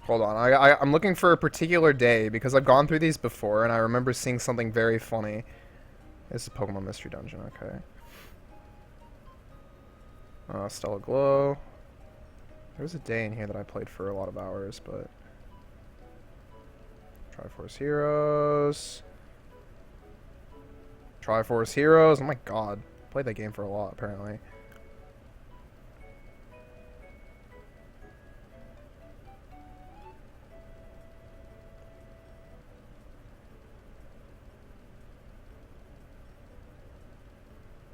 Hold on, I'm looking for a particular day because I've gone through these before and I remember seeing something very funny. This is Pokemon Mystery Dungeon, okay. Stella Glow. There was a day in here that I played for a lot of hours, but... Triforce Heroes. Triforce Heroes, oh my god. Played that game for a lot, apparently.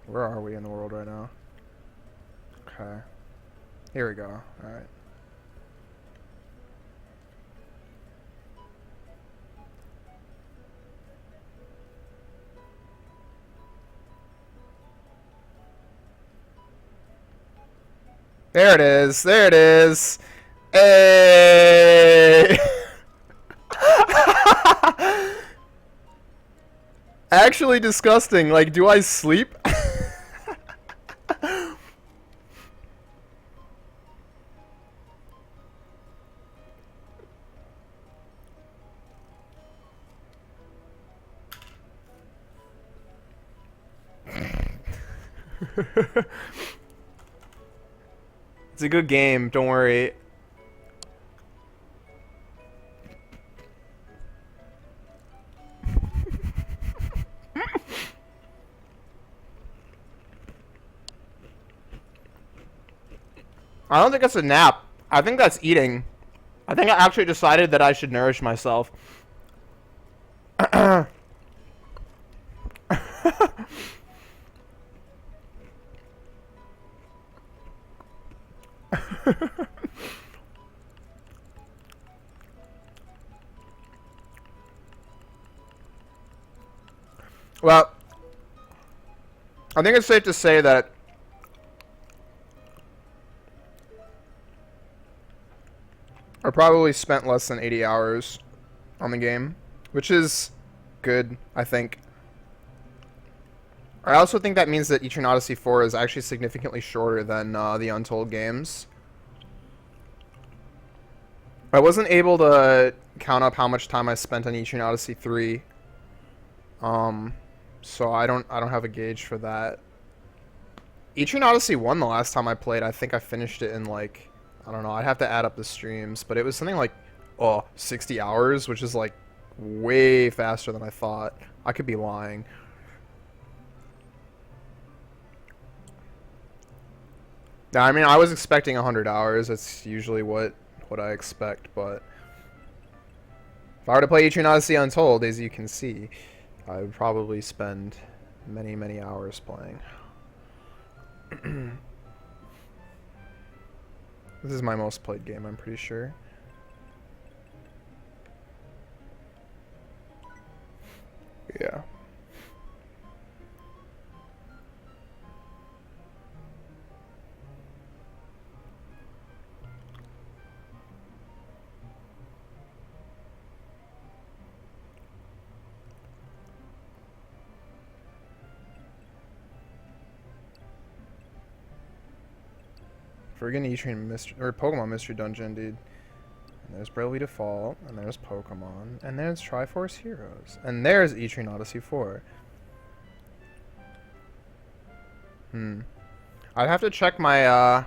Where are we in the world right now? Okay. Here we go. Alright. There it is. There it is. Hey! Actually disgusting. Like, do I sleep? It's a good game, don't worry. I don't think that's a nap. I think that's eating. I think I actually decided that I should nourish myself. Well, I think it's safe to say that I probably spent less than 80 hours on the game, which is good, I think. I also think that means that Etrian Odyssey 4 is actually significantly shorter than the Untold games. I wasn't able to count up how much time I spent on Etrian Odyssey 3. So I don't have a gauge for that. Etrian Odyssey 1 the last time I played, I think I finished it in like, I don't know, I'd have to add up the streams, but it was something like 60 hours, which is like way faster than I thought. I could be lying. Yeah, I mean, I was expecting 100 hours. That's usually what I expect, but if I were to play Etrian Odyssey Untold, as you can see, I would probably spend many, many hours playing. This is my most played game, I'm pretty sure. Yeah. Friggin' Etrian Mystery, or Pokemon Mystery Dungeon, dude. And there's Bravely Default, and there's Pokemon, and there's Triforce Heroes, and there's Etrian Odyssey 4. I'd have to check my,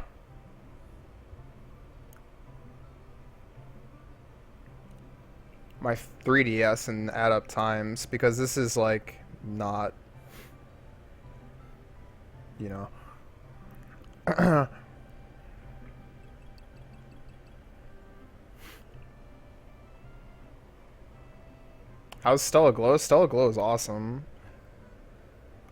my 3DS and add up times, because this is, like, not, you know. How's Stella Glow? Stella Glow is awesome.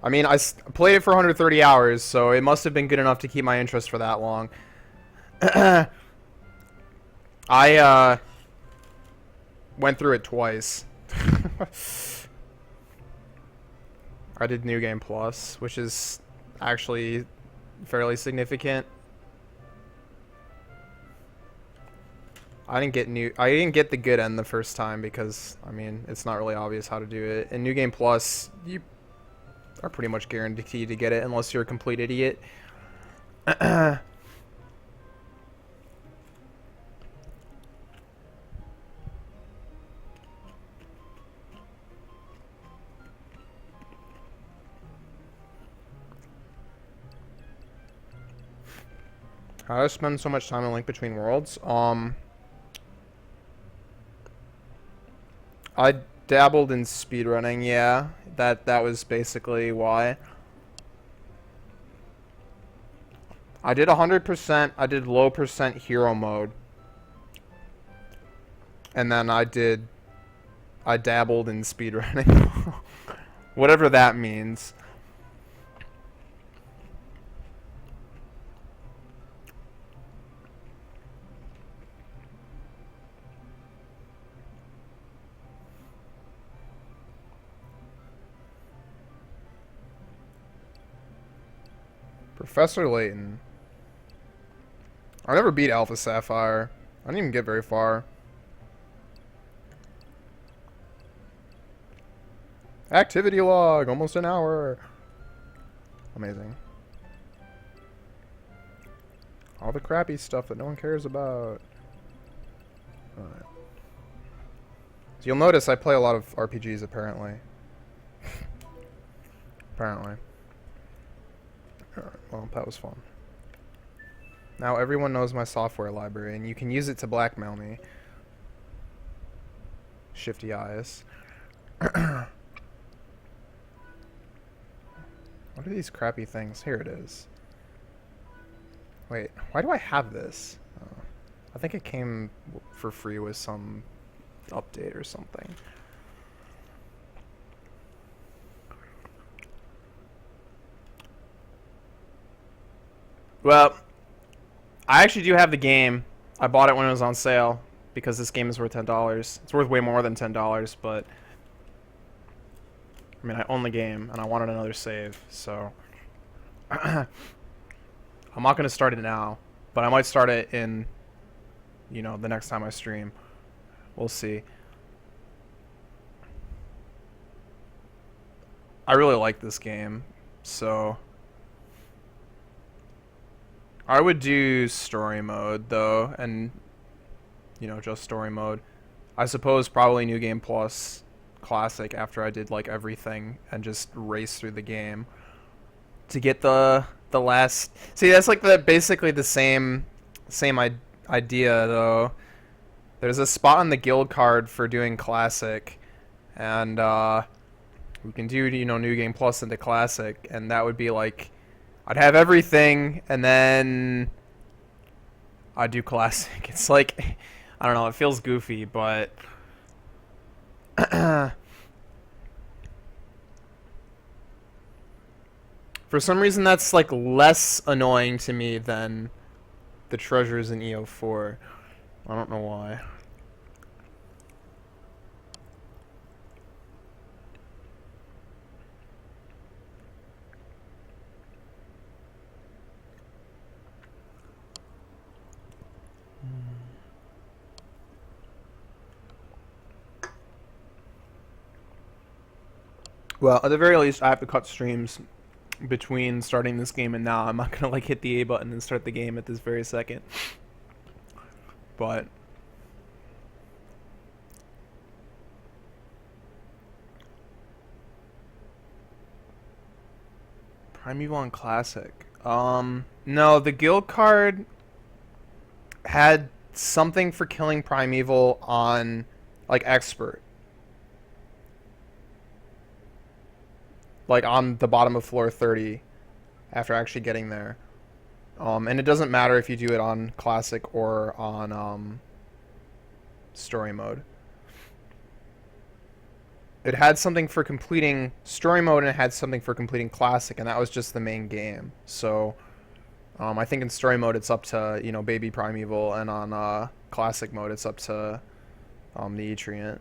I mean, I played it for 130 hours, so it must have been good enough to keep my interest for that long. I went through it twice. I did New Game Plus, which is actually fairly significant. I didn't get the good end the first time because, I mean, it's not really obvious how to do it. In New Game Plus, you are pretty much guaranteed to get it unless you're a complete idiot. How do I spend so much time in Link Between Worlds? I dabbled in speedrunning, yeah. That was basically why. I did 100%, I did low percent hero mode. And then I dabbled in speedrunning. Whatever that means. Professor Layton. I never beat Alpha Sapphire. I didn't even get very far. Activity log, almost an hour. Amazing. All the crappy stuff that no one cares about. Alright. So you'll notice I play a lot of RPGs, apparently. Apparently. Alright, well, that was fun. Now everyone knows my software library, and you can use it to blackmail me. Shifty eyes. What are these crappy things? Here it is. Wait, why do I have this? I think it came for free with some update or something. Well, I actually do have the game. I bought it when it was on sale because this game is worth $10. It's worth way more than $10, but I mean, I own the game and I wanted another save, so I'm not going to start it now, but I might start it in, you know, the next time I stream. We'll see. I really like this game, so I would do story mode though, and you know, just story mode. I suppose probably New Game Plus Classic after I did like everything and just race through the game to get the last. See, that's like basically the same idea though. There's a spot on the guild card for doing Classic, and we can do, you know, New Game Plus into Classic, and that would be like I'd have everything and then I'd do Classic. It's like, I don't know, it feels goofy, but for some reason that's like less annoying to me than the treasures in EO4. I don't know why. Well, at the very least, I have to cut streams between starting this game and now. I'm not gonna like hit the A button and start the game at this very second. But Primeval and Classic. No, the guild card had something for killing Primeval on like expert. Like on the bottom of floor 30 after actually getting there. And it doesn't matter if you do it on Classic or on story mode. It had something for completing story mode and it had something for completing Classic, and that was just the main game. So I think in story mode it's up to, you know, Baby Primeval, and on Classic mode it's up to the Etrian.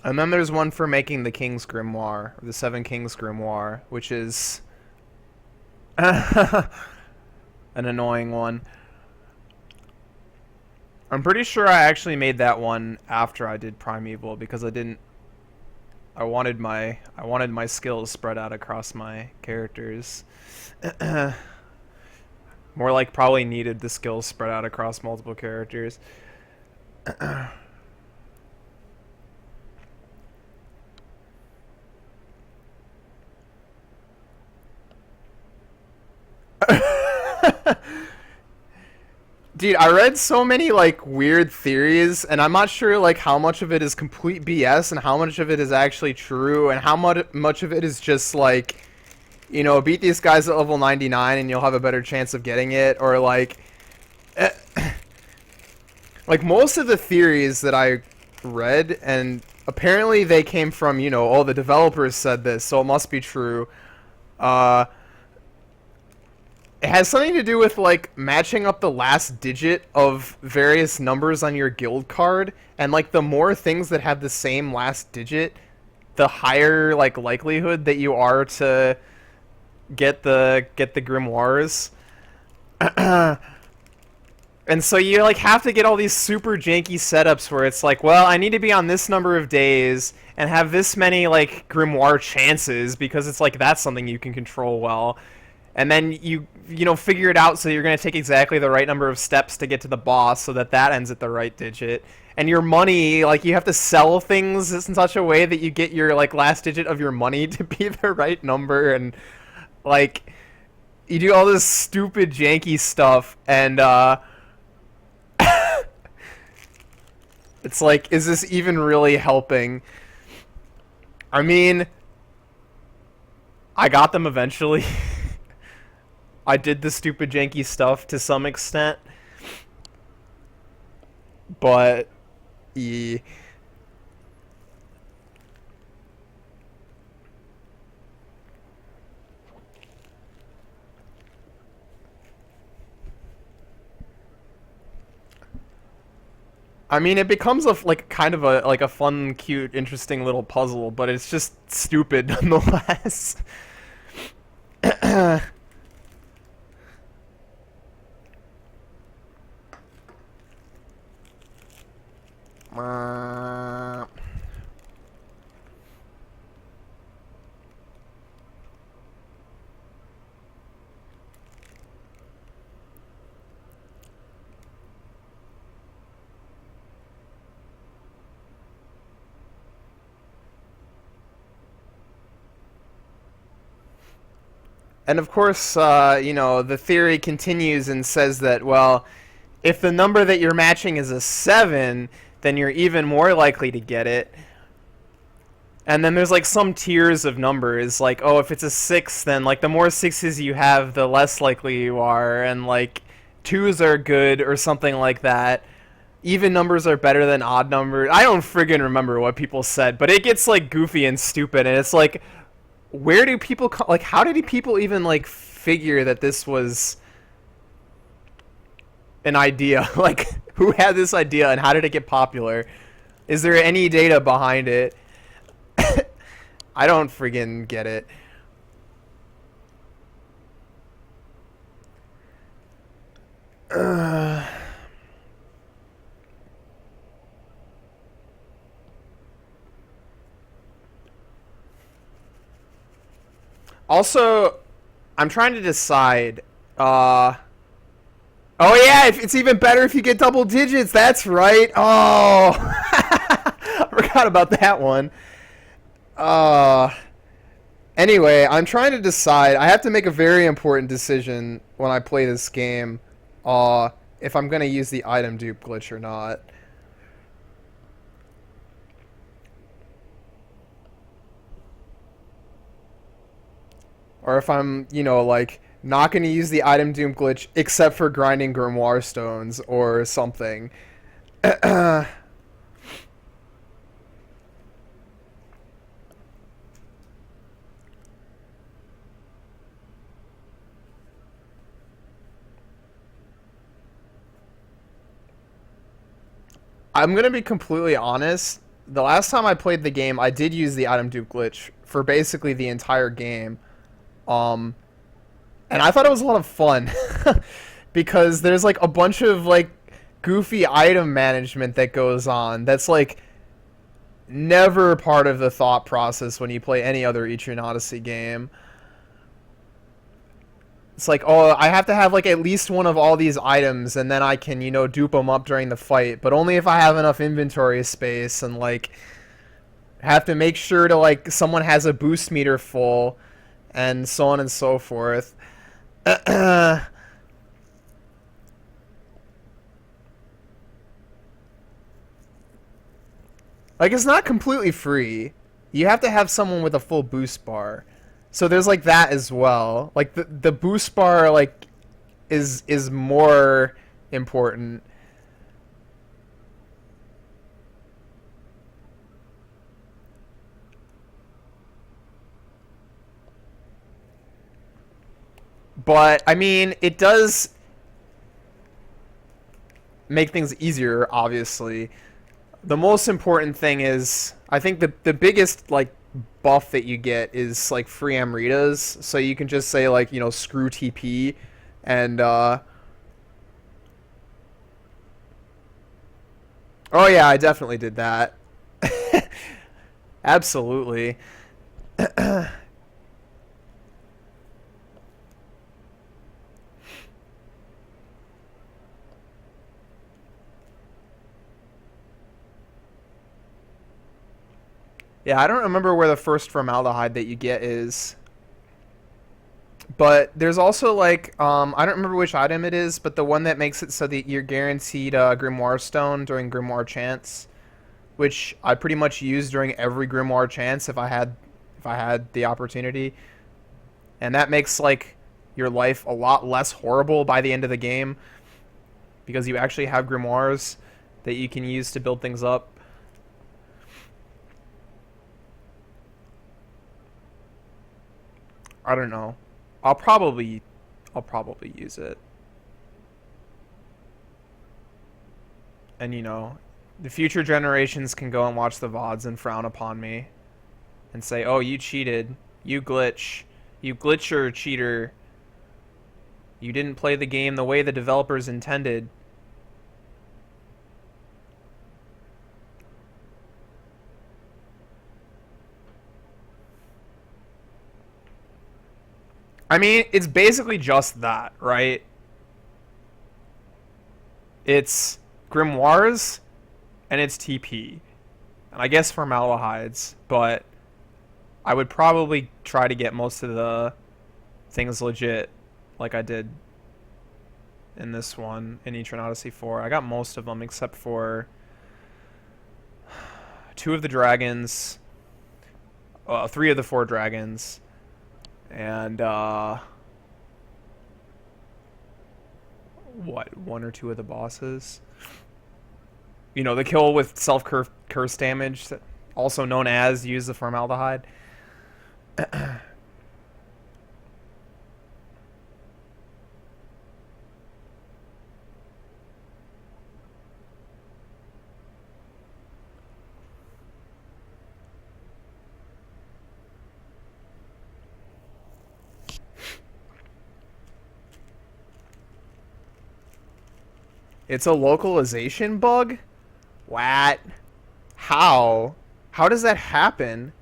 And then there's one for making the King's Grimoire, the Seven Kings Grimoire, which is an annoying one. I'm pretty sure I actually made that one after I did Primeval because I wanted my skills spread out across my characters. More like probably needed the skills spread out across multiple characters. Dude, I read so many like weird theories, and I'm not sure like how much of it is complete BS and how much of it is actually true, and how much of it is just like, beat these guys at level 99 and you'll have a better chance of getting it, or like, like most of the theories that I read, and apparently they came from, all the developers said this, so it must be true. It has something to do with like matching up the last digit of various numbers on your guild card, and like the more things that have the same last digit, the higher like likelihood that you are to get the grimoires. And so you like have to get all these super janky setups where it's like, well, I need to be on this number of days and have this many like grimoire chances, because it's like that's something you can control well. And then you figure it out, so you're going to take exactly the right number of steps to get to the boss, so that ends at the right digit. And your money, like, you have to sell things in such a way that you get your like last digit of your money to be the right number, and like you do all this stupid janky stuff, and it's like, is this even really helping? I mean, I got them eventually. I did the stupid janky stuff to some extent, but yeah. I mean, it becomes like kind of a fun, cute, interesting little puzzle, but it's just stupid nonetheless. And of course, the theory continues and says that, well, if the number that you're matching is a 7, then you're even more likely to get it. And then there's like some tiers of numbers, like, oh, if it's a 6, then like the more 6s you have, the less likely you are, and like 2s are good or something like that. Even numbers are better than odd numbers. I don't friggin' remember what people said, but it gets like goofy and stupid, and it's like, where do people like, how did people even like figure that this was an idea? Like, who had this idea and how did it get popular? Is there any data behind it? I don't friggin' get it. Also, I'm trying to decide. Oh yeah, it's even better if you get double digits. That's right. Oh, I forgot about that one. Anyway, I'm trying to decide. I have to make a very important decision when I play this game. If I'm gonna use the item dupe glitch or not. Or if I'm, like, not going to use the item doom glitch except for grinding grimoire stones or something. I'm going to be completely honest. The last time I played the game, I did use the item dupe glitch for basically the entire game. And I thought it was a lot of fun because there's like a bunch of like goofy item management that goes on that's like never part of the thought process when you play any other Etrian Odyssey game. It's like, oh, I have to have like at least one of all these items and then I can, dupe them up during the fight, but only if I have enough inventory space, and like have to make sure to like someone has a boost meter full and so on and so forth. Like, it's not completely free. You have to have someone with a full boost bar. So there's like that as well. Like the boost bar like is more important. But I mean, it does make things easier, obviously. The most important thing is I think the biggest like buff that you get is like free Amritas, so you can just say like, you know, screw TP and oh yeah, I definitely did that. Absolutely. Yeah, I don't remember where the first formaldehyde that you get is. But there's also like I don't remember which item it is, but the one that makes it so that you're guaranteed Grimoire Stone during Grimoire Chance, which I pretty much use during every Grimoire Chance if I had the opportunity, and that makes like your life a lot less horrible by the end of the game because you actually have grimoires that you can use to build things up. I don't know. I'll probably I'll probably use it. And you know, the future generations can go and watch the VODs and frown upon me and say, "Oh, you cheated. You glitch. You glitcher cheater. You didn't play the game the way the developers intended." I mean, it's basically just that, right? It's grimoires and it's TP. And I guess formaldehydes, but I would probably try to get most of the things legit like I did in this one in Etrian Odyssey 4. I got most of them except for two of the dragons, three of the four dragons, and what, one or two of the bosses. You know, the kill with self curse damage, also known as use the formaldehyde. It's a localization bug? What? How? How does that happen?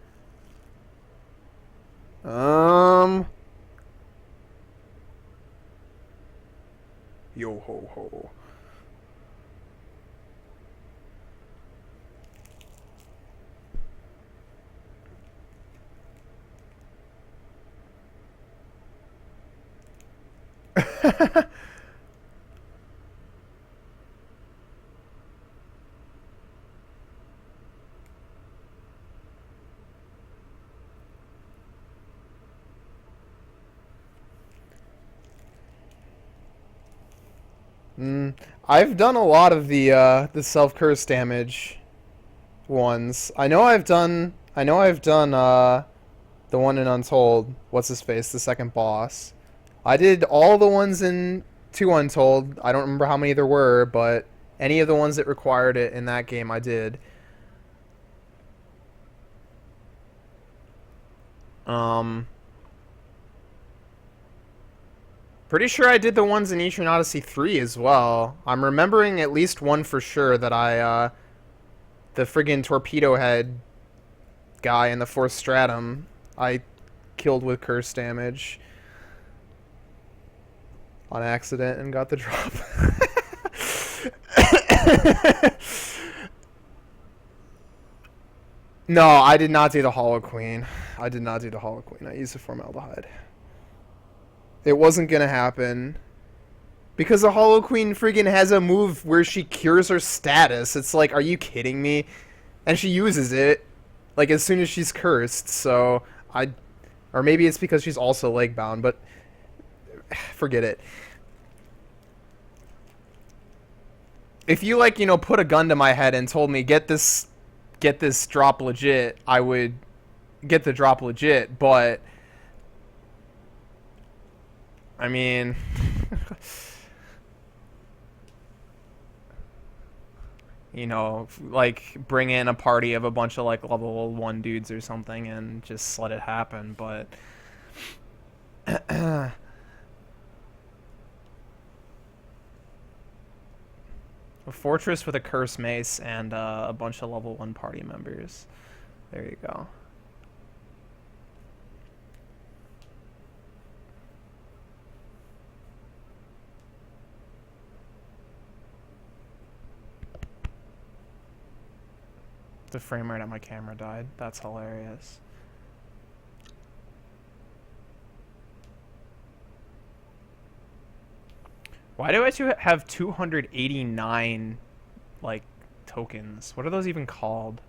Um. Yo ho ho. I've done a lot of the self curse damage ones. I know I've done the one in Untold. What's his face? The second boss. I did all the ones in 2 Untold. I don't remember how many there were, but any of the ones that required it in that game I did. Um Pretty sure I did the ones in Etrian Odyssey 3 as well. I'm remembering at least one for sure that the friggin' torpedo head guy in the fourth stratum, I killed with curse damage on accident and got the drop. No, I did not do the Hollow Queen. I did not do the Hollow Queen. I used the formaldehyde. It wasn't gonna happen. Because the Hollow Queen friggin' has a move where she cures her status. It's like, are you kidding me? and she uses it like as soon as she's cursed. So I, or maybe it's because she's also leg bound, but forget it. If you like, put a gun to my head and told me get this drop legit, I would get the drop legit. But I mean, like bring in a party of a bunch of like level 1 dudes or something and just let it happen. But a fortress with a curse mace and a bunch of level 1 party members. There you go. The frame rate on my camera died. That's hilarious. Why do I have 289 like tokens? What are those even called?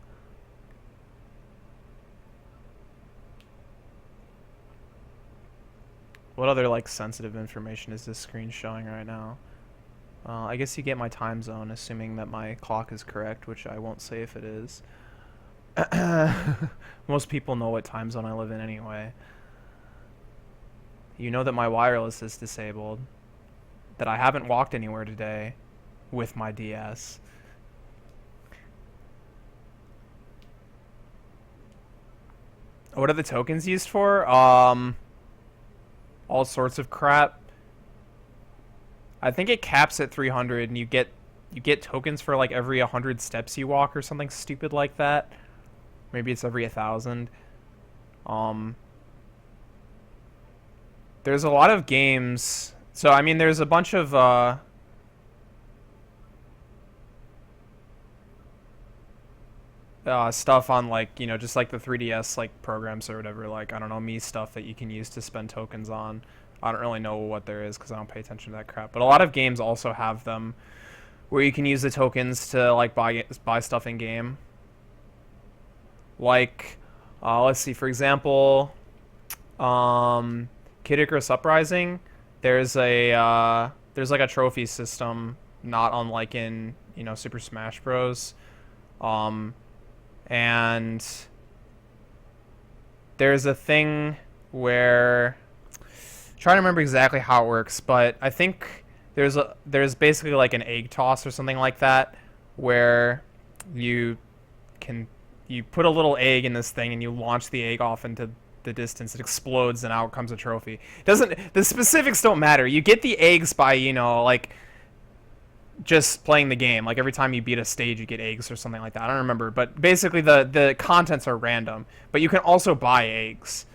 What other like sensitive information is this screen showing right now? I guess you get my time zone, assuming that my clock is correct, which I won't say if it is. Most people know what time zone I live in anyway. You know that my wireless is disabled. That I haven't walked anywhere today with my DS. What are the tokens used for? All sorts of crap. I think it caps at 300, and you get tokens for like every 100 steps you walk or something stupid like that. Maybe it's every 1,000. There's a lot of games. So I mean, there's a bunch of stuff on like just like the 3DS like programs or whatever. Like I don't know, me stuff that you can use to spend tokens on. I don't really know what there is because I don't pay attention to that crap. But a lot of games also have them where you can use the tokens to like buy stuff in game. Like, let's see, for example, Kid Icarus Uprising. There's like a trophy system, not unlike in Super Smash Bros. And there's a thing where trying to remember exactly how it works, but I think there's basically like an egg toss or something like that, where you put a little egg in this thing and you launch the egg off into the distance. It explodes and out comes a trophy. The specifics don't matter. You get the eggs by like just playing the game. Like every time you beat a stage, you get eggs or something like that. I don't remember, but basically the contents are random. But you can also buy eggs.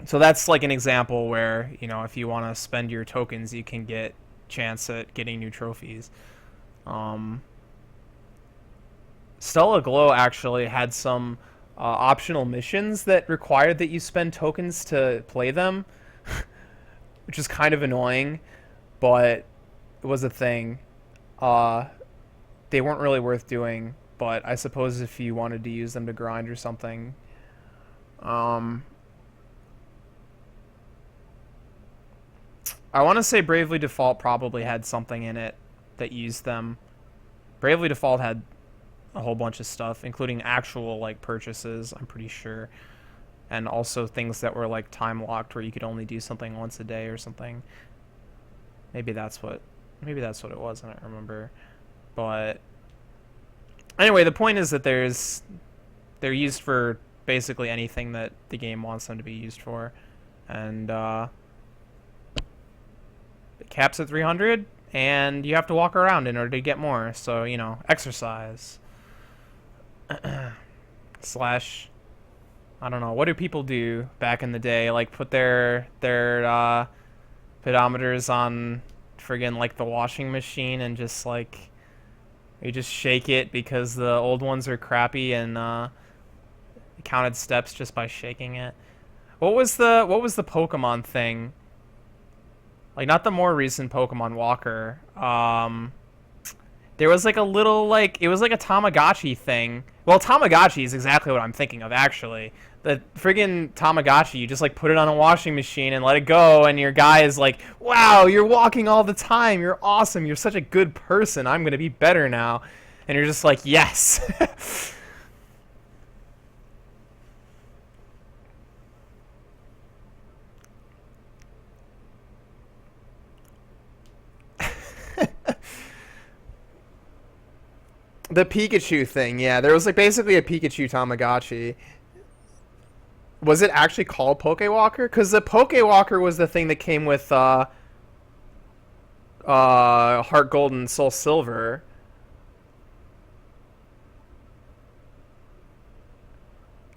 So that's like an example where, if you want to spend your tokens, you can get chance at getting new trophies. Stella Glow actually had some optional missions that required that you spend tokens to play them, which is kind of annoying, but it was a thing. They weren't really worth doing, but I suppose if you wanted to use them to grind or something. I want to say Bravely Default probably had something in it that used them. Bravely Default had a whole bunch of stuff, including actual like purchases, I'm pretty sure, and also things that were like time locked where you could only do something once a day or something. Maybe that's what it was, I don't remember. But anyway, the point is that they're used for basically anything that the game wants them to be used for, and it caps at 300, and you have to walk around in order to get more. So exercise. Slash, I don't know, what do people do back in the day? Like put their pedometers on friggin' like the washing machine and just like you just shake it because the old ones are crappy and counted steps just by shaking it. What was the Pokemon thing? Like not the more recent Pokemon Walker. There was like a little like it was like a Tamagotchi thing. Well, Tamagotchi is exactly what I'm thinking of actually. The friggin' Tamagotchi, you just like put it on a washing machine and let it go, and your guy is like, "Wow, you're walking all the time. You're awesome. You're such a good person. I'm gonna be better now." And you're just like, "Yes." The Pikachu thing, yeah. There was like basically a Pikachu Tamagotchi. Was it actually called Pokewalker? Because the Pokewalker was the thing that came with Heart Gold and Soul Silver.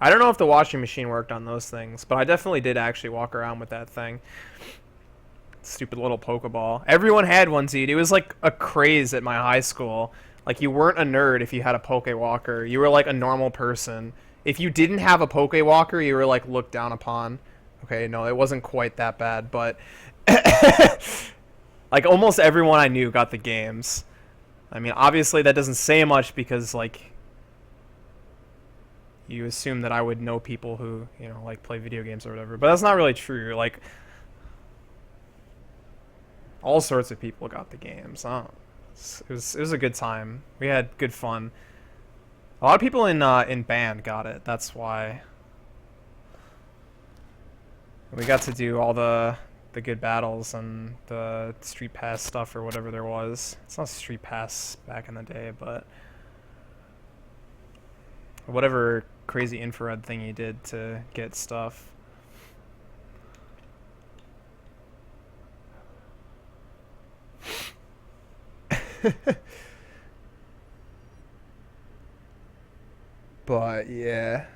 I don't know if the washing machine worked on those things, but I definitely did actually walk around with that thing. Stupid little Pokeball. Everyone had one, dude. It was like a craze at my high school. Like, you weren't a nerd if you had a Pokewalker. You were like a normal person. If you didn't have a Pokewalker, you were like looked down upon. Okay, no, it wasn't quite that bad, but like almost everyone I knew got the games. I mean, obviously that doesn't say much because like you assume that I would know people who, like play video games or whatever. But that's not really true. Like all sorts of people got the games. It was a good time. We had good fun. A lot of people in band got it. That's why we got to do all the good battles and the street pass stuff or whatever there was. It's not street pass back in the day, but whatever crazy infrared thing you did to get stuff. But yeah.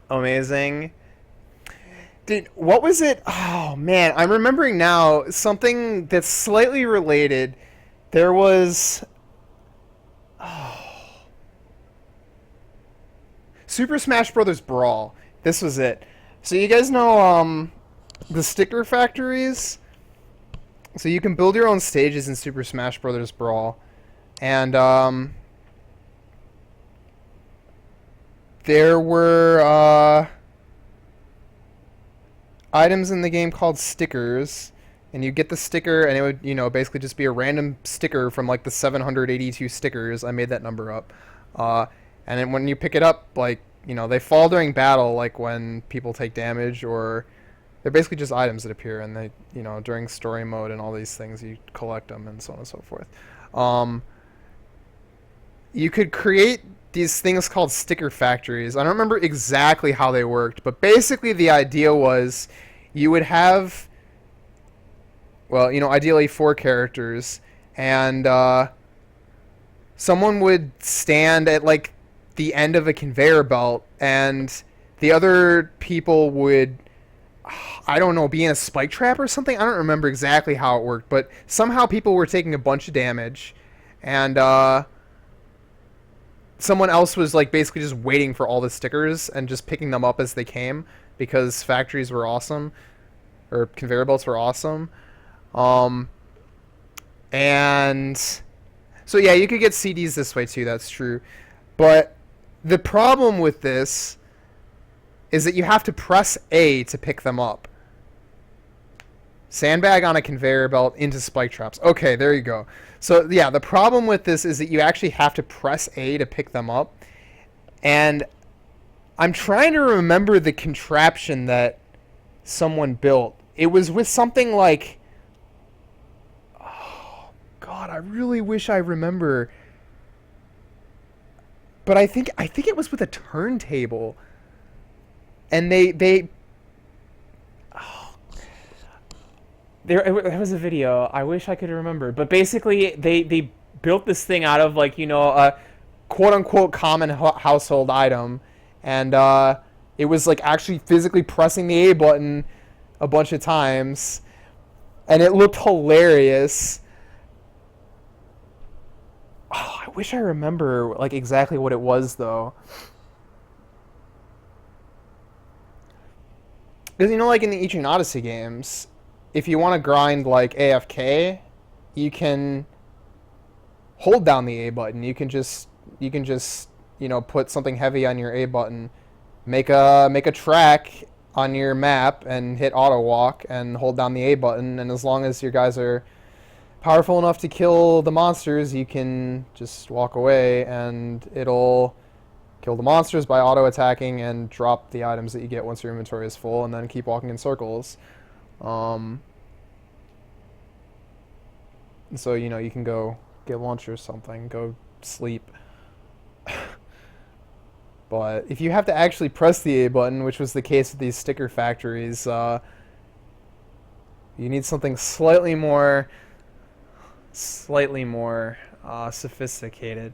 Amazing. Dude, what was it? Oh man, I'm remembering now something that's slightly related. There was Super Smash Brothers Brawl. This was it. So you guys know the sticker factories? So you can build your own stages in Super Smash Brothers Brawl. And there were items in the game called stickers, and you get the sticker, and it would, basically just be a random sticker from like the 782 stickers. I made that number up. And then when you pick it up, like, they fall during battle, like when people take damage, or they're basically just items that appear, and they, during story mode and all these things, you collect them and so on and so forth. You could create these things called sticker factories. I don't remember exactly how they worked, but basically the idea was you would have, well, ideally 4 characters, and someone would stand at like the end of a conveyor belt, and the other people would, I don't know, be in a spike trap or something. I don't remember exactly how it worked, but somehow people were taking a bunch of damage, and someone else was like basically just waiting for all the stickers and just picking them up as they came, because factories were awesome, or conveyor belts were awesome. And so yeah, you could get CDs this way too, that's true. But the problem with this is that you have to press A to pick them up. Sandbag on a conveyor belt into spike traps. Okay, there you go. So yeah, the problem with this is that you actually have to press A to pick them up. And I'm trying to remember the contraption that someone built. It was with something like, oh God, I really wish I remember. But I think it was with a turntable. And they there was a video. I wish I could remember, but basically they built this thing out of like a quote unquote common household item, and it was like actually physically pressing the A button a bunch of times, and it looked hilarious. Oh, I wish I remember like exactly what it was though. Because, you know, like in the Etrian Odyssey games, if you want to grind like AFK, you can hold down the A button. You can just put something heavy on your A button, make a track on your map and hit auto walk and hold down the A button, and as long as your guys are powerful enough to kill the monsters, you can just walk away and it'll kill the monsters by auto attacking and drop the items that you get once your inventory is full, and then keep walking in circles. So you can go get lunch or something, go sleep. But if you have to actually press the A button, which was the case with these sticker factories, you need something slightly more sophisticated.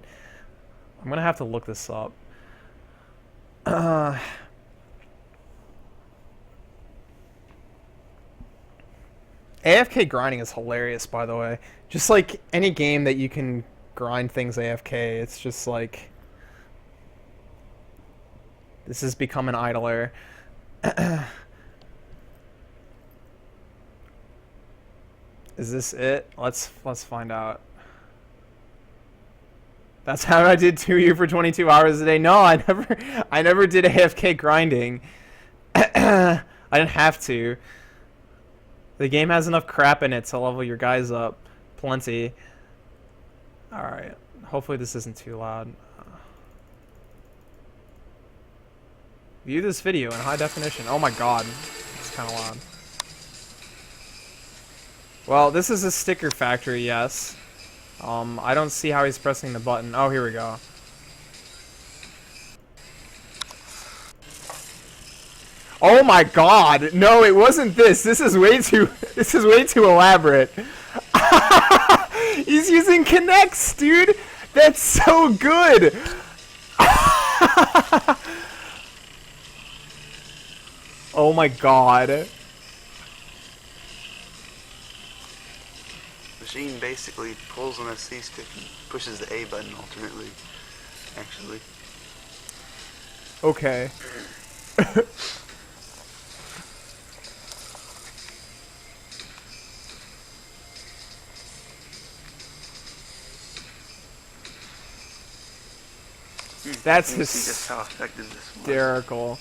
I'm gonna have to look this up. AFK grinding is hilarious, by the way. Just like any game that you can grind things AFK, it's just like this has become an idler. Is this it? Let's find out. That's how I did 2U for 22 hours a day. No, I never did AFK grinding. I didn't have to. The game has enough crap in it to level your guys up. Plenty. Alright. Hopefully this isn't too loud. View this video in high definition. Oh my god. It's kind of loud. Well, this is a sticker factory, yes. I don't see how he's pressing the button. Oh, here we go. Oh my god! No, it wasn't this. This is way too elaborate. He's using connects, dude. That's so good. Oh my god. Machine basically pulls on a C stick and pushes the A button alternately. Actually. Okay. That's See just how effective this was. hysterical.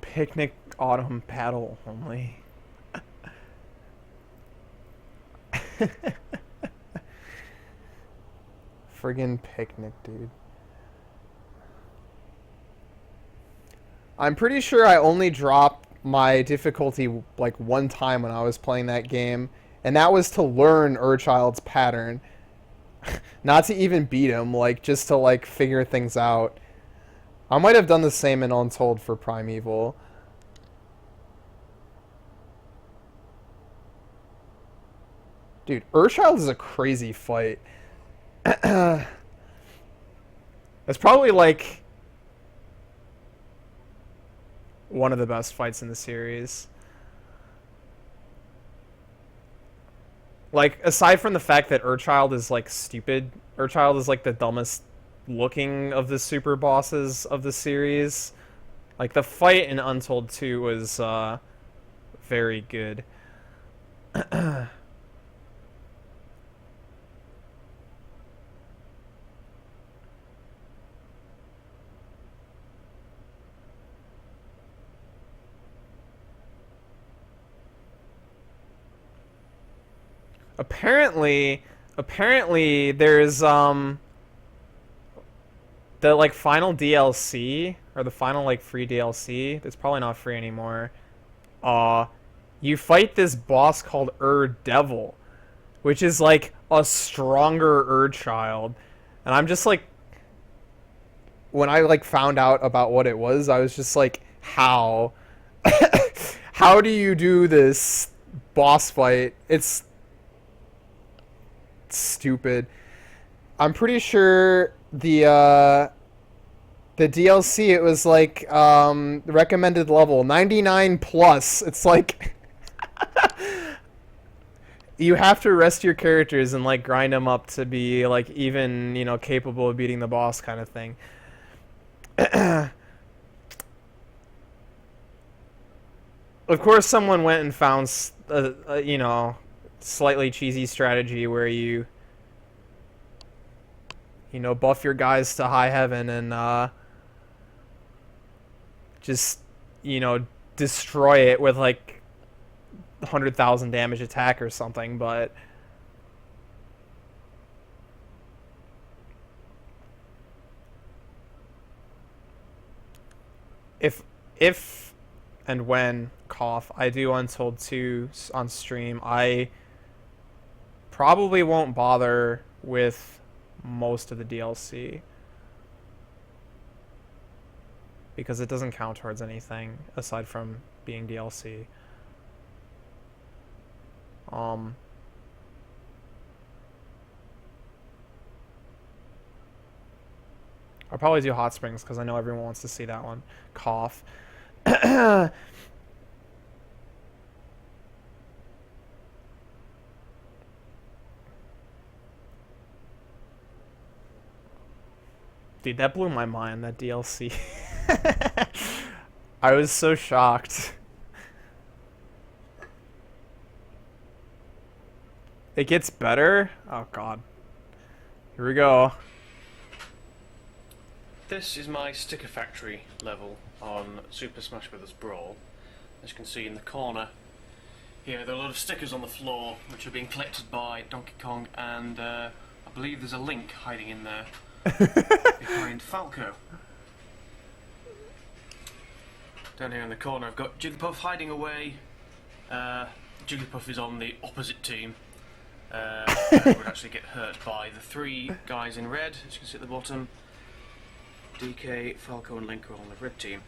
Picnic autumn paddle only. Friggin' picnic, dude. I'm pretty sure I only dropped my difficulty like one time when I was playing that game, and that was to learn Urchild's pattern. Not to even beat him, like just to like figure things out. I might have done the same in Untold for Primeval. Dude, Urchild is a crazy fight. That's probably like one of the best fights in the series. Like, aside from the fact that Urchild is like stupid, Urchild is like the dumbest looking of the super bosses of the series. Like, the fight in Untold 2 was very good. Apparently there's the like final DLC or the final like free DLC. That's probably not free anymore. You fight this boss called Devil, which is like a stronger Urchild. And I'm just like, when I like found out about what it was, I was just like, how? How do you do this boss fight? It's stupid. I'm pretty sure the DLC, it was like recommended level 99 plus. It's like You have to rest your characters and like grind them up to be like even, you know, capable of beating the boss kind of thing. Of course, someone went and found you know, slightly cheesy strategy where you know, buff your guys to high heaven and just, you know, destroy it with like 100,000 damage attack or something, but if and when cough I do Untold 2 on stream, I probably won't bother with most of the DLC because it doesn't count towards anything aside from being DLC. I'll probably do Hot Springs because I know everyone wants to see that one. Cough. Dude, that blew my mind, that DLC. I was so shocked. It gets better? Oh god. Here we go. This is my sticker factory level on Super Smash Bros. Brawl. As you can see in the corner here, there are a lot of stickers on the floor which are being collected by Donkey Kong, and I believe there's a Link hiding in there behind Falco. Down here in the corner I've got Jigglypuff hiding away. Jigglypuff is on the opposite team. Would actually get hurt by the three guys in red, as you can see at the bottom. DK, Falco and Link are on the red team.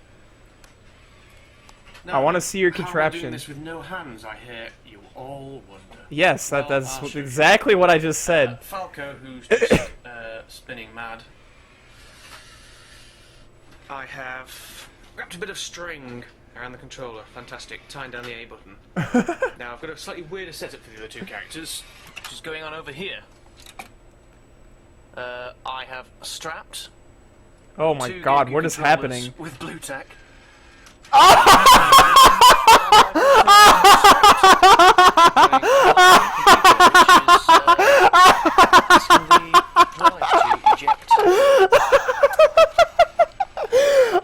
Now, I want to see your how contraption. we're doing this with no hands, I hear you all wonder. Yes, Well, that's I'll show you. exactly what I just said. Falco, who's just spinning mad. I have wrapped a bit of string around the controller. Fantastic. Tying down the A button. Now, I've got a slightly weirder setup for the other two characters, which is going on over here. I have strapped Oh my two god, gaming what is controllers happening? with blue tack.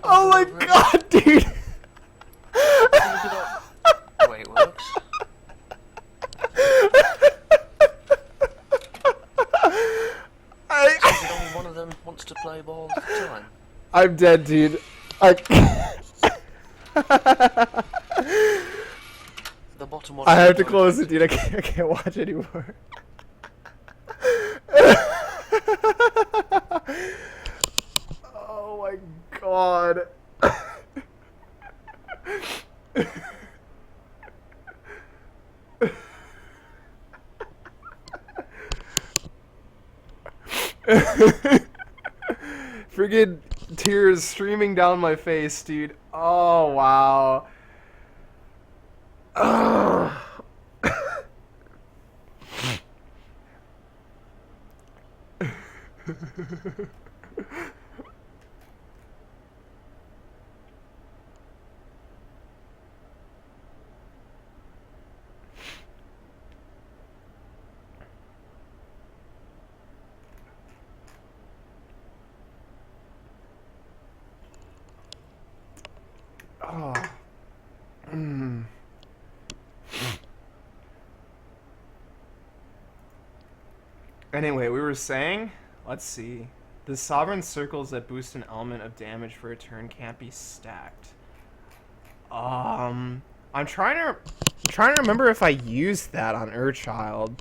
Oh my god, dude! Way it works. Only one of them wants to play ball at the time. I'm dead, dude. The bottom one. I have to close it, dude. I can't watch anymore. Oh my god. Friggin' tears streaming down my face, dude. Oh, wow. Ugh. Oh. Mm. Anyway, we were saying, let's see. The sovereign circles that boost an element of damage for a turn can't be stacked. I'm trying to remember if I used that on Urchild.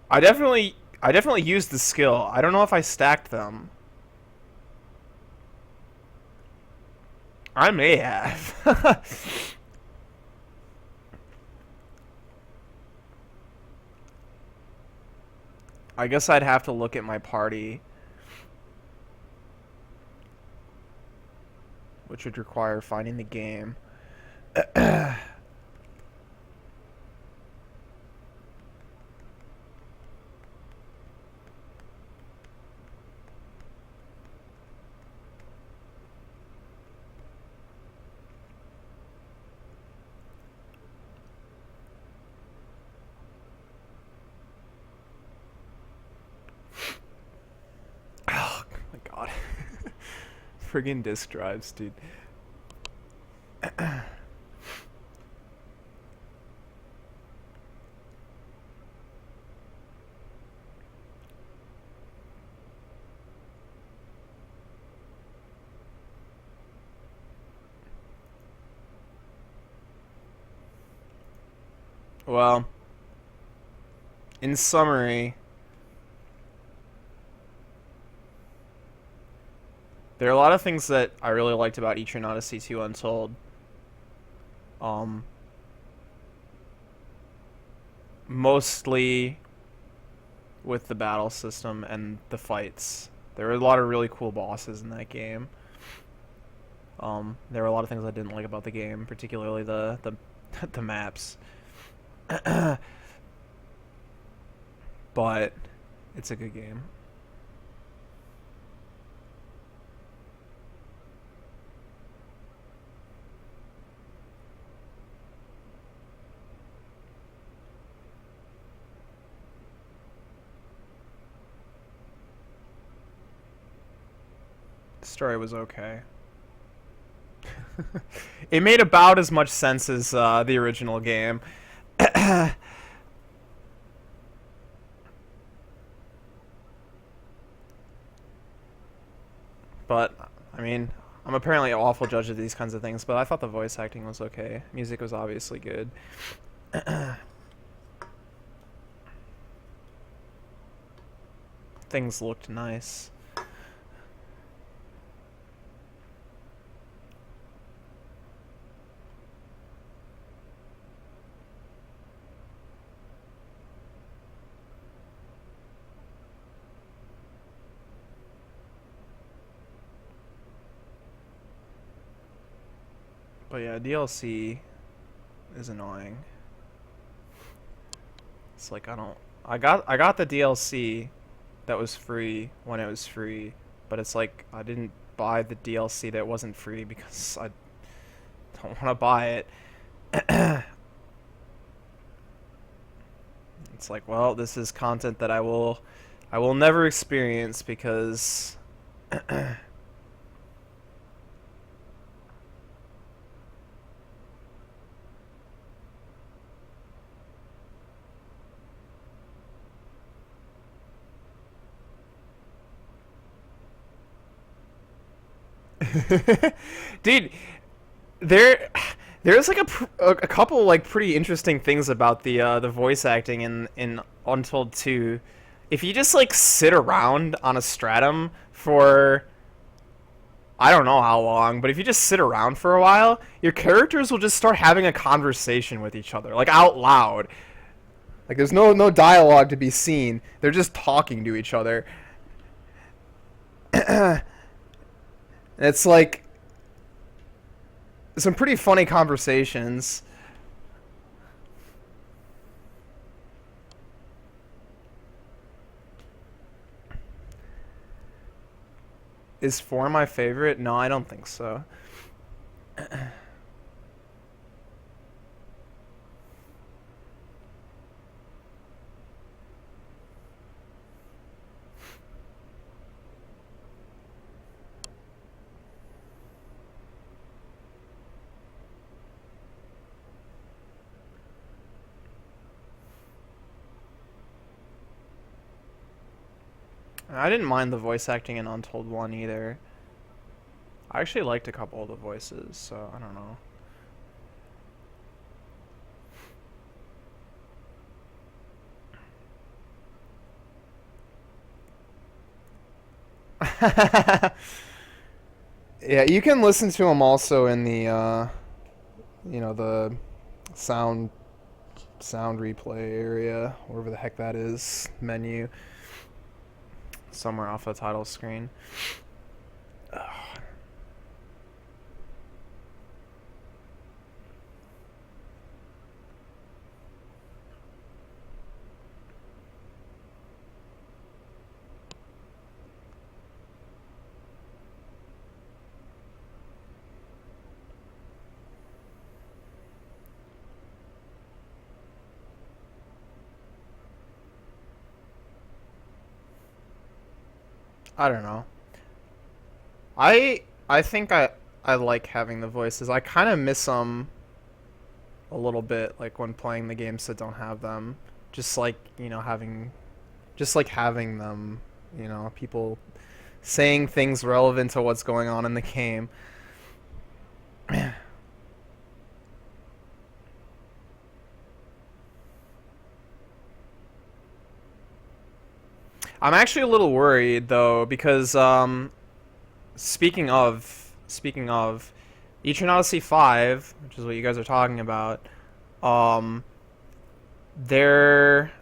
I definitely used the skill. I don't know if I stacked them. I may have. I guess I'd have to look at my party, which would require finding the game. Oh my god. Friggin' disk drives, dude. Well, in summary, there are a lot of things that I really liked about Etrian Odyssey 2 Untold. Mostly with the battle system and the fights. There were a lot of really cool bosses in that game. There were a lot of things I didn't like about the game, particularly the the maps. But it's a good game. The story was okay. It made about as much sense as the original game. But, I mean, I'm apparently an awful judge of these kinds of things, but I thought the voice acting was okay. Music was obviously good. Things looked nice. But yeah, DLC is annoying. It's like I got the DLC that was free when it was free, but it's like I didn't buy the DLC that wasn't free because I don't want to buy it. It's like, well, this is content that I will never experience because dude, there's like a couple like pretty interesting things about the voice acting in Untold 2. If you just like sit around on a stratum for I don't know how long, but if you just sit around for a while, your characters will just start having a conversation with each other, like out loud. Like there's no dialogue to be seen. They're just talking to each other. It's like some pretty funny conversations. Is 4 my favorite? No, I don't think so. I didn't mind the voice acting in Untold 1 either. I actually liked a couple of the voices, so I don't know. Yeah, you can listen to them also in the, the sound replay area, wherever the heck that is, menu. Somewhere off the title screen. I don't know. I think I like having the voices. I kind of miss them a little bit, like when playing the games that don't have them. Just like having them. People saying things relevant to what's going on in the game. I'm actually a little worried though because speaking of Etrian Odyssey 5, which is what you guys are talking about, um there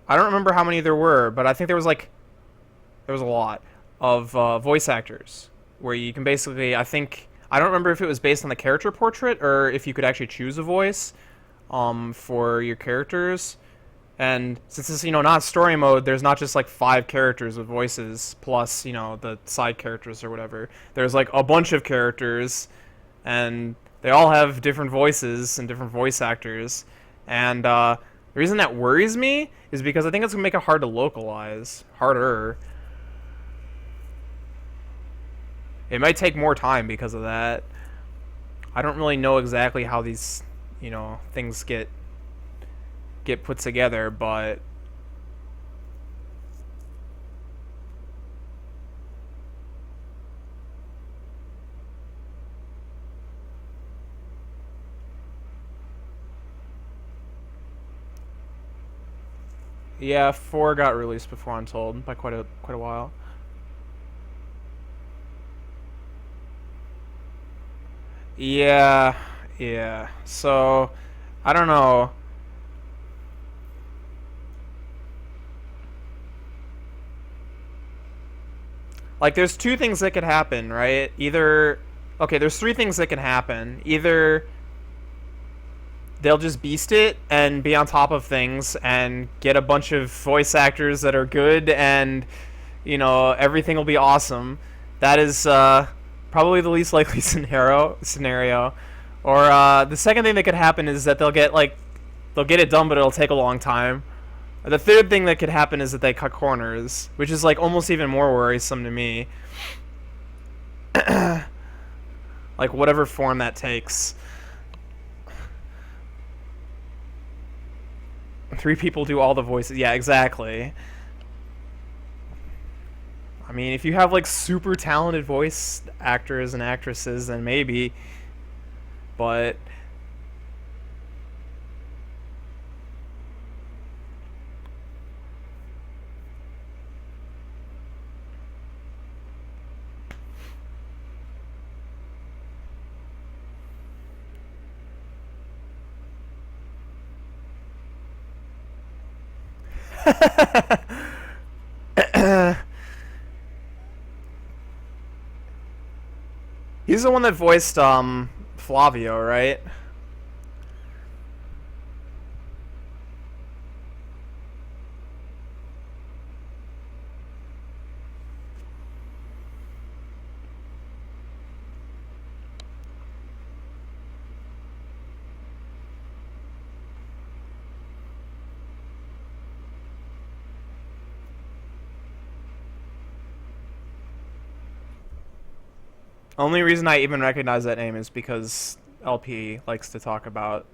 I don't remember how many there were, but I think there was a lot of voice actors where you can basically I don't remember if it was based on the character portrait or if you could actually choose a voice for your characters. And since it's, not story mode, there's not just like 5 characters with voices plus, the side characters or whatever. There's like a bunch of characters and they all have different voices and different voice actors. And the reason that worries me is because I think it's going to make it hard to localize. Harder. It might take more time because of that. I don't really know exactly how these, things get put together, but yeah, 4 got released before Untold by quite a while. Yeah, yeah. So, I don't know. Like, there's 2 things that could happen, right? There's 3 things that can happen. Either they'll just beast it and be on top of things and get a bunch of voice actors that are good and, everything will be awesome. That is probably the least likely scenario. Or the second thing that could happen is that they'll get it done, but it'll take a long time. The third thing that could happen is that they cut corners, which is like almost even more worrisome to me. Like whatever form that takes. 3 people do all the voices. Yeah, exactly. I mean, if you have like super talented voice actors and actresses, then maybe. But he's the one that voiced Flavio, right? Only reason I even recognize that name is because LP likes to talk about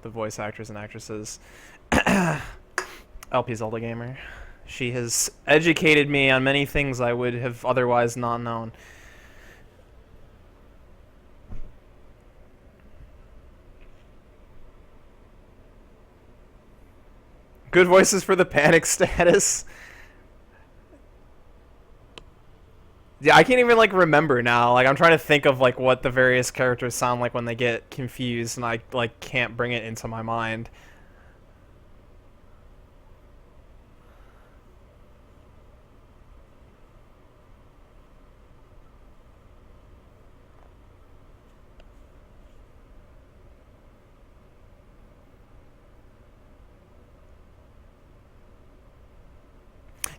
the voice actors and actresses. LP Zelda Gamer. She has educated me on many things I would have otherwise not known. Good voices for the panic status. Yeah, I can't even like remember now. Like I'm trying to think of like what the various characters sound like when they get confused, and I like can't bring it into my mind.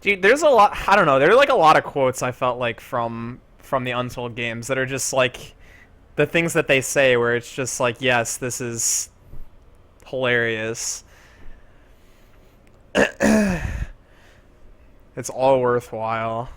Dude, there's a lot. I don't know. There are like a lot of quotes I felt like from the Untold games that are just like the things that they say, where it's just like, yes, this is hilarious. It's all worthwhile.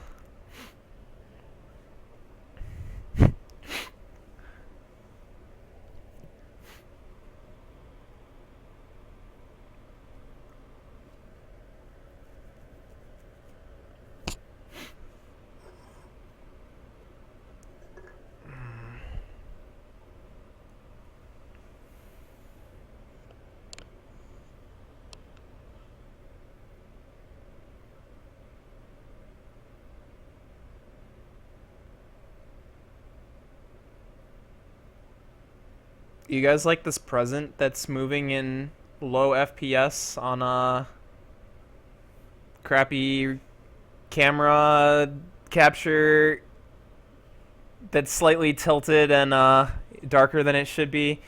You guys like this present that's moving in low FPS on a crappy camera capture that's slightly tilted and darker than it should be?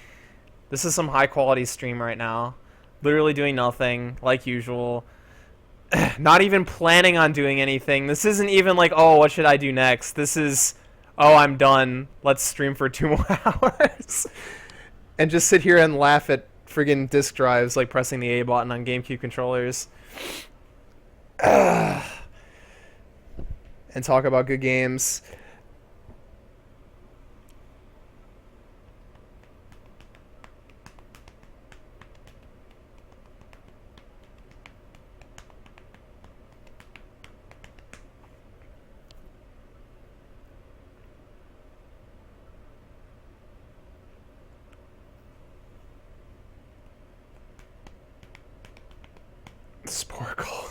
This is some high quality stream right now. Literally doing nothing, like usual. Not even planning on doing anything. This isn't even like, oh, what should I do next? This is, oh, I'm done. Let's stream for 2 more hours. And just sit here and laugh at friggin' disk drives like pressing the A button on GameCube controllers. And talk about good games. Sporkle.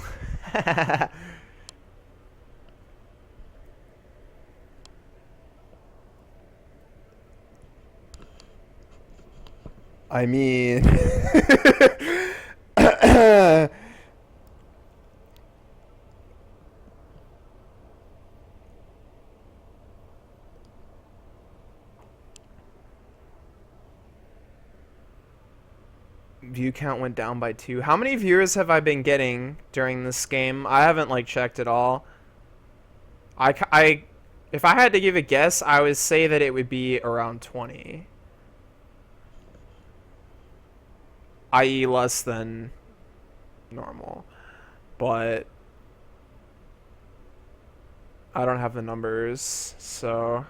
I mean... View count went down by 2. How many viewers have I been getting during this game? I haven't like checked at all. If I had to give a guess, I would say that it would be around 20. I.e. less than normal. But I don't have the numbers, so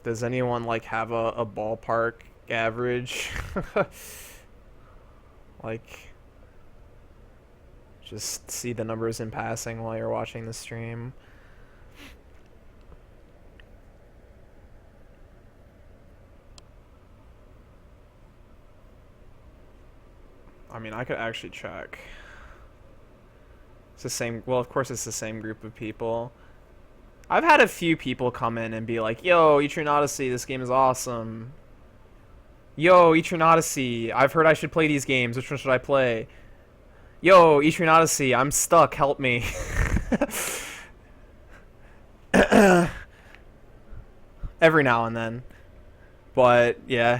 does anyone like have a ballpark average? Like, just see the numbers in passing while you're watching the stream. I mean, I could actually check. It's the same, well, of course it's the same group of people. I've had a few people come in and be like, yo, Etrian Odyssey, this game is awesome. Yo, Etrian Odyssey, I've heard I should play these games. Which one should I play? Yo, Etrian Odyssey, I'm stuck. Help me. Every now and then. But, yeah.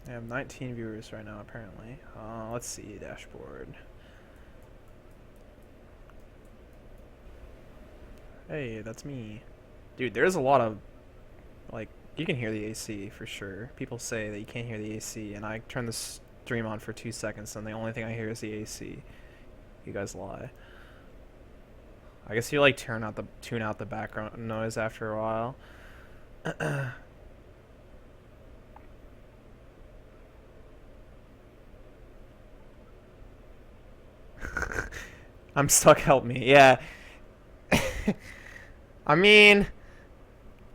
I have 19 viewers right now, apparently. Let's see, dashboard. Hey, that's me. Dude, there's a lot of, like, you can hear the AC for sure. People say that you can't hear the AC, and I turn the stream on for 2 seconds, and the only thing I hear is the AC. You guys lie. I guess you, like, tune out the background noise after a while. I'm stuck, help me. Yeah. I mean,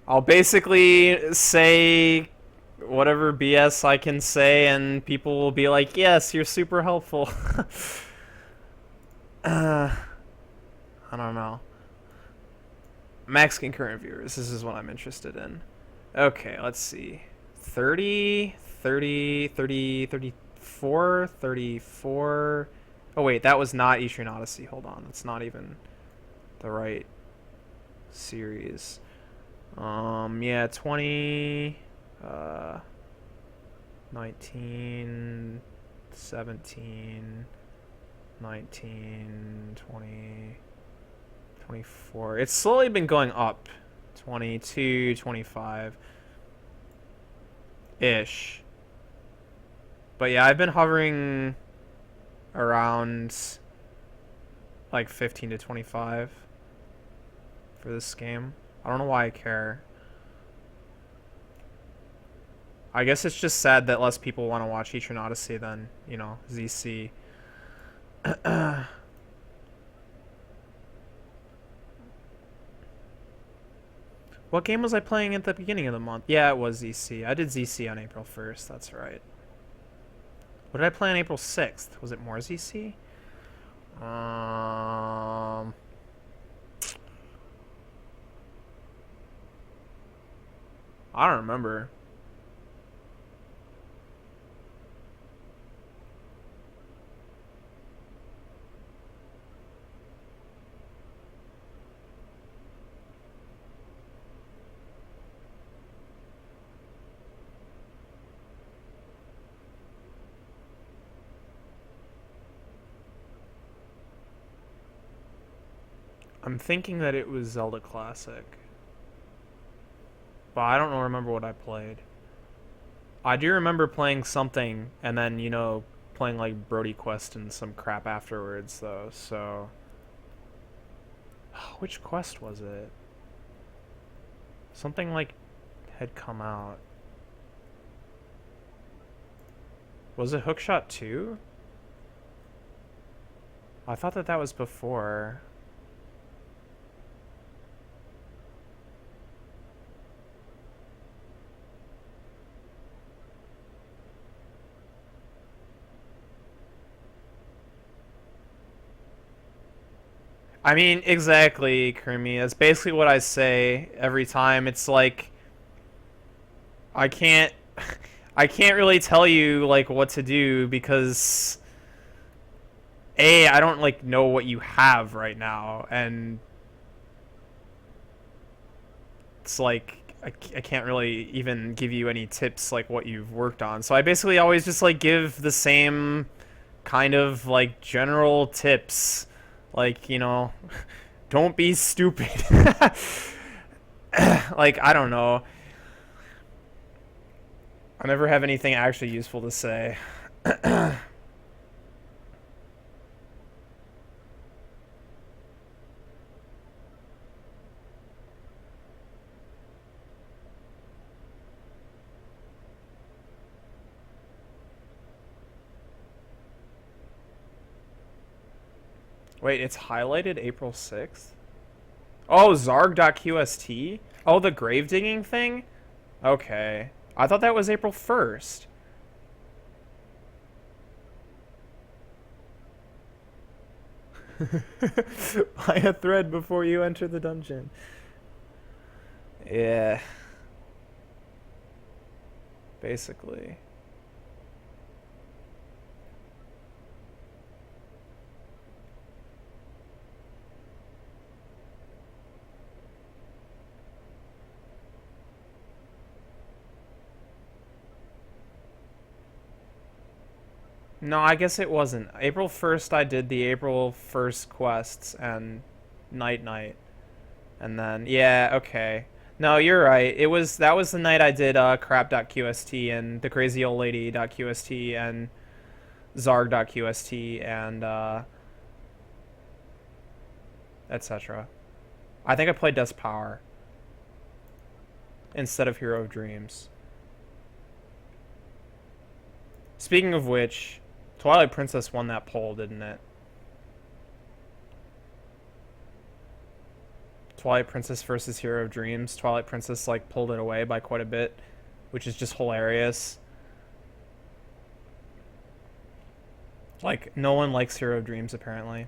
I'll basically say whatever BS I can say and people will be like, yes, you're super helpful. I don't know. Max concurrent viewers, this is what I'm interested in. Okay, let's see. 30, 30, 30, 34, 34... Oh wait, that was not Etrian Odyssey. Hold on, that's not even the right series. Yeah, 20, 19, 17, 19, 20, 24. It's slowly been going up. 22, 25-ish. But yeah, I've been hovering around like 15 to 25 for this game. I don't know why I care. I guess it's just sad that less people want to watch Etrian Odyssey than, you know, ZC. What game was I playing at the beginning of the month? Yeah, it was ZC. I did ZC on April 1st, that's right. What did I play on April 6th? Was it more ZC? I don't remember. I'm thinking that it was Zelda Classic. But I don't remember what I played. I do remember playing something and then, you know, playing like Brody Quest and some crap afterwards though, so... Which quest was it? Something like had come out. Was it Hookshot 2? I thought that that was before. I mean, exactly, Kermie. That's basically what I say every time. It's like I can't I can't really tell you like what to do because A, I don't like know what you have right now, and it's like I can't really even give you any tips like what you've worked on. So I basically always just like give the same kind of like general tips. Like, you know, don't be stupid. Like, I don't know. I never have anything actually useful to say. Wait, it's highlighted April 6th? Oh, Zarg.qst? Oh, the grave digging thing? Okay. I thought that was April 1st. Buy a thread before you enter the dungeon. Yeah. Basically. No, I guess it wasn't. April 1st I did the April 1st quests and Night Night. And then yeah, okay. No, you're right. That was the night I did crap.qst and the crazy old lady.qst and zarg.qst and etc. I think I played Death's Power instead of Hero of Dreams. Speaking of which, Twilight Princess won that poll, didn't it? Twilight Princess versus Hero of Dreams. Twilight Princess like pulled it away by quite a bit, which is just hilarious. Like, no one likes Hero of Dreams apparently.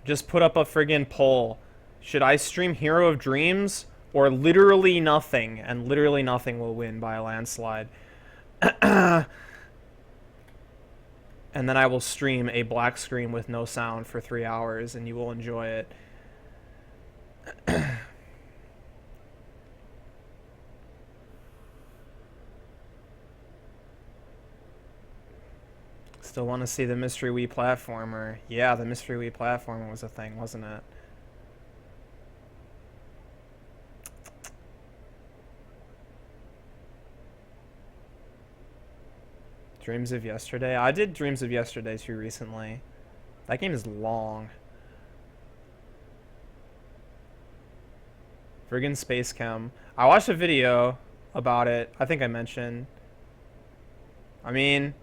Just put up a friggin' poll. Should I stream Hero of Dreams or literally nothing? And literally nothing will win by a landslide. And then I will stream a black screen with no sound for 3 hours and you will enjoy it. Still want to see the Mystery Wii platformer. Yeah, the Mystery Wii platformer was a thing, wasn't it? Dreams of Yesterday? I did Dreams of Yesterday too recently. That game is long. Friggin' Space Chem. I watched a video about it. I think I mentioned. I mean,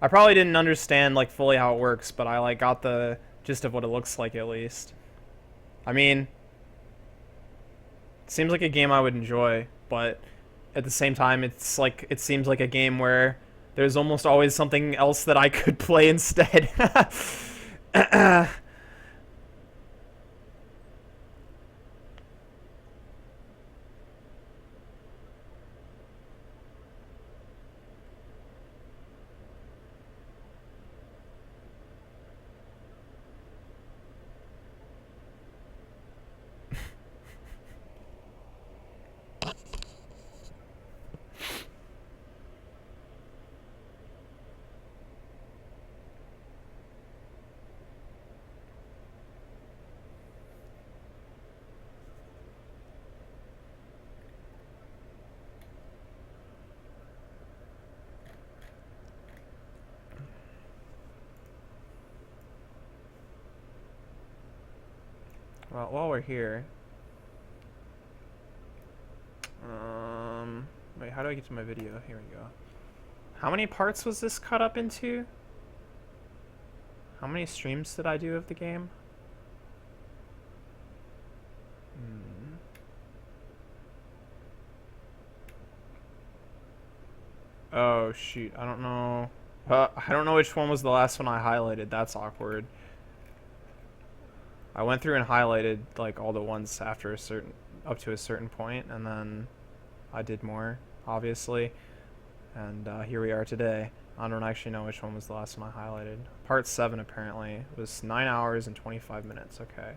I probably didn't understand like fully how it works, but I like got the gist of what it looks like at least. I mean, it seems like a game I would enjoy, but at the same time, it's like it seems like a game where there's almost always something else that I could play instead. Well, while we're here, wait, how do I get to my video? Here we go. How many parts was this cut up into? How many streams did I do of the game? Oh shoot, I don't know. I don't know which one was the last one I highlighted. That's awkward. I went through and highlighted like all the ones after a certain, up to a certain point, and then I did more, obviously. And here we are today. I don't actually know which one was the last one I highlighted. Part 7 apparently. It was 9 hours and 25 minutes. Okay.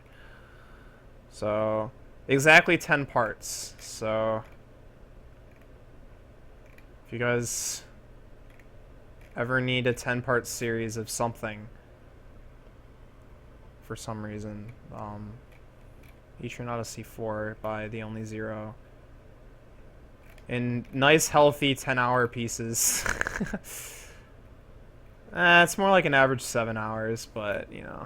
So exactly 10 parts. So if you guys ever need a 10-part series of something, for some reason, Etrian Odyssey 4 by The Only Zero, in nice healthy 10-hour pieces. It's more like an average 7 hours, but you know.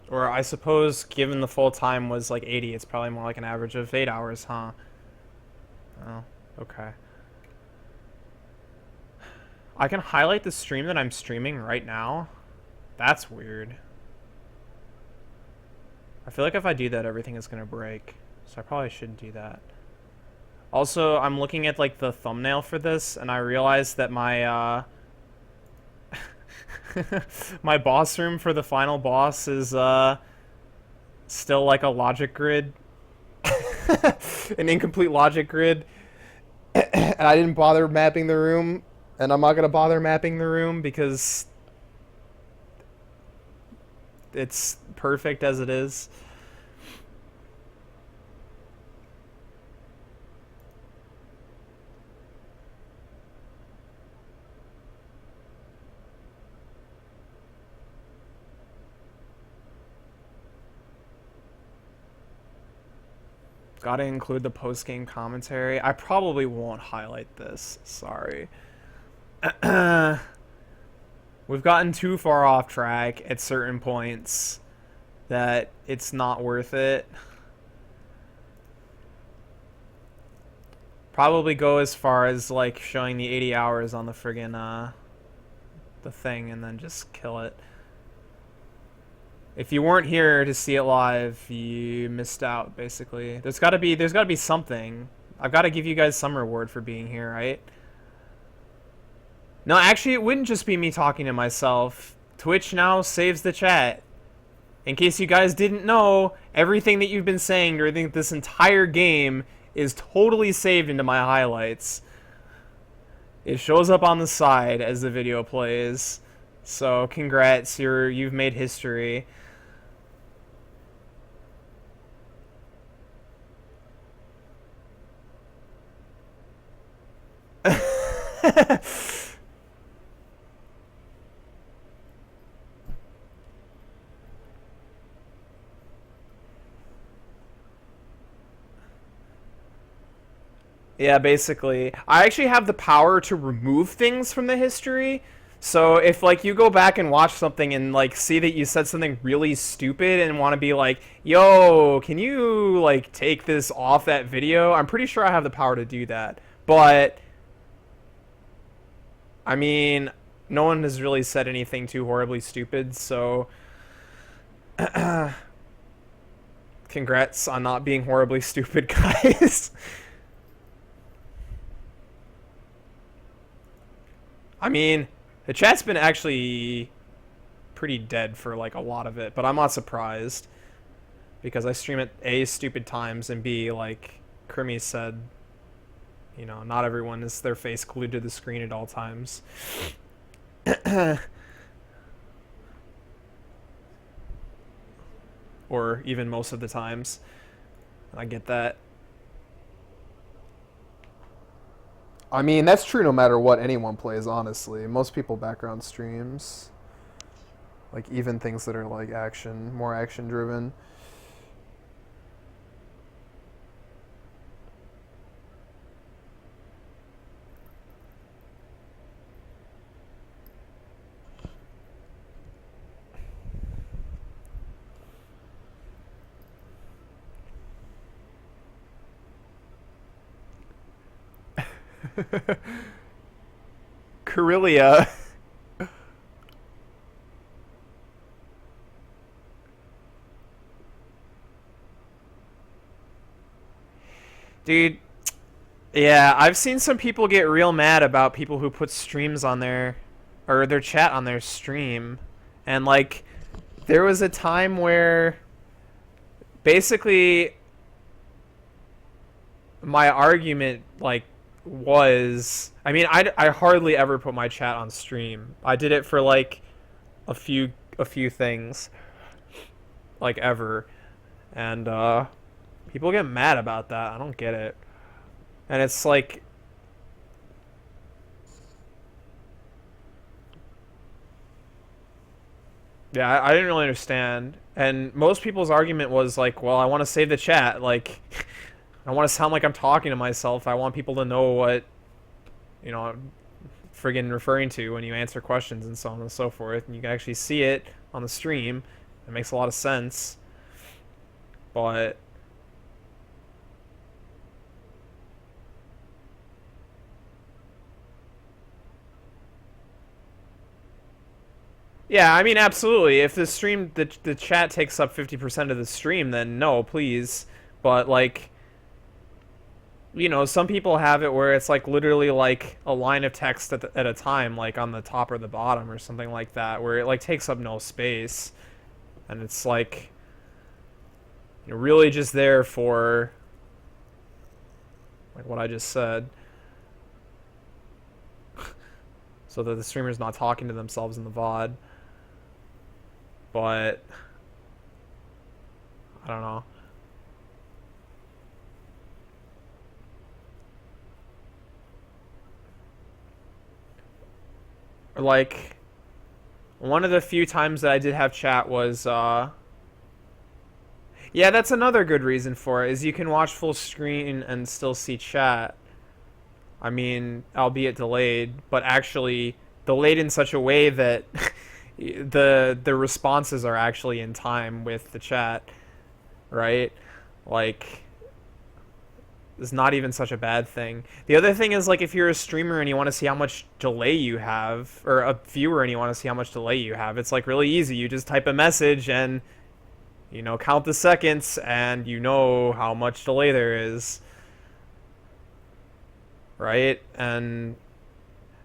Or I suppose given the full time was like 80, it's probably more like an average of 8 hours, huh? Oh. Okay. I can highlight the stream that I'm streaming right now? That's weird. I feel like if I do that, everything is gonna break. So I probably shouldn't do that. Also, I'm looking at like the thumbnail for this, and I realized that my my boss room for the final boss is still like a logic grid. An incomplete logic grid. And I didn't bother mapping the room, and I'm not going to bother mapping the room because it's perfect as it is. Gotta include the post-game commentary. I probably won't highlight this. Sorry. We've gotten too far off track at certain points that it's not worth it. Probably go as far as like showing the 80 hours on the friggin' the thing and then just kill it. If you weren't here to see it live, you missed out, basically. There's gotta be something. I've gotta give you guys some reward for being here, right? No, actually, it wouldn't just be me talking to myself. Twitch now saves the chat. In case you guys didn't know, everything that you've been saying during this entire game is totally saved into my highlights. It shows up on the side as the video plays. So, congrats, you've made history. Yeah, basically. I actually have the power to remove things from the history. So if like you go back and watch something and like see that you said something really stupid and want to be like, "Yo, can you like take this off that video?" I'm pretty sure I have the power to do that. But I mean, no one has really said anything too horribly stupid, so congrats on not being horribly stupid, guys. I mean, the chat's been actually pretty dead for like a lot of it, but I'm not surprised because I stream at A, stupid times, and B, like Crimmy said, you know, not everyone is their face glued to the screen at all times. Or even most of the times. I get that. I mean, that's true no matter what anyone plays, honestly. Most people background streams. Like, even things that are, like, more action-driven. Corellia. Dude, yeah, I've seen some people get real mad about people who put streams on their, or their chat on their stream. And like, there was a time where basically my argument like was, I mean, I hardly ever put my chat on stream. I did it for like a few things, like ever, and people get mad about that. I don't get it. And it's like, yeah, I didn't really understand. And most people's argument was like, well, I want to save the chat. Like, I want to sound like I'm talking to myself. I want people to know what, you know, I'm friggin' referring to when you answer questions and so on and so forth. And you can actually see it on the stream. It makes a lot of sense. But yeah, I mean, absolutely. If the stream, the chat takes up 50% of the stream, then no, please. But like, you know, some people have it where it's like literally like a line of text at a time, like on the top or the bottom or something like that, where it like takes up no space, and it's like, you're really just there for like what I just said, so that the streamer's not talking to themselves in the VOD. But I don't know. Or like, one of the few times that I did have chat was yeah, that's another good reason for it, is you can watch full screen and still see chat. I mean, albeit delayed, but actually delayed in such a way that the responses are actually in time with the chat, right? Like, it's not even such a bad thing. The other thing is, like, if you're a streamer and you want to see how much delay you have, or a viewer and you want to see how much delay you have, it's like really easy. You just type a message and, you know, count the seconds and you know how much delay there is, right? And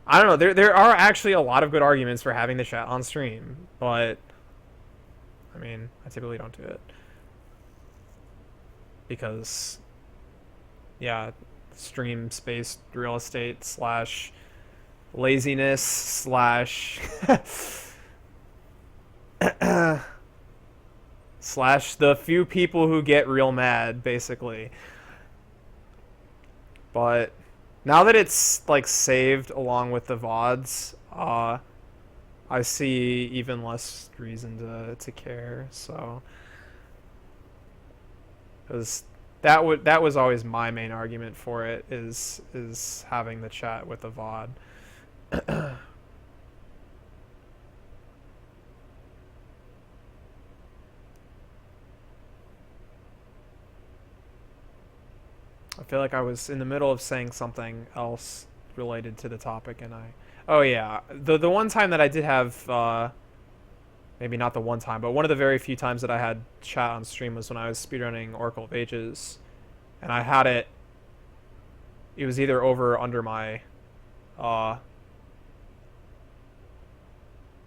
I don't know, there are actually a lot of good arguments for having the chat on stream, but I mean, I typically don't do it because, yeah, stream space real estate slash laziness slash slash the few people who get real mad, basically. But Now that it's like saved along with the VODs, I see even less reason to care. So, because that was always my main argument for it is having the chat with the VOD. I feel like I was in the middle of saying something else related to the topic, and oh yeah, the one time that I did have, maybe not the one time, but one of the very few times that I had chat on stream was when I was speedrunning Oracle of Ages, and I had it. It was either over or under my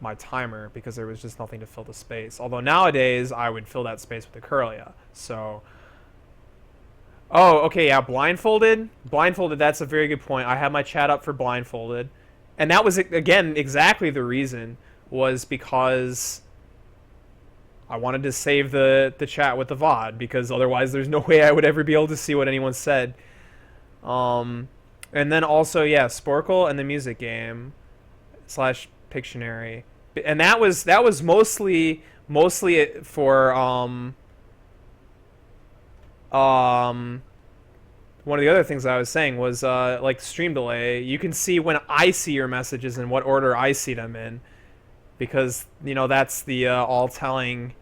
my timer because there was just nothing to fill the space. Although nowadays I would fill that space with the Curlia. So. Oh, okay, yeah, blindfolded. Blindfolded, that's a very good point. I had my chat up for blindfolded. And that was, again, exactly the reason, was because I wanted to save the chat with the VOD, because otherwise there's no way I would ever be able to see what anyone said. And then also, yeah, Sporkle and the music game / Pictionary. And that was mostly for one of the other things I was saying was like stream delay. You can see when I see your messages and what order I see them in, because that's the all-telling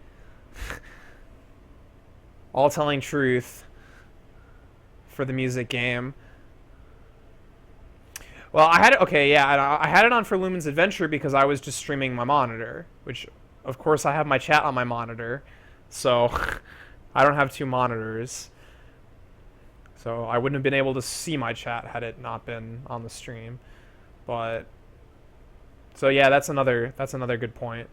truth for the music game. Well, I had it, okay, yeah, I had it on for Lumen's Adventure because I was just streaming my monitor, which of course I have my chat on my monitor, so I don't have two monitors. So I wouldn't have been able to see my chat had it not been on the stream. But so yeah, that's another good point.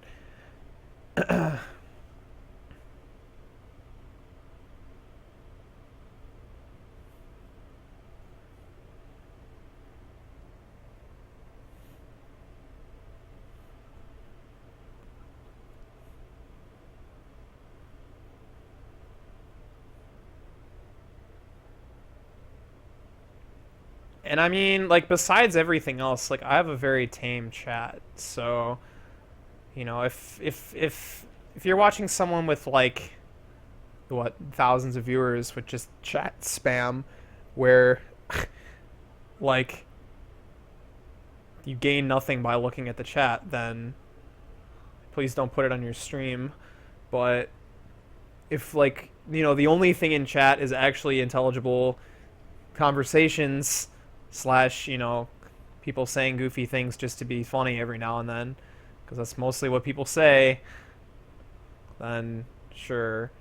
And I mean, like, besides everything else, like, I have a very tame chat. So, if you're watching someone with like thousands of viewers with just chat spam, where like you gain nothing by looking at the chat, then please don't put it on your stream. But if like the only thing in chat is actually intelligible conversations / people saying goofy things just to be funny every now and then, because that's mostly what people say, then sure,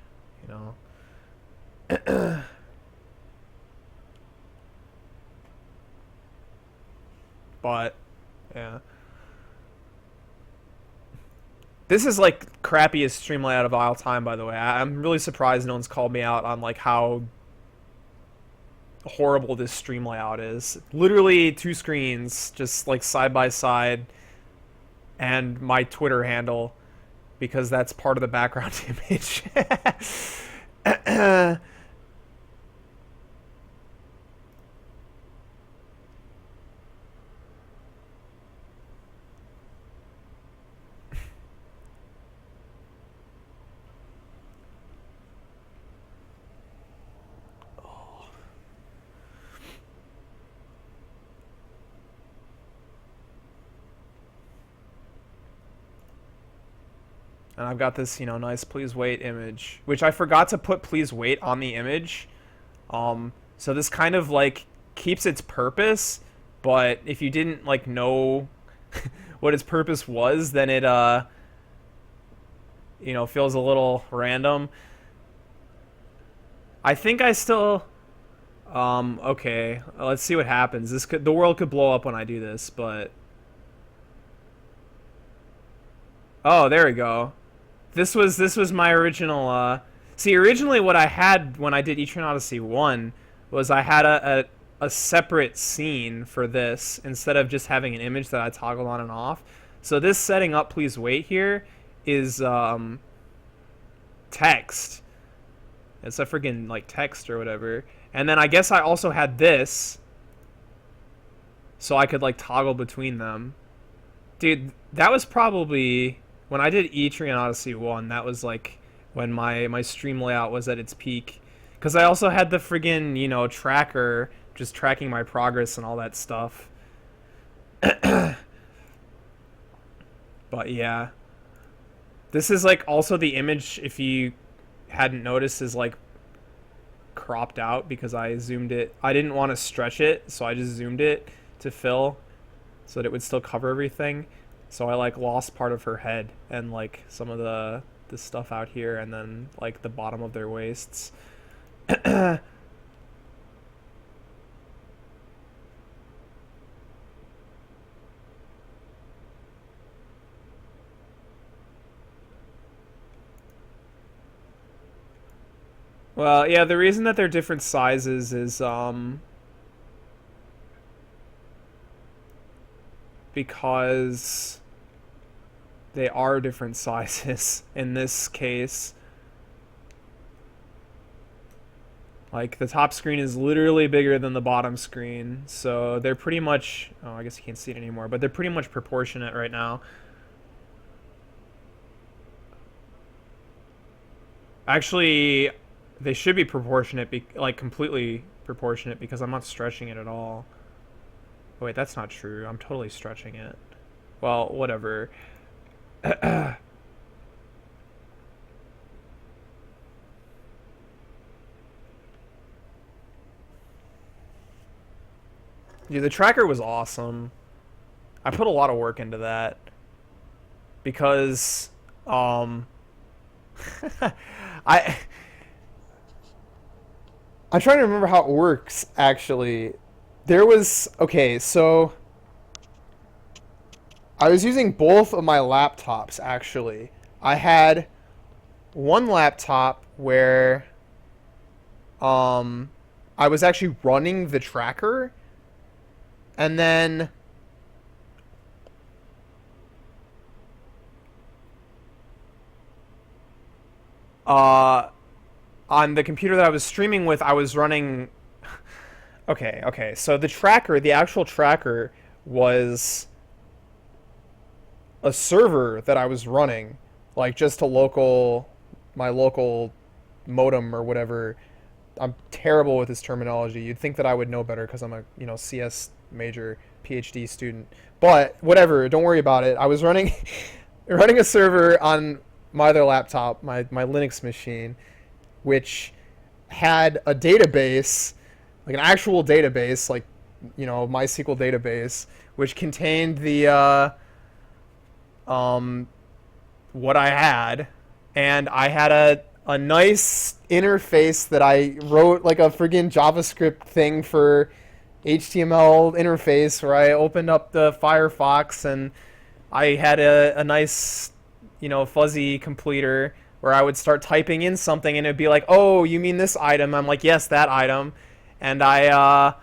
but yeah, this is like crappiest stream layout of all time, by the way. I'm really surprised no one's called me out on like how horrible this stream layout is. Literally 2 screens just like side by side, and my Twitter handle, because that's part of the background image. And I've got this, nice please wait image, which I forgot to put please wait on the image. So this kind of like keeps its purpose, but if you didn't like know what its purpose was, then it feels a little random. I think I still okay, let's see what happens. The world could blow up when I do this, but oh, there we go. This was my original. See, originally what I had when I did Etrian Odyssey 1 was I had a separate scene for this instead of just having an image that I toggled on and off. So this setting up please wait here is text. It's a friggin' like text or whatever. And then I guess I also had this, so I could like toggle between them. Dude, that was probably when I did Etrian Odyssey 1, that was like when my stream layout was at its peak. Because I also had the friggin', tracker just tracking my progress and all that stuff. But yeah. This is like also the image, if you hadn't noticed, is like cropped out because I zoomed it. I didn't want to stretch it, so I just zoomed it to fill so that it would still cover everything. So I like lost part of her head and like some of the stuff out here and then like the bottom of their waists. Well, yeah, the reason that they're different sizes is because they are different sizes in this case. Like, the top screen is literally bigger than the bottom screen, so they're pretty much... Oh, I guess you can't see it anymore, but they're pretty much proportionate right now. Actually, they should be proportionate, like, completely proportionate, because I'm not stretching it at all. Oh, wait, that's not true. I'm totally stretching it. Well, whatever. Dude, the tracker was awesome. I put a lot of work into that because I I'm trying to remember how it works actually. There was okay, so I was using both of my laptops actually. I had one laptop where I was actually running the tracker. And then on the computer that I was streaming with, I was running... Okay. So the tracker, the actual tracker, was a server that I was running. Like, just my local modem or whatever. I'm terrible with this terminology. You'd think that I would know better because I'm a, CS major PhD student. But whatever, don't worry about it. I was running a server on my other laptop, my Linux machine, which had a database, like an actual database, like, MySQL database, which contained the what I had, and I had a nice interface that I wrote, like a friggin' JavaScript thing for HTML interface where I opened up the Firefox and I had a nice, fuzzy completer where I would start typing in something and it'd be like, oh, you mean this item? I'm like, yes, that item. And I,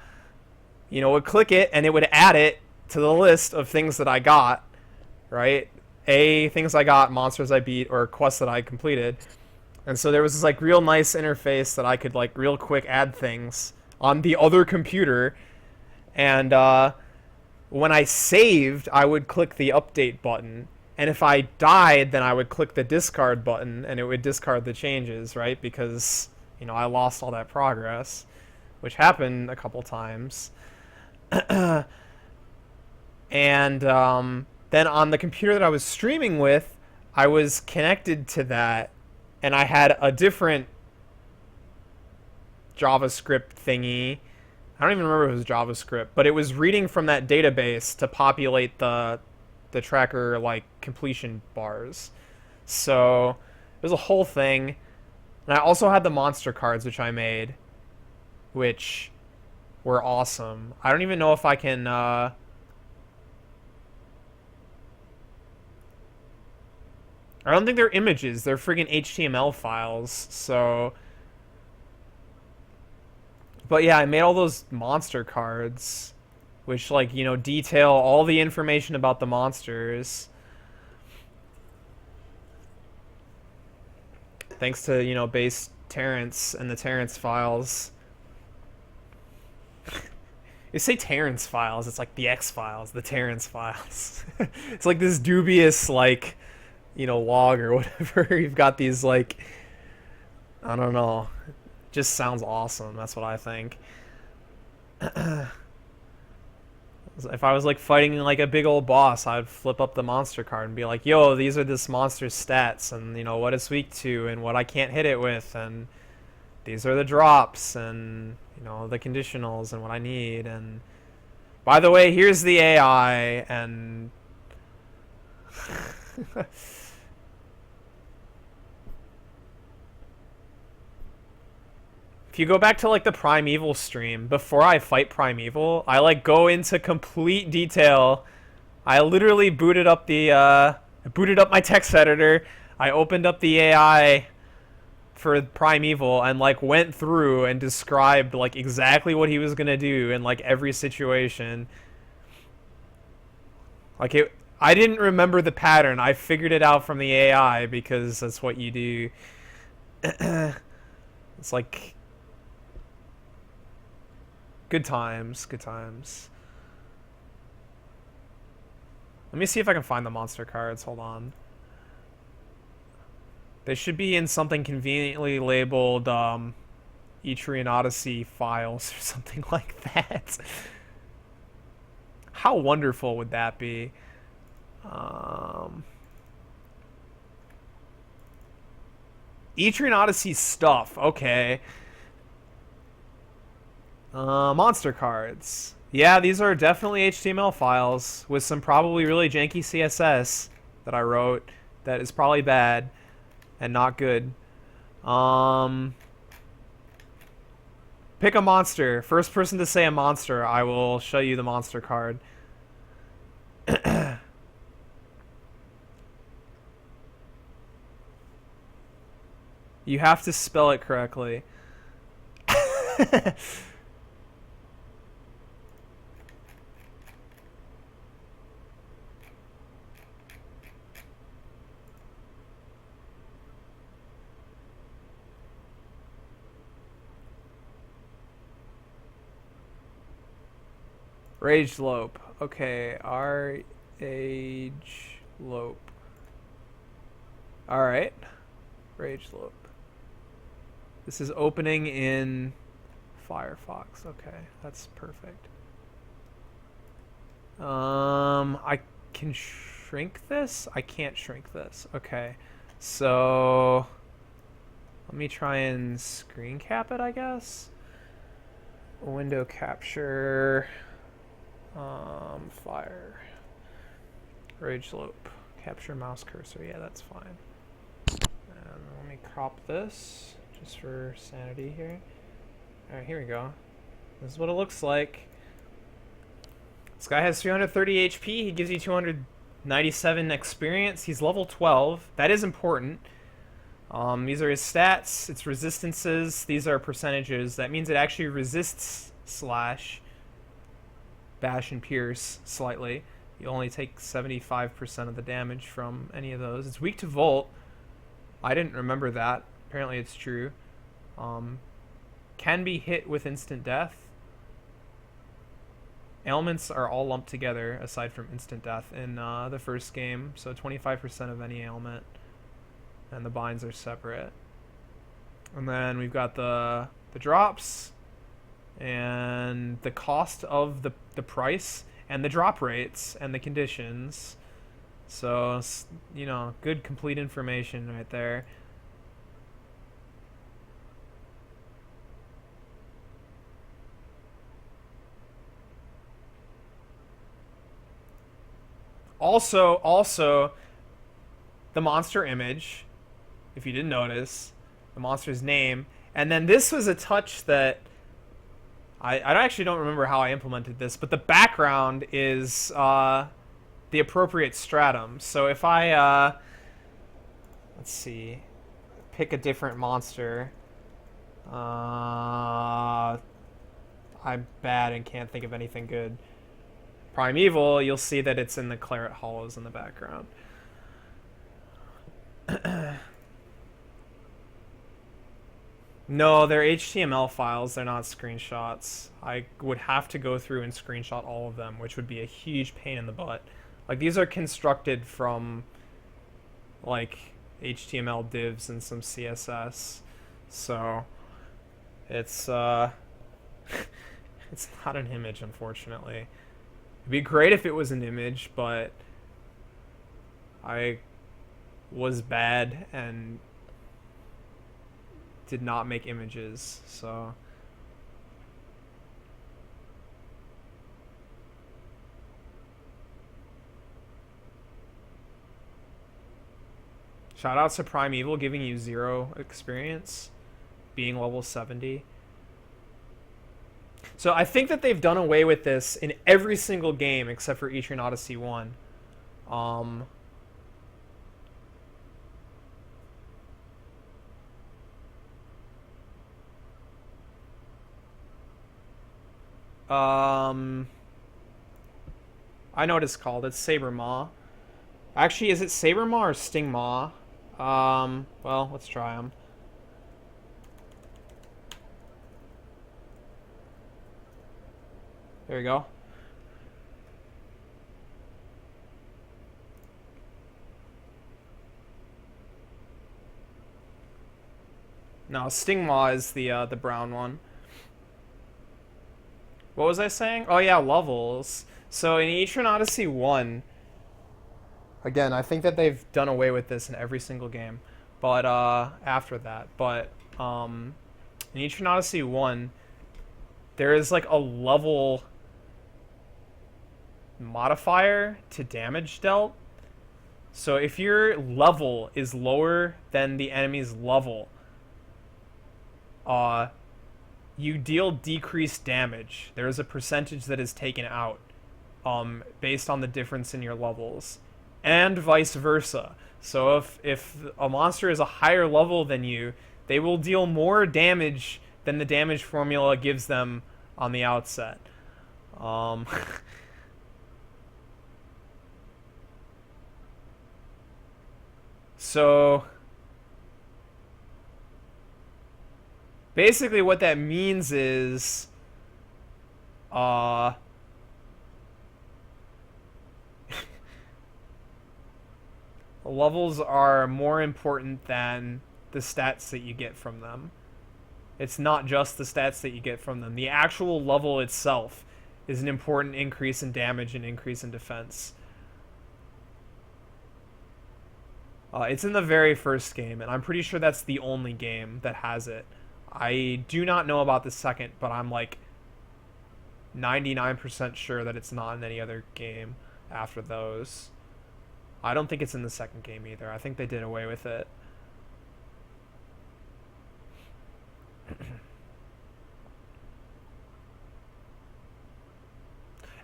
would click it and it would add it to the list of things that I got, right? Things I got, monsters I beat, or quests that I completed. And so there was this like real nice interface that I could like real quick add things on the other computer. And when I saved, I would click the update button. And if I died, then I would click the discard button and it would discard the changes, right? Because, I lost all that progress, which happened a couple times. And then on the computer that I was streaming with, I was connected to that. And I had a different JavaScript thingy. I don't even remember if it was JavaScript, but it was reading from that database to populate the tracker like completion bars. So it was a whole thing. And I also had the monster cards, which I made, which were awesome. I don't even know if I can I don't think they're images. They're friggin' HTML files. So, but yeah, I made all those monster cards, which like detail all the information about the monsters. Thanks to base Terrence and the Terrence files. You say Terrence Files, it's like the X-Files, the Terrence Files. It's like this dubious, like, you know, log or whatever. You've got these, like, I don't know. It just sounds awesome. That's what I think. If I was, like, fighting, like, a big old boss, I'd flip up the monster card and be like, yo, these are this monster's stats, and, you know, what it's weak to, and what I can't hit it with, and these are the drops, and, you know, the conditionals, and what I need, and by the way, here's the AI, and if you go back to, like, the Primeval stream, before I fight Primeval, I, like, go into complete detail. I literally booted up my text editor, I opened up the AI for Primeval and, like, went through and described, like, exactly what he was gonna do in, like, every situation. Like, I didn't remember the pattern. I figured it out from the AI because that's what you do. It's like good times, good times. Let me see if I can find the monster cards. Hold on. They should be in something conveniently labeled Etrian Odyssey files or something like that. How wonderful would that be? Etrian Odyssey stuff. Okay. Monster cards. Yeah, these are definitely HTML files with some probably really janky CSS that I wrote that is probably bad and not good. Pick a monster. First person to say a monster, I will show you the monster card. You have to spell it correctly. Rage Lope. Okay, R-H Lope. Alright. Rage Lope. This is opening in Firefox. Okay, that's perfect. I can shrink this? I can't shrink this. Okay. So let me try and screen cap it, I guess. Window capture. Fire. Rage Lope. Capture mouse cursor. Yeah, that's fine. And let me crop this just for sanity here. Alright, here we go. This is what it looks like. This guy has 330 HP. He gives you 297 experience. He's level 12. That is important. These are his stats. It's resistances. These are percentages. That means it actually resists slash bash and pierce slightly. You only take 75% of the damage from any of those. It's weak to volt. I didn't remember that. Apparently it's true. Can be hit with instant death. Ailments are all lumped together aside from instant death in the first game. So 25% of any ailment. And the binds are separate. And then we've got the drops. And the cost of the price. And the drop rates. And the conditions. So, you know, good complete information right there. Also, the monster image, if you didn't notice, the monster's name, and then this was a touch that I actually don't remember how I implemented this, but the background is the appropriate stratum. So if I let's see, pick a different monster. I'm bad and can't think of anything good. Primeval, you'll see that it's in the Claret Hollows in the background. No, they're HTML files. They're not screenshots. I would have to go through and screenshot all of them, which would be a huge pain in the butt. Like, these are constructed from, like, HTML divs and some CSS. So, it's, it's not an image, unfortunately. It'd be great if it was an image, but I was bad and did not make images, so shout out to Primeval giving you 0 experience, being level 70. So I think that they've done away with this in every single game except for Etrian Odyssey 1. I know what it's called. It's Saber Maw. Actually, is it Saber Maw or Sting Maw? Well, let's try them. There we go. No, Sting Maw is the brown one. What was I saying? Oh yeah, levels. So in Etrian Odyssey 1, again, I think that they've done away with this in every single game. But after that, in Etrian Odyssey 1, there is like a level modifier to damage dealt. So if your level is lower than the enemy's level, you deal decreased damage. There is a percentage that is taken out based on the difference in your levels, and vice versa. So if a monster is a higher level than you, they will deal more damage than the damage formula gives them on the outset. So basically what that means is levels are more important than the stats that you get from them. It's not just the stats that you get from them. The actual level itself is an important increase in damage and increase in defense. It's in the very first game, and I'm pretty sure that's the only game that has it. I do not know about the second, but I'm like 99% sure that it's not in any other game after those. I don't think it's in the second game either. I think they did away with it.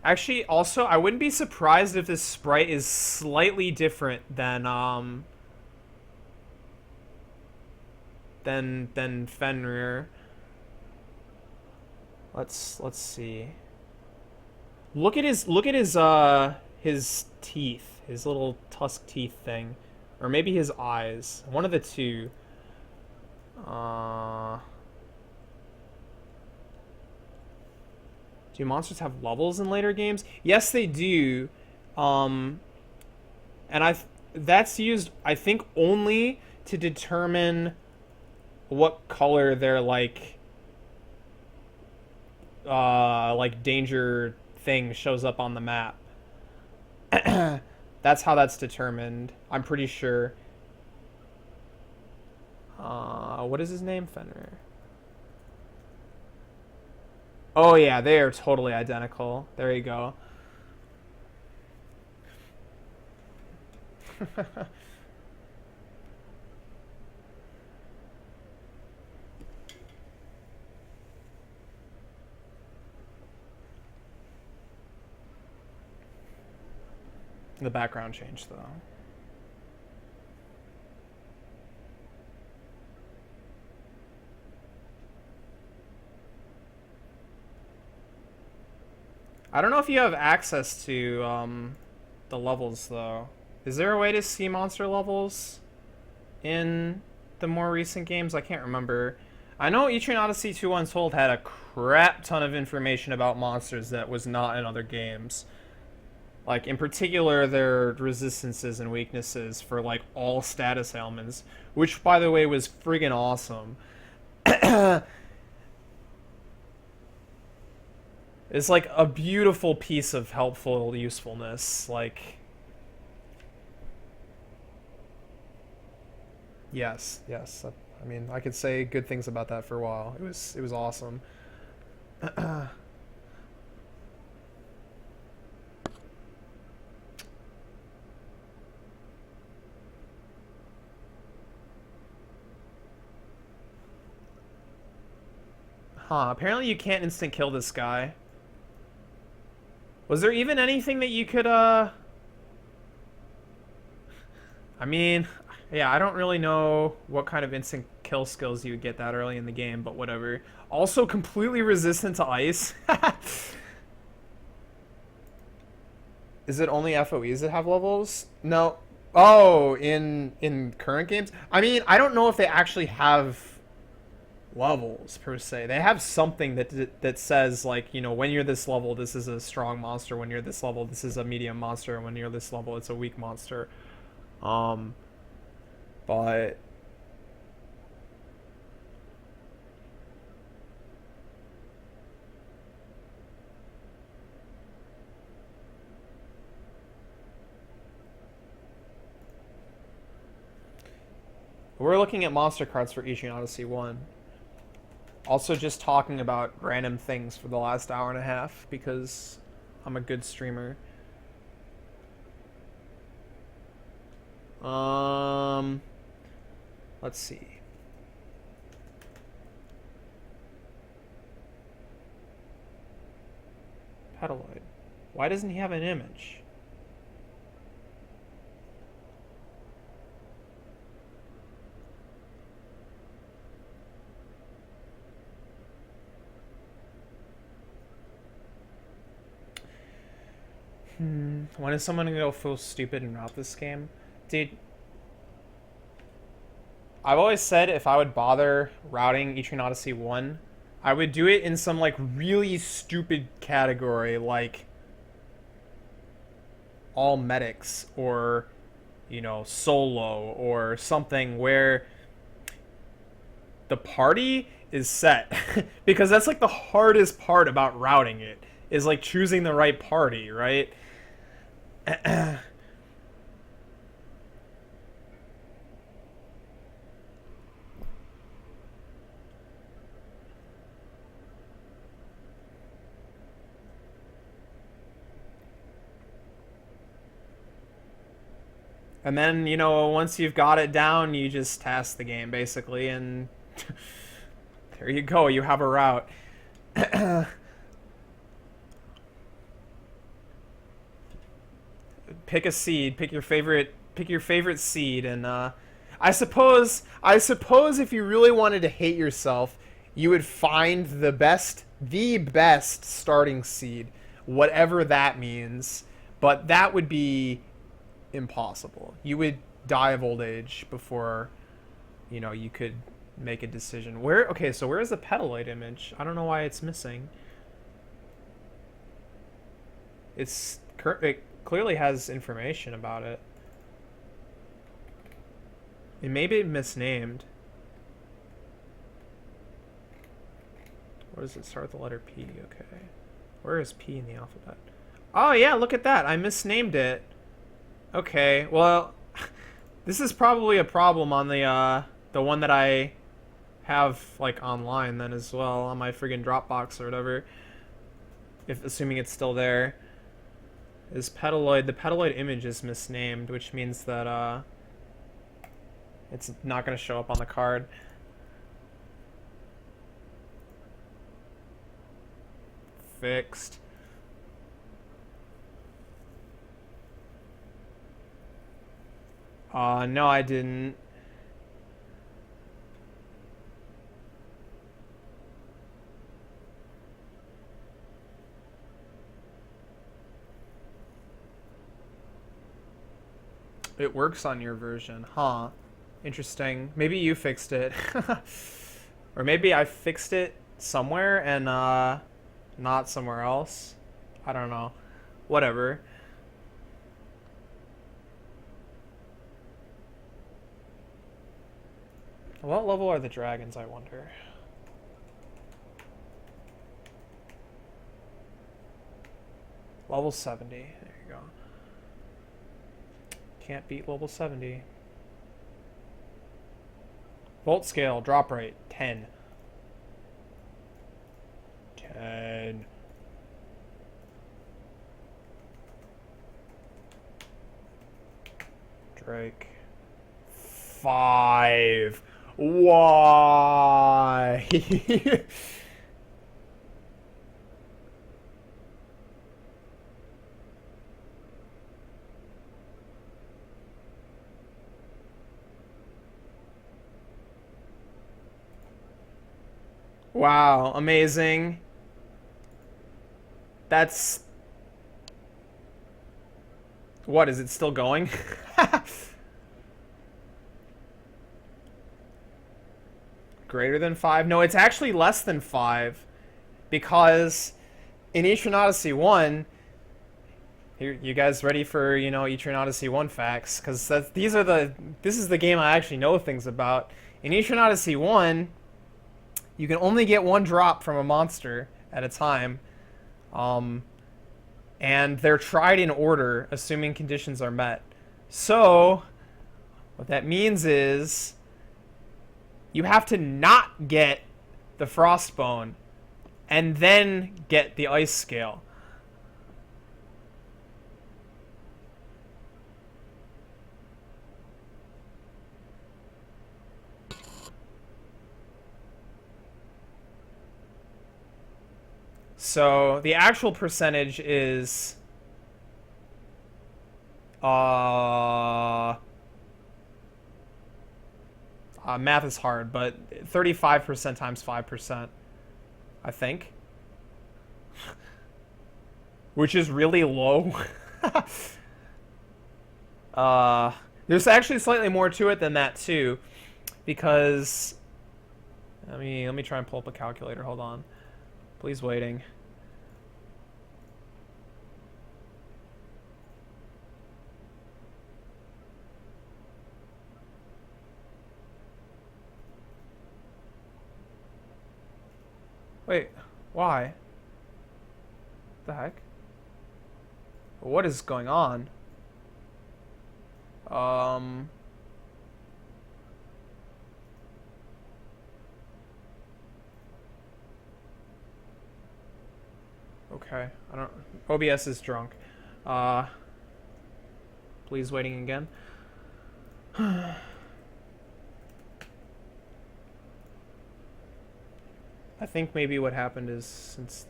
Actually, also, I wouldn't be surprised if this sprite is slightly different than Fenrir. Let's see. Look at his teeth, his little tusk teeth thing, or maybe his eyes. One of the two. Do monsters have levels in later games? Yes, they do. And that's used, I think, only to determine what color their like danger thing shows up on the map. That's how that's determined. I'm pretty sure. What is his name? Fenrir. Oh yeah, they are totally identical. There you go. The background changed though. I don't know if you have access to the levels though. Is there a way to see monster levels in the more recent games? I can't remember. I know Etrian Odyssey 2 Untold had a crap ton of information about monsters that was not in other games. Like, in particular, their resistances and weaknesses for, like, all status ailments, which, by the way, was friggin' awesome. It's, like, a beautiful piece of helpful usefulness. Like, yes, yes. I mean, I could say good things about that for a while. It was awesome. Huh, apparently you can't instant kill this guy. Was there even anything that you could, I mean, yeah, I don't really know what kind of instant kill skills you would get that early in the game, but whatever. Also completely resistant to ice. Is it only FOEs that have levels? No. Oh, in current games? I mean, I don't know if they actually have levels per se. They have something that says, like, you know, when you're this level, this is a strong monster. When you're this level, this is a medium monster. And when you're this level, it's a weak monster. But we're looking at monster cards for Etrian Odyssey 1. Also just talking about random things for the last hour and a half because I'm a good streamer. Let's see. Petaloid. Why doesn't he have an image? When is someone gonna go full stupid and route this game? Dude, I've always said if I would bother routing Etrian Odyssey 1, I would do it in some, like, really stupid category, like all medics, or, you know, solo, or something where the party is set. Because that's, like, the hardest part about routing it, is, like, choosing the right party, right? And then, you know, once you've got it down, you just task the game, basically, and there you go, you have a route. Pick a seed, pick your favorite seed, and I suppose if you really wanted to hate yourself, you would find the best starting seed, whatever that means. But that would be impossible. You would die of old age before, you know, you could make a decision. Okay, so where is the Petaloid image? I don't know why it's missing. It clearly has information about it. It may be misnamed. What does it start with the letter P? Okay. Where is P in the alphabet? Oh yeah, look at that. I misnamed it. Okay, well, this is probably a problem on the one that I have, like, online then as well, on my friggin' Dropbox or whatever. Assuming it's still there. Is Petaloid, the Petaloid image is misnamed, which means that it's not going to show up on the card. Fixed. No, I didn't. It works on your version, huh? Interesting. Maybe you fixed it. Or maybe I fixed it somewhere and not somewhere else. I don't know. Whatever. What level are the dragons, I wonder? Level 70. There you go. Can't beat level 70. Volt scale, drop rate, 10. 10. Drake. 5. Why? Wow, amazing. That's... What, is it still going? Greater than 5? No, it's actually less than 5. Because in Etrian Odyssey 1... Here, you guys ready for, you know, Etrian Odyssey 1 facts? Because this is the game I actually know things about. In Etrian Odyssey 1... You can only get 1 drop from a monster at a time. And they're tried in order, assuming conditions are met. So, what that means is you have to not get the Frostbone and then get the Ice Scale. So the actual percentage is math is hard, but 35% times 5%, I think. Which is really low. There's actually slightly more to it than that too, because let me try and pull up a calculator. Hold on. Please waiting. Wait, why? The heck? What is going on? Okay, I don't... OBS is drunk. Please waiting again. I think maybe what happened is since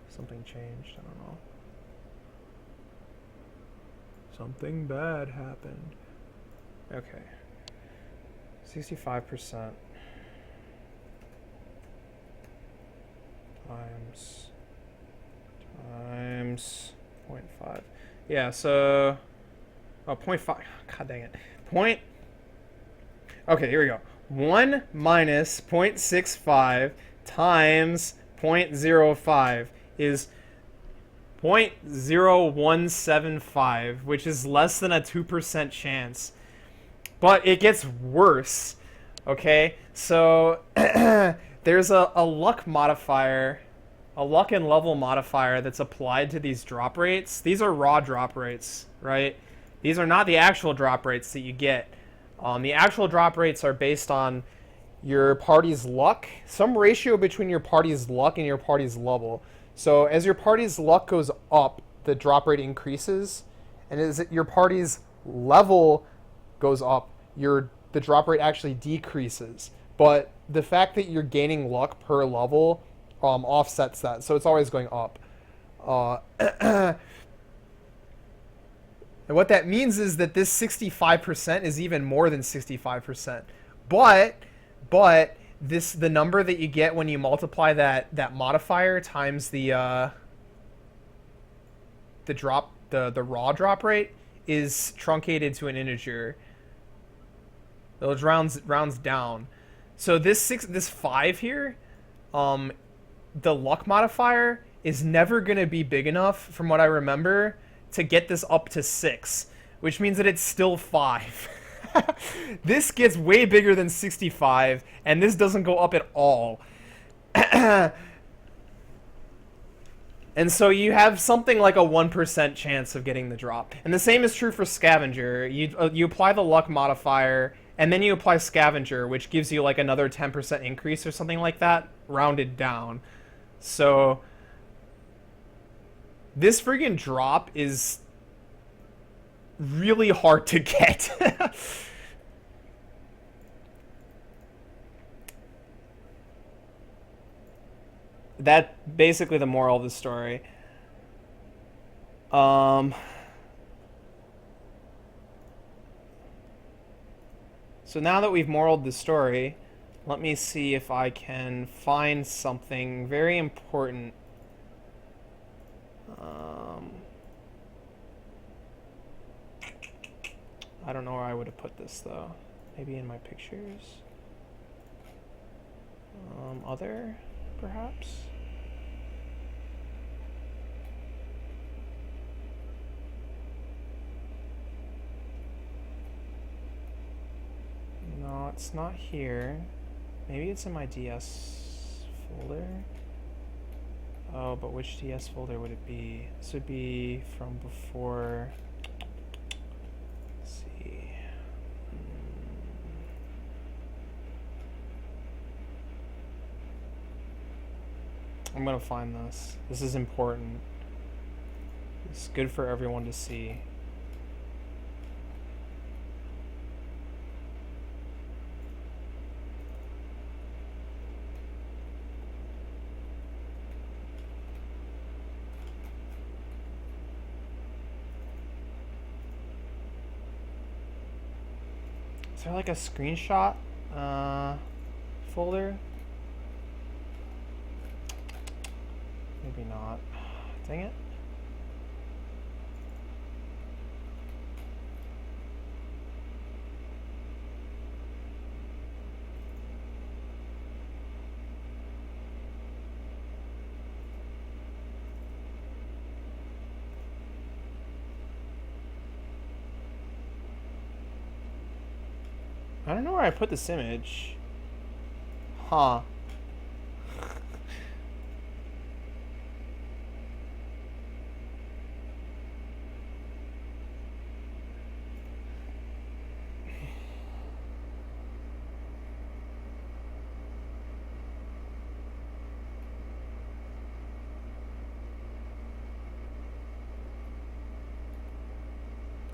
something changed, I don't know. Something bad happened. Okay. 65% times 0.5. Yeah, so 0.5. God dang it. Okay, here we go. 1 minus 0.65 times 0.05 is 0.0175, which is less than a 2% chance. But it gets worse. Okay? So there's a luck modifier, a luck and level modifier that's applied to these drop rates. These are raw drop rates, right? These are not the actual drop rates that you get. The actual drop rates are based on your party's luck, some ratio between your party's luck and your party's level. So as your party's luck goes up, the drop rate increases, and as your party's level goes up, the drop rate actually decreases. But the fact that you're gaining luck per level offsets that, so it's always going up. And what that means is that this 65% is even more than 65%. But the number that you get when you multiply that modifier times the raw drop rate is truncated to an integer. Those rounds down. So this 5 here, the luck modifier is never going to be big enough, from what I remember, to get this up to 6, which means that it's still 5. This gets way bigger than 65, and this doesn't go up at all. And so you have something like a 1% chance of getting the drop. And the same is true for Scavenger. You apply the luck modifier, and then you apply Scavenger, which gives you like another 10% increase or something like that, rounded down. So this friggin' drop is really hard to get. That basically the moral of the story. So now that we've moraled the story, let me see if I can find something very important. I don't know where I would have put this though. Maybe in my pictures. Other, perhaps. No, it's not here. Maybe it's in my DS folder. Oh, but which DS folder would it be? This would be from before. Let's see. I'm gonna find this. This is important. It's good for everyone to see. Is there like a screenshot folder? Maybe not. Dang it. I don't know where I put this image. Huh.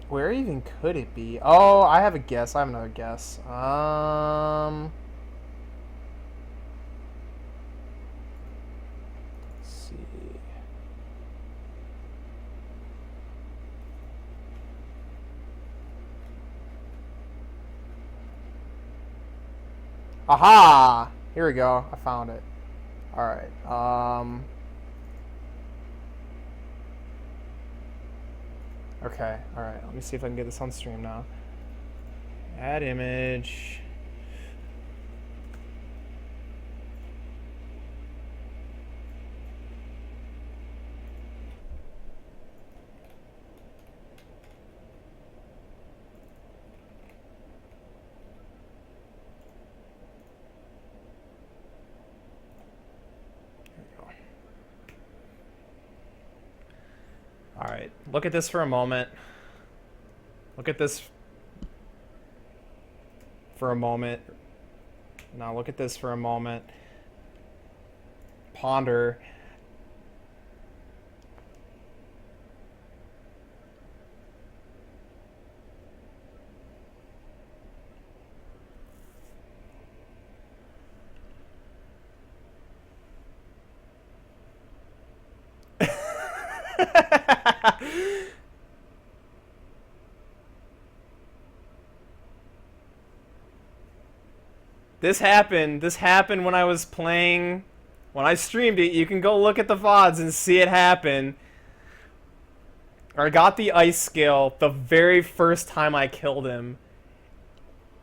Where even could it be? Oh, I have a guess. I have another guess. Let's see. Aha! Here we go. I found it. All right. Okay, alright, let me see if I can get this on stream now. Add image. Alright, look at this for a moment. Look at this for a moment. Now look at this for a moment. Ponder. This happened when I was playing, when I streamed it. You can go look at the VODs and see it happen. I got the ice skill the very first time I killed him.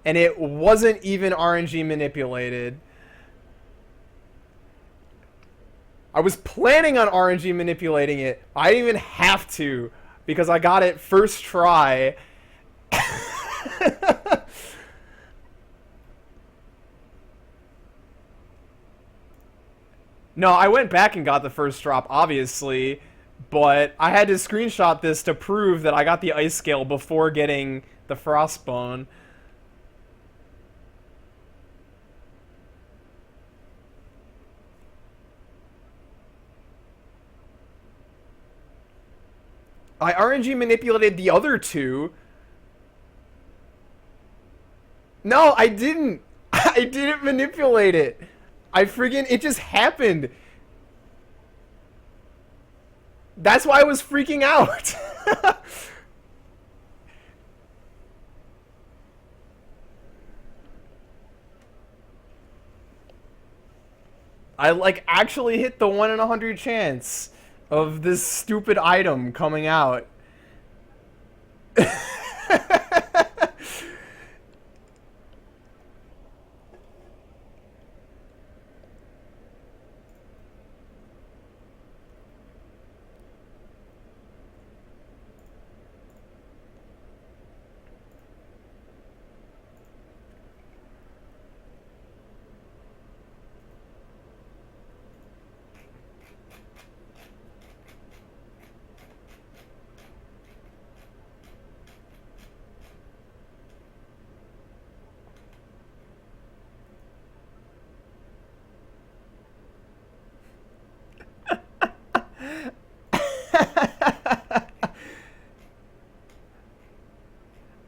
and it wasn't even RNG manipulated. I was planning on RNG manipulating it. I didn't even have to because I got it first try. No, I went back and got the first drop, obviously, but I had to screenshot this to prove that I got the ice scale before getting the frostbone. I RNG manipulated the other two. No, I didn't. I didn't manipulate it. It just happened. That's why I was freaking out. I like actually hit the 1 in 100 chance of this stupid item coming out.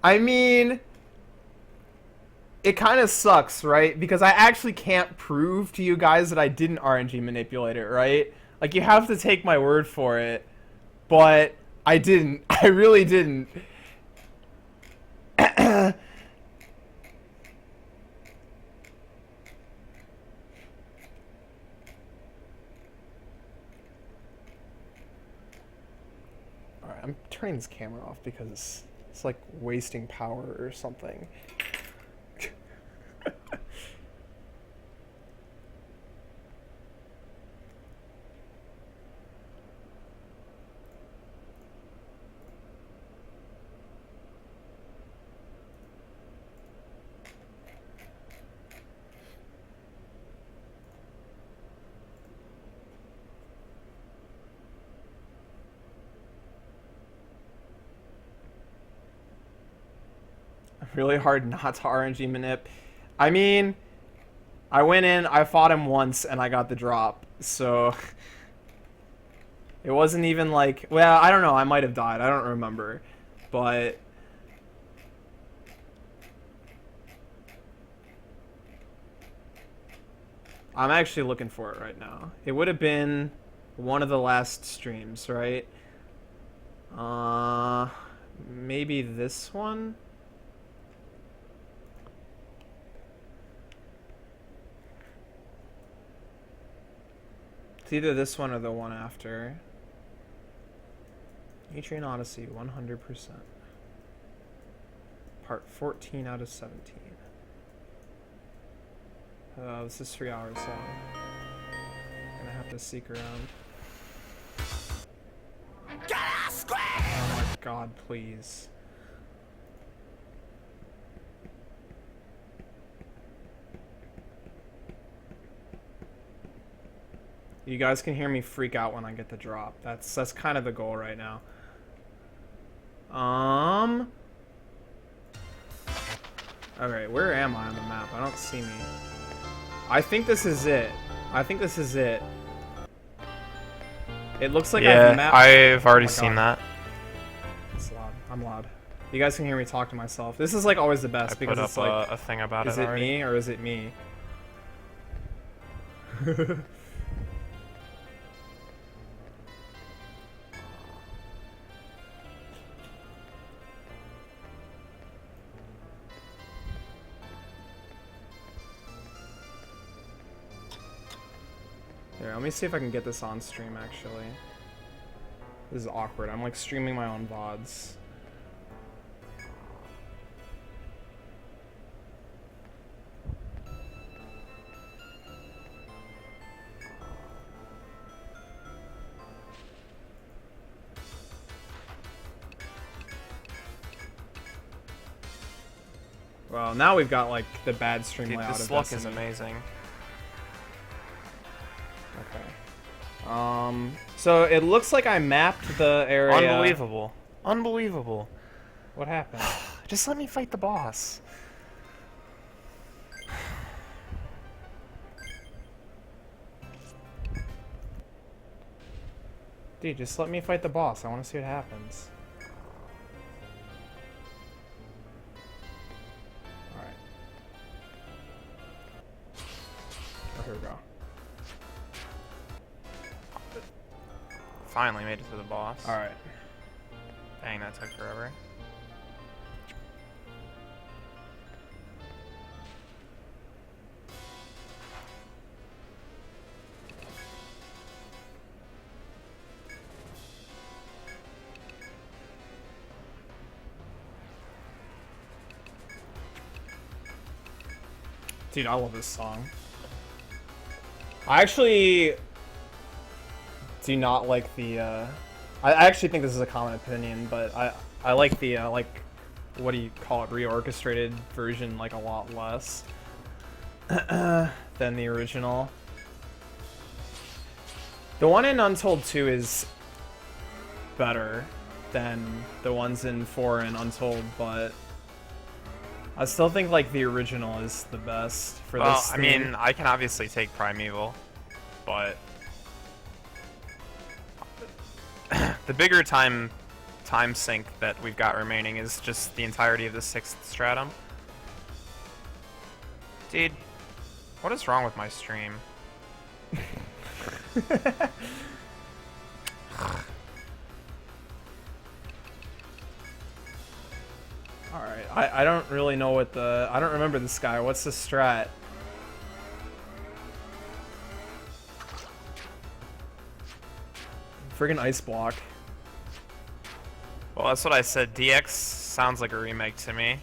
I mean, it kind of sucks, right? Because I actually can't prove to you guys that I didn't RNG manipulate it, right? Like, you have to take my word for it. But I didn't. I really didn't. Alright, I'm turning this camera off because it's like wasting power or something. Really hard not to RNG manip. I mean, I went in, I fought him once, and I got the drop. So, it wasn't even like... Well, I don't know, I might have died. I don't remember. But... I'm actually looking for it right now. It would have been one of the last streams, right? Maybe this one? It's either this one or the one after. Etrian Odyssey, 100%. Part 14 out of 17. This is 3 hours long. Gonna have to seek around. Oh my god, please. You guys can hear me freak out when I get the drop. That's kind of the goal right now. Okay, where am I on the map? I don't see me. I think this is it. It looks like I've mapped... I've already seen that. It's loud. I'm loud. You guys can hear me talk to myself. This is like always the best because it's like... a thing about is it it already. me or is it me? Here, let me see if I can get this on stream, actually. This is awkward. I'm, like, streaming my own VODs. Well, now we've got like the bad stream Dude, layout this of luck is Destiny. amazing. Okay. So it looks like I mapped the area. Unbelievable. Unbelievable. What happened? Just let me fight the boss. Dude, just let me fight the boss. I want to see what happens. Alright. Oh, here we go. Finally made it to the boss. Alright. Dang, that took forever. Dude, I love this song. I actually do not like the, I actually think this is a common opinion, but I like the, like, what do you call it, reorchestrated version, like, a lot less than the original. The one in Untold 2 is better than the ones in 4 and Untold, but I still think, like, the original is the best for Well, this I theme. mean, I can obviously take Primeval, but the bigger time sink that we've got remaining is just the entirety of the 6th stratum. Dude, what is wrong with my stream? Alright, I don't really know what the... I don't remember this guy. What's the strat? Friggin' ice block. Well, that's what I said. DX sounds like a remake to me.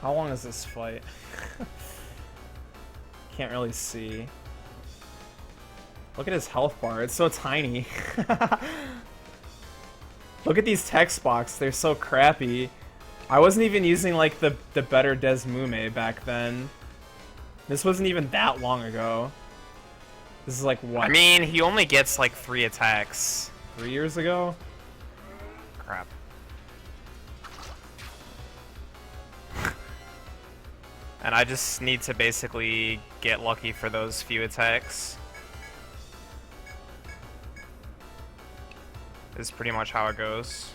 How long is this fight? Can't really see. Look at his health bar. It's so tiny. Look at these text box. They're so crappy. I wasn't even using like the better Desmume back then. This wasn't even that long ago. This is like what? I mean, he only gets like 3 attacks. 3 years ago? Crap. And I just need to basically get lucky for those few attacks. Is pretty much how it goes.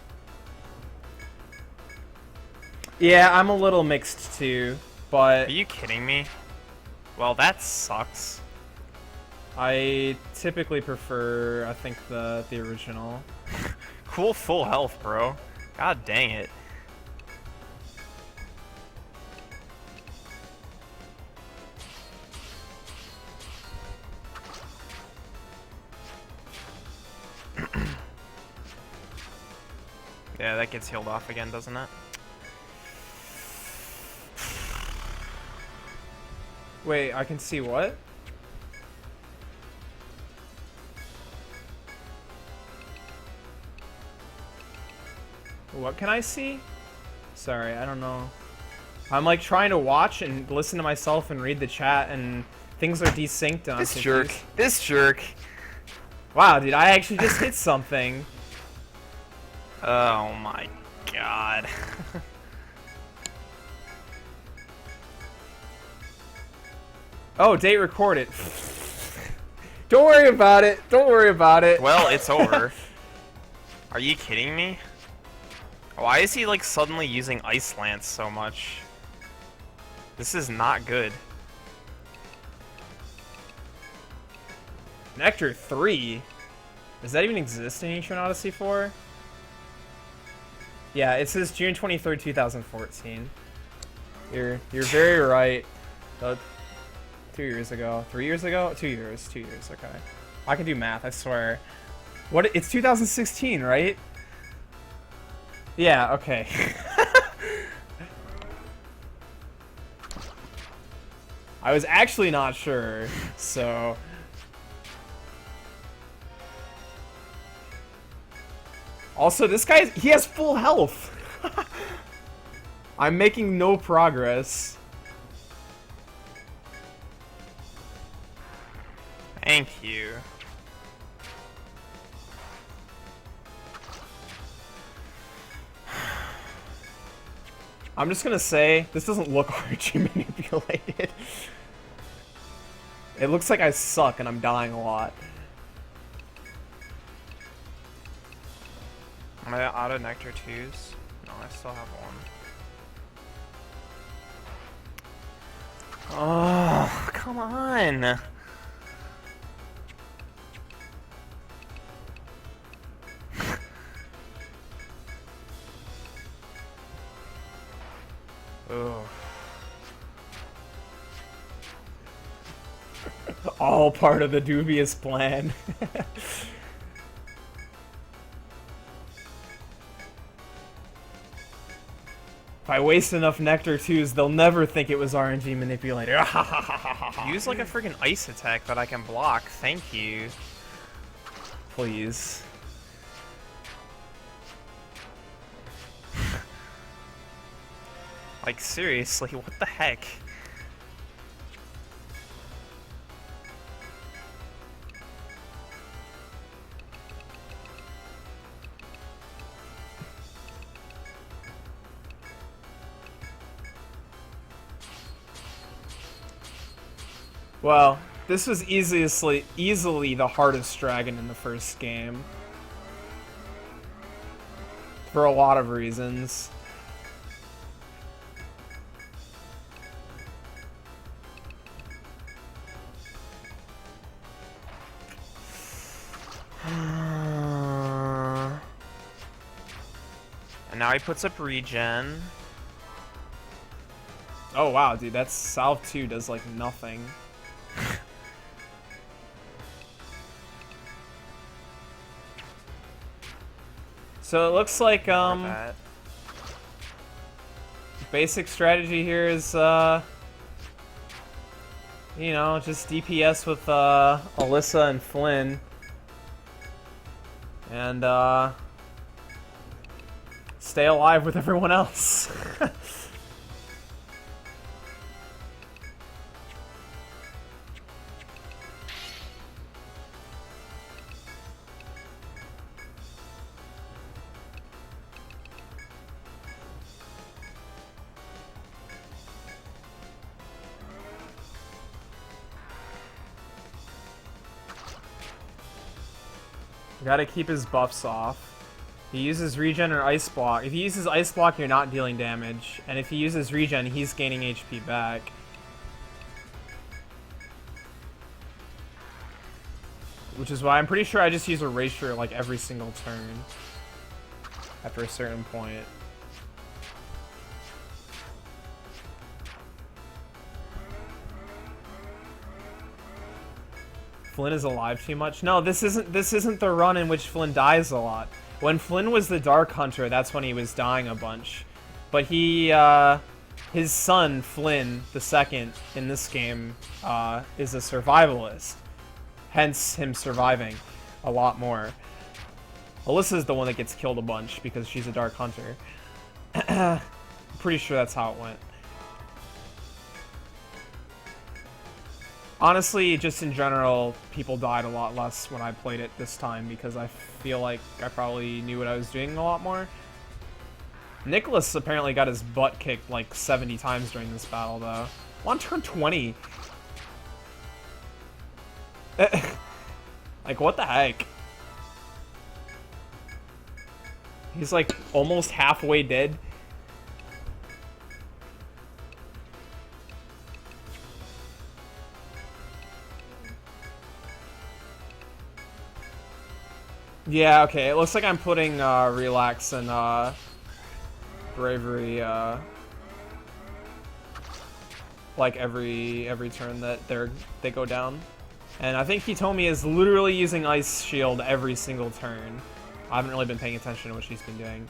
Yeah, I'm a little mixed too, but Are you kidding me? Well, that sucks. I typically prefer, I think, the original. Cool full health, bro. God dang it. Yeah, that gets healed off again, doesn't it? Wait, I can see what? What can I see? Sorry, I don't know. I'm like trying to watch and listen to myself and read the chat and things are desynced on This jerk. This jerk. Wow, dude, I actually just hit something. Oh my god. Oh, date recorded. Don't worry about it. Don't worry about it. Well, it's over. Are you kidding me? Why is he like suddenly using Ice Lance so much? This is not good. Nectar 3? Does that even exist in Etrian Odyssey 4? Yeah, it says June 23rd, 2014. You're very right. 2 years ago. 3 years ago? 2 years. 2 years, okay. I can do math, I swear. What? It's 2016, right? Yeah, okay. I was actually not sure, so... Also, this guy, he has full health. I'm making no progress. Thank you. I'm just gonna say, this doesn't look RNG manipulated. It looks like I suck and I'm dying a lot. Am I out of Nectar 2s? No, I still have one. Oh, come on! Ugh. All part of the dubious plan. If I waste enough Nectar 2s, they'll never think it was RNG manipulated. Use like a freaking ice attack that I can block. Thank you. Please. Like seriously, what the heck? Well, this was easily the hardest dragon in the first game. For a lot of reasons. And now he puts up regen. Oh wow, dude, that's Salve 2 does like nothing. So it looks like basic strategy here is you know, just DPS with Alyssa and Flynn. And stay alive with everyone else. Gotta keep his buffs off. He uses regen or ice block. If he uses ice block, you're not dealing damage. And if he uses regen, he's gaining HP back. Which is why I'm pretty sure I just use Erasure like every single turn. After a certain point. Flynn is alive too much? No, this isn't the run in which Flynn dies a lot. When Flynn was the Dark Hunter, that's when he was dying a bunch. But he, his son, Flynn, the second in this game, is a survivalist. Hence him surviving a lot more. Alyssa's the one that gets killed a bunch because she's a Dark Hunter. I'm pretty sure that's how it went. Honestly, just in general, people died a lot less when I played it this time because I feel like I probably knew what I was doing a lot more. Nicholas apparently got his butt kicked like 70 times during this battle, though. I'm on turn 20. Like, what the heck? He's like almost halfway dead. Yeah, okay, it looks like I'm putting Relax and Bravery like every turn that they go down. And I think Hitomi is literally using Ice Shield every single turn. I haven't really been paying attention to what she's been doing.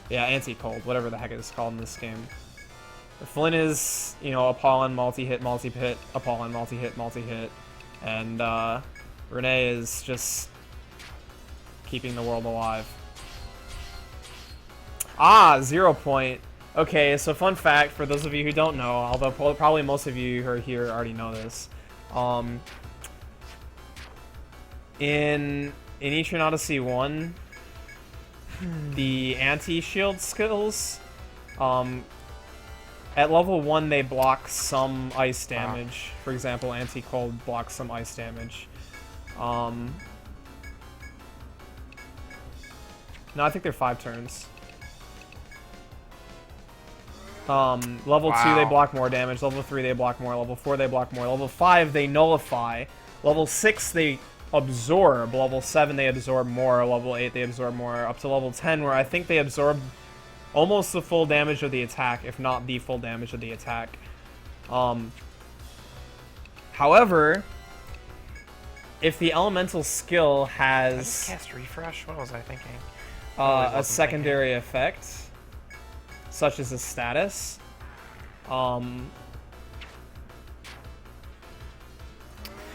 Yeah, Anti-Cold, whatever the heck it's called in this game. Flynn is, you know, Apollon, multi-hit, multi-hit, Apollon, multi-hit, multi-hit. And Renee is just keeping the world alive. Ah, 0 point. Okay, so fun fact for those of you who don't know, although probably most of you who are here already know this. In Etrian Odyssey 1, the anti-shield skills, at level 1 they block some ice damage. For example, anti-cold blocks some ice damage. No, I think they're 5 turns. Level 2 they block more damage, level 3 they block more, level 4 they block more, level 5 they nullify, level 6 they absorb, level 7 they absorb more, level 8 they absorb more, up to level 10 where I think they absorb almost the full damage of the attack, if not the full damage of the attack. However, if the elemental skill Did I has just cast refresh? What was I thinking? a secondary effect, such as a status,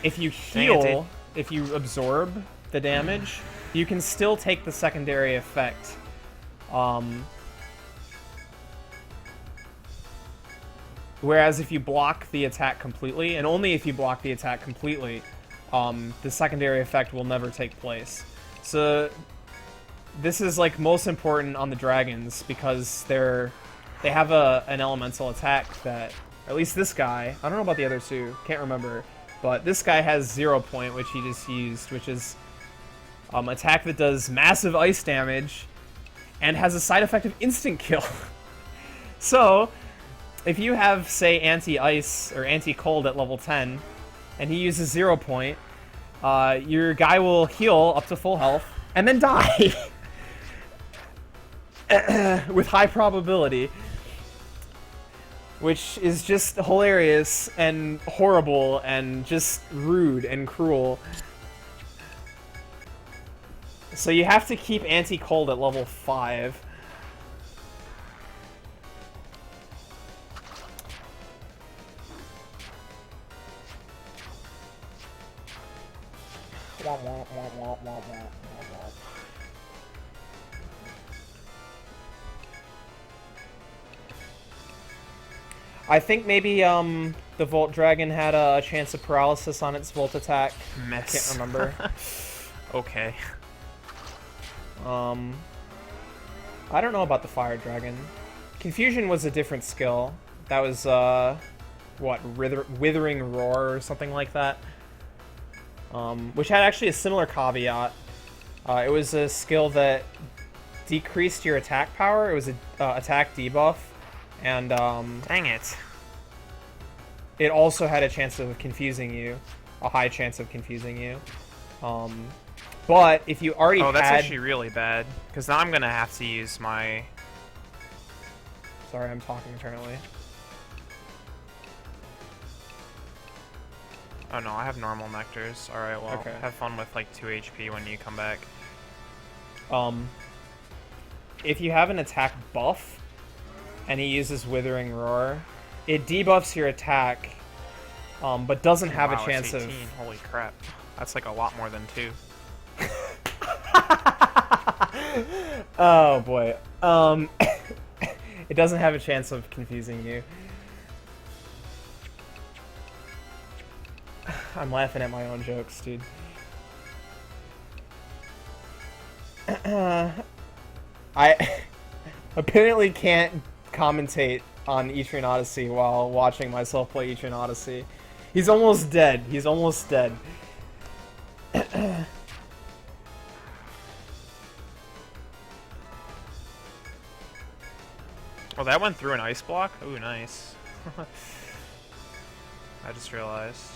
if you heal, if you absorb the damage, you can still take the secondary effect. Whereas if you block the attack completely, and only if you block the attack completely, the secondary effect will never take place. So this is like most important on the dragons because they have an elemental attack that, at least this guy, I don't know about the other two, can't remember, but this guy has 0 point, which he just used, which is attack that does massive ice damage and has a side effect of instant kill. So if you have, say, anti-ice or anti-cold at level 10 and he uses 0 point, your guy will heal up to full health and then die. With high probability, which is just hilarious and horrible and just rude and cruel. So you have to keep anti-cold at level 5. I think maybe the Volt Dragon had a chance of paralysis on its Volt attack. Miss. Can't remember. Okay. I don't know about the Fire Dragon. Confusion was a different skill. That was what, Withering Roar or something like that. Which had actually a similar caveat. It was a skill that decreased your attack power. It was an attack debuff. And Dang it. it also had a chance of confusing you, a high chance of confusing you. But if you already Oh, that's had... actually really bad. Because now I'm going to have to use my... Sorry, I'm talking internally. Oh no, I have normal nectars. Alright, well, Okay. have fun with like 2 HP when you come back. If you have an attack buff, and he uses Withering Roar, it debuffs your attack, but doesn't have Wow, a chance it's of... 18. Holy crap. That's like a lot more than 2. Oh boy. It doesn't have a chance of confusing you. I'm laughing at my own jokes, dude. I apparently can't commentate on Etrian Odyssey while watching myself play Etrian Odyssey. He's almost dead. He's almost dead. Oh, that went through an ice block? Ooh, nice. I just realized.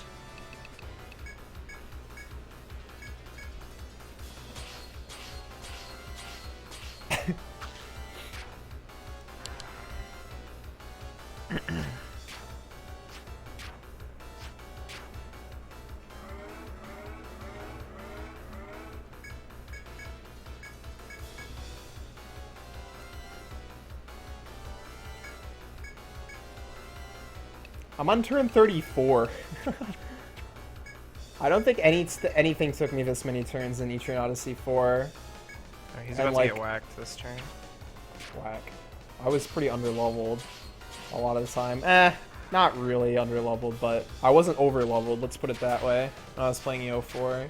I'm on turn 34. I don't think anything took me this many turns in Etrian Odyssey 4. Oh, he's And, about like, to get whacked this turn. Whack. I was pretty underleveled a lot of the time. Not really underleveled, but I wasn't overleveled, let's put it that way, when I was playing EO4.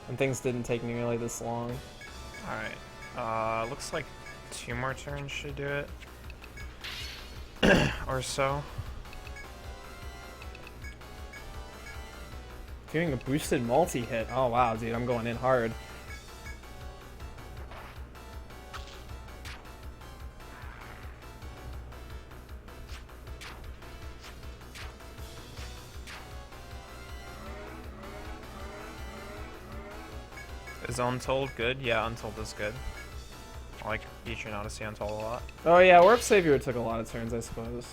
And things didn't take nearly this long. Alright. Looks like 2 more turns should do it. Or so. Doing a boosted multi-hit. Oh wow, dude, I'm going in hard. Is Untold good? Yeah, Untold is good. I like Etrian Odyssey Untold a lot. Oh yeah, Warp Savior took a lot of turns, I suppose.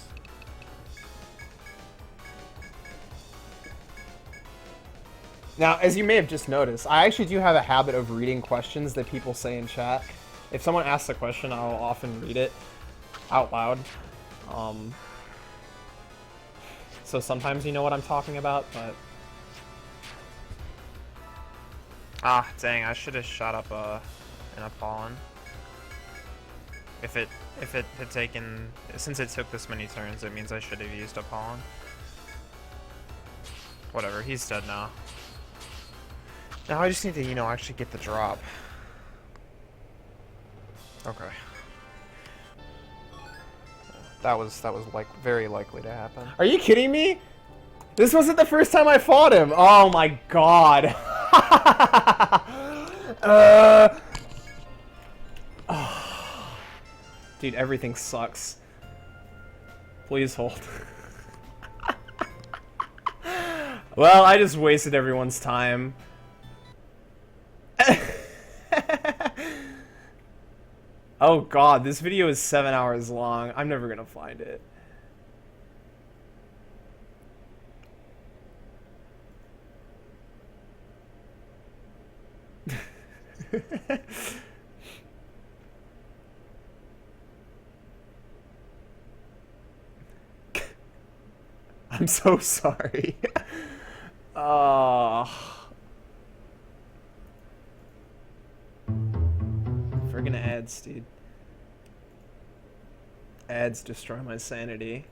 Now, as you may have just noticed, I actually do have a habit of reading questions that people say in chat. If someone asks a question, I'll often read it out loud. So sometimes you know what I'm talking about, but... Ah, dang, I should have shot up an Apollon. If it had taken... Since it took this many turns, it means I should have used Apollon. Whatever, he's dead now. Now I just need to, you know, actually get the drop. Okay. That was like very likely to happen. Are you kidding me? This wasn't the first time I fought him. Oh my god. Dude, everything sucks. Please hold. Well, I just wasted everyone's time. Oh god, this video is 7 hours long. I'm never gonna find it. I'm so sorry. Friggin' ads, dude. Ads destroy my sanity.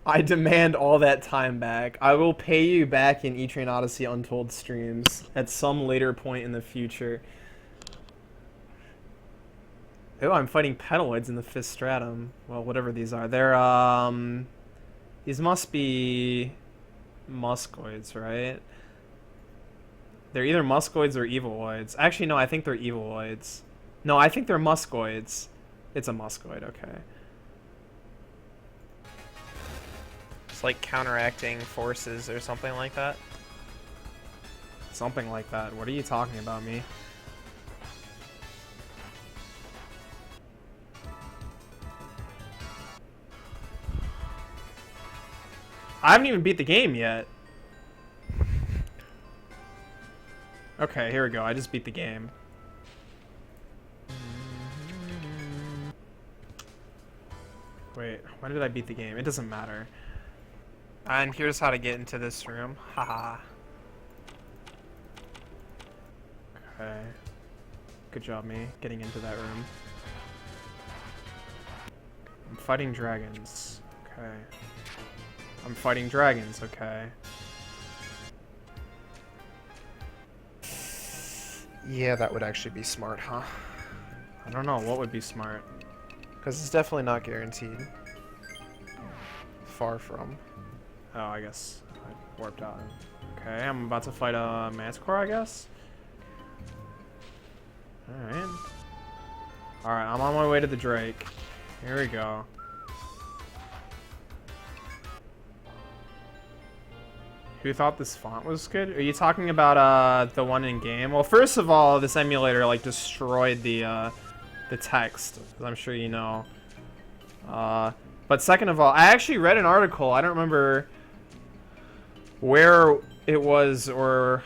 I demand all that time back. I will pay you back in Etrian Odyssey Untold streams at some later point in the future. Oh, I'm fighting Petaloids in the 5th stratum. Well, whatever these are. They're, these must be Muscoids, right? They're either Muscoids or Eviloids. Actually, no, I think they're Eviloids. No, I think they're Muscoids. It's a Muscoid, okay. It's like counteracting forces or something like that. Something like that. What are you talking about, me? I haven't even beat the game yet. Okay, here we go. I just beat the game. Wait, why did I beat the game? It doesn't matter. And here's how to get into this room. Haha. Okay. Good job, me, getting into that room. I'm fighting dragons. Okay. I'm fighting dragons, okay. Yeah, that would actually be smart, huh? I don't know, what would be smart? Because it's definitely not guaranteed. Far from. Oh, I guess I warped out. Okay, I'm about to fight a Manticore, I guess? Alright. Alright, I'm on my way to the Drake. Here we go. Who thought this font was good? Are you talking about the one in game? Well, first of all, this emulator like destroyed the text, as I'm sure you know. But second of all, I actually read an article. I don't remember where it was or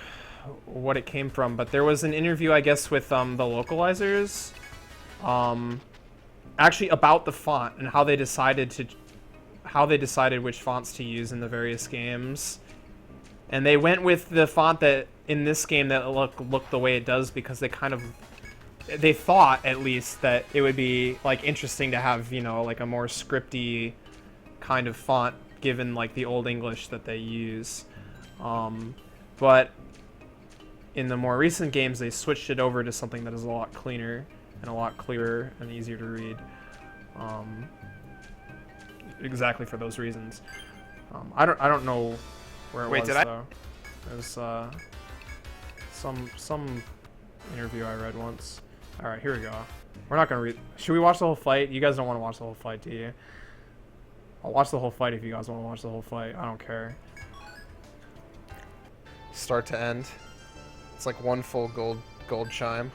what it came from, but there was an interview, I guess, with the localizers, actually about the font and how they decided which fonts to use in the various games. And they went with the font that in this game that looked the way it does because they kind of they thought at least that it would be like interesting to have, you know, like a more scripty kind of font given like the old English that they use. But in the more recent games, they switched it over to something that is a lot cleaner and a lot clearer and easier to read. Exactly for those reasons. I don't know where it was though. It was some interview I read once. All right, here we go. We're not gonna read. Should we watch the whole fight? You guys don't want to watch the whole fight, do you? I'll watch the whole fight if you guys want to watch the whole fight. I don't care. Start to end. It's like one full gold chime.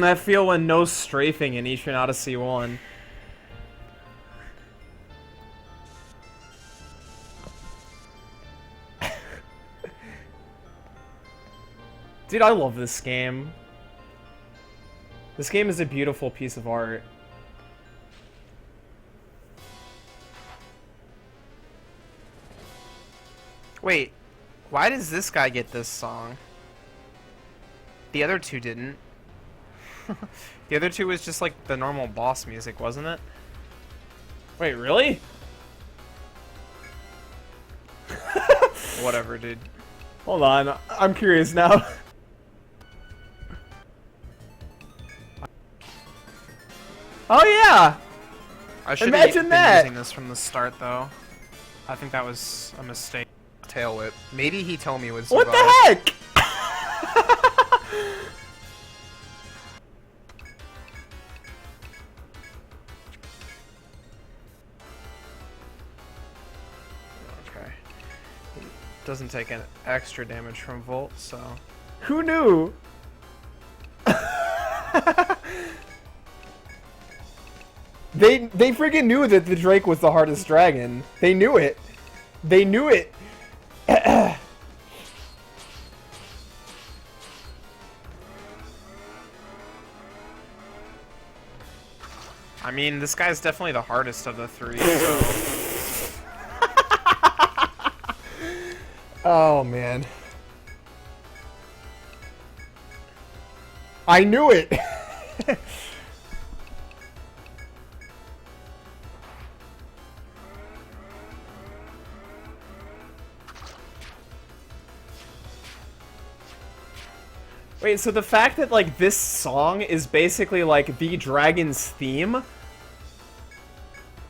That feel when no strafing in Etrian Odyssey 1. Dude, I love this game. This game is a beautiful piece of art. Wait, why does this guy get this song? The other two didn't. The other two was just like the normal boss music, wasn't it? Wait, really? Whatever, dude. Hold on, I'm curious now. Oh yeah! I should Imagine have been that! using this from the start, though. I think that was a mistake. Tail whip. Maybe he told me it would What survive. the heck? Okay. He doesn't take an extra damage from Volt, so... Who knew? They freaking knew that the Drake was the hardest dragon. They knew it. They knew it. I mean, this guy's definitely the hardest of the three, so... Oh man. I knew it. Wait, so the fact that, like, this song is basically, like, the dragon's theme?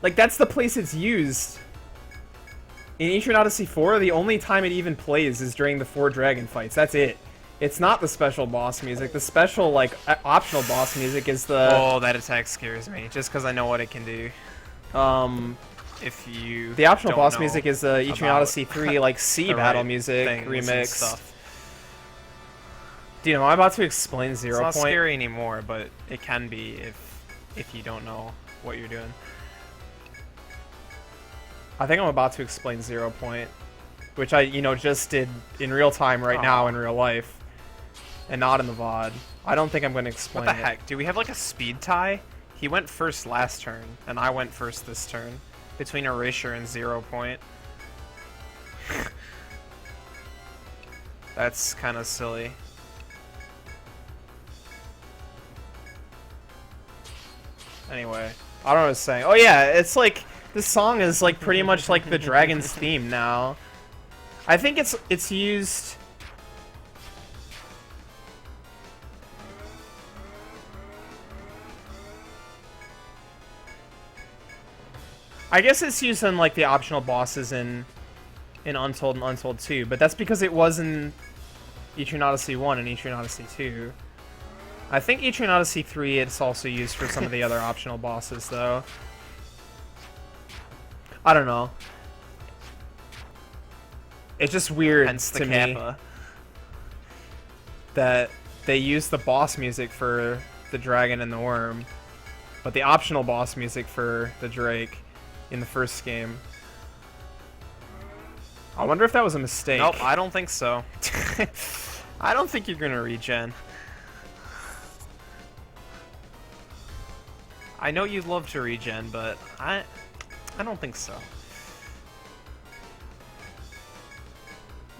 Like, that's the place it's used. In Etrian Odyssey 4, the only time it even plays is during the 4 dragon fights. That's it. It's not the special boss music. The special, like, optional boss music is the... Oh, that attack scares me, just because I know what it can do. If you The optional don't boss know music is the Etrian about Odyssey 3, like, C the battle right music things and remix. stuff. Do you know, I'm about to explain Zero It's not Point. scary anymore, but it can be if you don't know what you're doing. I think I'm about to explain 0 Point, which I, you know, just did in real time right now in real life, and not in the VOD. I don't think I'm going to explain What the it. heck? Do we have like a speed tie? He went first last turn, and I went first this turn. Between Erasure and 0 Point. That's kind of silly. Anyway, I don't know what I was saying. Oh yeah, it's like, this song is like pretty much like the dragon's theme now. I think it's used... I guess it's used in like the optional bosses in Untold and Untold 2, but that's because it was in Etrian Odyssey 1 and Etrian Odyssey 2. I think Etrian Odyssey 3 it's also used for some of the other optional bosses though. I don't know. It's just weird Hence the to me Kappa. that they use the boss music for the dragon and the worm, but the optional boss music for the Drake in the first game. I wonder if that was a mistake. Nope, I don't think so. I don't think you're gonna regen. I know you'd love to regen, but I don't think so.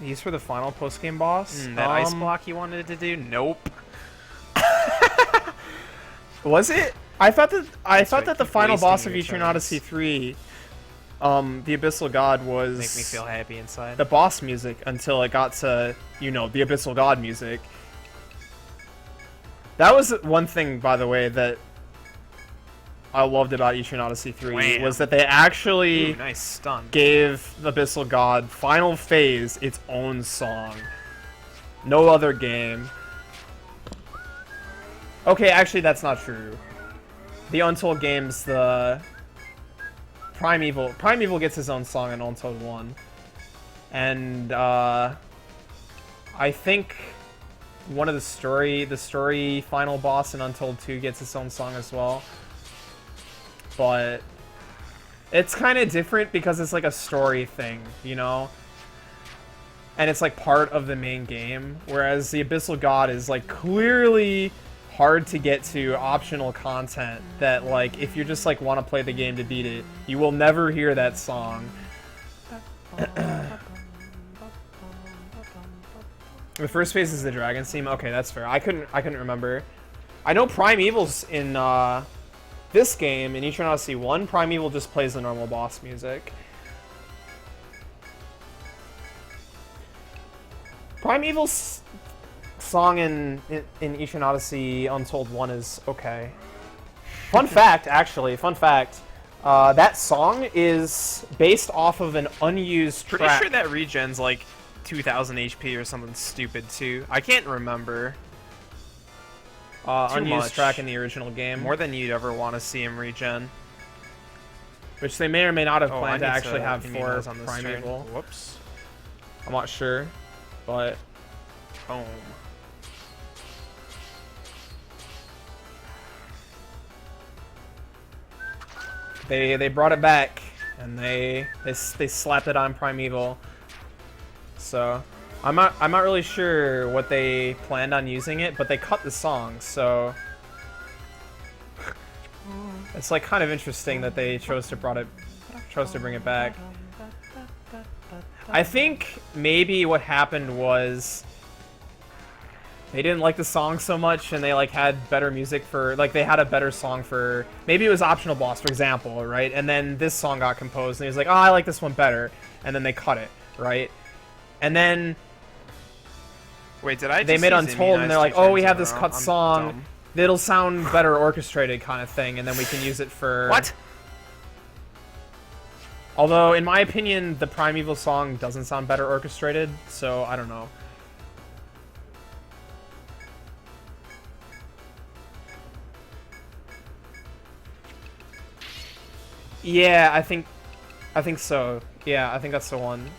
These for the final post-game boss? That ice block you wanted to do? Nope. Was it? I thought that right, the keep final boss of wasting Etrian your Odyssey 3, the Abyssal God was Make me feel happy inside. the boss music until it got to, you know, the Abyssal God music. That was one thing, by the way, that I loved about Etrian Odyssey 3 Wham. was that they actually Ooh, nice stun. gave the Abyssal God final phase its own song. No other game. Okay, actually that's not true. The Untold games, the Primeval gets his own song in Untold 1. And I think one of the story final boss in Untold 2 gets its own song as well. But it's kind of different because it's like a story thing, you know? And it's like part of the main game, whereas the Abyssal God is like clearly hard to get to optional content that, like, if you just like want to play the game to beat it, you will never hear that song. The first phase is the dragon theme. Okay, that's fair. I couldn't remember. I know Primeval's in this game, in Etrian Odyssey 1, Primeval just plays the normal boss music. Primeval's song in Etrian Odyssey Untold 1 is okay. Fun fact, actually, that song is based off of an unused Pretty track. sure that regen's like 2000 HP or something stupid too. I can't remember. Too unused much. track in the original game. More than you'd ever want to see him regen. Which they may or may not have Oh, planned I to need actually have immunize for on this turn. Primeval. Whoops. I'm not sure, but Boom. they brought it back and they slapped it on Primeval. So I'm not really sure what they planned on using it, but they cut the song, so it's like kind of interesting that they chose to bring it back. I think maybe what happened was they didn't like the song so much, and they like had better music for, like, they had a better song for, maybe it was optional boss, for example, right? And then this song got composed, and he was like, oh, I like this one better, and then they cut it, right? And then Wait, did I? they just made use Untold, and they're like, immunize oh, we two have turns this in a cut row? I'm song dumb. that'll sound better orchestrated kind of thing, and then we can use it for... What? Although, in my opinion, the Primeval song doesn't sound better orchestrated, so I don't know. Yeah, I think so. Yeah, I think that's the one.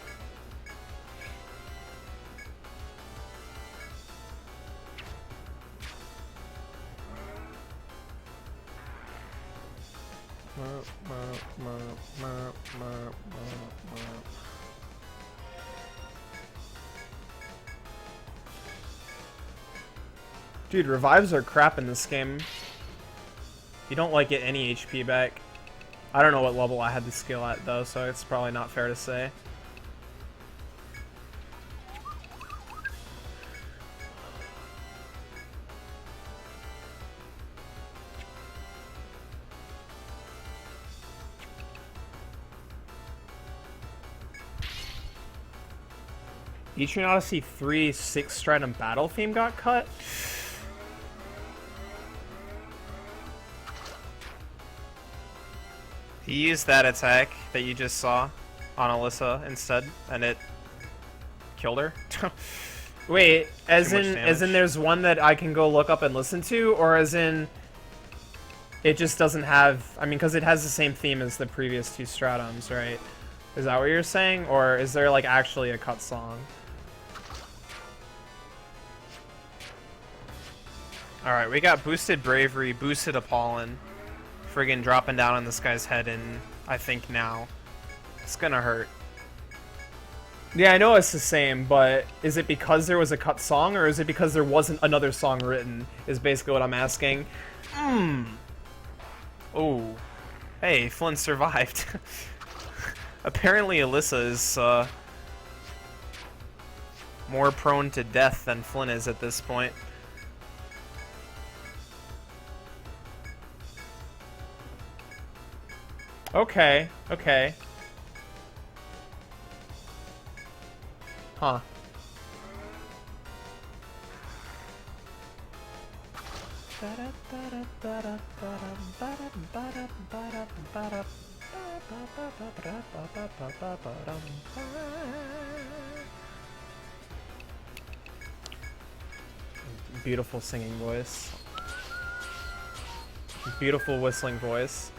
Dude, revives are crap in this game. You don't like get any HP back. I don't know what level I had the skill at though, so it's probably not fair to say. Etrian Odyssey 3 6 Stratum battle theme got cut? He used that attack that you just saw on Alyssa instead, and it killed her. Wait, as Too much in damage. there's one that I can go look up and listen to, or as in it just doesn't have, I mean, because it has the same theme as the previous two Stratums, right? Is that what you're saying? Or is there like actually a cut song? Alright, we got boosted Bravery, boosted Apollon. Friggin' dropping down on this guy's head in, I think, now. It's gonna hurt. Yeah, I know it's the same, but is it because there was a cut song, or is it because there wasn't another song written, is basically what I'm asking. Oh. Hey, Flynn survived. Apparently Alyssa is, more prone to death than Flynn is at this point. Okay, okay. Huh. Beautiful singing voice. Beautiful whistling voice.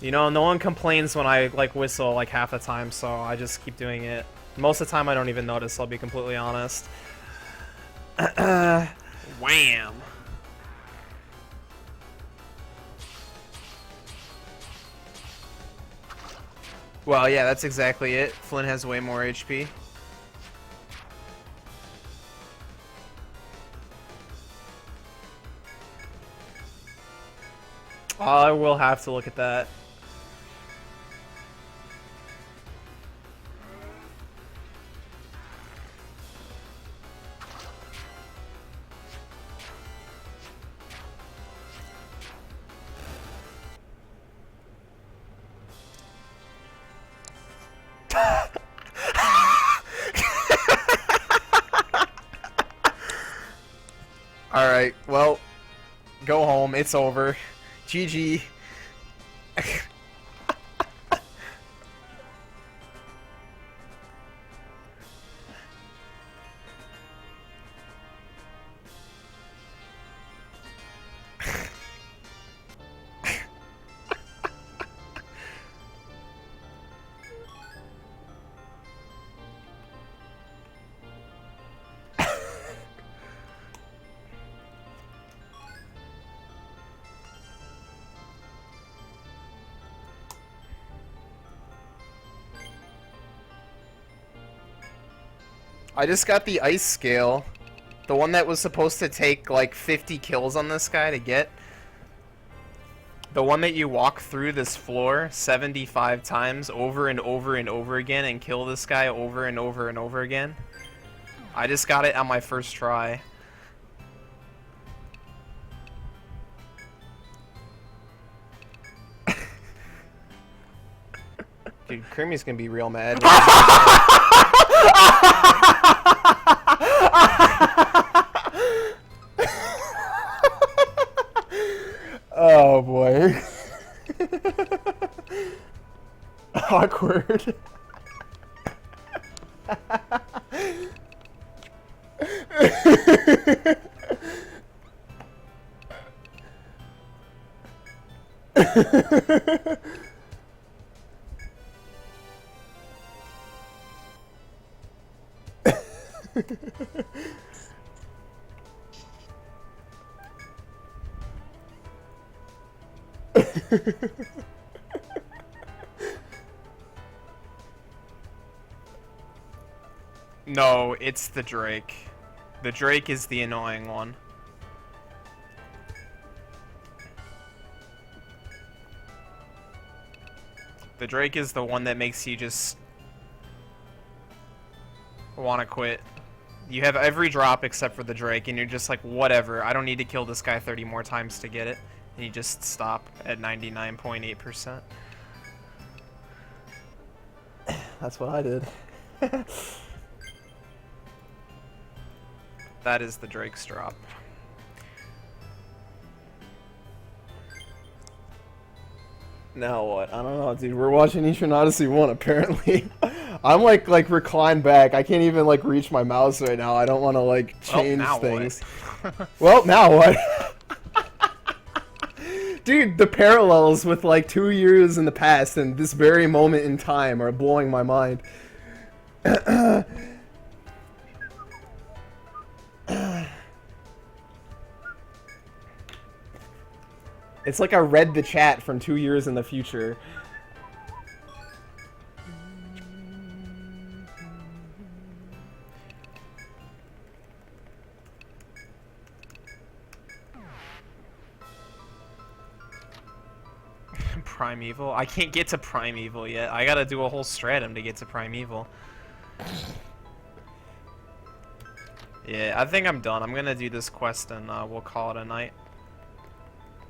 You know, no one complains when I, like, whistle, like, half the time, so I just keep doing it. Most of the time I don't even notice, I'll be completely honest. Wham! Well, yeah, that's exactly it. Flynn has way more HP. I will have to look at that. Alright, well, go home. It's over. GG. I just got the ice scale. The one that was supposed to take like 50 kills on this guy to get. The one that you walk through this floor 75 times over and over and over again and kill this guy over and over and over again. I just got it on my first try. Dude, Creamy's gonna be real mad. Oh boy. Awkward. No, it's the Drake. The Drake is the annoying one. The Drake is the one that makes you just want to quit. You have every drop except for the Drake, and you're just like, whatever, I don't need to kill this guy 30 more times to get it. And you just stop at 99.8%. That's what I did. That is the Drake's drop. Now what? I don't know, dude. We're watching Etrian Odyssey 1, apparently. I'm like reclined back. I can't even like reach my mouse right now. I don't want to like change things. Well, now what? Dude, the parallels with like 2 years in the past and this very moment in time are blowing my mind. It's like I read the chat from 2 years in the future. Primeval? I can't get to Primeval yet. I gotta do a whole stratum to get to Primeval. Yeah, I think I'm done. I'm gonna do this quest and we'll call it a night.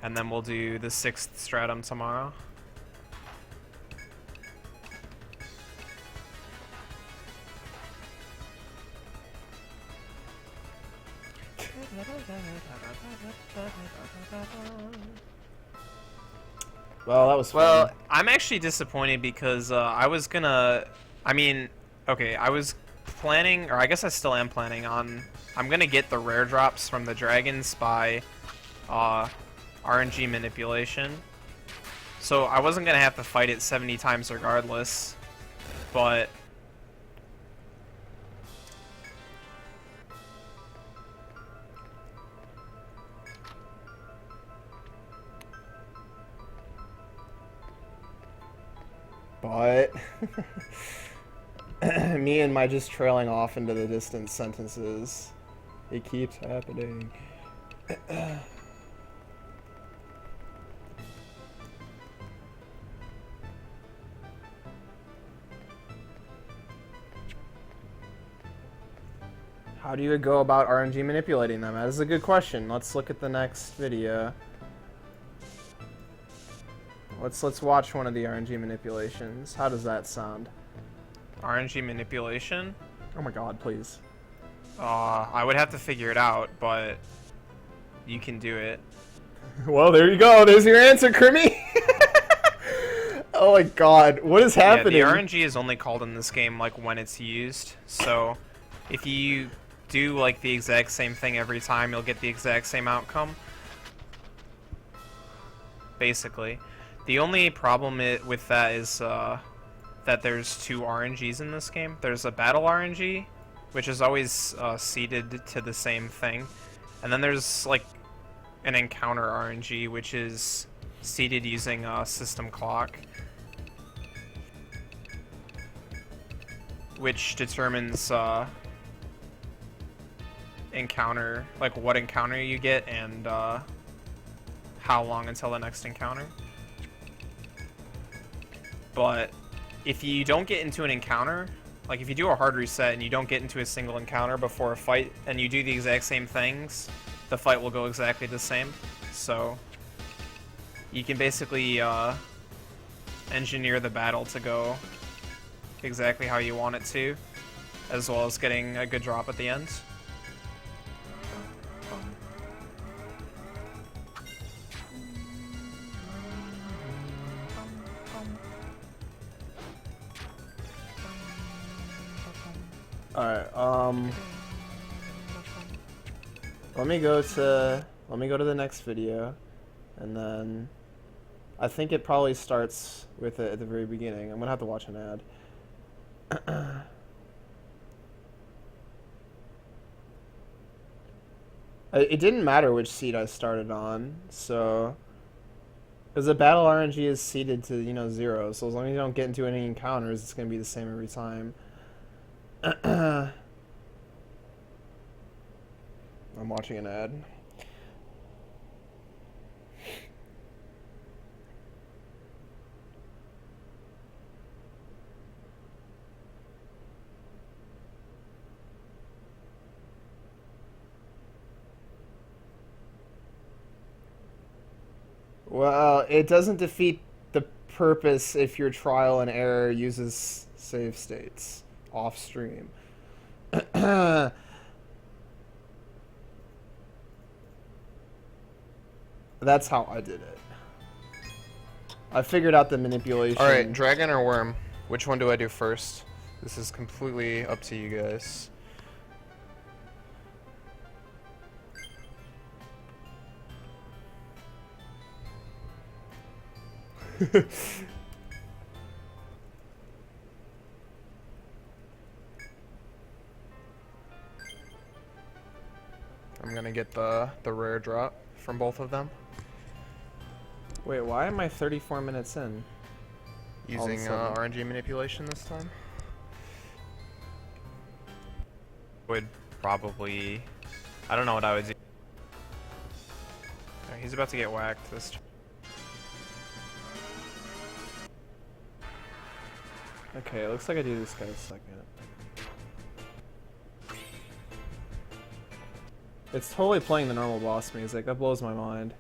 And then we'll do the 6th stratum tomorrow. Well, that was fun. Well, I'm actually disappointed because I was gonna... I mean, okay, I was planning, or I guess I still am planning on... I'm gonna get the rare drops from the dragons by RNG manipulation. So I wasn't gonna have to fight it 70 times regardless, but... But me and my just trailing off into the distant sentences. It keeps happening. How do you go about RNG manipulating them? That is a good question. Let's look at the next video. Let's watch one of the RNG manipulations. How does that sound? RNG manipulation? Oh my god, please. I would have to figure it out, but you can do it. Well, there you go. There's your answer, Crimmy. Oh my god, what is happening? Yeah, the RNG is only called in this game like when it's used. So if you do like the exact same thing every time, you'll get the exact same outcome. Basically. The only problem with that is that there's 2 RNGs in this game. There's a battle RNG, which is always seeded to the same thing. And then there's like an encounter RNG, which is seeded using a system clock, which determines encounter, like what encounter you get and how long until the next encounter. But if you don't get into an encounter, like if you do a hard reset and you don't get into a single encounter before a fight and you do the exact same things, the fight will go exactly the same. So you can basically engineer the battle to go exactly how you want it to, as well as getting a good drop at the end. Alright, let me go to the next video, and then I think it probably starts with it at the very beginning. I'm gonna have to watch an ad. It didn't matter which seed I started on, so because the battle RNG is seeded to 0, so as long as you don't get into any encounters, it's gonna be the same every time. I'm watching an ad. Well, it doesn't defeat the purpose if your trial and error uses save states off stream. That's how I did it. I figured out the manipulation. Alright, dragon or worm? Which one do I do first? This is completely up to you guys. I'm gonna get the rare drop from both of them. Wait, why am I 34 minutes in? Using sudden. RNG manipulation this time. Would probably... I don't know what I would do. Alright, he's about to get whacked this time. Okay, it looks like I do this guy second. It's totally playing the normal boss music. That blows my mind.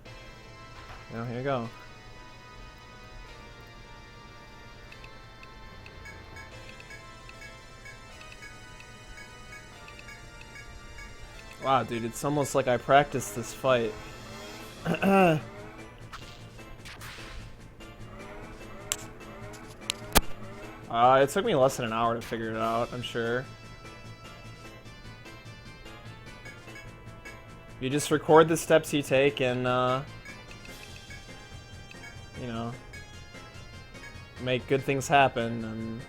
Now, here you go. Wow, dude, it's almost like I practiced this fight. It took me less than an hour to figure it out, I'm sure. You just record the steps you take and, you know, make good things happen, and...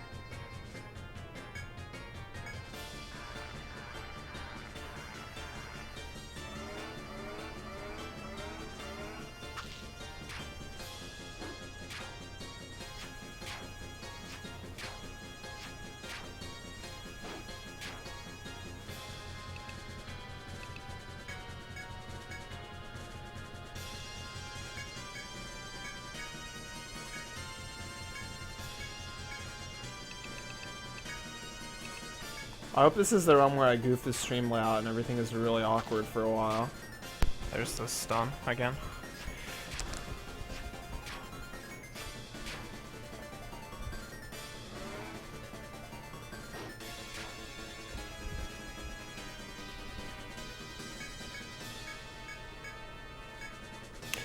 I hope this is the one where I goof the stream layout and everything is really awkward for a while. There's the stun again.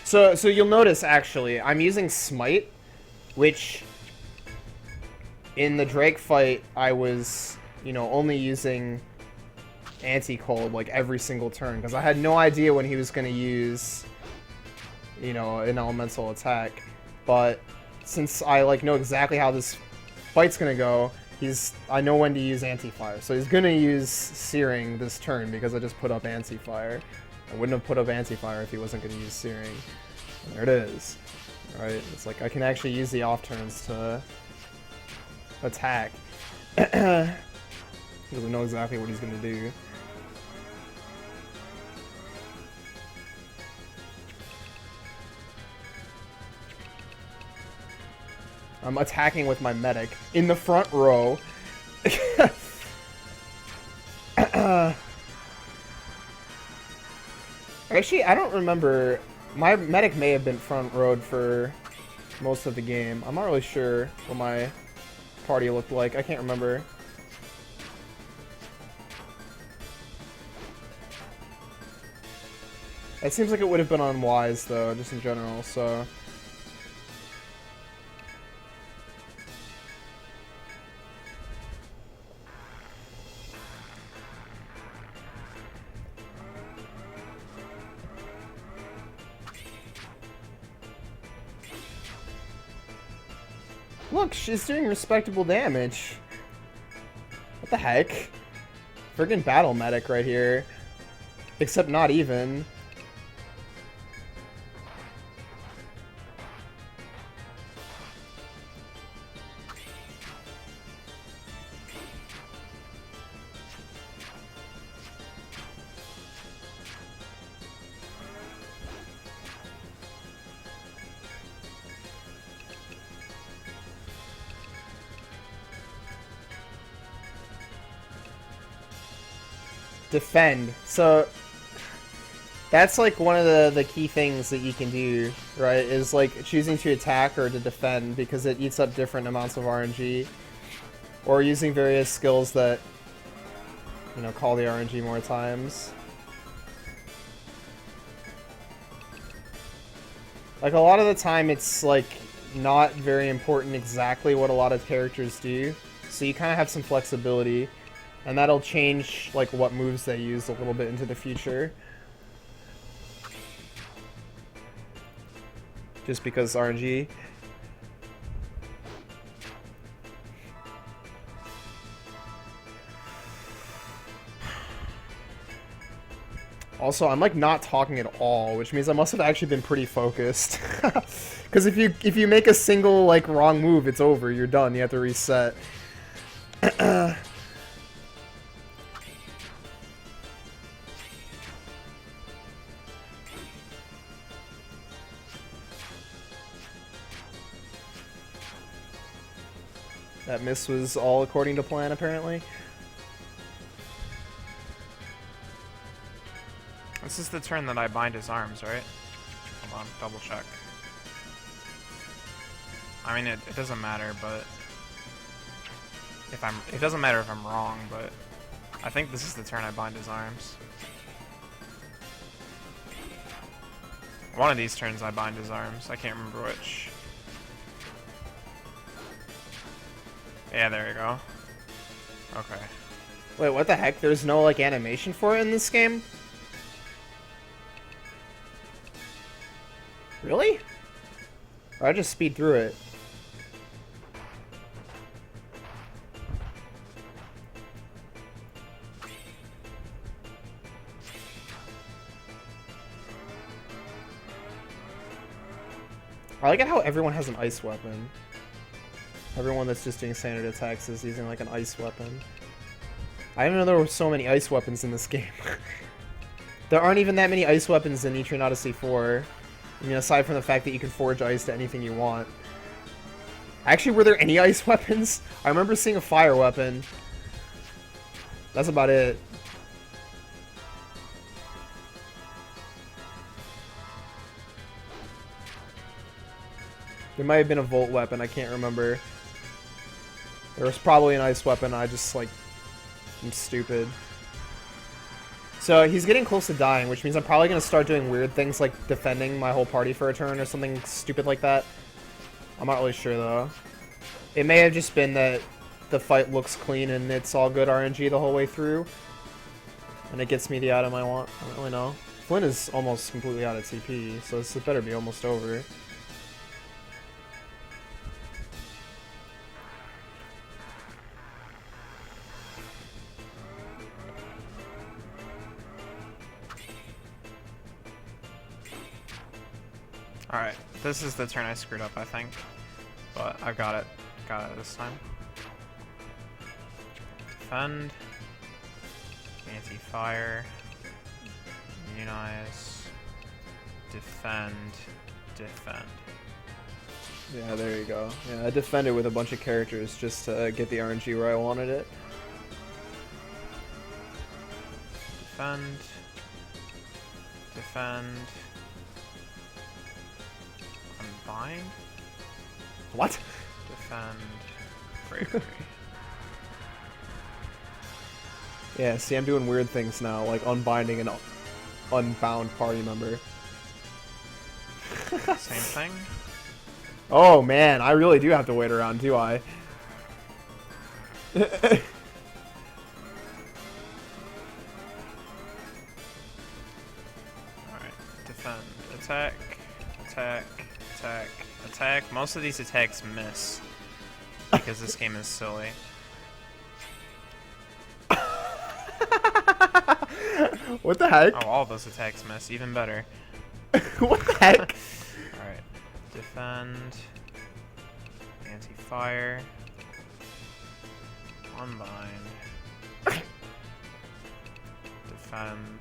So you'll notice, actually, I'm using Smite, which in the Drake fight, I was, you know, only using anti-cold, like, every single turn, because I had no idea when he was going to use, you know, an elemental attack. But since I, like, know exactly how this fight's going to go, I know when to use anti-fire. So he's going to use Searing this turn, because I just put up anti-fire. I wouldn't have put up anti-fire if he wasn't going to use Searing. And there it is. Right? It's like I can actually use the off turns to attack. Because I know exactly what he's going to do. I'm attacking with my medic in the front row. Actually, I don't remember. My medic may have been front rowed for most of the game. I'm not really sure what my party looked like. I can't remember. It seems like it would have been unwise, though, just in general, so... Look, she's doing respectable damage. What the heck? Friggin' battle medic right here. Except not even. Defend. So that's like one of the key things that you can do, right? Is like choosing to attack or to defend, because it eats up different amounts of RNG, or using various skills that, you know, call the RNG more times. Like a lot of the time it's like not very important exactly what a lot of characters do, so you kind of have some flexibility. And that'll change, like, what moves they use a little bit into the future. Just because RNG. Also, I'm like not talking at all, which means I must have actually been pretty focused. Because if you make a single like wrong move, it's over. You're done. You have to reset. That miss was all according to plan, apparently. This is the turn that I bind his arms, right? Hold on, double check. I mean, it doesn't matter, but it doesn't matter if I'm wrong, but I think this is the turn I bind his arms. One of these turns I bind his arms. I can't remember which. Yeah, there you go. Okay. Wait, what the heck? There's no like animation for it in this game? Really? Or I just speed through it. I like it how everyone has an ice weapon. Everyone that's just doing standard attacks is using like an ice weapon. I didn't know there were so many ice weapons in this game. There aren't even that many ice weapons in Etrian Odyssey 4. I mean, aside from the fact that you can forge ice to anything you want. Actually, were there any ice weapons? I remember seeing a fire weapon. That's about it. There might have been a volt weapon, I can't remember. There was probably an ice weapon, I just, like, I'm stupid. So, he's getting close to dying, which means I'm probably going to start doing weird things like defending my whole party for a turn or something stupid like that. I'm not really sure, though. It may have just been that the fight looks clean and it's all good RNG the whole way through. And it gets me the item I want. I don't really know. Flynn is almost completely out of TP, so this better be almost over. Alright, this is the turn I screwed up, I think. But I've got it. Got it this time. Defend. Anti-fire. Immunize. Defend. Defend. Yeah, there you go. Yeah, I defended with a bunch of characters just to get the RNG where I wanted it. Defend. Defend. Unbind. What? Defend. Bravery. Yeah, see, I'm doing weird things now, like unbinding an unbound party member. Same thing. Oh man, I really do have to wait around, do I? Alright. Defend. Attack. Attack. Attack. Attack. Most of these attacks miss. Because this game is silly. What the heck? Oh, all those attacks miss. Even better. What the heck? Alright. Defend. Anti-fire. Unbind. Defend.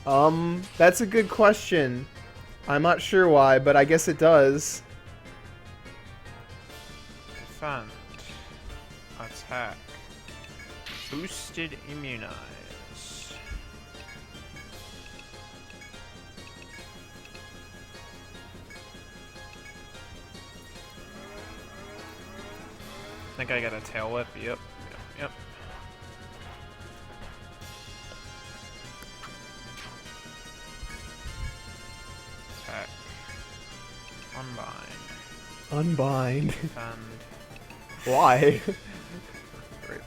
Erasure. That's a good question. I'm not sure why, but I guess it does. Defend. Attack. Boosted immunize. I think I got a tail whip. Yep. Yep. Attack. Unbind. Unbind. Defend. Why? Bravery.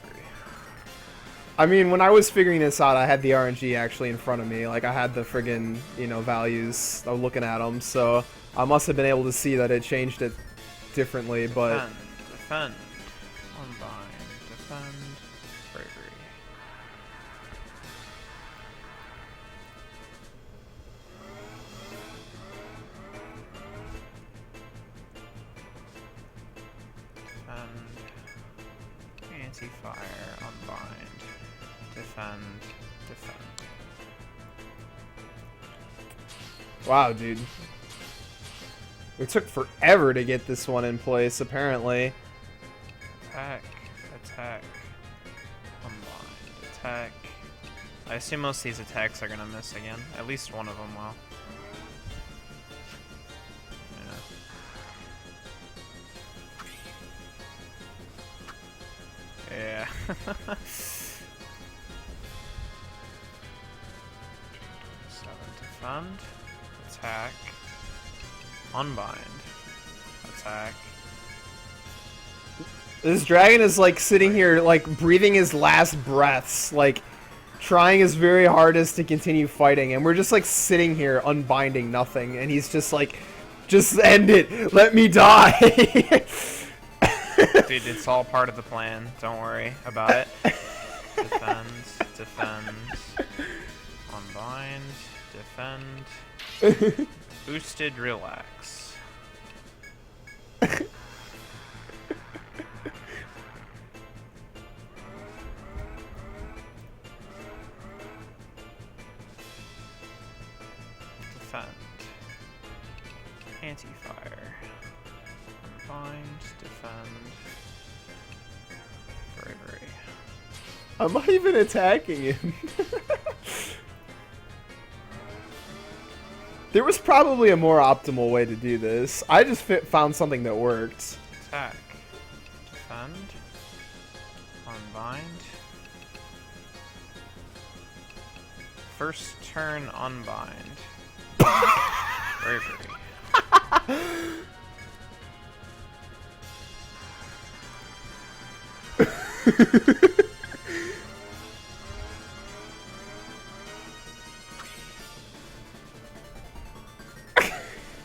I mean, when I was figuring this out, I had the RNG actually in front of me. Like, I had the friggin', you know, values. I was looking at them, so I must have been able to see that it changed it differently, but... Defend. Defend. Unbind. Defend. Bravery. Anti-fire, unbind, defend, defend. Wow, dude. It took forever to get this one in place, apparently. Attack, attack, unbind, attack. I assume most of these attacks are gonna miss again. At least one of them will. Yeah. Yeah. 7 defend, attack, unbind, attack. This dragon is like sitting here, like breathing his last breaths, like trying his very hardest to continue fighting, and we're just like sitting here unbinding nothing, and he's just like, just end it, let me die. Dude, it's all part of the plan. Don't worry about it. Defends, defends, unbind, defend, boosted, relax. Defend, anti-fire, unbind, defend, bravery. I'm not even attacking him. There was probably a more optimal way to do this. I just found something that worked. Attack, defend, unbind. First turn, unbind. Bravery.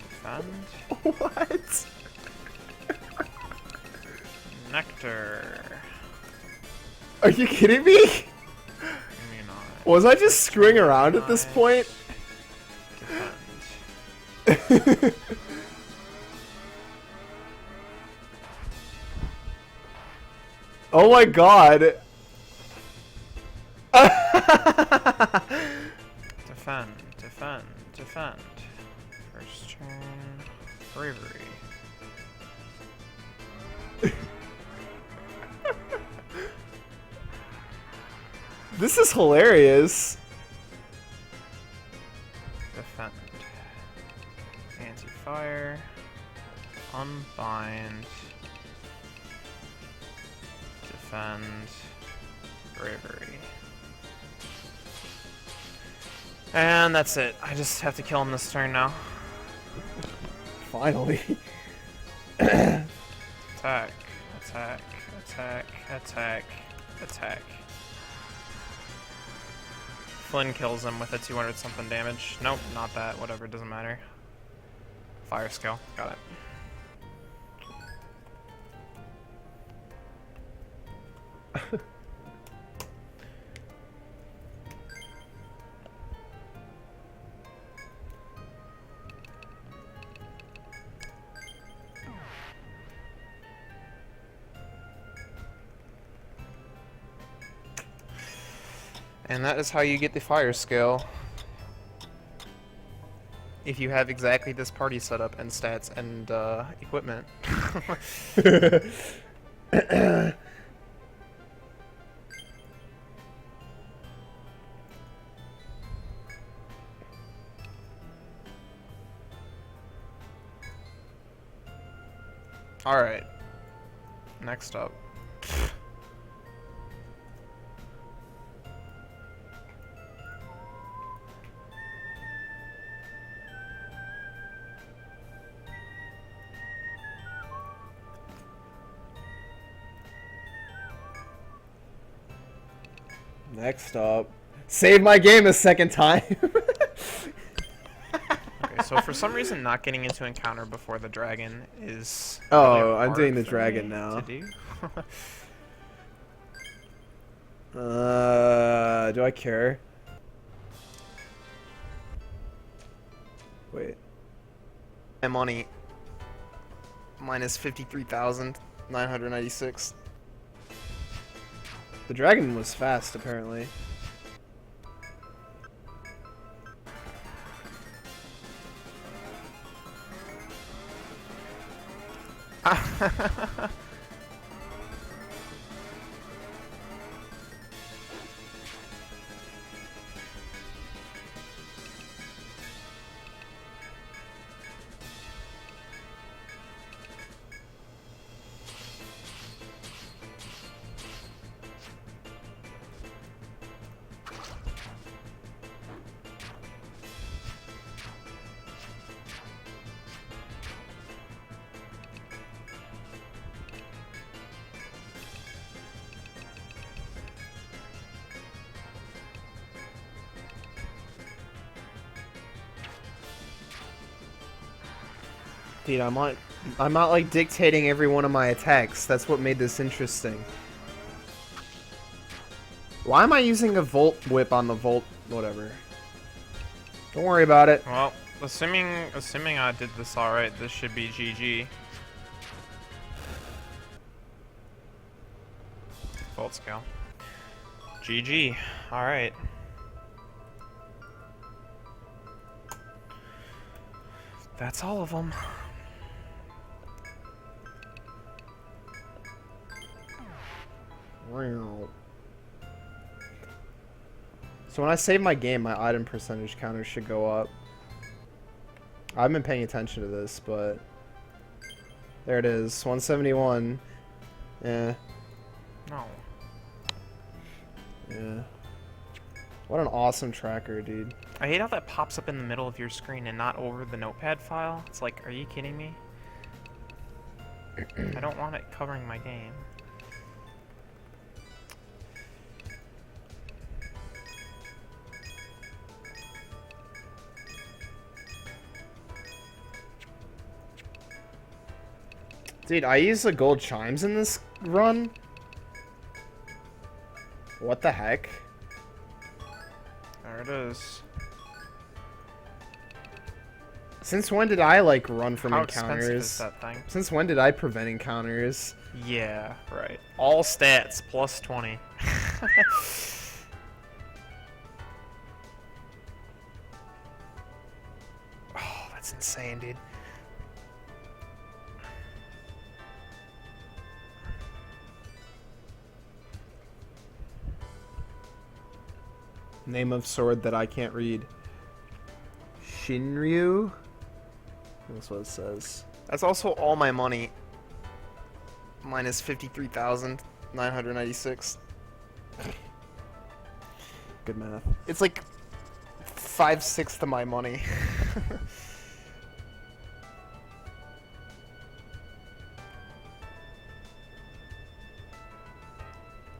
Defend. What? Nectar. Are you kidding me? Immunize. Was I just screwing around at this point? Defend. Oh my god. Defend, defend, defend. First turn, bravery. This is hilarious. Defend. Anti-fire. Unbind. Defend. Bravery. And that's it. I just have to kill him this turn now. Finally. Attack. Attack. Attack. Attack. Attack. Flynn kills him with a 200 something damage. Nope, not that. Whatever, it doesn't matter. Fire skill. Got it. And that is how you get the fire skill. If you have exactly this party setup and stats and equipment. Alright. Next up. Next up. Save my game a second time. Okay, so for some reason not getting into encounter before the dragon is Oh, really I'm hard doing the for dragon me now. to do. Do I care? Wait. My money minus 53,996. The dragon was fast, apparently. Dude, I'm not like dictating every one of my attacks. That's what made this interesting. Why am I using a Volt Whip on the Volt? Whatever. Don't worry about it. Well, assuming I did this alright, this should be GG. Volt scale. GG. Alright. That's all of them. So when I save my game, my item percentage counter should go up. I've been paying attention to this, but there it is, 171. Yeah. No. Yeah. What an awesome tracker, dude. I hate how that pops up in the middle of your screen and not over the notepad file. It's like, are you kidding me? I don't want it covering my game. Dude, I used the gold chimes in this run? What the heck? There it is. Since when did I, like, run from How expensive encounters? is that thing? Since when did I prevent encounters? Yeah, right. All stats plus 20. Oh, that's insane, dude. Name of sword that I can't read. Shinryu? That's what it says. That's also all my money. Minus 53,996. Good math. It's like 5/6 of my money.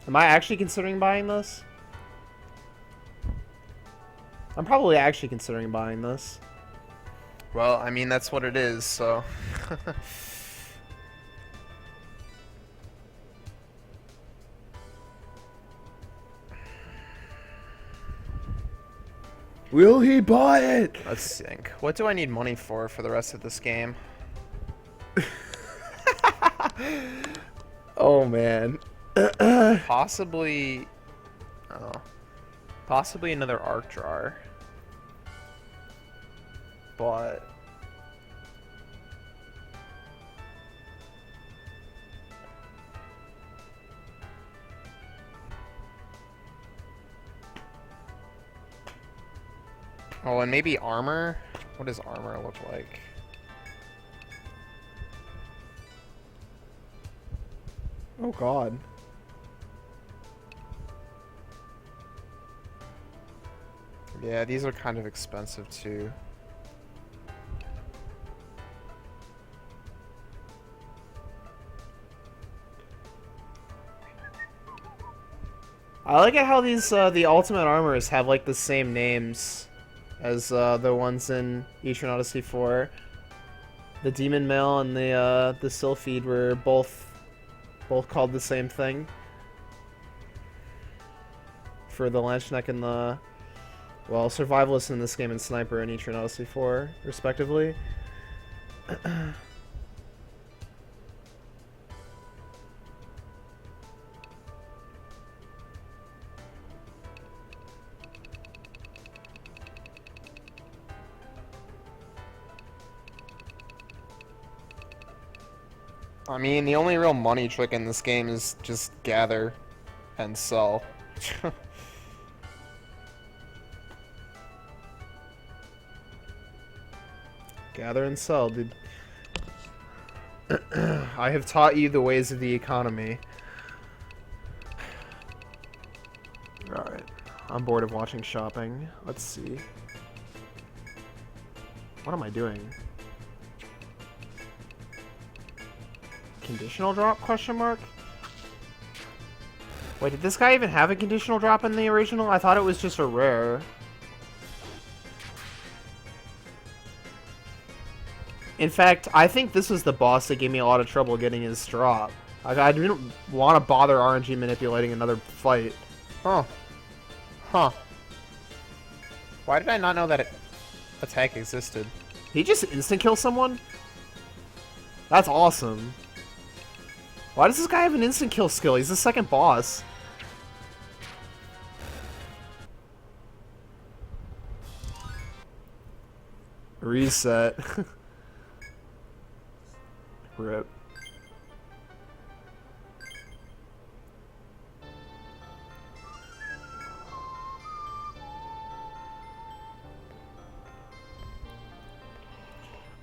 Am I actually considering buying this? I'm probably actually considering buying this. Well, I mean, that's what it is, so... Will he buy it? Let's think. What do I need money for the rest of this game? Oh, man. Possibly... Oh. Possibly another arc jar. But... Oh, and maybe armor? What does armor look like? Oh god. Yeah, these are kind of expensive too. I like it how these the ultimate armors have like the same names as the ones in Etrian Odyssey 4. The Demon Mail and the Sylphid were both called the same thing. For the Lanchneck and the Survivalist in this game and Sniper in Etrian Odyssey 4, respectively. I mean, the only real money trick in this game is just gather and sell. Gather and sell, dude. I have taught you the ways of the economy. Alright. I'm bored of watching shopping. Let's see. What am I doing? Conditional drop, question mark? Wait, did this guy even have a conditional drop in the original? I thought it was just a rare. In fact, I think this was the boss that gave me a lot of trouble getting his drop. I didn't want to bother RNG manipulating another fight. Huh. Huh. Why did I not know that attack existed? He just instant kill someone? That's awesome. Why does this guy have an instant kill skill? He's the second boss. Reset. Rip.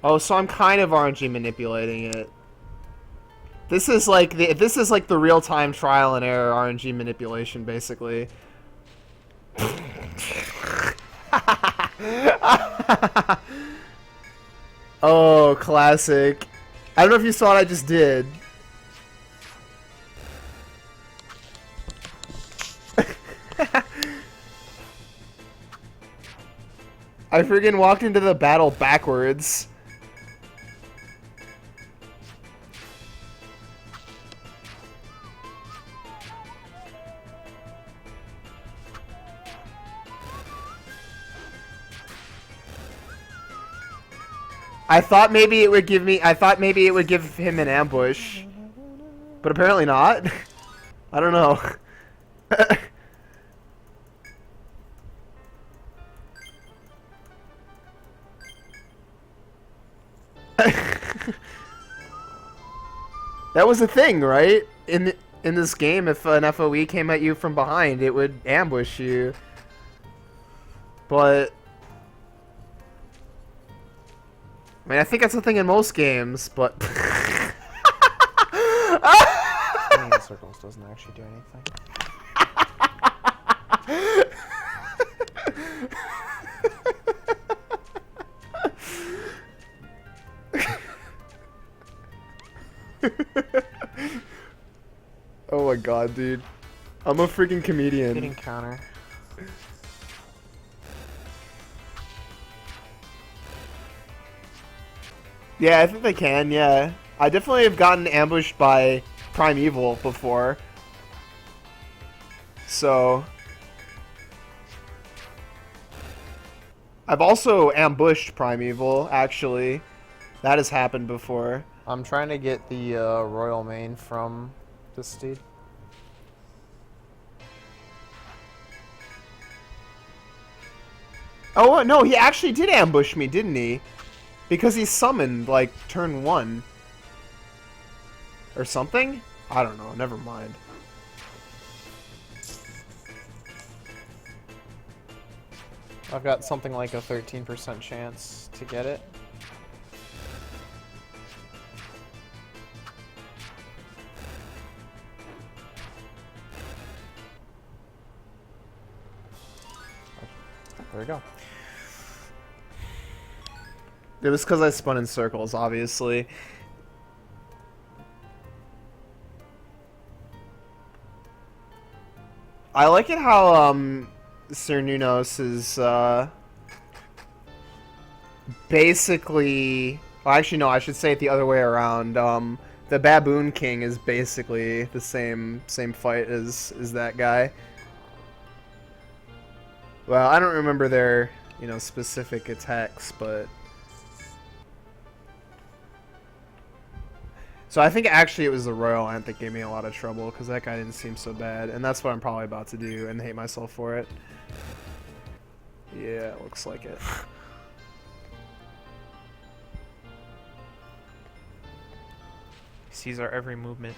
Oh, so I'm kind of RNG manipulating it. This is like the real-time trial and error RNG manipulation, basically. Oh, classic. I don't know if you saw what I just did. I friggin' walked into the battle backwards. I thought maybe it would give him an ambush. But apparently not. I don't know. That was a thing, right? In this game, if an FOE came at you from behind, it would ambush you. But I mean, I think that's a thing in most games, but spinning in circles doesn't actually do anything. Oh my god, dude. I'm a freaking comedian. Hitting counter. Yeah, I think they can, yeah. I definitely have gotten ambushed by Primeval before. So I've also ambushed Primeval, actually. That has happened before. I'm trying to get the Royal Main from this steed. Oh, no, he actually did ambush me, didn't he? Because he summoned, like, turn 1. Or something? I don't know, never mind. I've got something like a 13% chance to get it. There we go. It was because I spun in circles, obviously. I like it how Sir Nunos is basically... Well, actually, no, I should say it the other way around. The Baboon King is basically the same fight as that guy. Well, I don't remember their, specific attacks, but... So I think actually it was the Royal Ant that gave me a lot of trouble, because that guy didn't seem so bad, and that's what I'm probably about to do, and hate myself for it. Yeah, it looks like it. Is sees our every movement.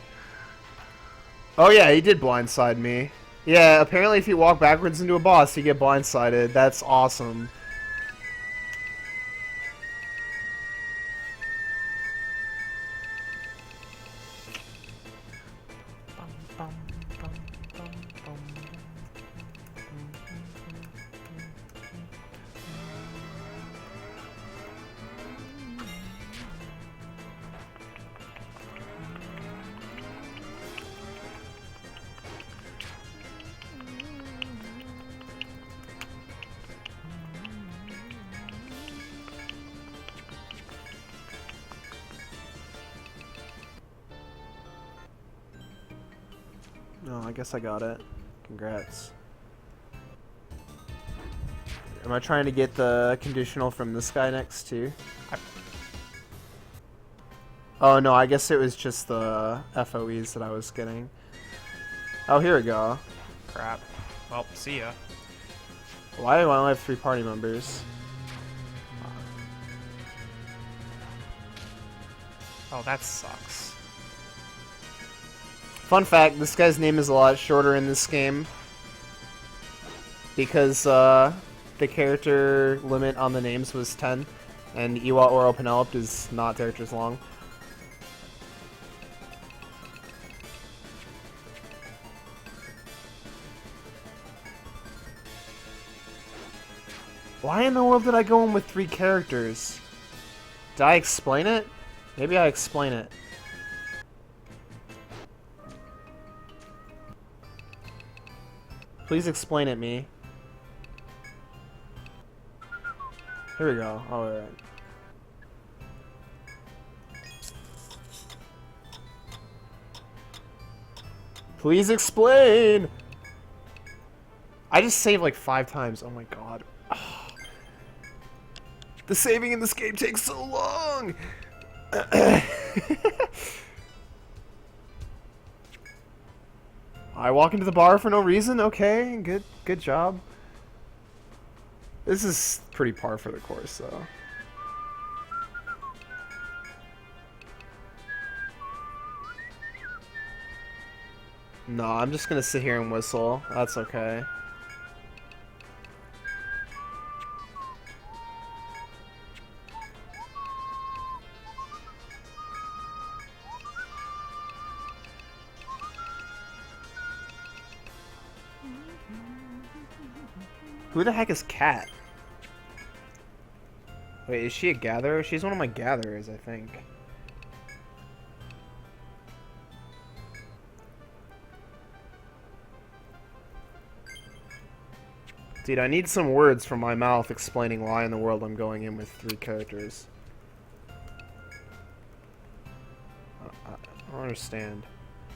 Oh yeah, he did blindside me. Yeah, apparently if you walk backwards into a boss, you get blindsided. That's awesome. No, I guess I got it. Congrats. Am I trying to get the conditional from this guy next too? Oh no, I guess it was just the FOEs that I was getting. Oh, here we go. Crap. Well, see ya. Why do I only have 3 party members? Oh, that sucks. Fun fact, this guy's name is a lot shorter in this game. Because the character limit on the names was 10. And Iwa Oro Penelope is not characters long. Why in the world did I go in with 3 characters? Did I explain it? Maybe I explain it. Please explain it me. Here we go. Alright. Please explain! I just saved like 5 times. Oh my god. The saving in this game takes so long! I walk into the bar for no reason? Okay, good job. This is pretty par for the course, though. No, I'm just gonna sit here and whistle. That's okay. Who the heck is Kat? Wait, is she a gatherer? She's one of my gatherers, I think. Dude, I need some words from my mouth explaining why in the world I'm going in with 3 characters. I don't understand.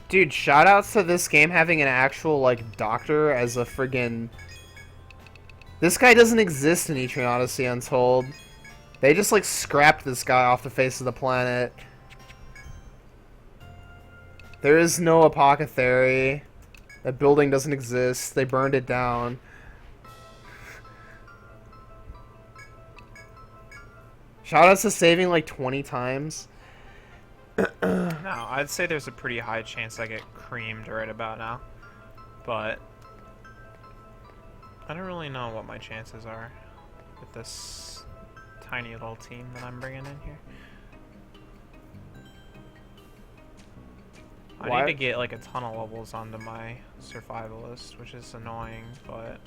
Dude, shoutouts to this game having an actual, like, doctor as a friggin'... This guy doesn't exist in Etrian Odyssey Untold. They just, like, scrapped this guy off the face of the planet. There is no apothecary. That building doesn't exist. They burned it down. Shoutouts to saving, like, 20 times. No, I'd say there's a pretty high chance I get creamed right about now. But I don't really know what my chances are with this tiny little team that I'm bringing in here. I Why? need to get like a ton of levels onto my survivalist, which is annoying, but...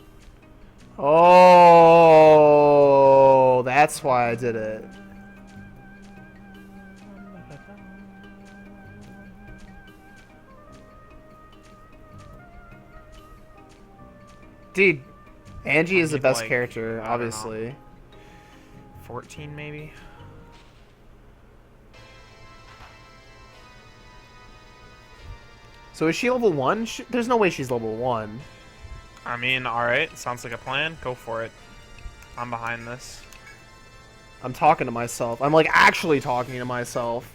Oh, that's why I did it. Dude, Angie is the need, best like, character, I don't know. obviously. 14 maybe? So is she level 1? There's no way she's level 1. I mean, alright, sounds like a plan. Go for it. I'm behind this. I'm talking to myself. I'm like actually talking to myself.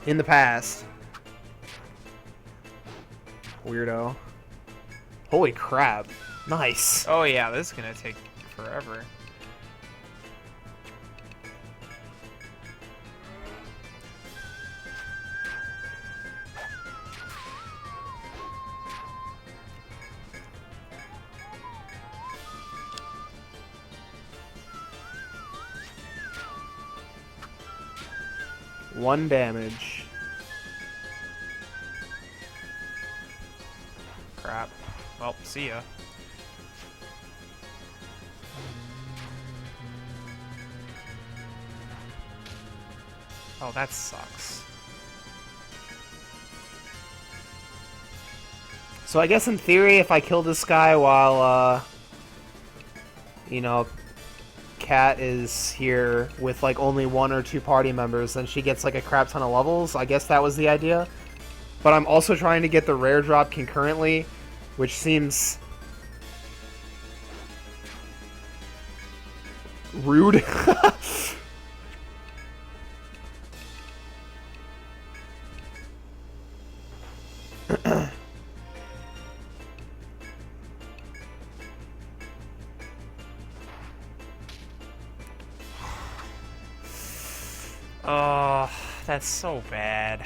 In the past. Weirdo. Holy crap. Nice. Oh yeah, this is gonna take forever. 1 damage. Crap. Well, see ya. Oh, that sucks. So I guess in theory, if I kill this guy while, you know, Kat is here with like only 1 or 2 party members, then she gets like a crap ton of levels. I guess that was the idea. But I'm also trying to get the rare drop concurrently, which seems rude. Oh, that's so bad.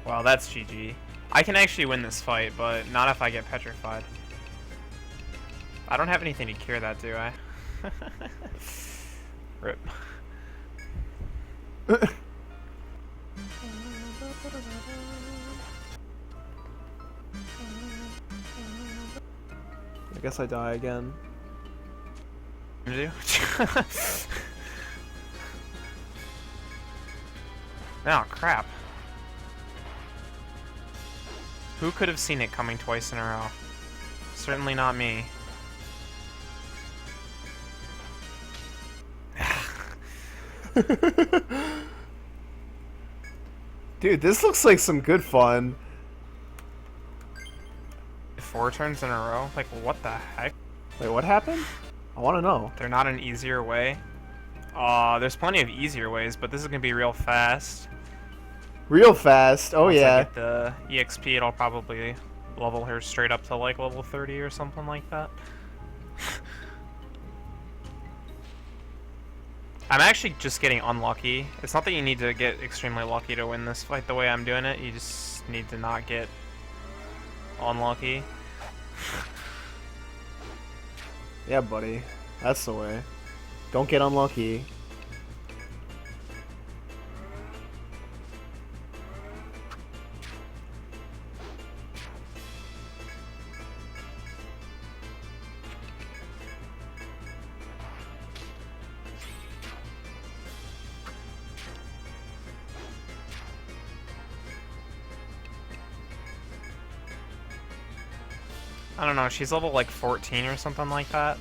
Well, that's GG. I can actually win this fight, but not if I get petrified. I don't have anything to cure that, do I? Rip. I guess I die again. Do? Oh, crap. Who could have seen it coming twice in a row? Certainly not me. Dude, this looks like some good fun. 4 turns in a row? Like, what the heck? Wait, what happened? I want to know. They're not an easier way? There's plenty of easier ways, but this is gonna be real fast. Real fast. Oh, Once I yeah. get the EXP, it'll probably level her straight up to like level 30 or something like that. I'm actually just getting unlucky. It's not that you need to get extremely lucky to win this fight the way I'm doing it. You just need to not get unlucky. Yeah, buddy. That's the way. Don't get unlucky. I don't know, she's level like 14 or something like that.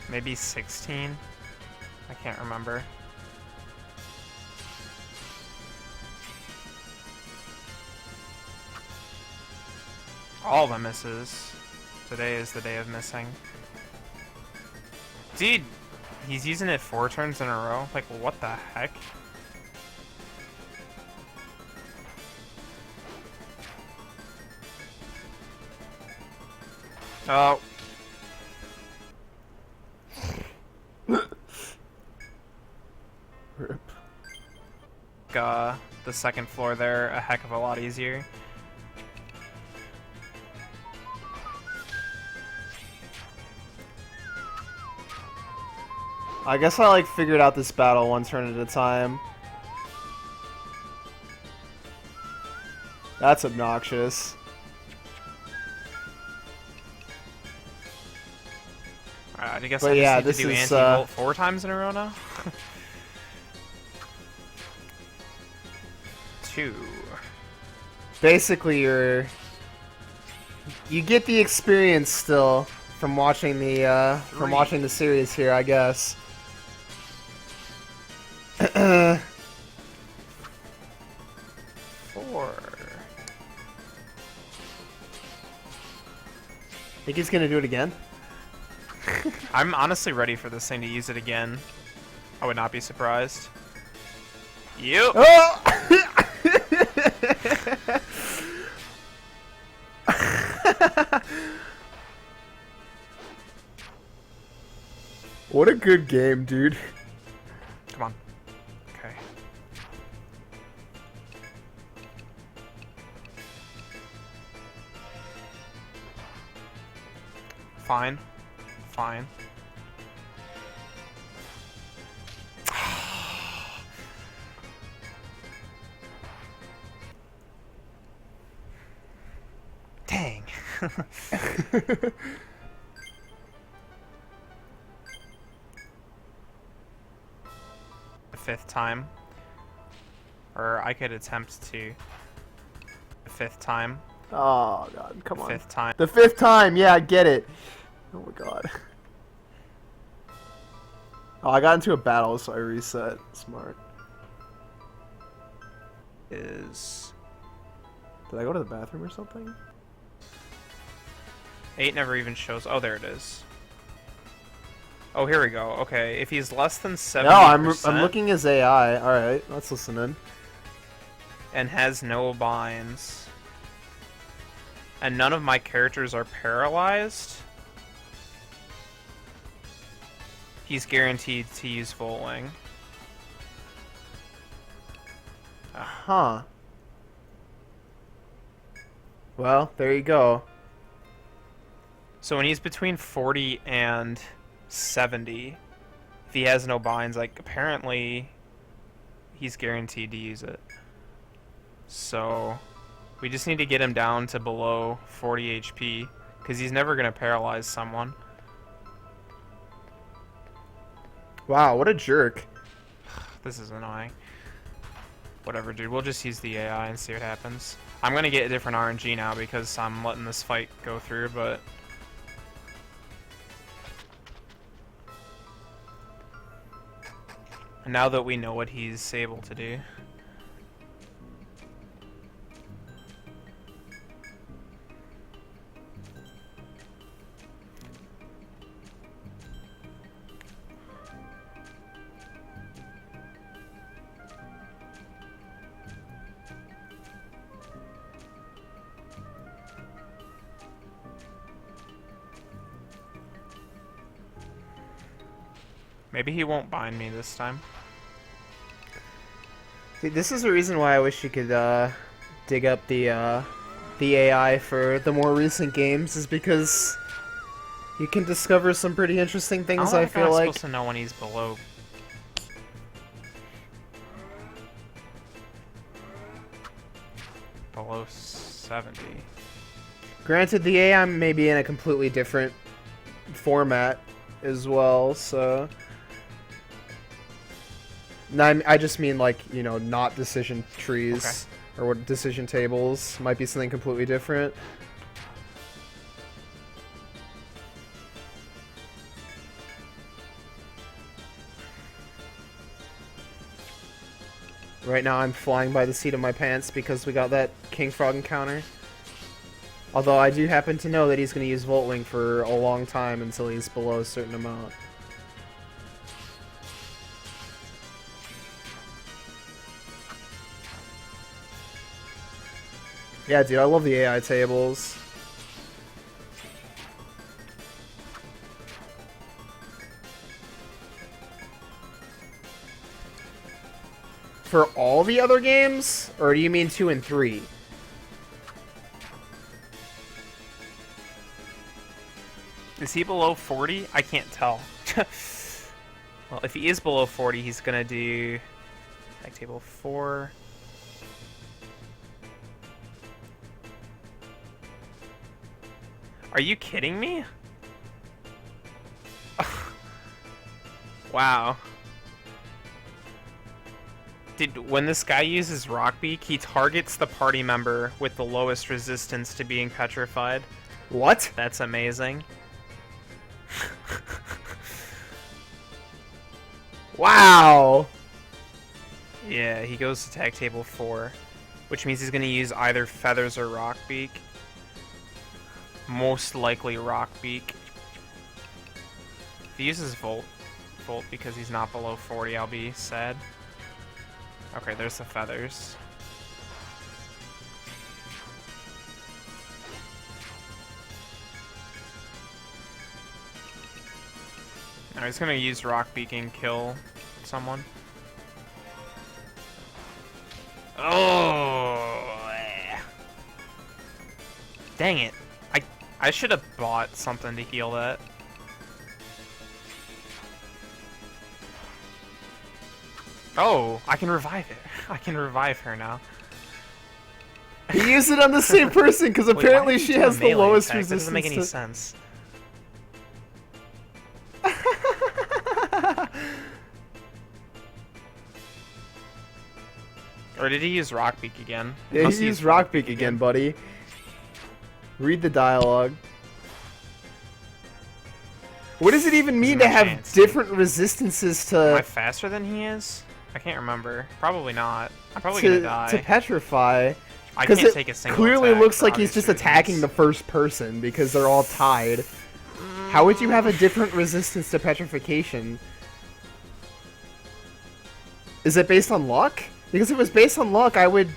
Maybe 16? I can't remember. All the misses. Today is the day of missing. Dude, he's using it 4 turns in a row? Like, what the heck? Oh. Rip. The second floor there a heck of a lot easier. I guess I like figured out this battle 1 turn at a time. That's obnoxious. Alright, I guess But I just yeah, need this to do is, anti-volt 4 times in a row now? 2. Basically, you get the experience still from watching the series here, I guess. 4. Think he's gonna do it again? I'm honestly ready for this thing to use it again. I would not be surprised. Yep. Oh! What a good game, dude. Come on. Okay. Fine. Fine. Dang. The 5th time. Or I could attempt to. The 5th time. Oh god, come on. 5th time. The 5th time, yeah, I get it. Oh my god. Oh, I got into a battle, so I reset. Smart. Is... Did I go to the bathroom or something? 8 never even shows. Oh, there it is. Oh, here we go. Okay, if he's less than 70%... No, I'm looking as AI. Alright, let's listen in. And has no binds. And none of my characters are paralyzed. He's guaranteed to use Volt Wing. Huh. Well, there you go. So when he's between 40 and 70, if he has no binds, like, apparently he's guaranteed to use it. So we just need to get him down to below 40 HP, because he's never going to paralyze someone. Wow, what a jerk. This is annoying. Whatever, dude. We'll just use the AI and see what happens. I'm going to get a different RNG now because I'm letting this fight go through, but... now that we know what he's able to do. Maybe he won't bind me this time. See, this is the reason why I wish you could dig up the AI for the more recent games, is because you can discover some pretty interesting things. I feel I'm like. supposed to know when he's below. Below 70. Granted, the AI may be in a completely different format as well, so. No, I just mean, like, you know, not decision trees or what decision tables might be something completely different. Right now I'm flying by the seat of my pants because we got that King Frog encounter. Although I do happen to know that he's going to use Volt Wing for a long time until he's below a certain amount. Yeah, dude, I love the AI tables. For all the other games? Or do you mean 2 and 3? Is he below 40? I can't tell. Well, if he is below 40, he's gonna do tag table 4. Are you kidding me? Wow. When this guy uses Rockbeak, he targets the party member with the lowest resistance to being petrified. What? That's amazing. Wow! Yeah, he goes to tag table 4, which means he's going to use either Feathers or Rockbeak. Most likely Rockbeak. If he uses Volt because he's not below 40, I'll be sad. Okay, there's the Feathers. Now he's gonna use Rockbeak and kill someone. Oh! Dang it. I should have bought something to heal that. Oh, I can revive it. I can revive her now. He used it on the same person because Wait, why apparently did you she do a has the melee lowest attack? That resistance. doesn't make any to... sense. Or did he use Rockbeak again? Yeah, Must he use used Rockbeak again, buddy. Read the dialogue. What does it even mean no to have chance, different resistances Am I to faster than he is? I can't remember. Probably not. I'm probably gonna die. to petrify? I Because can't it take a single clearly attack looks for like he's just obvious attacking reasons. the first person because they're all tied. How would you have a different resistance to petrification? Is it based on luck? Because if it was based on luck, I would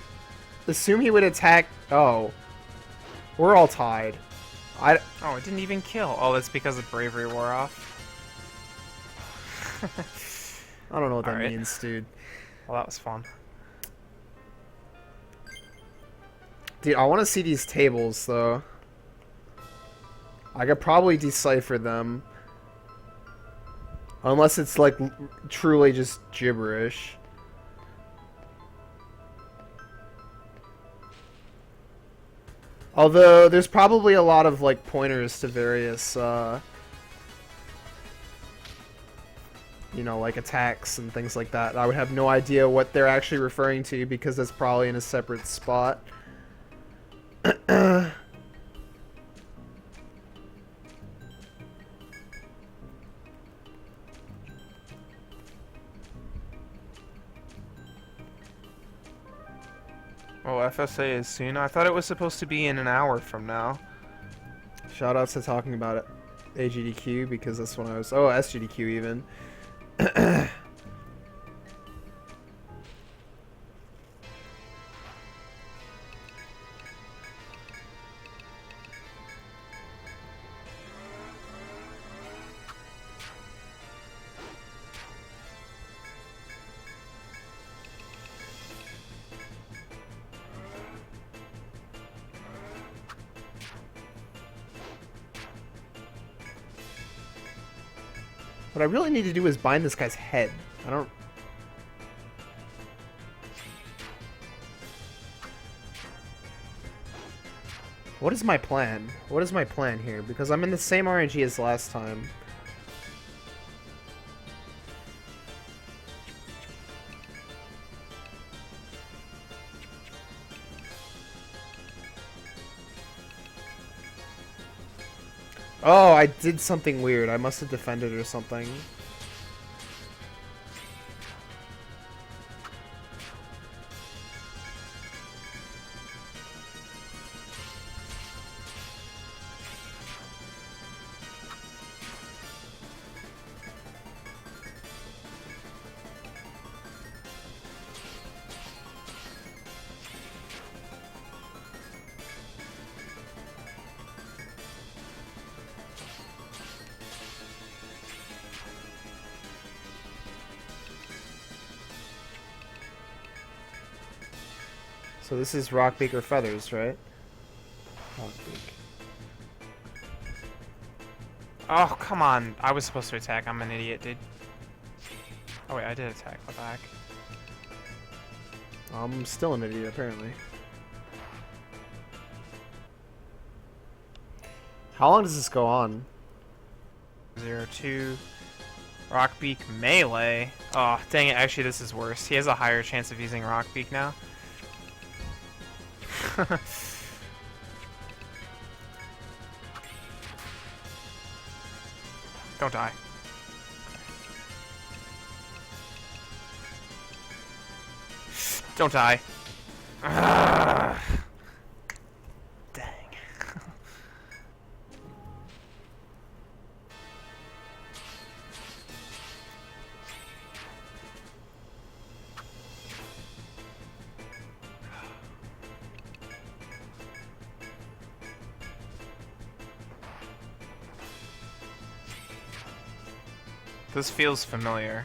assume he would attack... Oh. We're all tied. Oh, it didn't even kill. Oh, that's because the bravery wore off. I don't know what that Alright. means, dude. Well, that was fun. Dude, I want to see these tables, though. I could probably decipher them. Unless it's, like, truly just gibberish. Although, there's probably a lot of, like, pointers to various, you know, like attacks and things like that. I would have no idea what they're actually referring to because that's probably in a separate spot. Oh, FSA is soon. I thought it was supposed to be in an hour from now. Shoutouts to talking about it. AGDQ because that's when I was... Oh, SGDQ even. What I really need to do is bind this guy's head. I don't... What is my plan? What is my plan here? Because I'm in the same RNG as last time. Oh, I did something weird. I must have defended or something. So this is Rockbeak or Feathers, right? Rockbeak. Oh, come on. I was supposed to attack. I'm an idiot, dude. Oh, wait, I did attack. What the heck? I'm still an idiot, apparently. How long does this go on? 0-2. Rockbeak melee. Oh, dang it. Actually, this is worse. He has a higher chance of using Rockbeak now. Don't die. Don't die. Dang. This feels familiar.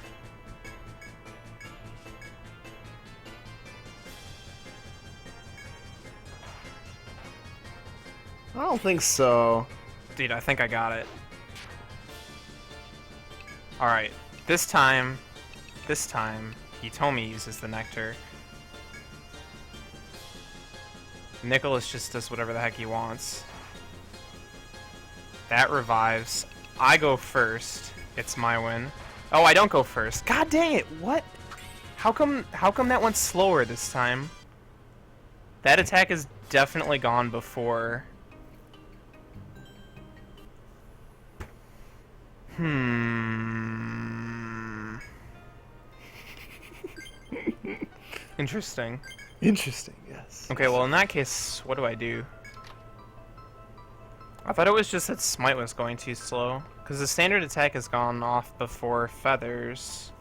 I don't don't think so. Dude, I think I got it. Alright, this time, Hitomi uses the nectar. Nicholas just does whatever the heck he wants. That revives. I go first. It's my win. Oh, I don't go first. God dang it! What? How come that went slower this time? That attack is definitely gone before. Interesting. Interesting, yes. Okay, well in that case, what do I do? I thought it was just that Smite was going too slow. Because the standard attack has gone off before Feathers.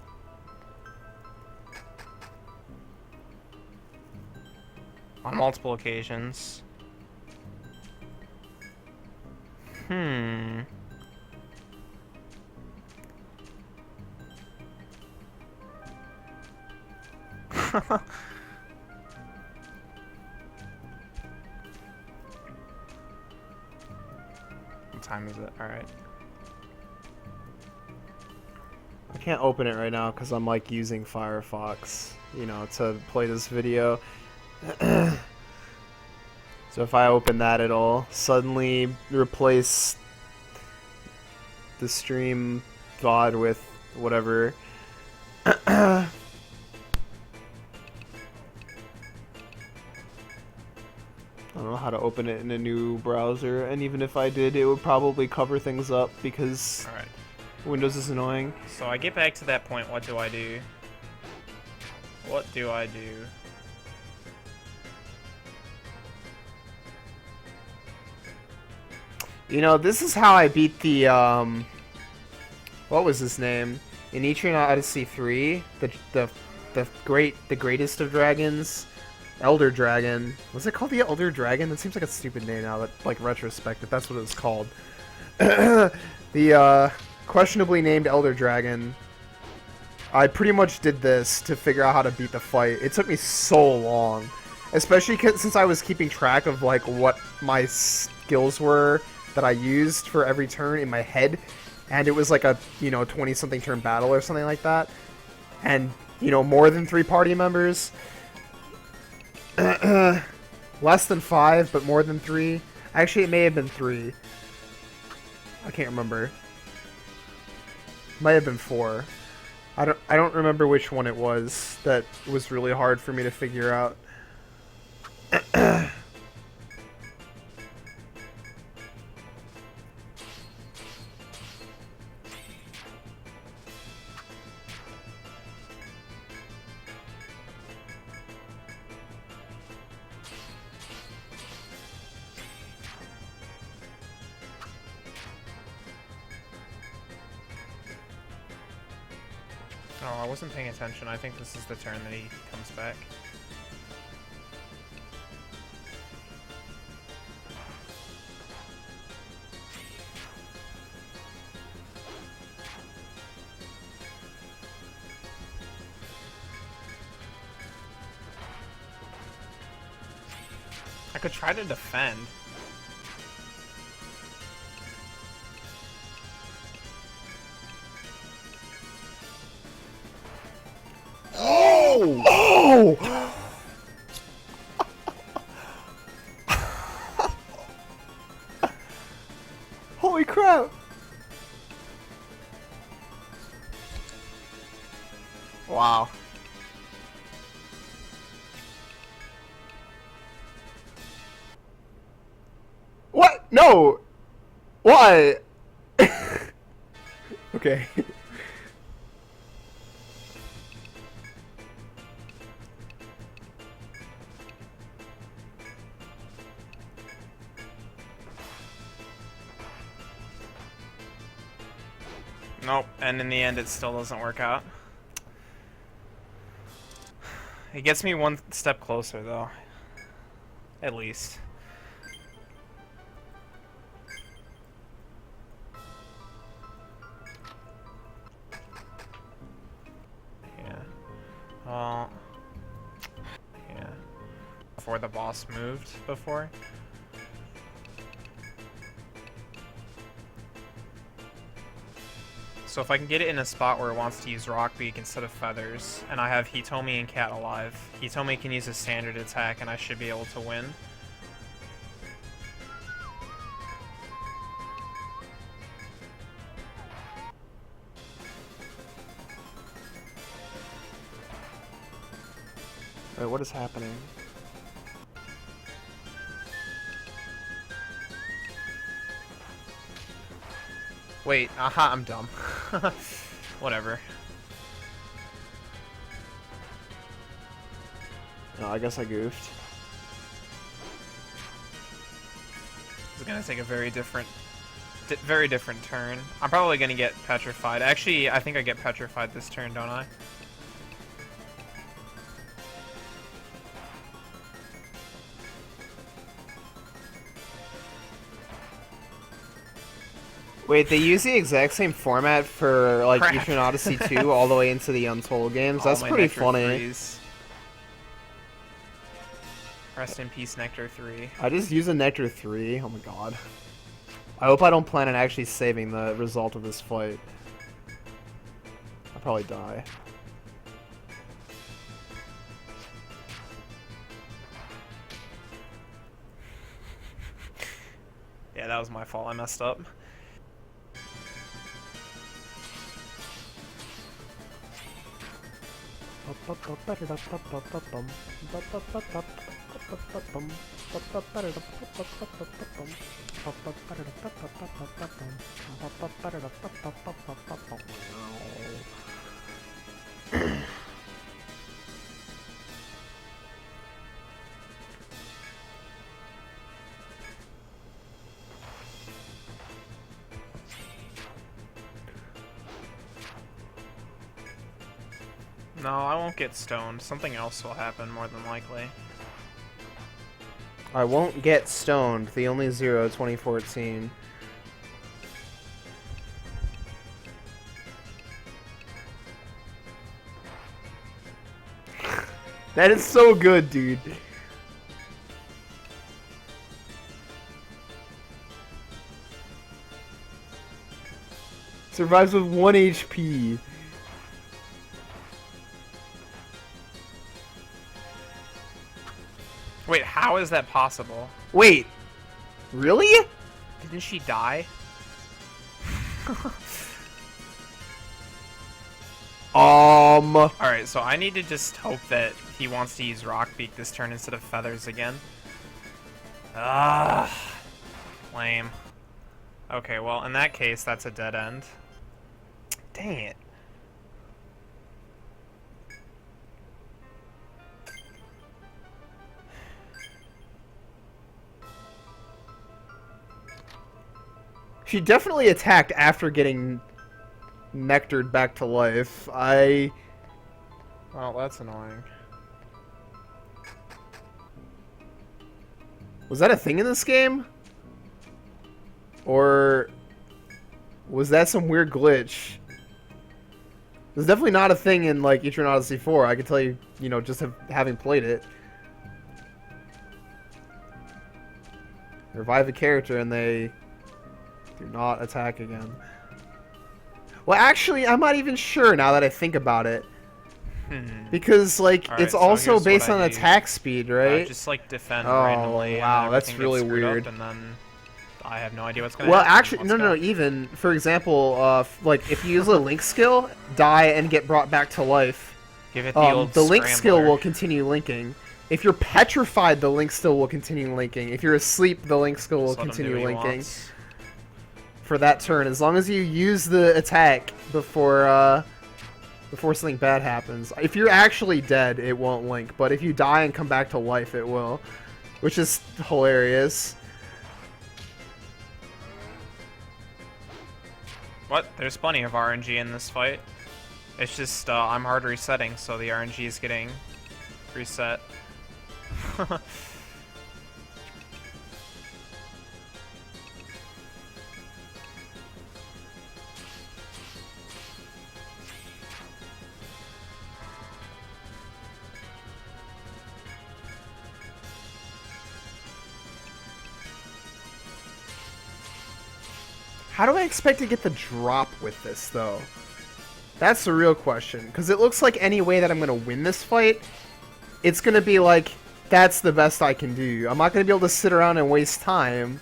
On multiple occasions. What time is it? Alright. I can't open it right now because I'm like using Firefox, you know, to play this video. So if I open that, it'll suddenly replace the stream VOD with whatever. I don't know how to open it in a new browser, and even if I did, it would probably cover things up because Alright. Windows is annoying. So I get back to that point, what do I do? What do I do? You know, this is how I beat the, what was his name? In Etrian Odyssey 3, the greatest of dragons, Elder Dragon. Was it called the Elder Dragon? That seems like a stupid name now, that, like, retrospective, that's what it was called. The, questionably named Elder Dragon. I pretty much did this to figure out how to beat the fight. It took me so long. Especially since I was keeping track of, like, what my skills were that I used for every turn in my head. And it was like a, you know, 20-something turn battle or something like that. And, you know, more than 3 party members. Less than 5, but more than 3. Actually, it may have been 3. I can't remember. Might have been 4. I don't remember which one it was that was really hard for me to figure out. Oh, I wasn't paying attention. I think this is the turn that he comes back. I could try to defend. Oh! Holy crap! Wow. What? No! Why? Okay. Nope, and in the end it still doesn't work out. It gets me one step closer though. At least. Yeah. Well... yeah. Before the boss moved before. So if I can get it in a spot where it wants to use Rock Beak instead of Feathers, and I have Hitomi and Cat alive, Hitomi can use a standard attack and I should be able to win. Wait, what is happening? Wait, aha, I'm dumb. Whatever. No, I guess I goofed. It's gonna take a very different turn. I'm probably gonna get petrified. Actually, I think I get petrified this turn, don't I? Wait, they use the exact same format for like Crap. Etrian Odyssey 2 all the way into the Untold games. That's All my pretty Nectar funny. 3s. Rest in peace, Nectar 3. I just use a Nectar 3. Oh my god. I hope I don't plan on actually saving the result of this fight. I'll probably die. Yeah, that was my fault. I messed up. No, I won't get stoned. Something else will happen, more than likely. I won't get stoned. The only zero 2014. That is so good, dude. Survives with 1 HP. Wait, how is that possible? Wait, really? Didn't she die? Alright, so I need to just hope that he wants to use Rock Beak this turn instead of Feathers again. Ah, lame. Okay, well, in that case, that's a dead end. Dang it. She definitely attacked after getting nectared back to life. Well, that's annoying. Was that a thing in this game? Or was that some weird glitch? It was definitely not a thing in like Etrian Odyssey 4. I can tell you, you know, just having played it. Revive a character and they do not attack again. Well, actually, I'm not even sure now that I think about it. Because, like, Alright, it's so also here's based what on I do. attack speed, right? Just like defend Oh, randomly. wow, and that's everything really gets screwed weird. Up, and then I have no idea what's gonna Well, happen. actually, Let's no, go. even, for example, like, if you use a Link skill, die and get brought back to life, Give it the old the Link skill scrambler. will continue linking. If you're petrified, the Link still will continue linking. If you're asleep, the Link skill will Just let him do continue what he linking. wants. For that turn, as long as you use the attack before something bad happens. If you're actually dead, it won't link, but if you die and come back to life, it will, which is hilarious. What? There's plenty of RNG in this fight. It's just I'm hard resetting, so the RNG is getting reset. How do I expect to get the drop with this, though? That's the real question. Because it looks like any way that I'm going to win this fight, it's going to be like, that's the best I can do. I'm not going to be able to sit around and waste time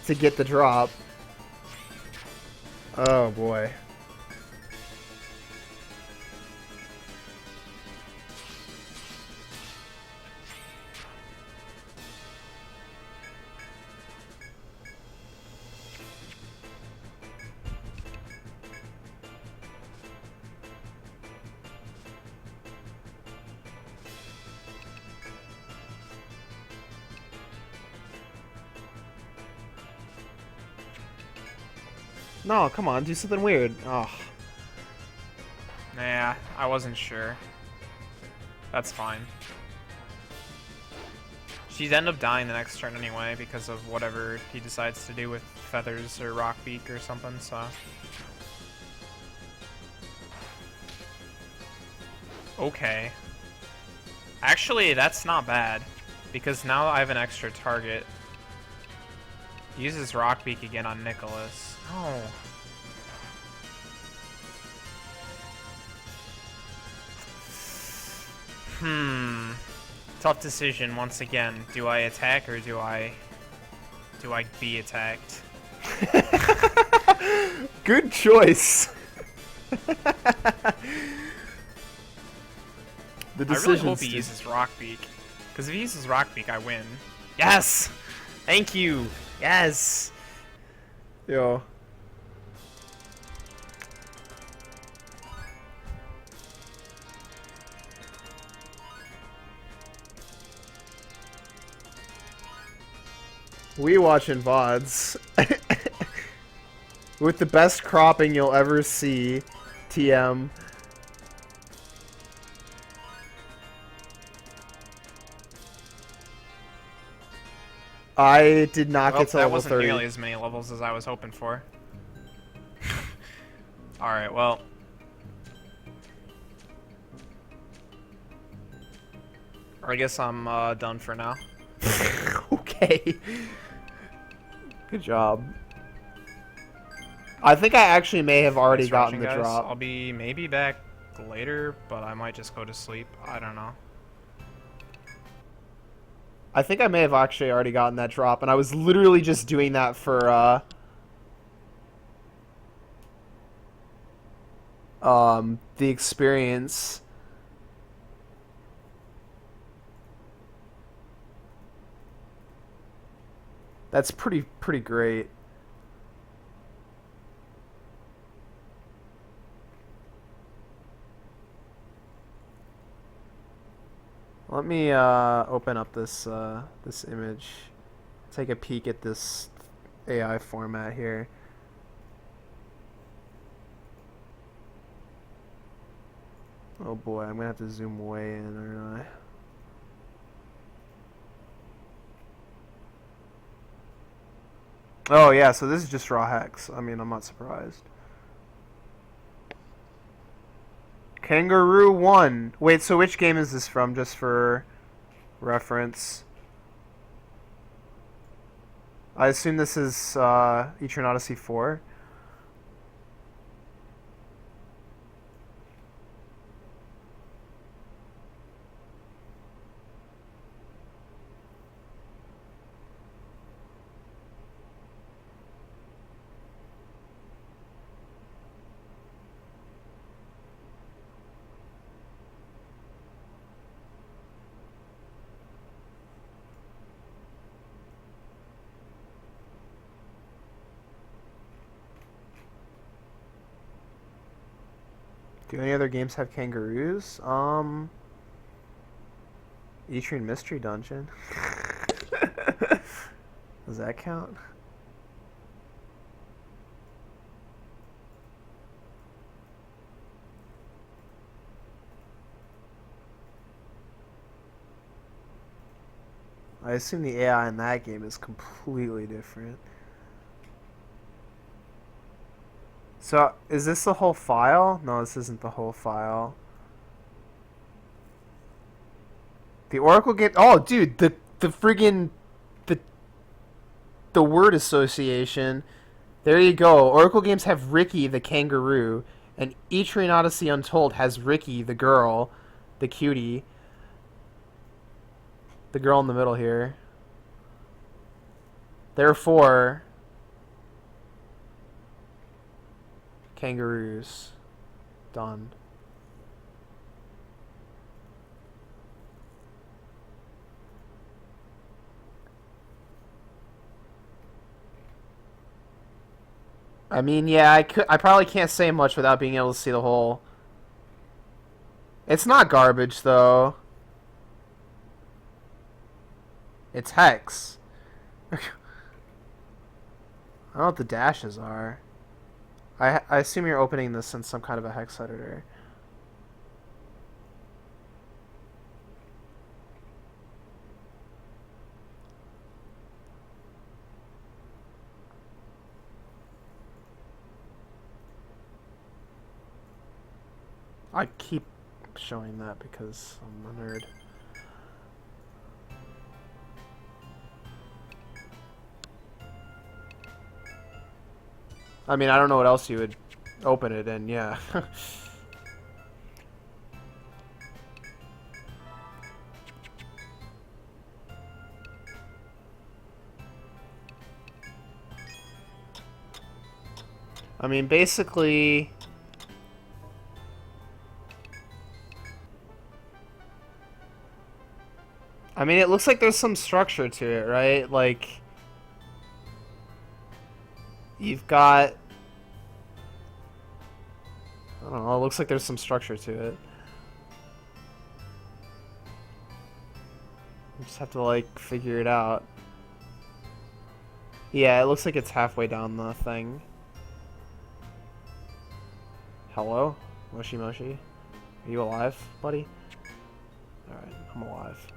to get the drop. Oh, boy. No, come on, do something weird. Oh. Nah, I wasn't sure. That's fine. She'd end up dying the next turn anyway because of whatever he decides to do with feathers or rock beak or something, so. Okay. Actually, that's not bad because now I have an extra target. Uses rock beak again on Nicholas. No. Tough decision once again. Do I attack or do I be attacked? Good choice. The I really decision. hope he uses rock beak, because if he uses rock beak, I win. Yes. Thank you. Yes. Yo. We watching VODs. With the best cropping you'll ever see. TM. I did not Well, get to that level wasn't 30. nearly as many levels as I was hoping for. Alright, well. I guess I'm done for now. Okay. Good job. I think I actually may have already Thanks for gotten watching, the guys. drop. I'll be maybe back later, but I might just go to sleep. I don't know. I think I may have actually already gotten that drop, and I was literally just doing that for, the experience. That's pretty great. Let me open up this this image. Take a peek at this AI format here. Oh boy, I'm gonna have to zoom way in, aren't I? Oh yeah, so this is just raw hex. I mean, I'm not surprised. Kangaroo 1. Wait, so which game is this from, just for reference? I assume this is Etrian Odyssey 4. Do any other games have kangaroos? Etrian Mystery Dungeon. Does that count? I assume the AI in that game is completely different. So, is this the whole file? No, this isn't the whole file. The Oracle game. Oh, dude, the friggin' the word association There you go. Oracle games have Ricky the kangaroo, and Etrian Odyssey Untold has Ricky the girl, the cutie. The girl in the middle here. Therefore, kangaroos. Done. I mean, yeah, I probably can't say much without being able to see the whole. It's not garbage though. It's hex. I don't know what the dashes are. I assume you're opening this in some kind of a hex editor. I keep showing that because I'm a nerd. I mean, I don't know what else you would open it in, yeah. I mean, basically... I mean, it looks like there's some structure to it, right? Like... You've got... I don't know, it looks like there's some structure to it. You just have to, like, figure it out. Yeah, it looks like it's halfway down the thing. Hello? Moshi Moshi? Are you alive, buddy? Alright, I'm alive.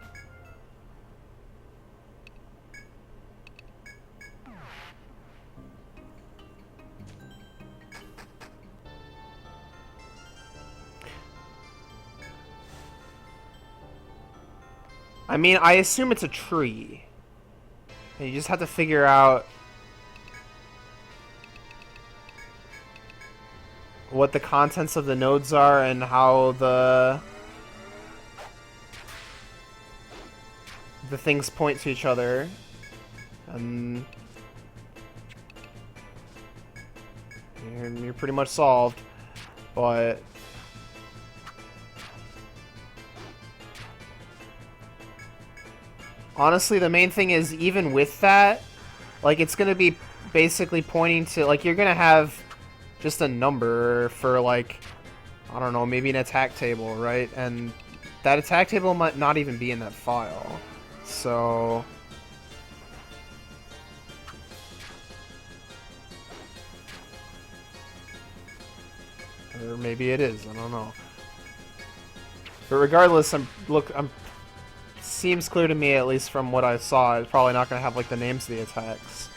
I mean, I assume it's a tree. And you just have to figure out what the contents of the nodes are and how the things point to each other. And you're pretty much solved. But honestly, the main thing is, even with that, like, it's going to be basically pointing to, like, you're going to have just a number for, like, I don't know, maybe an attack table, right? And that attack table might not even be in that file. So... or maybe it is, I don't know. But regardless, seems clear to me, at least from what I saw, it's probably not going to have, like, the names of the attacks.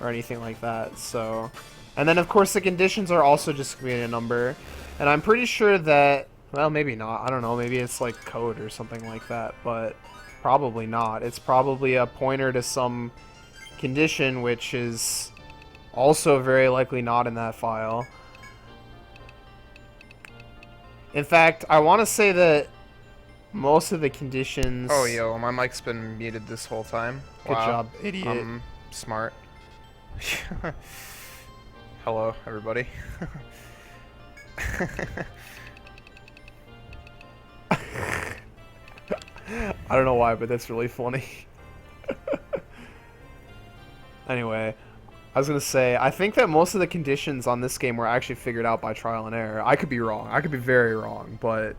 Or anything like that, so... And then, of course, the conditions are also just going to be a number. And I'm pretty sure that... Well, maybe not. I don't know. Maybe it's, like, code or something like that. But probably not. It's probably a pointer to some condition, which is also very likely not in that file. In fact, I want to say that most of the conditions... Oh, yo, my mic's been muted this whole time. Good job, idiot. I'm smart. Hello, everybody. I don't know why, but that's really funny. Anyway, I was going to say, I think that most of the conditions on this game were actually figured out by trial and error. I could be wrong. I could be very wrong, but...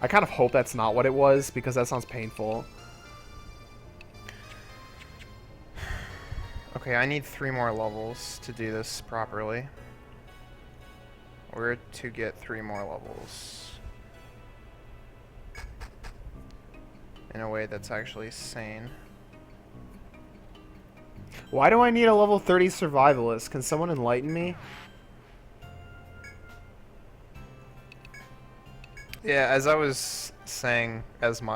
I kind of hope that's not what it was, because that sounds painful. Okay, I need 3 more levels to do this properly. Where to get 3 more levels in a way that's actually sane. Why do I need a level 30 survivalist? Can someone enlighten me? Yeah, as I was saying,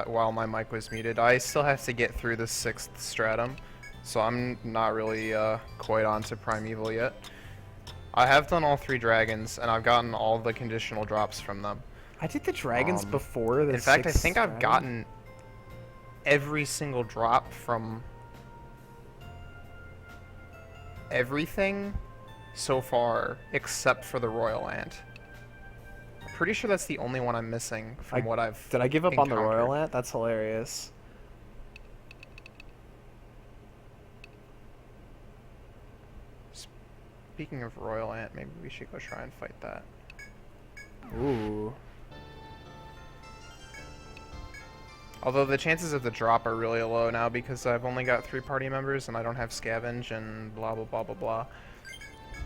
while my mic was muted, I still have to get through the 6th stratum, so I'm not really quite on to Primeval yet. I have done all 3 dragons, and I've gotten all the conditional drops from them. I did the dragons Um, before the In fact, I 6th think I've stratum. gotten every single drop from everything so far except for the Royal Ant. I'm pretty sure that's the only one I'm missing from what I've Did I give up on the encountered. Royal Ant? That's hilarious. Speaking of Royal Ant, maybe we should go try and fight that. Ooh. Although the chances of the drop are really low now because I've only got 3 party members and I don't have scavenge and blah blah blah blah blah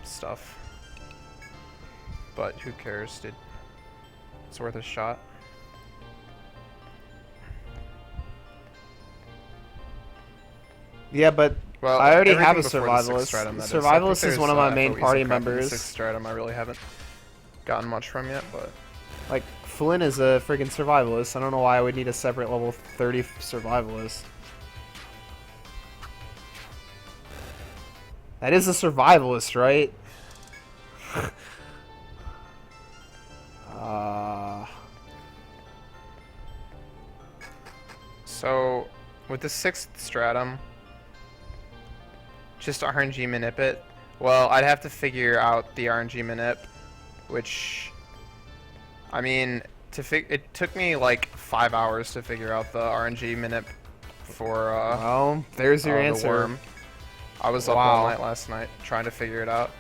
stuff. But who cares, dude? It's worth a shot. Yeah, but Well, I already have a everything before the 6th survivalist. stratum, that is. Survivalist I think is one of my there's, main FOEs party and crap in the members. 6th stratum I really haven't gotten much from yet, but Like, Flynn is a friggin' survivalist. I don't know why I would need a separate level 30 survivalist. That is a survivalist, right? So, with the 6th stratum, just RNG manip it. Well, I'd have to figure out the RNG manip, which, I mean, it took me like 5 hours to figure out the RNG manip for Well, there's your the answer. worm. I was up Wow. all night last night trying to figure it out.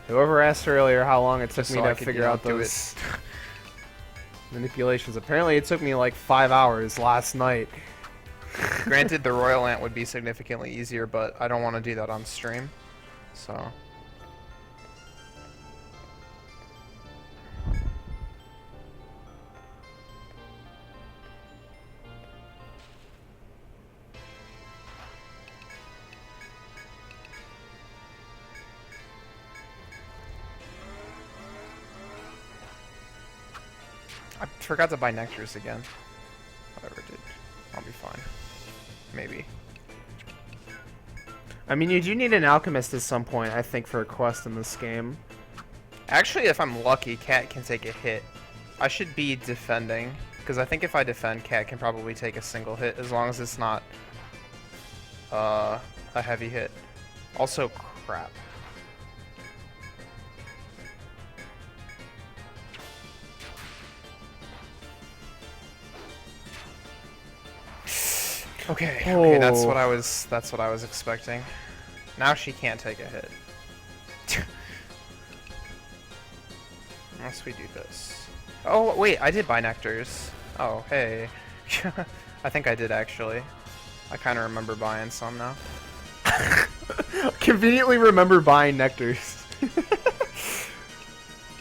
Whoever asked earlier how long it took Just me so to I could, figure you know, out do those manipulations. Apparently, it took me like 5 hours last night. Granted, the Royal Ant would be significantly easier, but I don't want to do that on stream, so. I forgot to buy nectars again. Whatever, dude. I'll be fine. Maybe. I mean, you do need an alchemist at some point, I think, for a quest in this game. Actually, if I'm lucky, Cat can take a hit. I should be defending, because I think if I defend, Cat can probably take a single hit, as long as it's not a heavy hit. Also, crap. Okay, okay, that's what I was expecting. Now she can't take a hit. Unless we do this. Oh, wait, I did buy nectars. Oh, hey. I think I did, actually. I kind of remember buying some now. Conveniently remember buying nectars.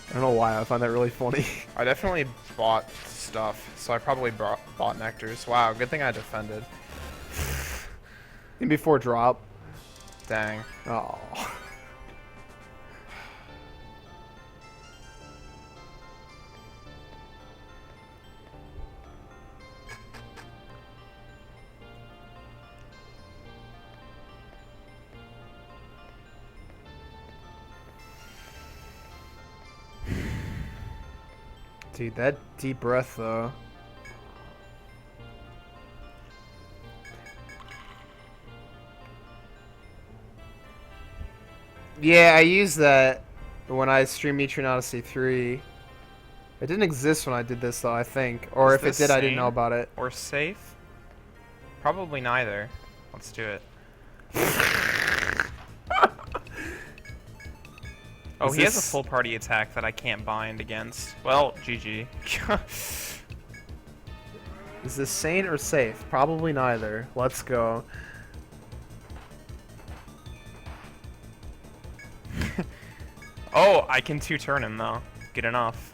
I don't know why, I find that really funny. I definitely bought stuff, so I probably bought nectars. Wow, good thing I defended. And before drop. Dang. Oh. Dude, that deep breath though. Yeah, I used that when I streamed Etrian Odyssey 3. It didn't exist when I did this though, I think. Or Is if it this did, I didn't sane? know about it. Or safe? Probably neither. Let's do it. Oh, Is he has a this- full party attack that I can't bind against. Well, GG. Is this sane or safe? Probably neither. Let's go. Oh, I can 2-turn him though. Good enough.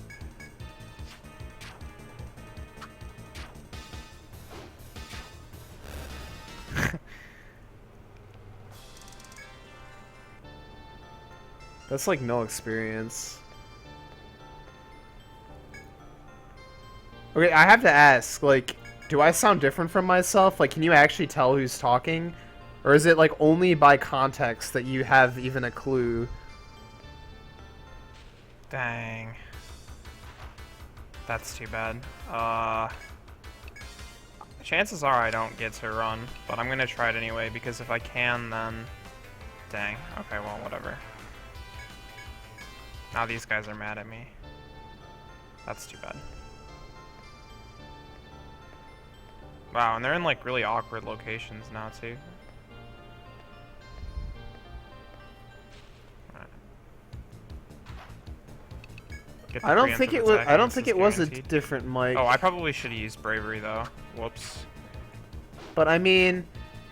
That's like no experience. Okay, I have to ask, like, do I sound different from myself? Like, can you actually tell who's talking? Or is it, like, only by context that you have even a clue? Dang. That's too bad. Chances are I don't get to run, but I'm gonna try it anyway, because if I can, then... Dang. Okay, well, whatever. Now these guys are mad at me. That's too bad. Wow, and they're in, like, really awkward locations now, too. Get the I don't think preemptive it was. attack I don't against think this it was a guaranteed. different mic. Oh, I probably should have used bravery though. Whoops. But I mean,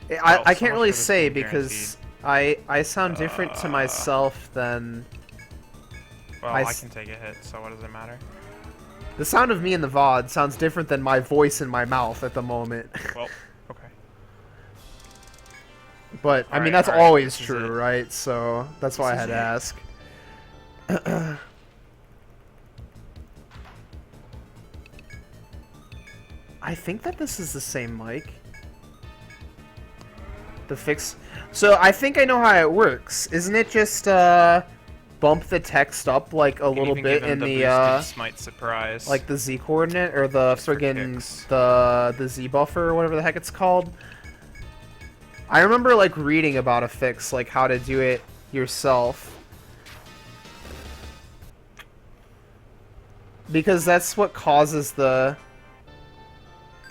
Well, I so can't much really for this say being because I sound different to myself than Well, I I s- can take a hit, so what does it matter? the sound of me in the VOD sounds different than my voice in my mouth at the moment. Well, okay. But I mean Alright, that's alright, always this is true, it. right? So that's why I This had is to it. ask. I think that this is the same mic. The fix. So I think I know how it works. Isn't it just bump the text up like a You can little even bit give him in the the boosted smite surprise. like the Z coordinate or the Just for friggin' kicks. the Z buffer or whatever the heck it's called? I remember like reading about a fix, like how to do it yourself. Because that's what causes the...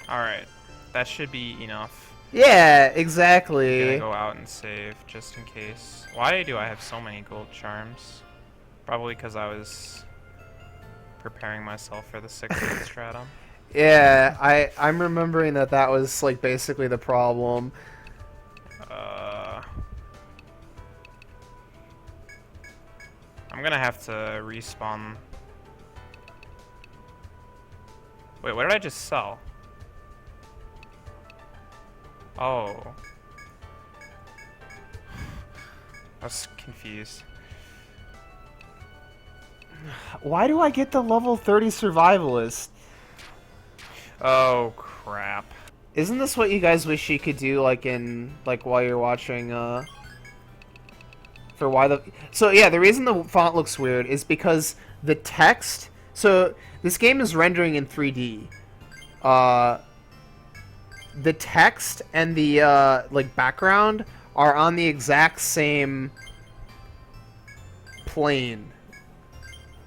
Alright. That should be enough. Yeah, I'm exactly. gonna go out and save, just in case. Why do I have so many gold charms? Probably because I was preparing myself for the 6th stratum. Yeah, I'm remembering that that was like basically the problem. I'm gonna have to respawn. Wait, what did I just sell? Oh. I was confused. Why do I get the level 30 survivalist? Oh, crap. Isn't this what you guys wish you could do like in like while you're watching for why the So yeah, the reason the font looks weird is because the text, so this game is rendering in 3D. The text and the like background are on the exact same plane.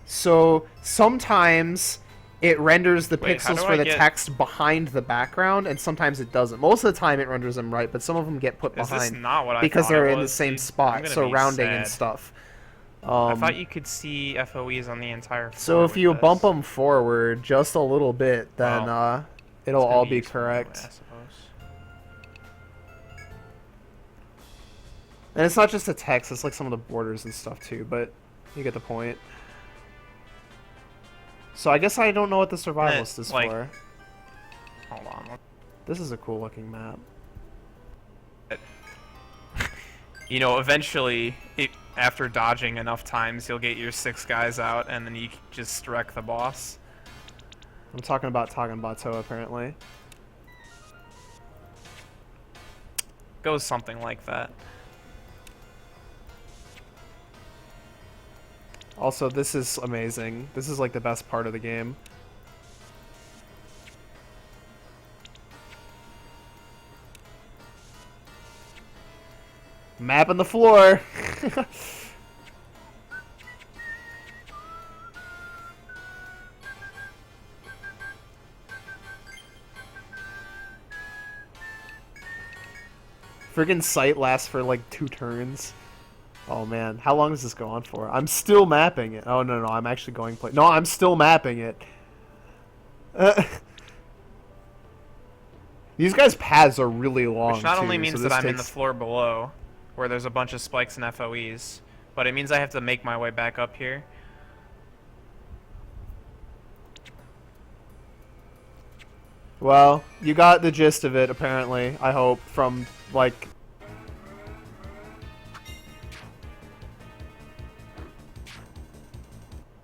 So sometimes it renders the Wait, how pixels do for I the get- text behind the background, and sometimes it doesn't. Most of the time it renders them right, but some of them get put Is this behind not what I because thought they're it in the was, same dude? I'm spot, gonna so be rounding and sad. stuff. I thought you could see FOEs on the entire floor So if with you this. bump them forward just a little bit, then Well, it'll It's gonna all be useful anyway, correct. I suppose. And it's not just the text; it's like some of the borders and stuff too. But you get the point. So I guess I don't know what the survivalist is like- for. Hold on. This is a cool looking map. You know, eventually, after dodging enough times, you'll get your 6 guys out, and then you can just wreck the boss. I'm talking about Bateau apparently. Goes something like that. Also, this is amazing. This is like the best part of the game. Map on the floor. Friggin' sight lasts for like 2 turns. Oh man, how long does this go on for? I'm still mapping it. Oh no, I'm actually going play. No, I'm still mapping it. These guys' paths are really long. Which not too, only so means this that I'm in the takes- floor below, where there's a bunch of spikes and FOEs, but it means I have to make my way back up here. Well, you got the gist of it, apparently. I hope from like.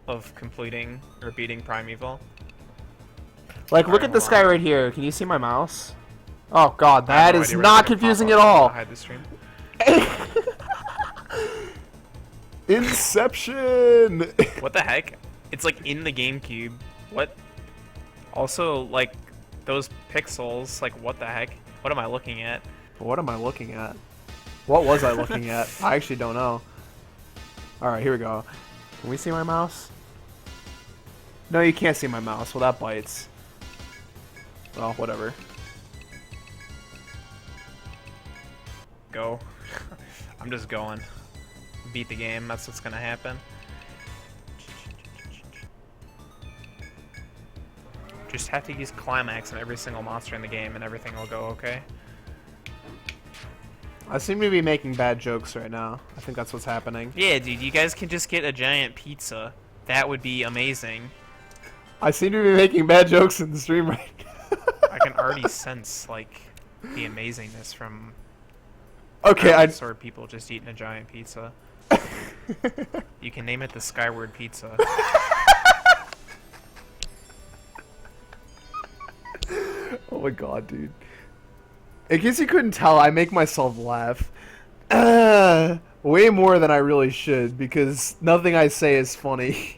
Of completing or beating Primeval. Like, look Alright, at this hold guy on. right here. Can you see my mouse? Oh god, I have that no is idea where not it's gonna confusing pop at up. all. I'll hide the stream. Inception! What the heck? It's like in the GameCube. What? Also, like, those pixels, like, what the heck? What am I looking at? What am I looking at? What was I looking at? I actually don't know. Alright, here we go. Can we see my mouse? No, you can't see my mouse. Well, that bites. Well, whatever. Go. I'm just going. Beat the game, that's what's gonna happen. Just have to use climax on every single monster in the game and everything will go okay. I seem to be making bad jokes right now. I think that's what's happening. Yeah, dude, you guys can just get a giant pizza. That would be amazing. I seem to be making bad jokes in the stream right now. I can already sense, like, the amazingness from Okay, I... sort of people just eating a giant pizza. You can name it the Skyward Pizza. Oh my god, dude. In case you couldn't tell, I make myself laugh. Way more than I really should, because nothing I say is funny.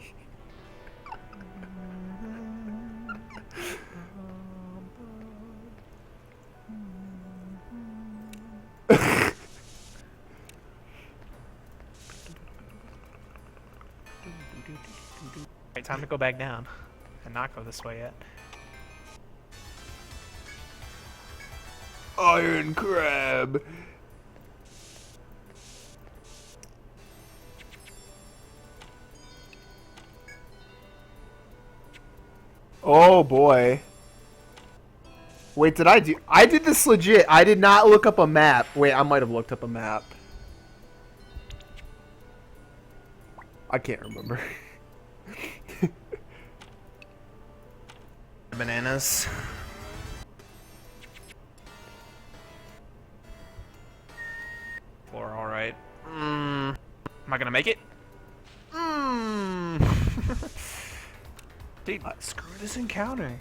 Alright, time to go back down. And not go this way yet. Iron crab. Oh boy. Wait, did I do... I did this legit. I did not look up a map. Wait, I might have looked up a map. I can't remember. Bananas. Floor, alright. Am I gonna make it? Dude, screw this encounter.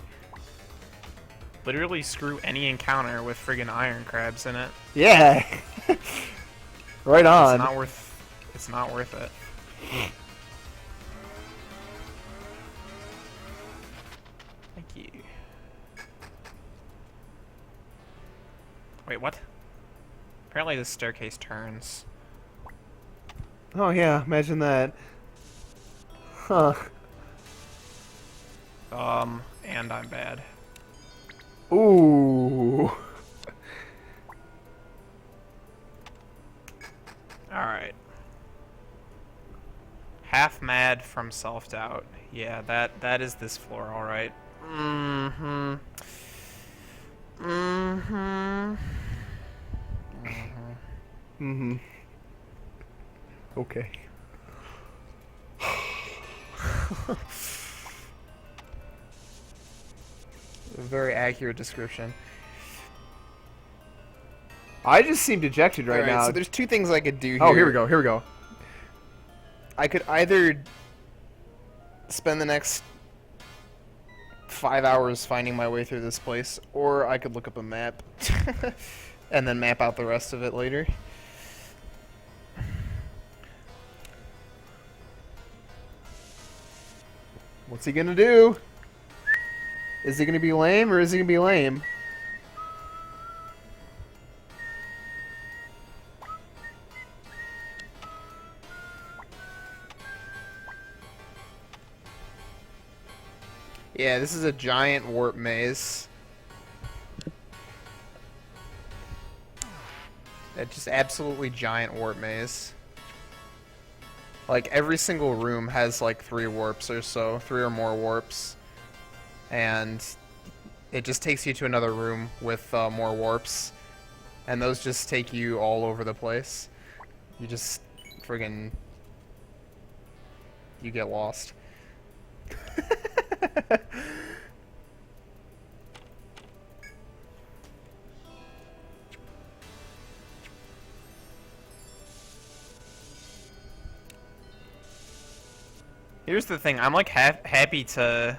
Literally screw any encounter with friggin' iron crabs in it. Yeah. Right on. It's not worth. It's not worth it. Thank you. Wait, what? Apparently this staircase turns. Oh yeah, imagine that. Huh. And I'm bad. Ooh. Alright. Half mad from self-doubt. Yeah, that is this floor, alright. Mm-hmm. Mm-hmm. Mm-hmm. Okay. A very accurate description. I just seem dejected right Alright, now. so there's two things I could do here. Oh, here we go. Here we go. I could either spend the next 5 hours finding my way through this place, or I could look up a map and then map out the rest of it later. What's he gonna do? Is he gonna be lame or is he gonna be lame? Yeah, this is a giant warp maze. It's just absolutely giant warp maze. Like, every single room has like 3 warps or so, 3 or more warps. And it just takes you to another room with more warps. And those just take you all over the place. You just friggin' you get lost. Here's the thing, I'm like happy to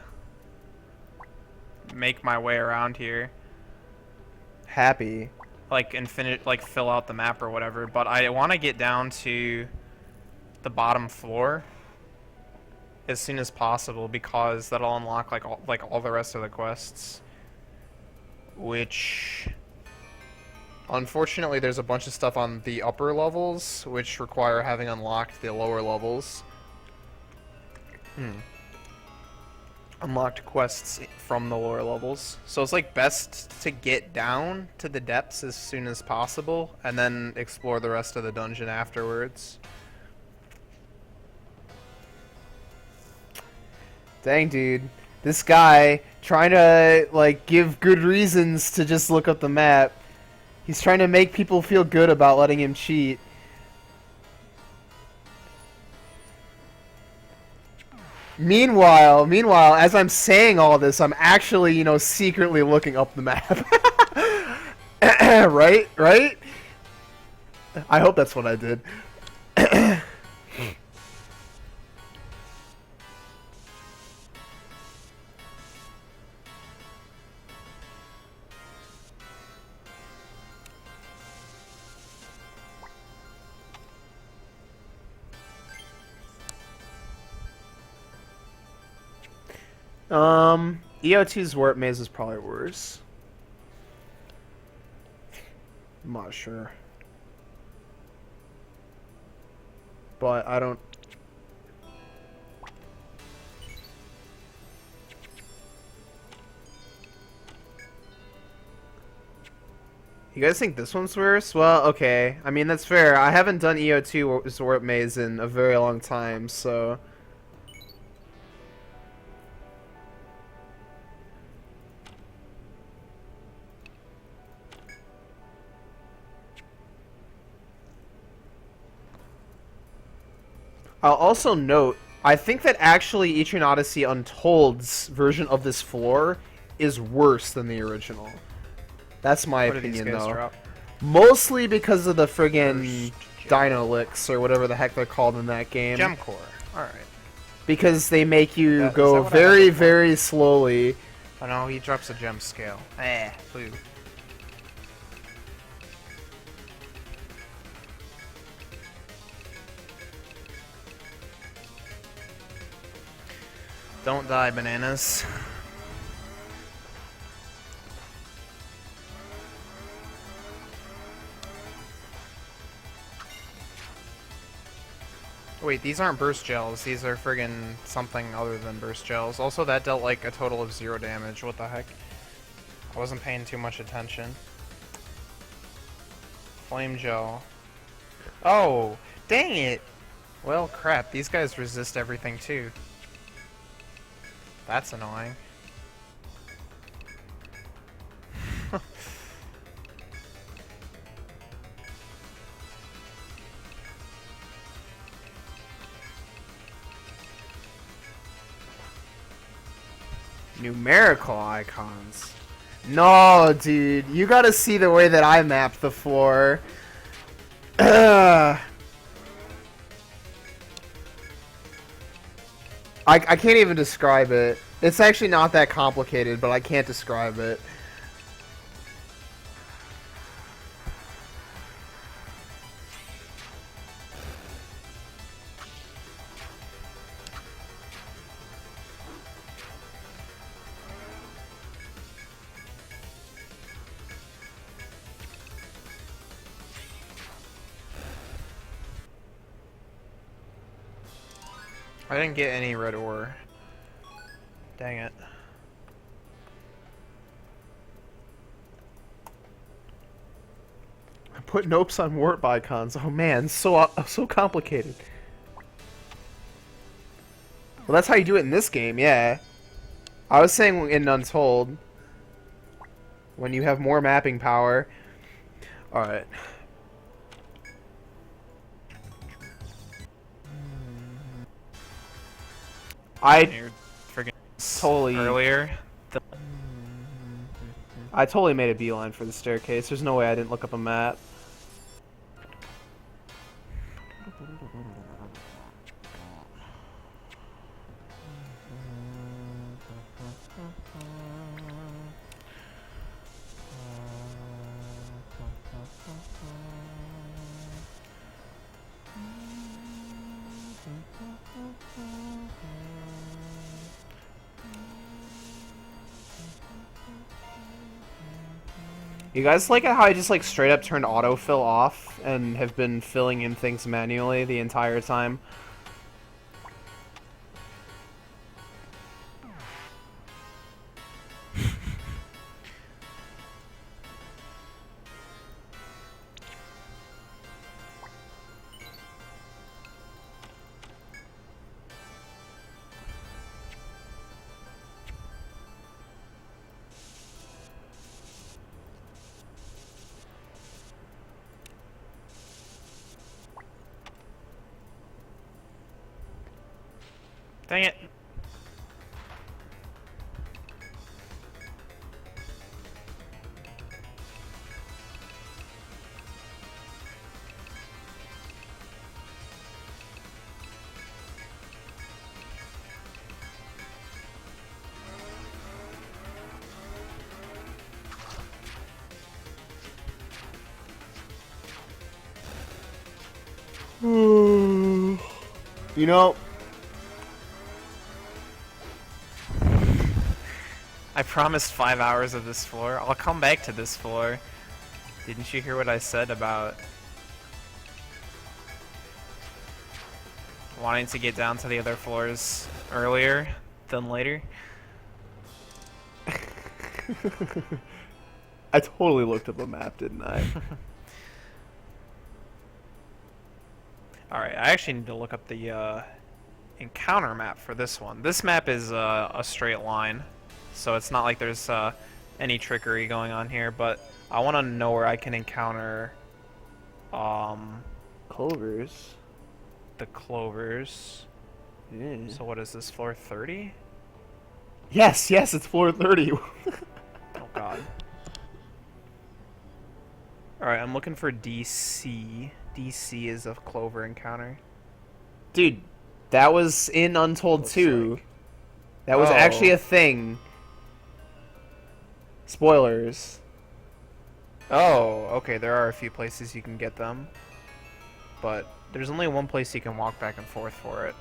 make my way around here, Happy. like like fill out the map or whatever. But I want to get down to the bottom floor as soon as possible because that'll unlock like all the rest of the quests. Which, Unfortunately, there's a bunch of stuff on the upper levels which require having unlocked the lower levels. Unlocked quests from the lower levels. So it's like best to get down to the depths as soon as possible and then explore the rest of the dungeon afterwards. Dang, dude. This guy trying to like give good reasons to just look up the map. He's trying to make people feel good about letting him cheat. Meanwhile, as I'm saying all this, I'm actually, you know, secretly looking up the map. Right? I hope that's what I did. EO2's warp maze is probably worse. I'm not sure. But I don't... You guys think this one's worse? Well, okay. I mean, that's fair. I haven't done EO2's warp maze in a very long time, so... I'll also note, I think that actually Etrian Odyssey Untold's version of this floor is worse than the original. That's my what do these opinion, guys though. drop? Mostly because of the friggin' Dino Licks, or whatever the heck they're called in that game. Gem core. All right. Because they make you Is go that what I very, had before? very slowly. Oh no, he drops a gem scale. Boo. Don't die, bananas. Wait, these aren't burst gels. These are friggin' something other than burst gels. Also, that dealt like a total of 0 damage. What the heck? I wasn't paying too much attention. Flame gel. Oh, dang it! Well, crap. These guys resist everything too. That's annoying. Numerical icons. No, dude. You gotta see the way that I mapped the floor. I can't even describe it. It's actually not that complicated, but I can't describe it. I didn't get any red ore. Dang it. I put nopes on warp icons. Oh man, so complicated. Well, that's how you do it in this game, yeah. I was saying in Untold, when you have more mapping power. Alright. You're friggin' Totally- earlier. I totally made a beeline for the staircase. There's no way I didn't look up a map. You guys like how I just like straight up turned autofill off and have been filling in things manually the entire time? Dang it. You know, I promised 5 hours of this floor. I'll come back to this floor. Didn't you hear what I said about wanting to get down to the other floors earlier than later? I totally looked at the map, didn't I? Alright, I actually need to look up the encounter map for this one. This map is a straight line, so it's not like there's any trickery going on here, but I want to know where I can encounter Clovers. the clovers. Yeah. So what is this, floor 30? Yes, it's floor 30. Oh god. Alright, I'm looking for DC. DC is a clover encounter. Dude, that was in Untold Looks 2. like. That was Oh. actually a thing. Spoilers. Oh, okay, there are a few places you can get them. But there's only one place you can walk back and forth for it.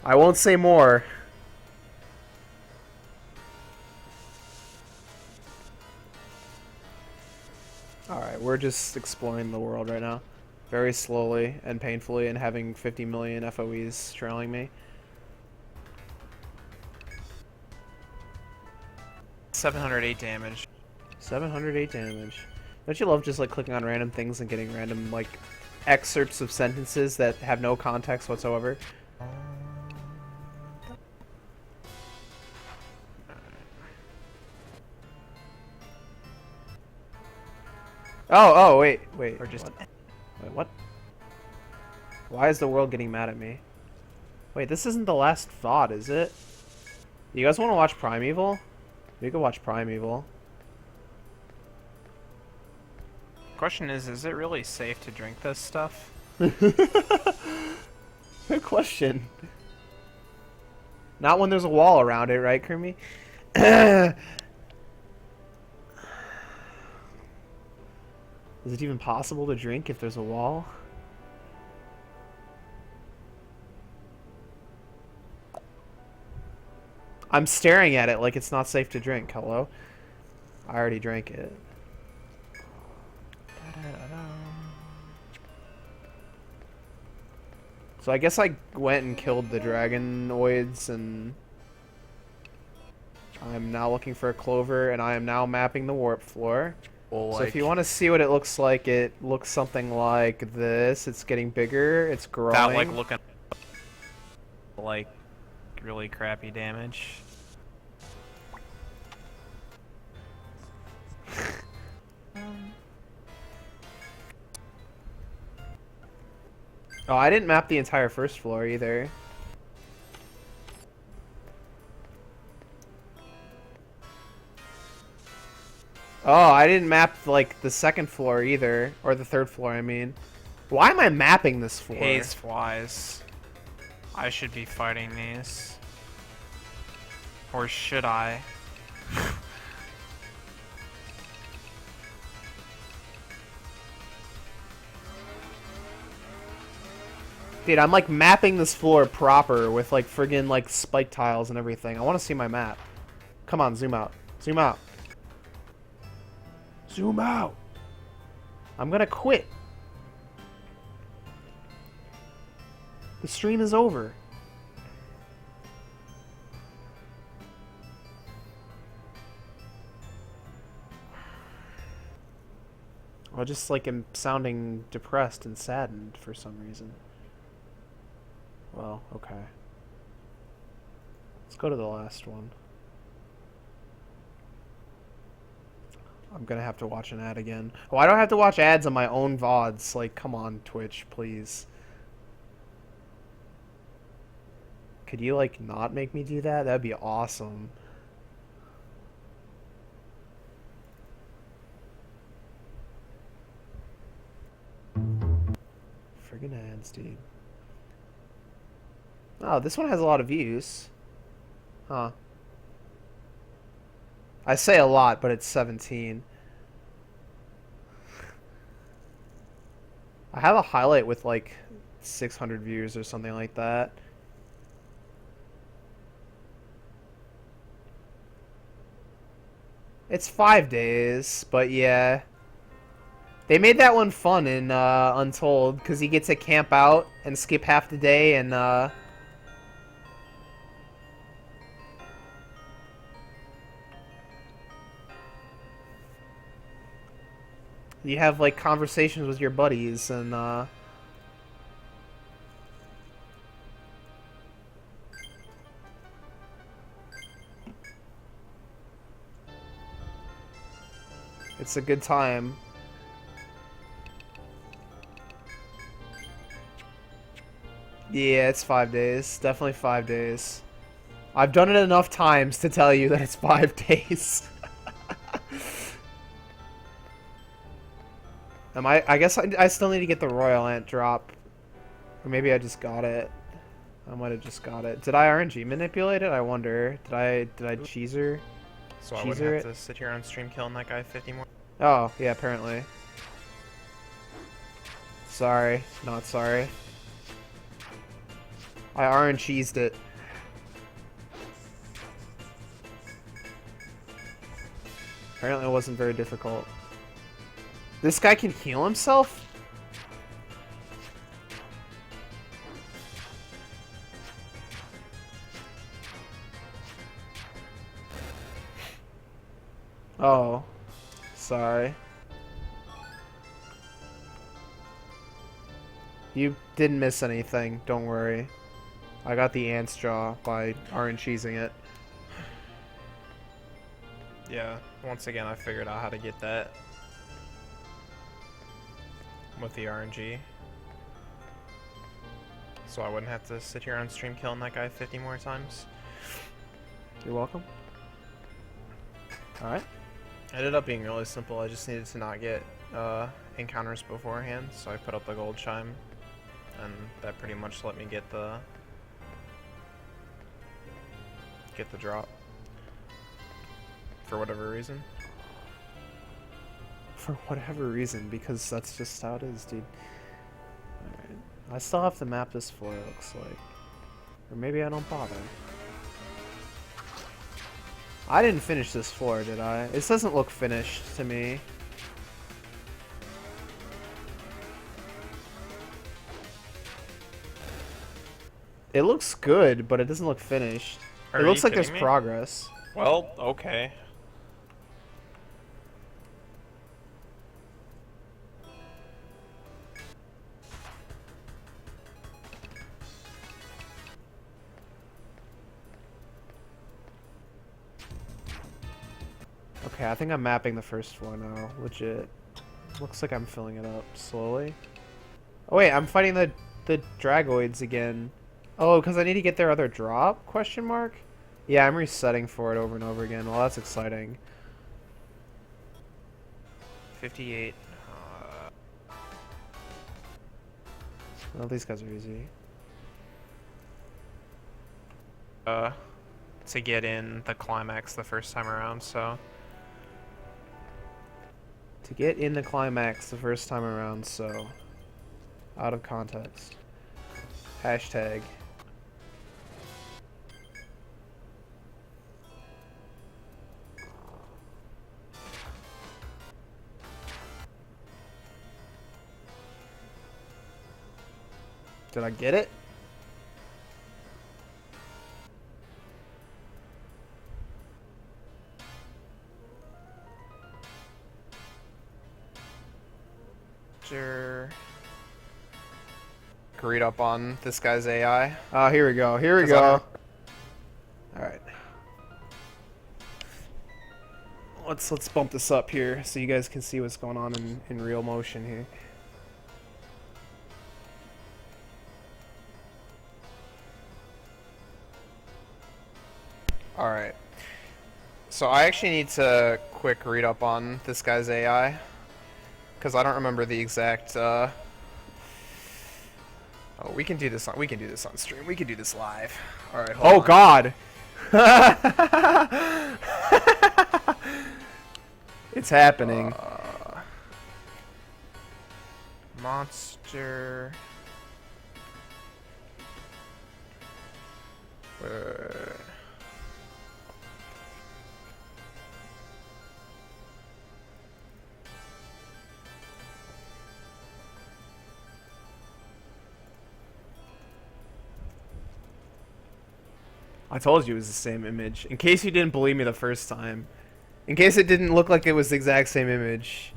I won't say more. Alright, we're just exploring the world right now. Very slowly and painfully, and having 50 million FOEs trailing me. 708 damage. 708 damage. Don't you love just like clicking on random things and getting random like excerpts of sentences that have no context whatsoever? Oh, wait. Or just Wait, what? Why is the world getting mad at me? Wait, this isn't the last VOD, is it? You guys want to watch Primeval? We could watch Primeval. question is it really safe to drink this stuff? Good question. Not when there's a wall around it, right, Kermie? Is it even possible to drink if there's a wall? I'm staring at it like it's not safe to drink. Hello? I already drank it. So I guess I went and killed the dragonoids, and I'm now looking for a clover, and I am now mapping the warp floor. Well, So if you want to see what it looks something like this. It's getting bigger, it's growing. without like looking like really crappy damage. Oh, I didn't map the entire first floor either. Oh, I didn't map like the second floor either, or the third floor, I mean. Why am I mapping this floor? Haze flies. I should be fighting these. Or should I? Dude, I'm like mapping this floor proper with like friggin' like spike tiles and everything. I want to see my map. Come on, zoom out. Zoom out. Zoom out. I'm gonna quit. The stream is over. I just like am sounding depressed and saddened for some reason. Well, okay. Let's go to the last one. I'm gonna have to watch an ad again. Why do I have to watch ads on my own VODs? Like, come on, Twitch, please. Could you, like, not make me do that? That'd be awesome. Friggin' ads, dude. Oh, this one has a lot of views. Huh. I say a lot, but it's 17. I have a highlight with like 600 views or something like that. It's 5 days, but yeah. They made that one fun in Untold, because you get to camp out and skip half the day and you have like conversations with your buddies and it's a good time. Yeah, it's 5 days. Definitely 5 days. I've done it enough times to tell you that it's 5 days. I guess I still need to get the Royal Ant drop. Or maybe I just got it. I might have just got it. Did I RNG manipulate it? I wonder. Did I cheeser? So I wouldn't have to sit here on stream killing that guy 50 more. Oh, yeah, apparently. Sorry. Not sorry. I RNG'd it. Apparently it wasn't very difficult. This guy can heal himself? Oh. Sorry. You didn't miss anything, don't worry. I got the ant's jaw by RNG'ing it. Yeah, once again I figured out how to get that with the RNG. So I wouldn't have to sit here on stream killing that guy 50 more times. You're welcome. Alright. It ended up being really simple. I just needed to not get encounters beforehand, so I put up the gold chime, and that pretty much let me get the drop for whatever reason. For whatever reason, because that's just how it is, dude. Alright. I still have to map this floor, it looks like. Or maybe I don't bother. I didn't finish this floor, did I? This doesn't look finished to me. It looks good, but it doesn't look finished. It looks like there's progress. Well, okay. Okay, I think I'm mapping the first floor now. Legit. Looks like I'm filling it up slowly. Oh wait, I'm fighting the Dragoids again. Oh, because I need to get their other drop? Question mark? Yeah, I'm resetting for it over and over again. Well, that's exciting. 58. Well, these guys are easy. To get in the climax the first time around, so... To get in the climax the first time around, so... Out of context. Hashtag. Did I get it? Sure. Read up on this guy's AI. Oh, here we go. Here we go. All right. Let's bump this up here so you guys can see what's going on in real motion here. All right. So I actually need to quick read up on this guy's AI because I don't remember the exact. Oh, we can do this on stream. We can do this live. All right. Hold on. God. It's happening. Monster. I told you it was the same image. In case you didn't believe me the first time. In case it didn't look like it was the exact same image.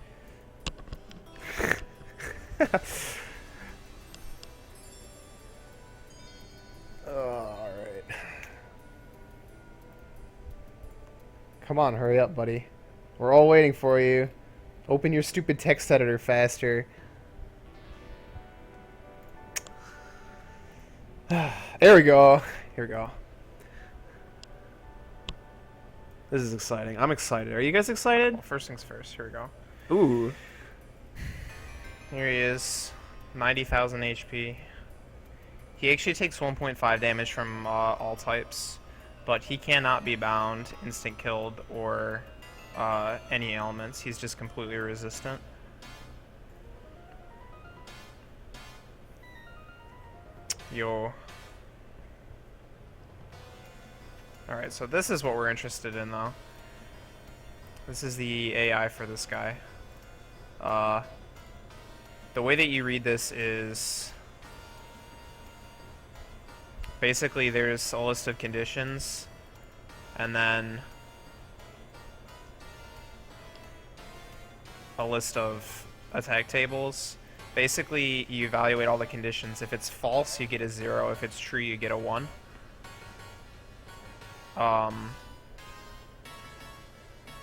Alright. Come on, hurry up, buddy. We're all waiting for you. Open your stupid text editor faster. There we go. Here we go. This is exciting. I'm excited. Are you guys excited? Well, first things first. Here we go. Ooh. Here he is. 90,000 HP. He actually takes 1.5 damage from all types, but he cannot be bound, instant killed, or any elements. He's just completely resistant. Yo. Alright, so this is what we're interested in, though. This is the AI for this guy. The way that you read this is... basically, there's a list of conditions, and then a list of attack tables. Basically, you evaluate all the conditions. If it's false, you get a 0. If it's true, you get a 1.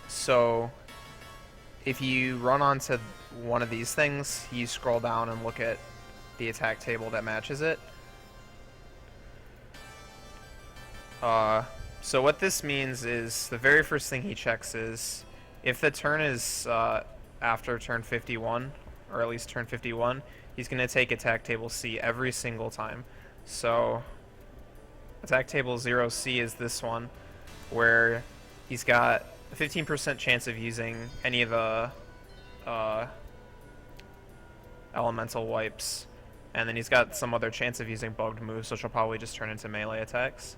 So if you run onto one of these things, you scroll down and look at the attack table that matches it. So what this means is the very first thing he checks is if the turn is after turn 51, or at least turn 51, he's going to take attack table C every single time. So attack table 0C is this one, where he's got a 15% chance of using any of the elemental wipes, and then he's got some other chance of using bugged moves, which will probably just turn into melee attacks.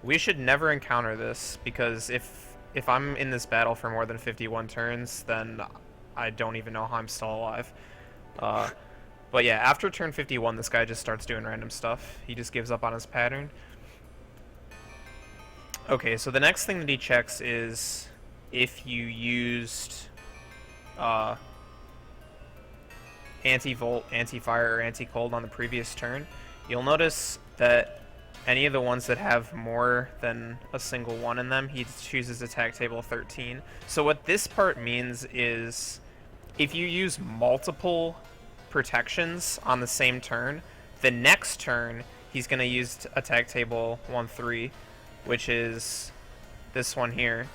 We should never encounter this, because if I'm in this battle for more than 51 turns, then I don't even know how I'm still alive. But yeah, after turn 51, this guy just starts doing random stuff. He just gives up on his pattern. Okay, so the next thing that he checks is if you used anti-volt, anti-fire, or anti-cold on the previous turn. You'll notice that any of the ones that have more than a single one in them, he chooses attack table 13. So what this part means is if you use multiple protections on the same turn, the next turn he's going to use attack table 1-3, which is this one here,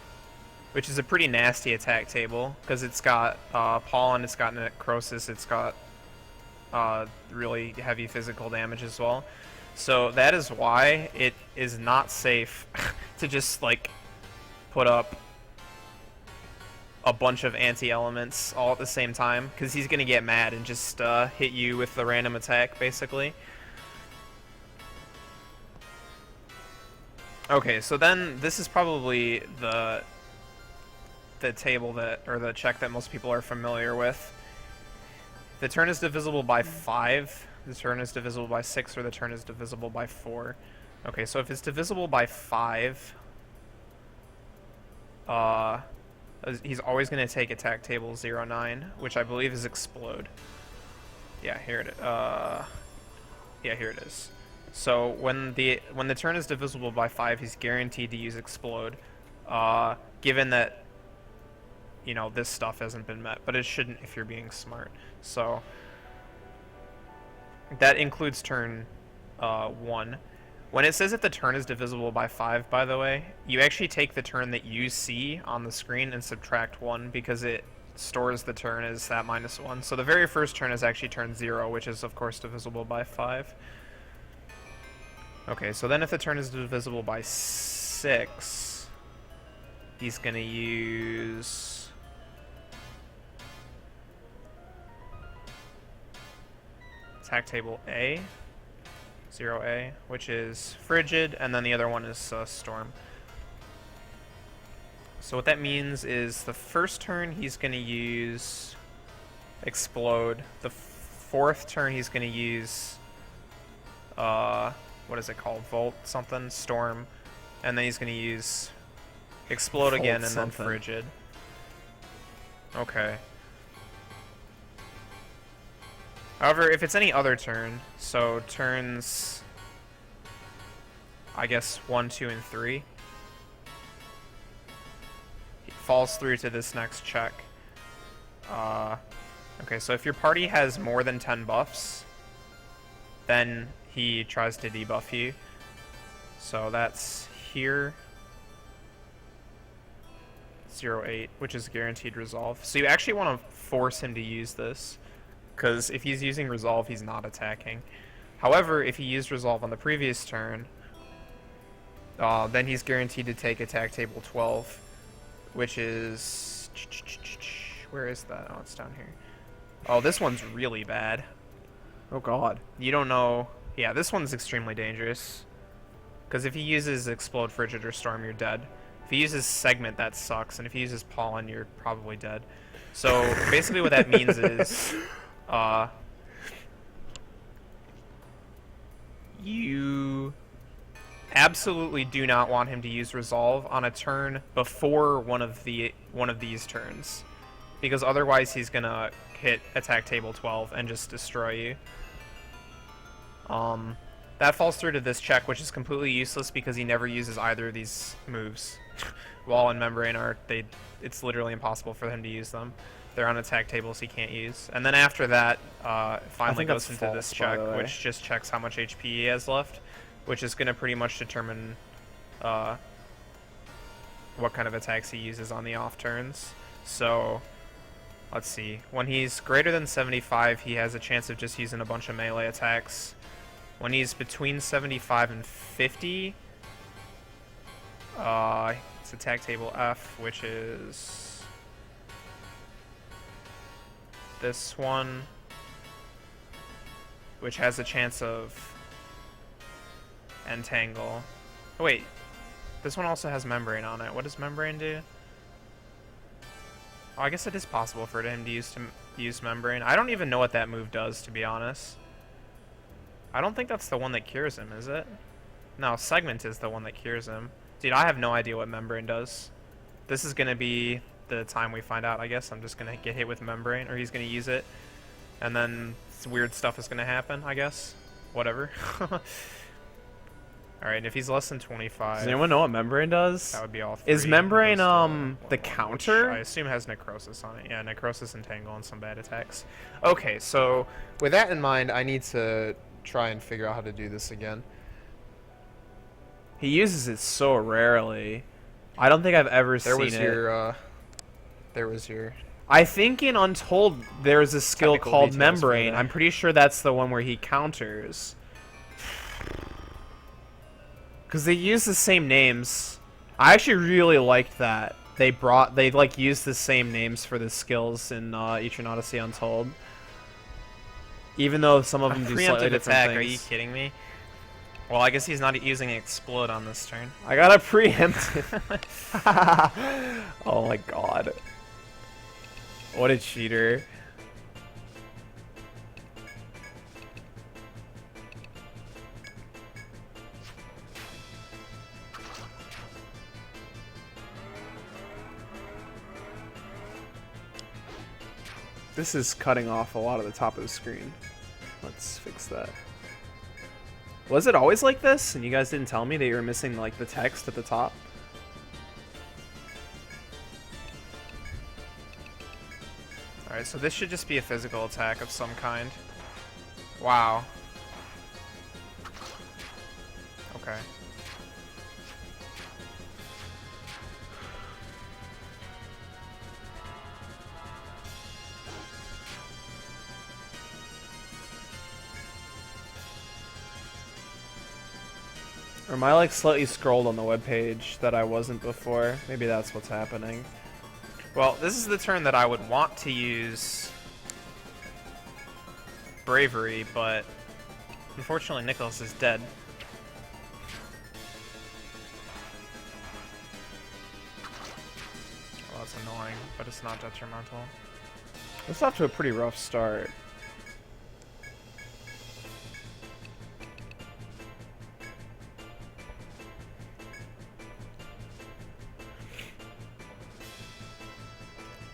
which is a pretty nasty attack table because it's got pollen, it's got necrosis, it's got really heavy physical damage as well. So that is why it is not safe to just like put up a bunch of anti-elements all at the same time, because he's gonna get mad and just hit you with the random attack basically. Okay, so then this is probably the table that, or the check that most people are familiar with. The turn is divisible by 5, the turn is divisible by 6, or the turn is divisible by 4. Okay, so if it's divisible by 5, he's always going to take attack table 09, which I believe is explode. Yeah, here it is. Yeah, here it is. So when the turn is divisible by 5, he's guaranteed to use explode, given that, you know, this stuff hasn't been met, but it shouldn't if you're being smart. So that includes turn 1. When it says that the turn is divisible by 5, by the way, you actually take the turn that you see on the screen and subtract 1, because it stores the turn as that -1. So the very first turn is actually turn 0, which is of course divisible by 5. Okay, so then if the turn is divisible by 6, he's going to use... attack table A, 0A, which is frigid, and then the other one is storm. So what that means is the first turn he's going to use explode. The fourth turn he's going to use what is it called? Volt something, storm, and then he's going to use explode Volt again and something. then frigid. Okay. However, if it's any other turn, so turns, I guess 1, 2, and 3, he falls through to this next check. Okay, so if your party has more than 10 buffs, then he tries to debuff you. So that's here. 0-8, which is guaranteed resolve. So you actually want to force him to use this, because if he's using resolve, he's not attacking. However, if he used resolve on the previous turn, then he's guaranteed to take attack table 12, which is... where is that? Oh, it's down here. Oh, this one's really bad. Oh god. You don't know... Yeah, this one's extremely dangerous. Because if he uses explode, frigid, or storm, you're dead. If he uses segment, that sucks. And if he uses pollen, you're probably dead. So basically what that means is... you absolutely do not want him to use resolve on a turn before one of these turns, because otherwise he's gonna hit attack table 12 and just destroy you. That falls through to this check, which is completely useless because he never uses either of these moves. Wall and membrane it's literally impossible for him to use them. They're on attack tables he can't use. And then after that, finally goes that's into this false, by check, the way. which just checks how much HP he has left, which is going to pretty much determine what kind of attacks he uses on the off turns. So, let's see. When he's greater than 75, he has a chance of just using a bunch of melee attacks. When he's between 75 and 50, it's attack table F, which is this one, which has a chance of entangle. Oh wait, this one also has membrane on it. What does membrane do? Oh, I guess it is possible for him to use membrane. I don't even know what that move does, to be honest. I don't think that's the one that cures him, is it? No, segment is the one that cures him. Dude, I have no idea what membrane does. This is gonna be the time we find out, I guess. I'm just gonna get hit with membrane, or he's gonna use it, and then weird stuff is gonna happen, I guess. Whatever. Alright, if he's less than 25... Does anyone know what membrane does? That would be all three. Is membrane, Goes to the which counter? I assume has necrosis on it. Yeah, necrosis, entangle, and some bad attacks. Okay, so with that in mind, I need to try and figure out how to do this again. He uses it so rarely. I don't think I've ever seen it. There was your... I think in Untold there's a skill Technical called details for membrane. that. I'm pretty sure that's the one where he counters. Because they use the same names. I actually really liked that. They like used the same names for the skills in Etrian Odyssey Untold. Even though some of them do slightly Preemptive different attack, things. are you kidding me? Well, I guess he's not using explode on this turn. I got a preempt. Oh my god. What a cheater. This is cutting off a lot of the top of the screen. Let's fix that. Was it always like this? And you guys didn't tell me that you were missing like the text at the top? Alright, so this should just be a physical attack of some kind. Wow. Okay. Or am I like slightly scrolled on the webpage that I wasn't before? Maybe that's what's happening. Well, this is the turn that I would want to use Bravery, but unfortunately Nicholas is dead. Well, that's annoying, but it's not detrimental. It's off to a pretty rough start.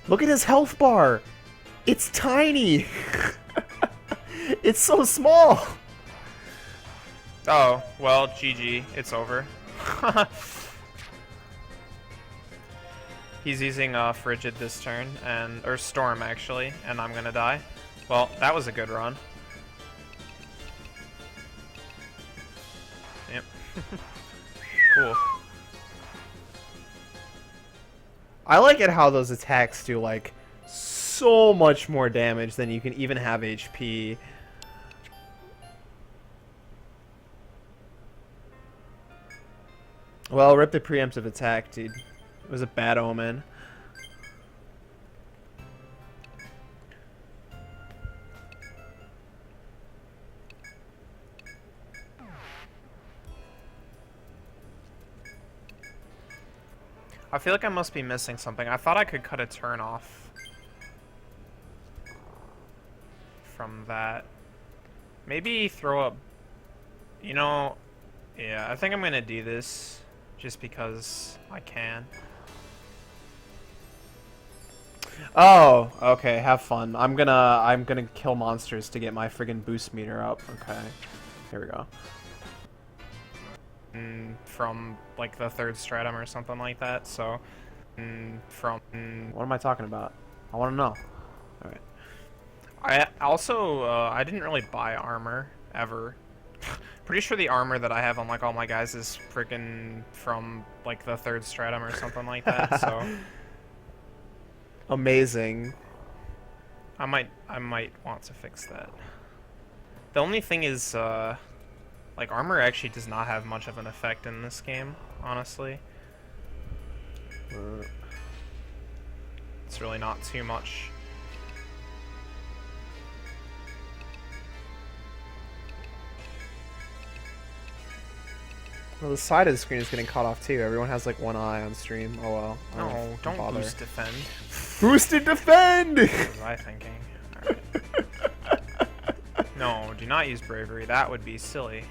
Look at his health bar. It's tiny. It's so small. Oh, well, GG. It's over. He's using Frigid this turn, or Storm, actually, and I'm gonna die. Well, that was a good run. Yep. Cool. I like it how those attacks do like so much more damage than you can even have HP. Well, rip the preemptive attack, dude. It was a bad omen. I feel like I must be missing something. I thought I could cut a turn off from that. Maybe throw up... You know, yeah, I think I'm gonna do this just because I can. Oh, okay, have fun. I'm gonna kill monsters to get my friggin' boost meter up. Okay. Here we go. From like the third stratum or something like that, so from What am I talking about? I want to know. Alright. I also I didn't really buy armor ever. Pretty sure the armor that I have on like all my guys is freaking from like the third stratum or something like that, so Amazing. I might want to fix that. The only thing is like armor actually does not have much of an effect in this game, honestly. It's really not too much. Well, the side of the screen is getting cut off too. Everyone has like one eye on stream. Oh well. I No, don't bother. boost defend. Boosted defend! What was I thinking? Alright. No, do not use bravery. That would be silly.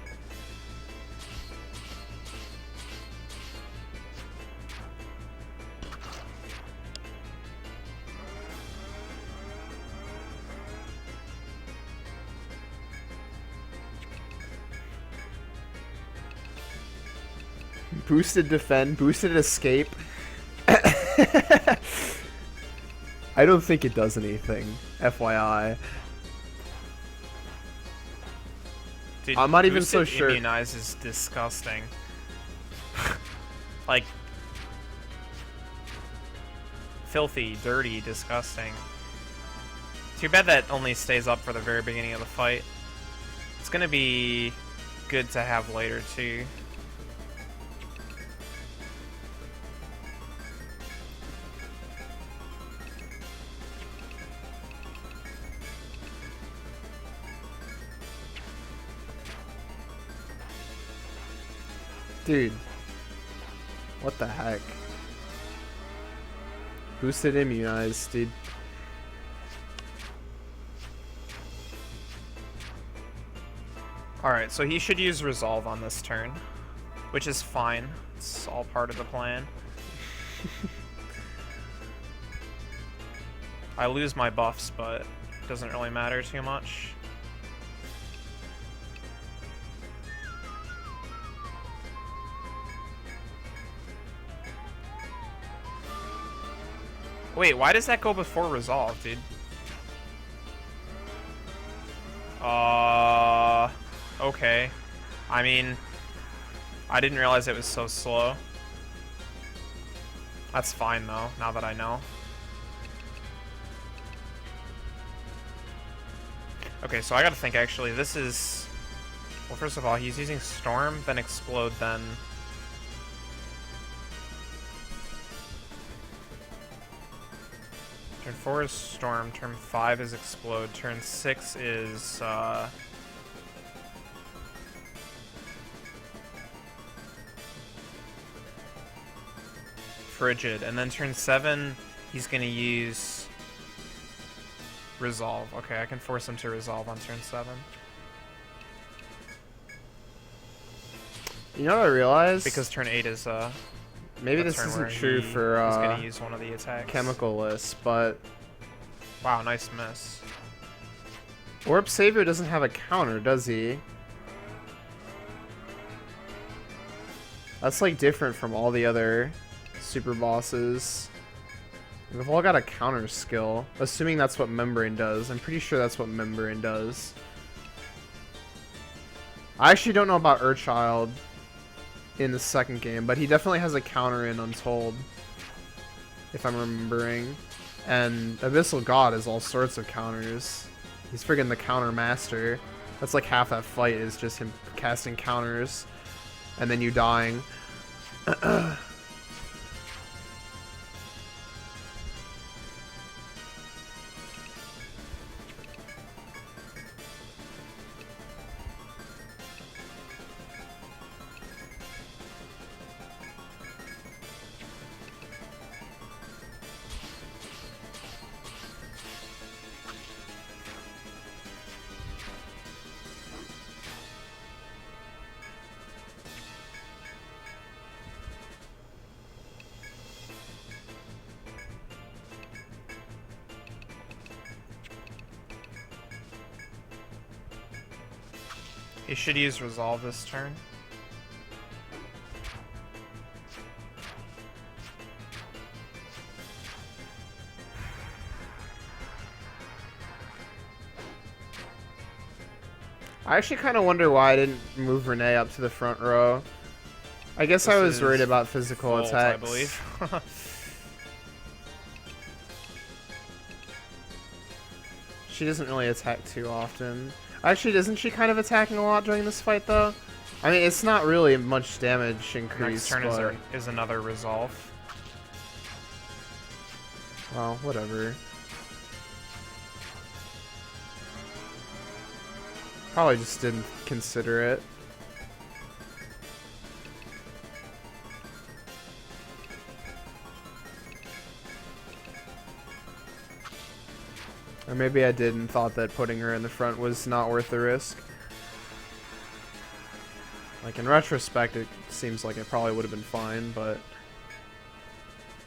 Boosted defend, boosted escape. I don't think it does anything, FYI. Dude, I'm not even boosted so sure. Immunize is disgusting. Like, filthy, dirty, disgusting. Too bad that only stays up for the very beginning of the fight. It's gonna be good to have later too. Dude. What the heck? Boosted immunized, dude. Alright, so he should use Resolve on this turn, which is fine. It's all part of the plan. I lose my buffs, but it doesn't really matter too much. Wait, why does that go before Resolve, dude? Okay. I mean, I didn't realize it was so slow. That's fine, though, now that I know. Okay, so I gotta think, actually, this is... Well, first of all, he's using Storm, then Explode, then... Turn 4 is Storm, turn 5 is Explode, turn 6 is, Frigid, and then turn 7, he's gonna use Resolve. Okay, I can force him to Resolve on turn 7. You know what I realized? Because turn 8 is, maybe the this turn isn't where true he's for gonna use one of the attacks. chemical lists, but Wow, nice miss. Orb Savior doesn't have a counter, does he? That's like different from all the other super bosses. They've all got a counter skill, assuming that's what Membrane does. I'm pretty sure that's what Membrane does. I actually don't know about Urchild in the second game, but he definitely has a counter in Untold, if I'm remembering. And Abyssal God has all sorts of counters. He's friggin' the counter master. That's like half that fight is just him casting counters and then you dying. He should use Resolve this turn. I actually kind of wonder why I didn't move Renee up to the front row. I guess I was worried about physical Volt, attacks. I believe. She doesn't really attack too often. Actually, isn't she kind of attacking a lot during this fight, though? I mean, it's not really much damage increase, Next turn but... is another Resolve. Well, whatever. Probably just didn't consider it. Or maybe I did and thought that putting her in the front was not worth the risk. Like, in retrospect, it seems like it probably would have been fine, but...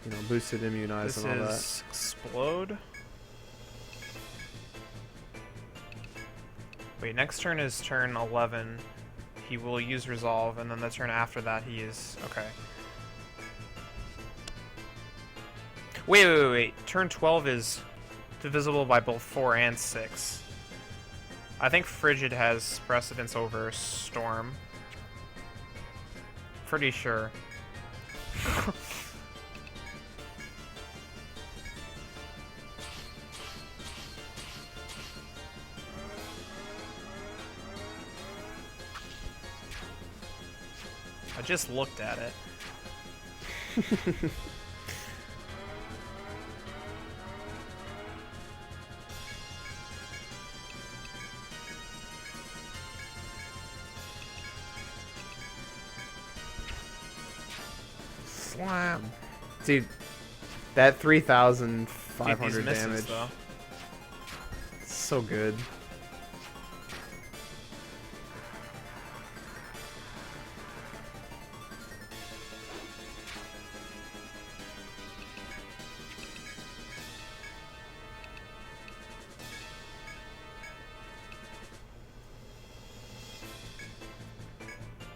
You know, boosted immunize This and all that. is Explode. Wait, next turn is turn 11. He will use Resolve, and then the turn after that he is... Okay. Wait. Turn 12 is divisible by both 4 and 6. I think Frigid has precedence over Storm. Pretty sure. I just looked at it. Wham. Dude, that Dude, 3,500 these misses, damage. though. So good.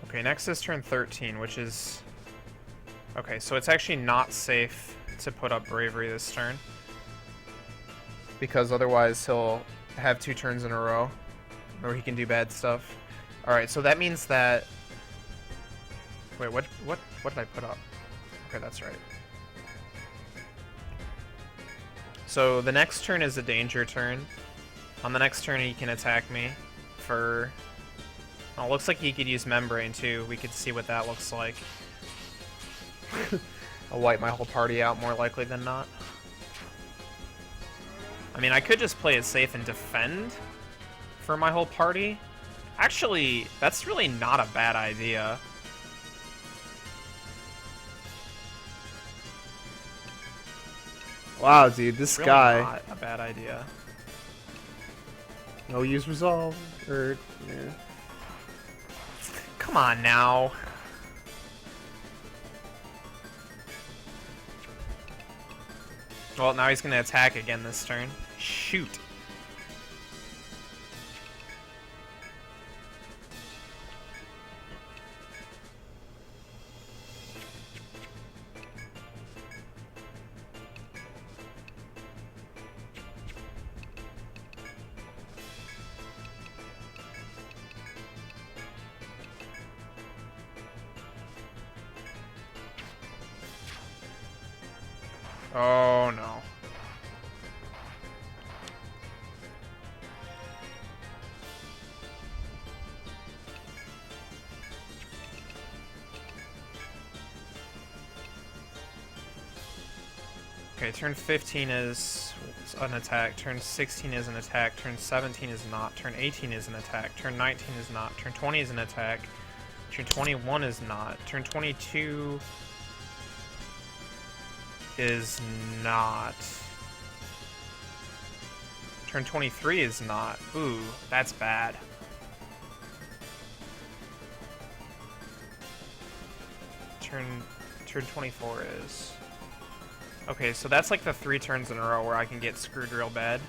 Okay, next is turn 13, which is... Okay, so it's actually not safe to put up Bravery this turn. Because otherwise he'll have 2 turns in a row. Or he can do bad stuff. Alright, so that means that... Wait, what did I put up? Okay, that's right. So the next turn is a danger turn. On the next turn he can attack me for... Oh, it looks like he could use Membrane too. We could see what that looks like. I'll wipe my whole party out more likely than not. I mean, I could just play it safe and defend for my whole party. Actually, that's really not a bad idea. Wow, dude, this Really guy. not a bad idea. No use resolve. Or, yeah. Come on now. Well, now he's going to attack again this turn. Shoot. Oh no. Okay, turn 15 is an attack, turn 16 is an attack, turn 17 is not, turn 18 is an attack, turn 19 is not, turn 20 is an attack, turn 21 is not, turn 22 is not. Turn 23 is not. Ooh, that's bad. Turn 24 is. Okay, so that's like the 3 turns in a row where I can get screwed real bad.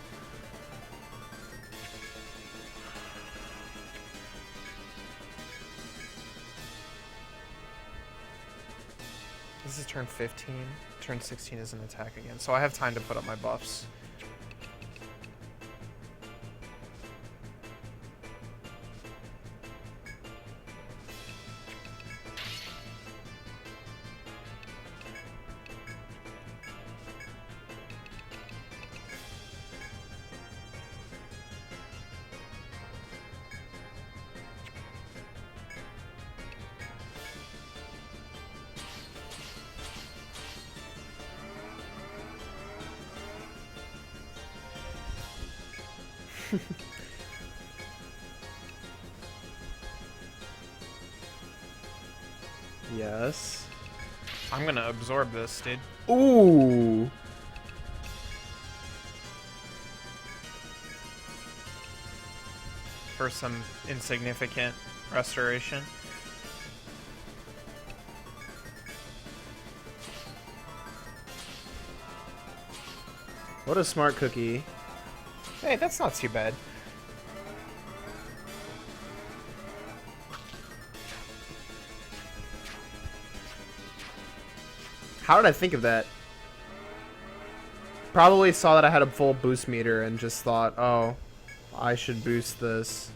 This is turn 15. Turn 16 is an attack again, so I have time to put up my buffs. Yes. I'm gonna absorb this, dude. Ooh. For some insignificant restoration. What a smart cookie. Hey, that's not too bad. How did I think of that? Probably saw that I had a full boost meter and just thought, oh, I should boost this.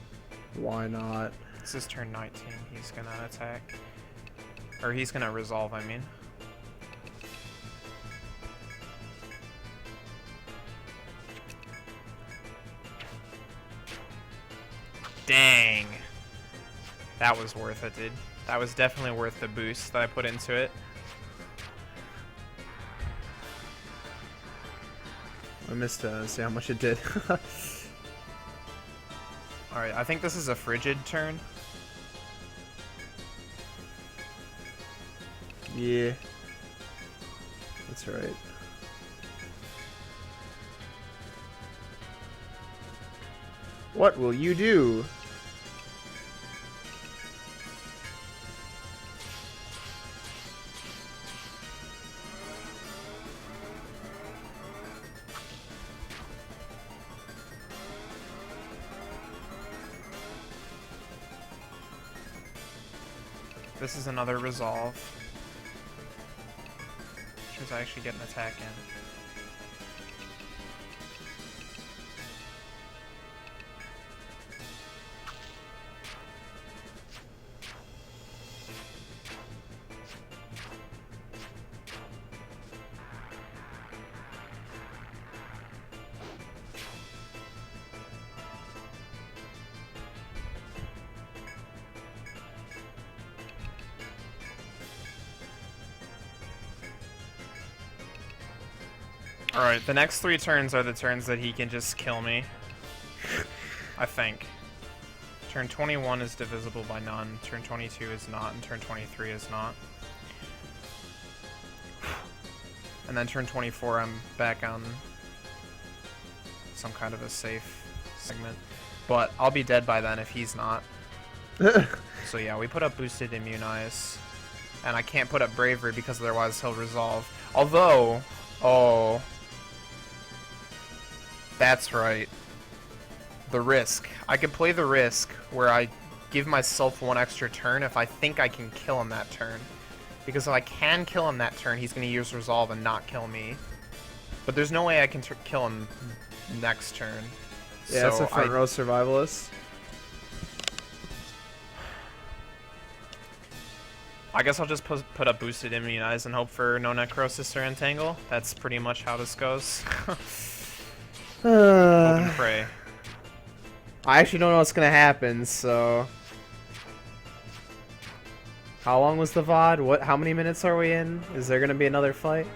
Why not? This is turn 19. He's gonna attack. Or he's gonna resolve, I mean. Dang. That was worth it, dude. That was definitely worth the boost that I put into it. I missed to see how much it did. Alright, I think this is a frigid turn. Yeah. That's right. What will you do? This is another resolve. Which means I actually get an attack in. Alright, the next 3 turns are the turns that he can just kill me. I think. Turn 21 is divisible by none, turn 22 is not, and turn 23 is not. And then turn 24 I'm back on some kind of a safe segment. But I'll be dead by then if he's not. So yeah, we put up boosted immunize. And I can't put up bravery because otherwise he'll resolve. Although... Oh... That's right. The risk. I could play the risk where I give myself 1 extra turn if I think I can kill him that turn. Because if I can kill him that turn, he's going to use resolve and not kill me. But there's no way I can kill him next turn. Yeah, so it's a front row survivalist. I guess I'll just put up boosted immunize and hope for no necrosis or entangle. That's pretty much how this goes. Hope and pray. I actually don't know what's gonna happen, so... How long was the VOD? How many minutes are we in? Is there gonna be another fight?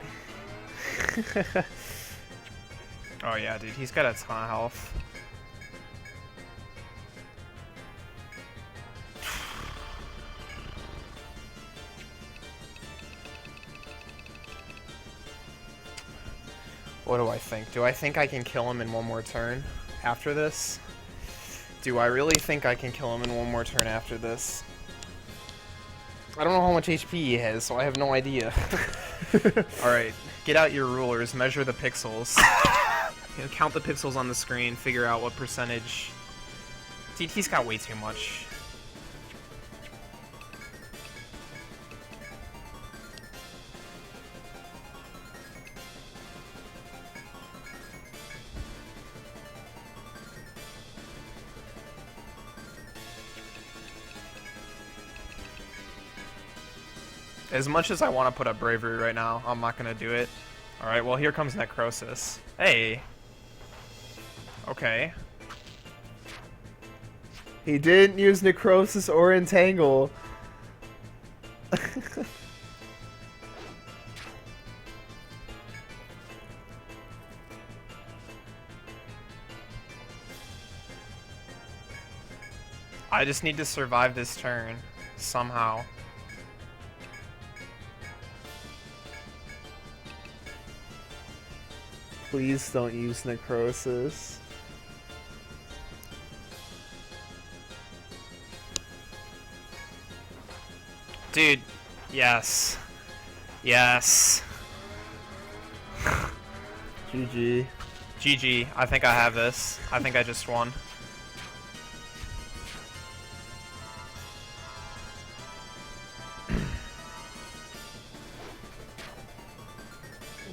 Oh yeah, dude, he's got a ton of health. What do I think? Do I think I can kill him in 1 more turn after this? Do I really think I can kill him in 1 more turn after this? I don't know how much HP he has, so I have no idea. Alright, get out your rulers, measure the pixels. You know, count the pixels on the screen, figure out what percentage... Dude, he's got way too much. As much as I want to put up bravery right now, I'm not going to do it. Alright, well here comes necrosis. Hey! Okay. He didn't use necrosis or entangle. I just need to survive this turn. Somehow. Please don't use necrosis. Dude, yes. Yes. GG. GG, I think I have this. I think I just won.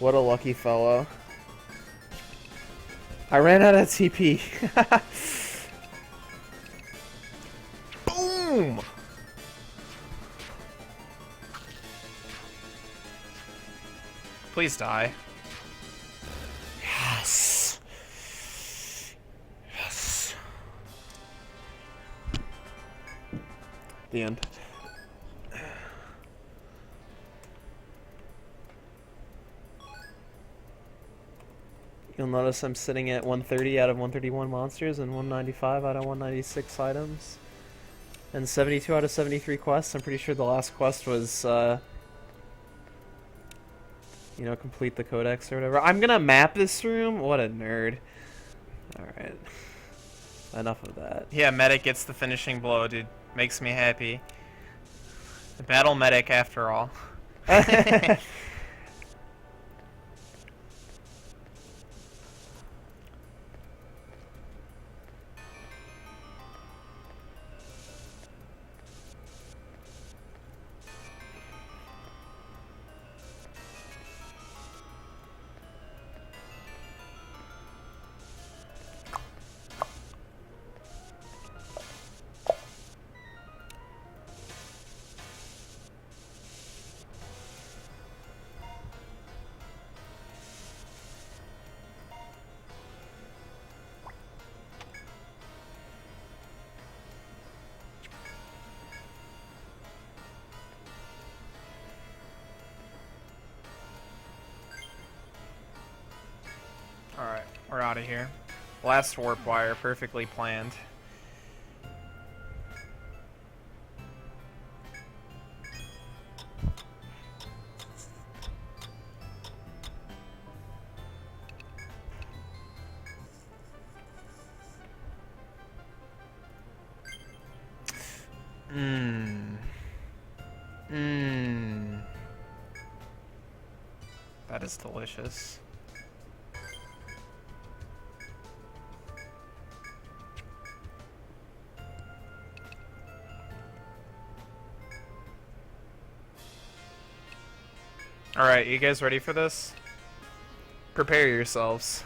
What a lucky fellow. I ran out of TP. Boom! Please die. Yes. Yes. The end. You'll notice I'm sitting at 130 out of 131 monsters and 195 out of 196 items. And 72 out of 73 quests. I'm pretty sure the last quest was you know, complete the codex or whatever. I'm gonna map this room. What a nerd. Alright. Enough of that. Yeah, medic gets the finishing blow, dude. Makes me happy. The battle medic, after all. Alright, we're out of here. Last warp wire, perfectly planned. That is delicious. Alright, you guys ready for this? Prepare yourselves.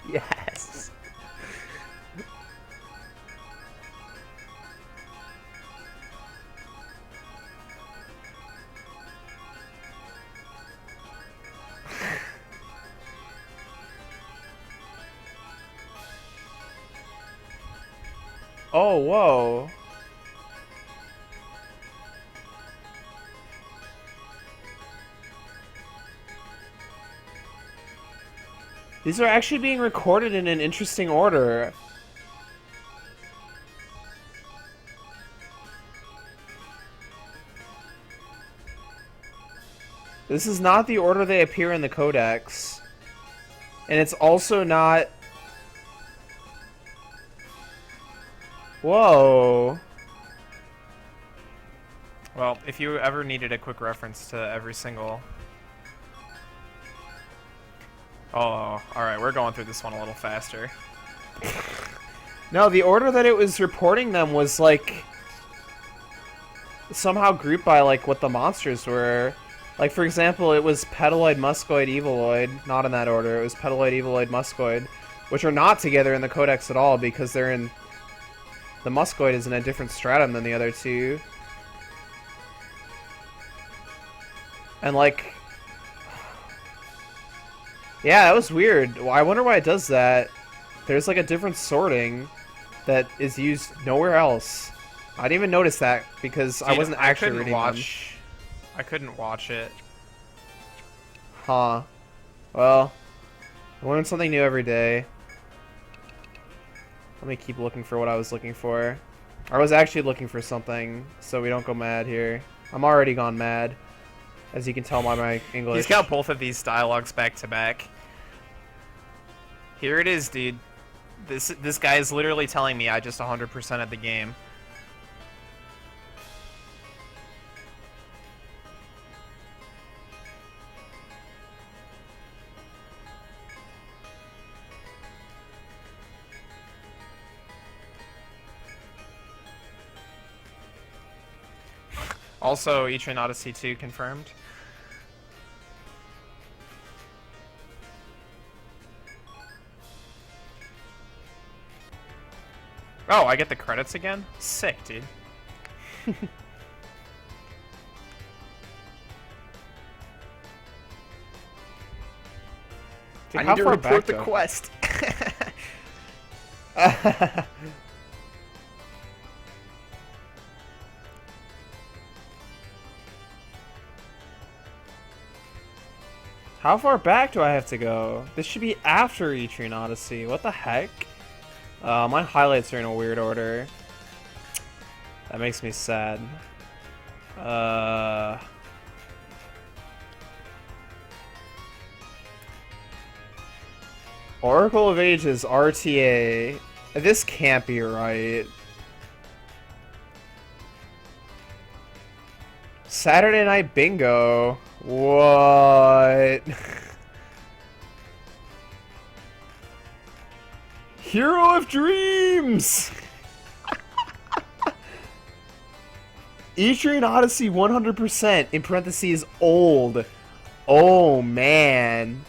Yes. Oh, whoa. These are actually being recorded in an interesting order. This is not the order they appear in the codex. And it's also not... Whoa. Well, if you ever needed a quick reference to every single... Oh, alright, we're going through this one a little faster. No, the order that it was reporting them was, like... somehow grouped by, like, what the monsters were. Like, for example, it was Petaloid, Muscoid, Eviloid. Not in that order. It was Petaloid, Eviloid, Muscoid. Which are not together in the codex at all, because they're in... The Muscoid is in a different stratum than the other two. And, like... Yeah, that was weird. I wonder why it does that. There's, like, a different sorting that is used nowhere else. I didn't even notice that, because I wasn't actually reading them. I couldn't watch it. Huh. Well, I learn something new every day. Let me keep looking for what I was looking for. I was actually looking for something, so we don't go mad here. I'm already gone mad, as you can tell by my English. He's got both of these dialogues back to back. Here it is, dude. This guy is literally telling me I just 100%ed the game. Also, Etrian Odyssey 2 confirmed. Oh, I get the credits again? Sick, dude. Dude, I how need to far report back the though? quest. How far back do I have to go? This should be after Etrian Odyssey. What the heck? My highlights are in a weird order. That makes me sad. Oracle of Ages RTA. This can't be right. Saturday Night Bingo. What? Hero of Dreams! Etrian Odyssey 100% in parentheses old. Oh man.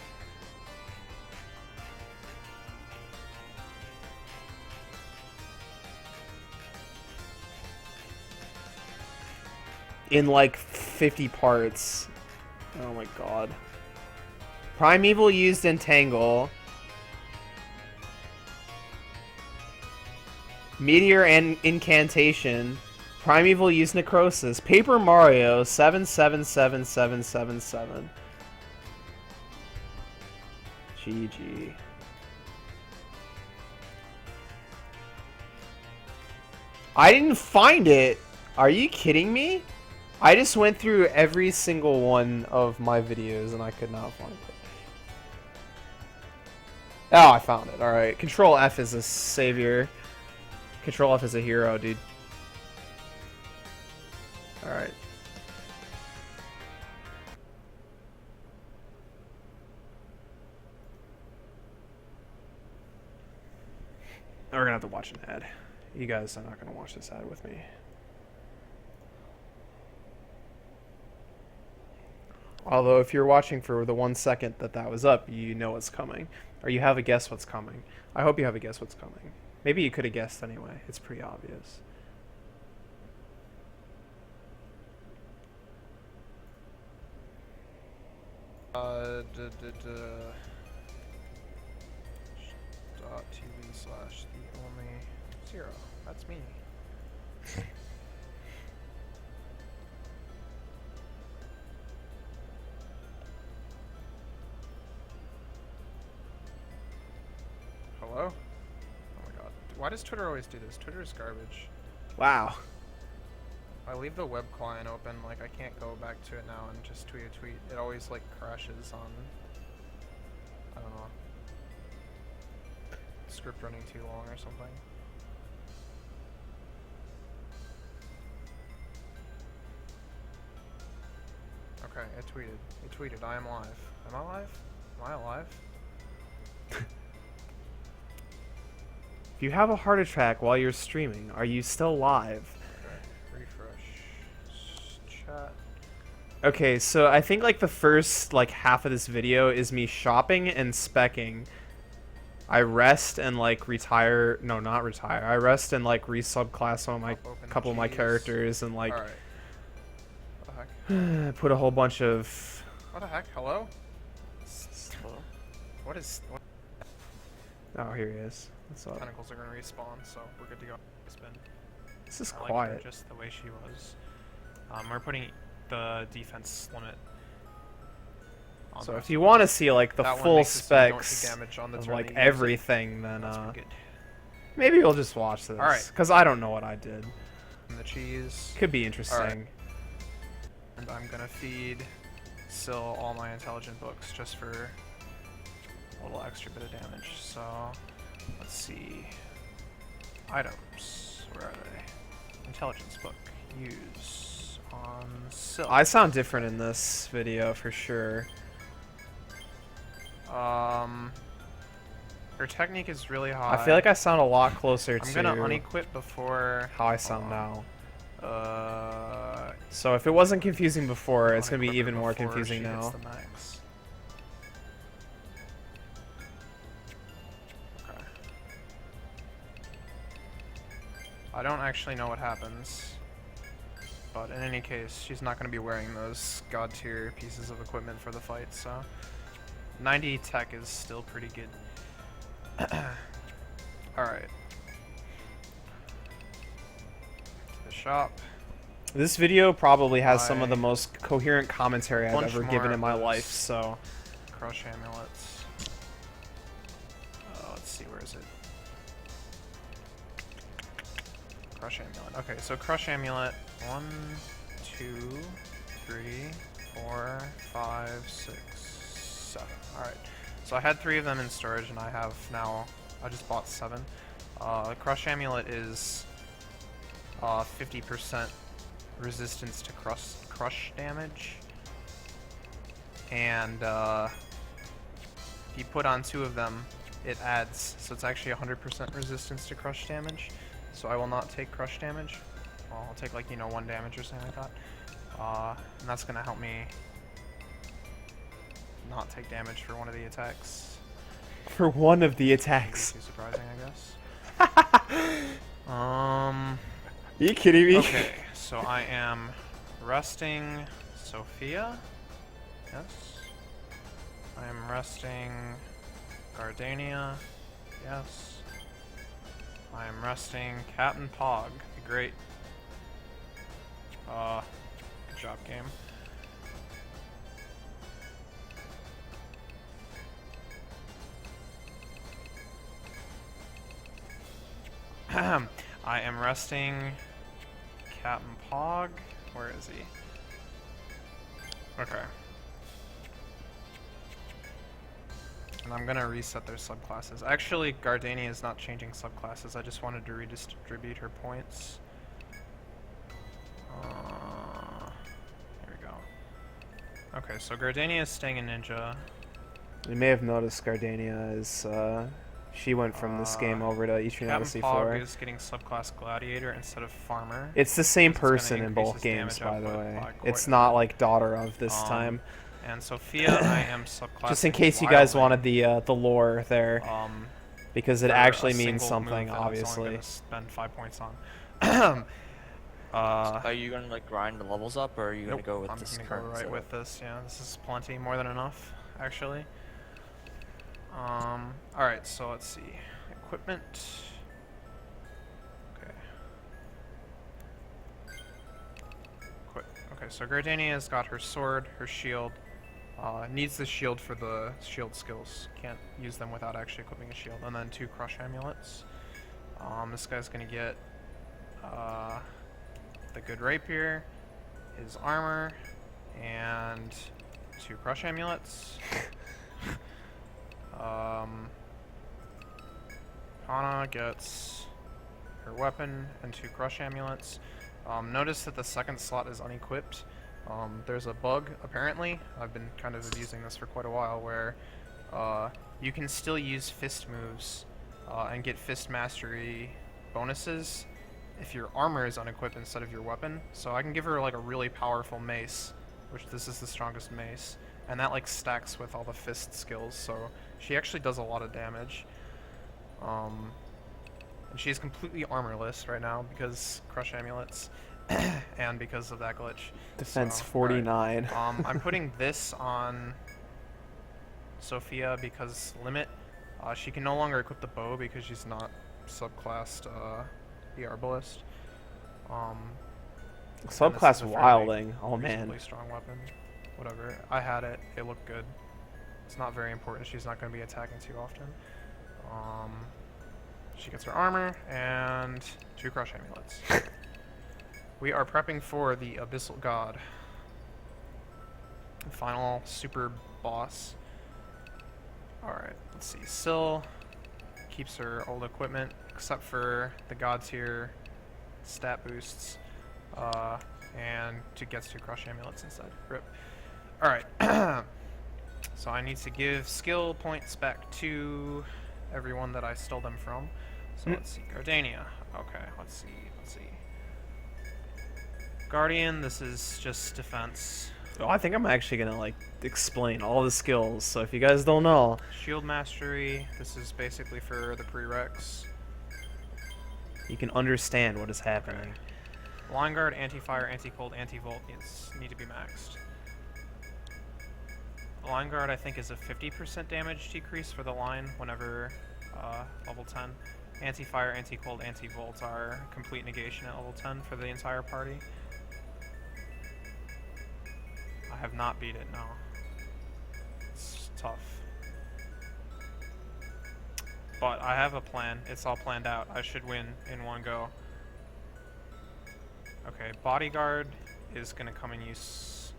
In like 50 parts. Oh my god. Primeval used Entangle. Meteor and Incantation. Primeval used Necrosis. Paper Mario 777777. GG. I didn't find it. Are you kidding me? I just went through every single one of my videos and I could not find it. Oh, I found it. Alright. Control F is a savior. Control F is a hero, dude. Alright. We're gonna have to watch an ad. You guys are not gonna watch this ad with me. Although, if you're watching for the 1 second that that was up, you know what's coming. Or you have a guess what's coming. I hope you have a guess what's coming. Maybe you could have guessed anyway. It's pretty obvious. .tv/the-only-0. That's me. Hello? Oh my god. Why does Twitter always do this? Twitter is garbage. Wow. I leave the web client open, like I can't go back to it now and just tweet a tweet. It always like crashes on, I don't know, script running too long or something. Okay, it tweeted. It tweeted, I am live. Am I live? Am I alive? If you have a heart attack while you're streaming, are you still live? Refresh. Chat. Okay, so I think like the first like half of this video is me shopping and specking. I rest and like retire. No, not retire. I rest and like resubclass one of my couple of my characters and like Alright. What the heck? put a whole bunch of. What the heck? Hello? What is... What? Oh, here he is. What's up? Tentacles are gonna respawn, so we're good to go. Spin. This is I like her quiet. just the way she was. We're putting the defense limit on So the if you want to see like the That one full makes it so you don't take specs damage on the of turn like that you use it. everything, then That's pretty good. maybe you'll just watch this. Alright. Because I don't know what I did. And the cheese. Could be interesting. Alright. And I'm gonna feed Syl all my intelligent books just for a little extra bit of damage. So let's see. Items. Where are they? Intelligence book. Use on Syl. I sound different in this video for sure. Her technique is really high. I feel like I sound a lot closer I'm to gonna unequip before how I sound now. Uh, So if it wasn't confusing before, it's gonna be unequip her even more before confusing she hits now. the max. Okay. I don't actually know what happens, but in any case, she's not going to be wearing those god tier pieces of equipment for the fight, so 90 tech is still pretty good. Alright. The shop. This video probably has some of the most coherent commentary I've Bunch ever more given in of my those. life, so Crush Amulets. Let's see, where is it? Crush Amulet. Okay, so Crush Amulet. 1, 2, 3, 4, 5, 6, 7. Alright. So I had 3 of them in storage, and I have now... I just bought 7. Crush Amulet is 50% resistance to crush damage. And if you put on 2 of them, it adds, so it's actually 100% resistance to crush damage. So I will not take crush damage. Well, I'll take, like, you know, 1 damage or something like that. And that's gonna help me not take damage for one of the attacks. For one of the attacks. Too surprising, I guess. Are you kidding me? Okay, so I am resting Sophia. Yes. I am resting Gardania. Yes. I am resting Captain Pog. Great. Good job, game. I am resting Captain Pog. Where is he? Okay. And I'm gonna reset their subclasses. Actually, Gardania is not changing subclasses. I just wanted to redistribute her points. Here we go. Okay, so Gardania is staying in Ninja. You may have noticed Gardania is, she went from this game over to Etrian Odyssey Captain 4. Pog is getting subclass Gladiator instead of Farmer. It's the same It's gonna person in increase both his games, damage by the output way. by quite It's a not bit. like Daughter of this time. And Sophia, I am subclassing Just in case you guys wildly. wanted the lore there, because it For actually a means single something, move that I was only obviously. gonna spend 5 points on. Are you gonna like grind the levels up, or are you Nope, gonna go with I'm this gonna current go right setup? with this. Yeah, this is plenty, more than enough, actually. Alright, so let's see. Equipment. Okay. Okay, so Gardania's got her sword, her shield. Needs the shield for the shield skills. Can't use them without actually equipping a shield. And then 2 crush amulets. This guy's gonna get the good rapier, his armor, and 2 crush amulets. Hana gets her weapon and 2 crush amulets. Notice that the second slot is unequipped. There's a bug, apparently. I've been kind of abusing this for quite a while, where you can still use fist moves and get fist mastery bonuses if your armor is unequipped instead of your weapon. So I can give her like a really powerful mace, which this is the strongest mace, and that like stacks with all the fist skills, so she actually does a lot of damage. And she's completely armorless right now because crush amulets and because of that glitch. Defense So, 49. alright. I'm putting this on Sophia because limit. She can no longer equip the bow because she's not subclassed the arbalist. And this is Subclass a fairly wilding. Oh reasonably man. strong weapon. Whatever. I had it. It looked good. It's not very important. She's not going to be attacking too often. She gets her armor and 2 crush amulets. We are prepping for the Abyssal God. The final super boss. Alright, let's see. Syl keeps her old equipment, except for the God tier stat boosts. And gets 2 crush amulets instead. Rip. Alright. So I need to give skill points back to everyone that I stole them from. So let's see. Gardania. Okay, let's see. Guardian, this is just defense. Oh, I think I'm actually gonna like explain all the skills. So if you guys don't know, Shield mastery. This is basically for the prereqs. you can understand what is happening. Line guard, anti-fire, anti-cold, anti-volt need to be maxed. Line guard, I think, is a 50% damage decrease for the line whenever level 10. Anti-fire, anti-cold, anti-volt are complete negation at level 10 for the entire party. I have not beat it, no. It's tough. But I have a plan. It's all planned out. I should win in one go. Okay, Bodyguard is going to come in use.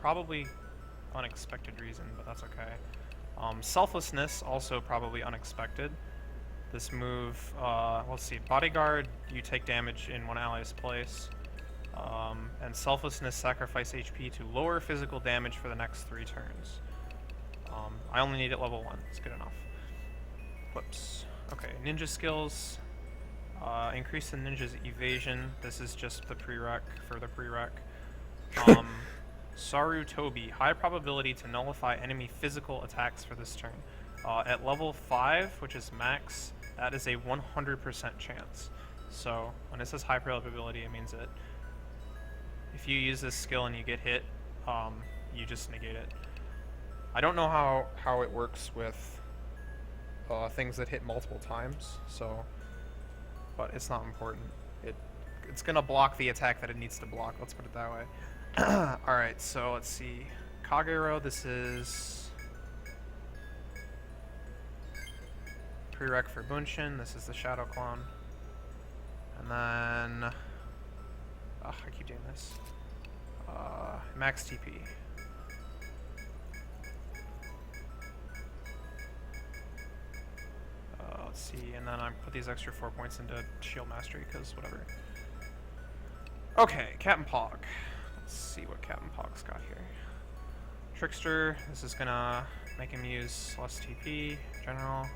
Probably unexpected reason, but that's okay. Selflessness, also probably unexpected. This move, let's see, Bodyguard, you take damage in one ally's place. And Selflessness, sacrifice HP to lower physical damage for the next 3 turns. I only need it level 1, it's good enough. Whoops. Okay, ninja skills. Increase the ninja's evasion. This is just the prereq for the prereq. Saru Tobi, high probability to nullify enemy physical attacks for this turn. At level 5, which is max, that is a 100% chance. So when it says high probability, it means that if you use this skill and you get hit, you just negate it. I don't know how it works with things that hit multiple times, so, but it's not important. It's gonna block the attack that it needs to block. Let's put it that way. All right, so let's see. Kagero, this is prereq for Bunshin. This is the Shadow Clone, and then I keep doing this. Max TP. Let's see, and then I put these extra 4 points into Shield Mastery, because whatever. Okay, Captain Pog. Let's see what Captain Pog's got here. Trickster, this is gonna make him use less TP, general.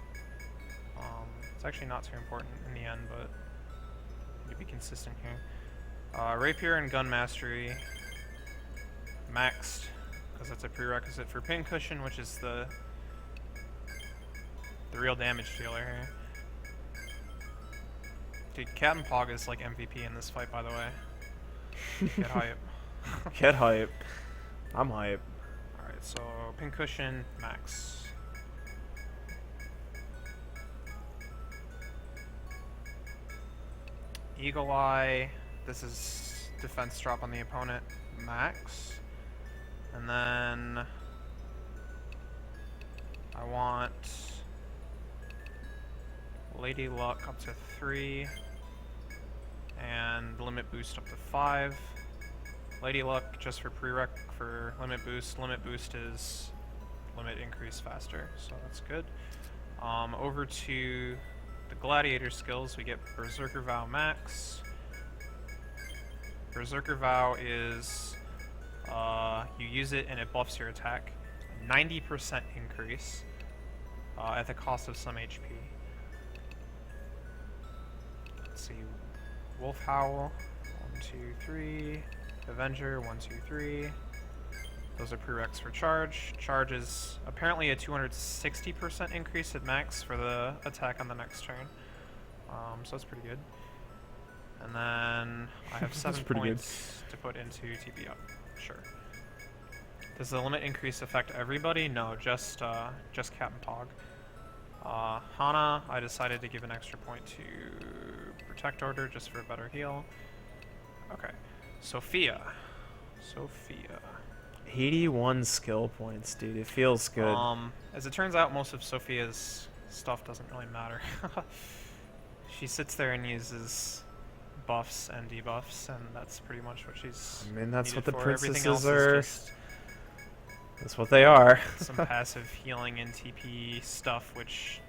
It's actually not too important in the end, but need to be consistent here. Rapier and Gun Mastery, maxed, because that's a prerequisite for Pincushion, which is the real damage dealer here. Dude, Captain Pog is like MVP in this fight, by the way. Get hype. Get hype. I'm hype. Alright, so Pincushion, max. Eagle Eye, this is defense drop on the opponent, max. And then I want Lady Luck up to 3, and limit boost up to 5. Lady Luck just for prereq for limit boost. Limit boost is limit increase faster, so that's good. Over to the Gladiator skills, we get Berserker Vow max. Berserker Vow is you use it and it buffs your attack. 90% increase at the cost of some HP. Let's see, Wolf Howl, 1, 2, 3. Avenger, 1, 2, 3. Those are prereqs for charge. Charge is apparently a 260% increase at max for the attack on the next turn. So that's pretty good. And then I have 7 points to put into TP up. Sure. Does the limit increase affect everybody? No, just Captain Pog. Hana, I decided to give an extra point to Protect Order just for a better heal. Okay. Sophia. 81 skill points, dude. It feels good. As it turns out, most of Sophia's stuff doesn't really matter. She sits there and uses buffs and debuffs, and that's pretty much what she's. I mean, that's what the for. princesses are. That's what they are. Some passive healing and TP stuff, which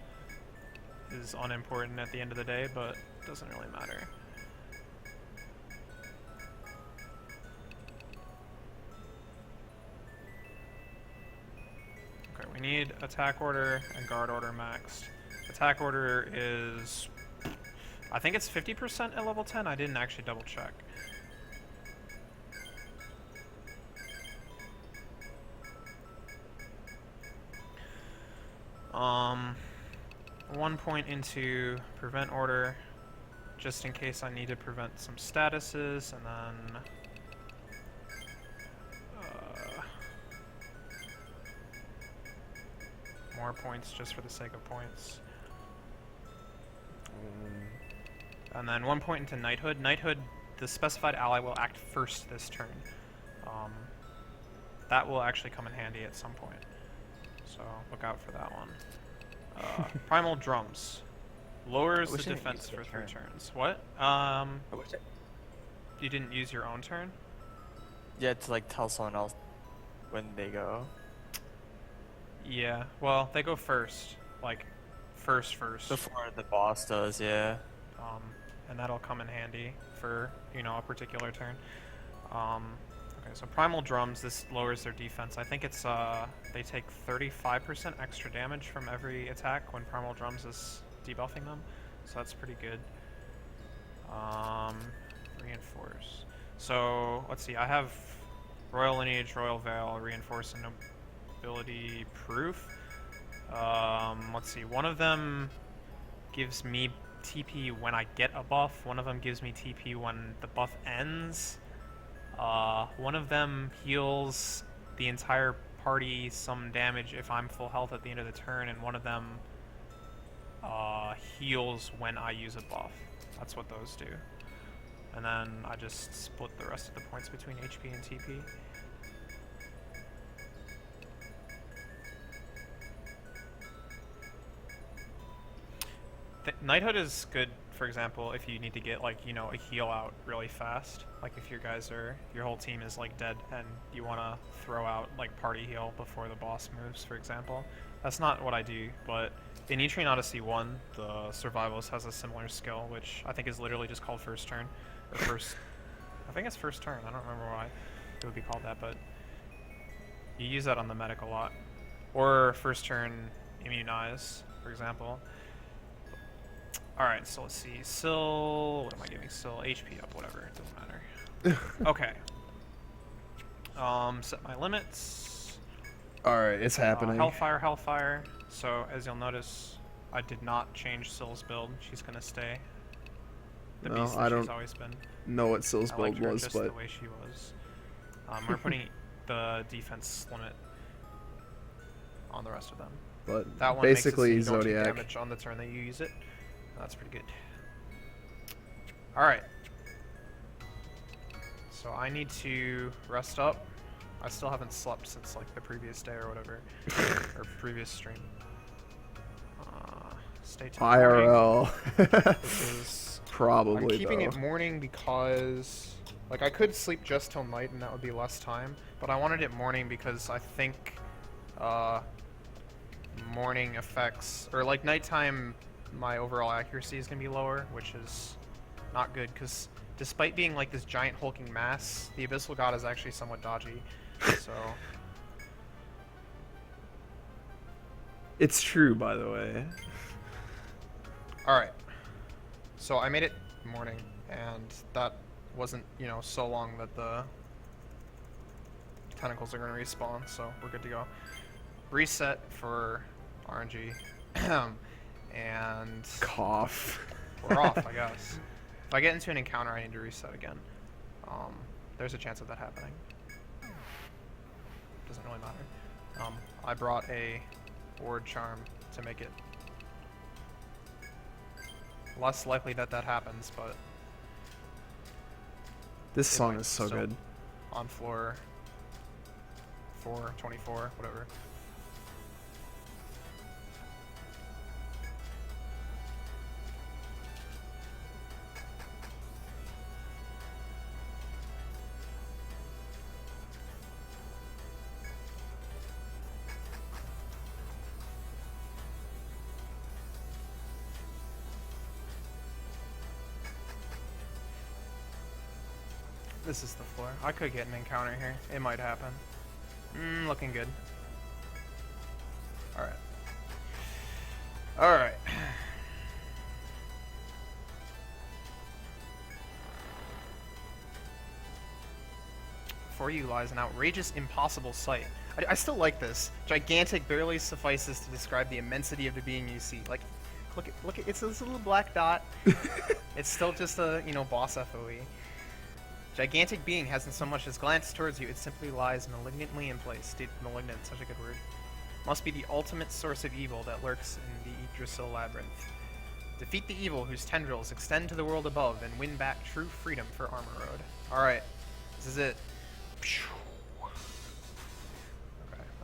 is unimportant at the end of the day, but doesn't really matter. Okay, we need attack order and guard order maxed. Attack order is, I think it's 50% at level 10. I didn't actually double check. Um, 1 point into prevent order, just in case I need to prevent some statuses, and then more points just for the sake of points. And then 1 point into knighthood. Knighthood, the specified ally will act first this turn. that will actually come in handy at some point. So look out for that one. Primal Drums. Lowers the wish I didn't defense use for your 3 turn. turns. What? I wish I... You didn't use your own turn? Yeah, to like tell someone else when they go. Yeah, well, they go first. Like, first. Before the boss does, yeah. And that'll come in handy for, you know, a particular turn. Okay, so Primal Drums, this lowers their defense. I think it's, they take 35% extra damage from every attack when Primal Drums is debuffing them. So that's pretty good. Reinforce. So, let's see, I have Royal Lineage, Royal Veil, Reinforce, and Nobility Proof. Let's see, one of them gives me TP when I get a buff, one of them gives me TP when the buff ends. One of them heals the entire party some damage if I'm full health at the end of the turn, and one of them heals when I use a buff. That's what those do. And then I just split the rest of the points between HP and TP. Knighthood is good, for example, if you need to get, like, you know, a heal out really fast. Like if your whole team is like dead and you want to throw out like party heal before the boss moves, for example. That's not what I do, but in Etrian Odyssey 1, the Survivalist has a similar skill, which I think is literally just called first turn. Or first, I think it's first turn, I don't remember why it would be called that, but you use that on the medic a lot. Or first turn immunize, for example. Alright, so let's see. Syl, what am I giving Syl? HP up, whatever, it doesn't matter. Okay. Set my limits. Alright, it's happening. Hellfire. So, as you'll notice, I did not change Syl's build. She's gonna stay the beast that she's always been. Know what Syl's I build liked her was, just but the way she was. We're putting the defense limit on the rest of them. but That one basically makes it so you don't take Zodiac. damage on the turn that you use it. That's pretty good. Alright. So I need to rest up. I still haven't slept since like the previous day or whatever. Or previous stream. Stay till morning, IRL. which is Probably I'm keeping though. it morning because like I could sleep just till night and that would be less time, but I wanted it morning because I think morning effects or like nighttime my overall accuracy is going to be lower, which is not good because despite being like this giant hulking mass, the Abyssal God is actually somewhat dodgy. So It's true, by the way. alright. So I made it morning, and that wasn't, you know, so long that the tentacles are going to respawn, so we're good to go. Reset for RNG. And Cough. we're off, I guess. If I get into an encounter, I need to reset again. There's a chance of that happening. Doesn't really matter. I brought a ward charm to make it less likely that that happens, but This it song might is so still. good. On floor 4, 24, whatever. This is the floor. I could get an encounter here. It might happen. Looking good. Alright. Alright. Before you lies an outrageous, impossible sight. I still like this. Gigantic barely suffices to describe the immensity of the being you see. Like, look at, it's this little black dot. It's still just a, you know, boss FOE. Gigantic being hasn't so much as glanced towards you, it simply lies malignantly in place. Dude, malignant, such a good word. Must be the ultimate source of evil that lurks in the Yggdrasil labyrinth. Defeat the evil whose tendrils extend to the world above and win back true freedom for Armor Road. Alright, this is it.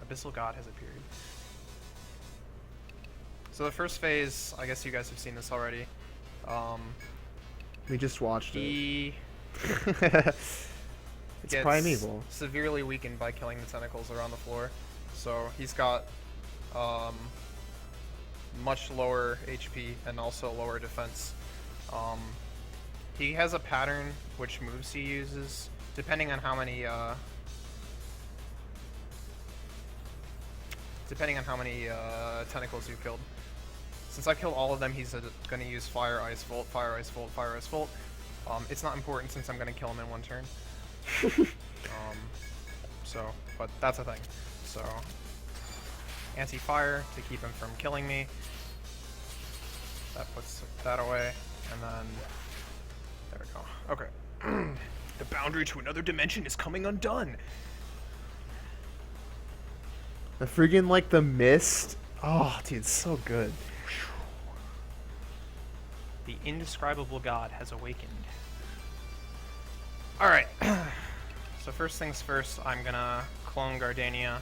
Abyssal God has appeared. So the first phase, I guess you guys have seen this already. We just watched it. He It's gets primeval. severely weakened by killing the tentacles around the floor. So he's got much lower HP and also lower defense. He has a pattern which moves he uses, depending on how many tentacles you killed. Since I killed all of them, he's going to use Fire, Ice, Volt, Fire, Ice, Volt, Fire, Ice, Volt. It's not important since I'm going to kill him in one turn. But that's a thing. So, anti-fire to keep him from killing me. That puts that away, and then there we go. Okay. The boundary to another dimension is coming undone. The friggin' like the mist. Oh, dude, it's so good. The indescribable god has awakened. Alright. So first things first, I'm gonna clone Gardania.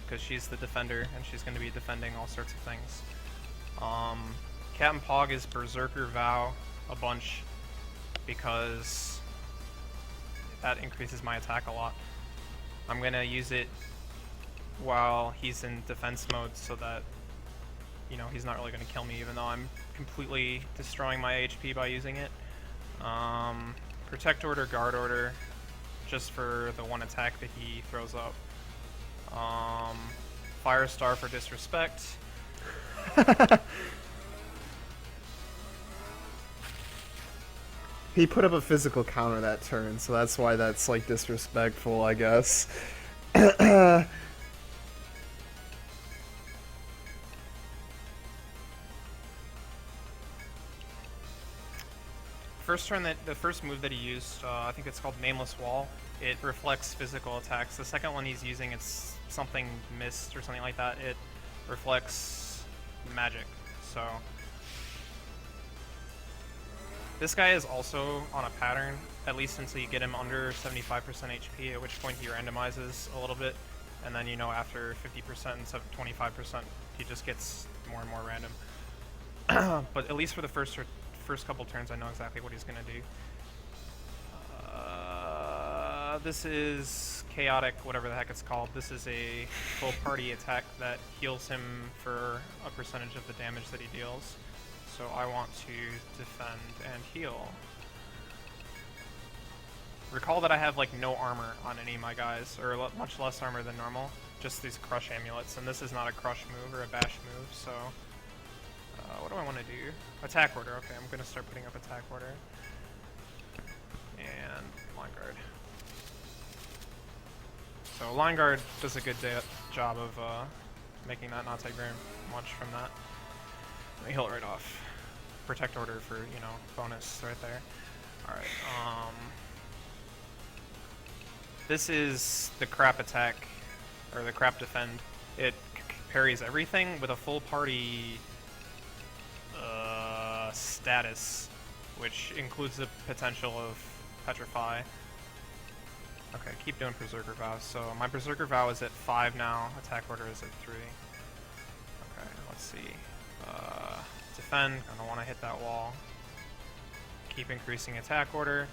Because she's the defender, and she's gonna be defending all sorts of things. Captain Pog is Berserker Vow a bunch, because that increases my attack a lot. I'm gonna use it while he's in defense mode so that, you know, he's not really gonna kill me even though I'm completely destroying my HP by using it. Protect Order, Guard Order, just for the one attack that he throws up. Firestar for disrespect. He put up a physical counter that turn, so that's why that's like disrespectful, I guess. The first move that he used, I think it's called Nameless Wall. It reflects physical attacks. The second one he's using, it's something Mist or something like that. It reflects magic. So this guy is also on a pattern, at least until you get him under 75% HP, at which point he randomizes a little bit, and then, you know, after 50% and 25%, he just gets more and more random. But at least for the first couple turns, I know exactly what he's gonna do. This is Chaotic, whatever the heck it's called. This is a full party attack that heals him for a percentage of the damage that he deals. So I want to defend and heal. Recall that I have like no armor on any of my guys, or much less armor than normal. Just these crush amulets, and this is not a crush move or a bash move, so what do I want to do? Attack order. Okay, I'm gonna start putting up attack order. And line guard. So line guard does a good job of making that not take very much from that. Let me heal it right off. Protect order for, you know, bonus right there. Alright, this is the crap attack, or the crap defend. It parries everything with a full party status, which includes the potential of Petrify. Okay, keep doing Berserker Vow. So my Berserker Vow is at 5 now, attack order is at 3. Okay, let's see. Defend, I don't want to hit that wall. Keep increasing attack order.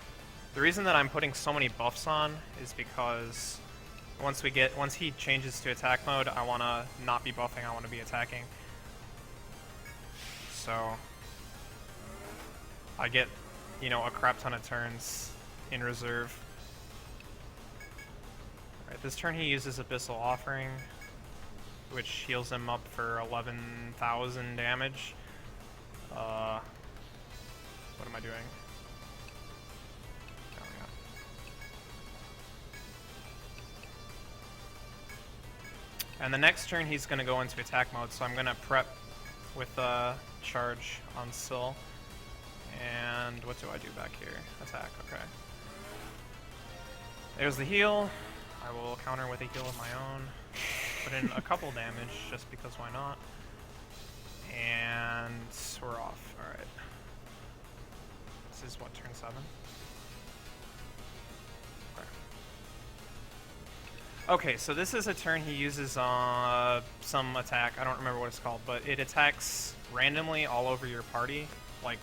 The reason that I'm putting so many buffs on is because once he changes to attack mode, I want to not be buffing, I want to be attacking. So I get, you know, a crap ton of turns in reserve. Alright, this turn he uses Abyssal Offering, which heals him up for 11,000 damage. What am I doing? Oh, yeah. And the next turn he's going to go into attack mode, so I'm going to prep with a charge on Syl. And what do I do back here? Attack, okay. There's the heal. I will counter with a heal of my own. Put in a couple damage, just because why not. And we're off, alright. This is what, turn 7? Okay, so this is a turn he uses some attack. I don't remember what it's called, but it attacks randomly all over your party, like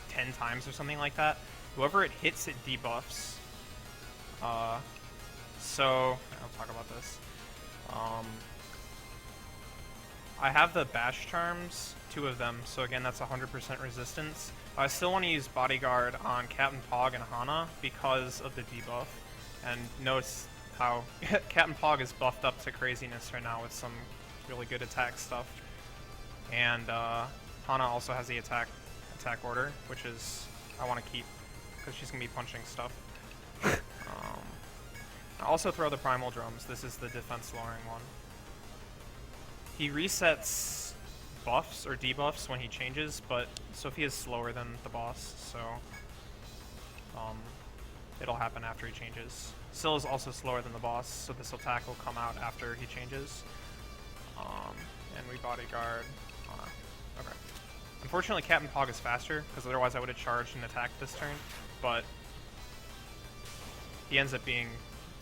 10 times or something like that. Whoever it hits, it debuffs. So I'll talk about this. I have the bash charms, 2 of them. So again, that's 100% resistance. I still want to use bodyguard on Captain Pog and Hana because of the debuff. And notice how Captain Pog is buffed up to craziness right now with some really good attack stuff. And Hana also has the attack order, which is I want to keep because she's gonna be punching stuff. I also throw the primal drums. This is the defense lowering one. He resets buffs or debuffs when he changes, but Sophia's slower than the boss, so it'll happen after he changes. Scylla's also slower than the boss, so this attack will come out after he changes. And we bodyguard. Okay. Unfortunately, Captain Pog is faster, because otherwise I would have charged and attacked this turn, but he ends up being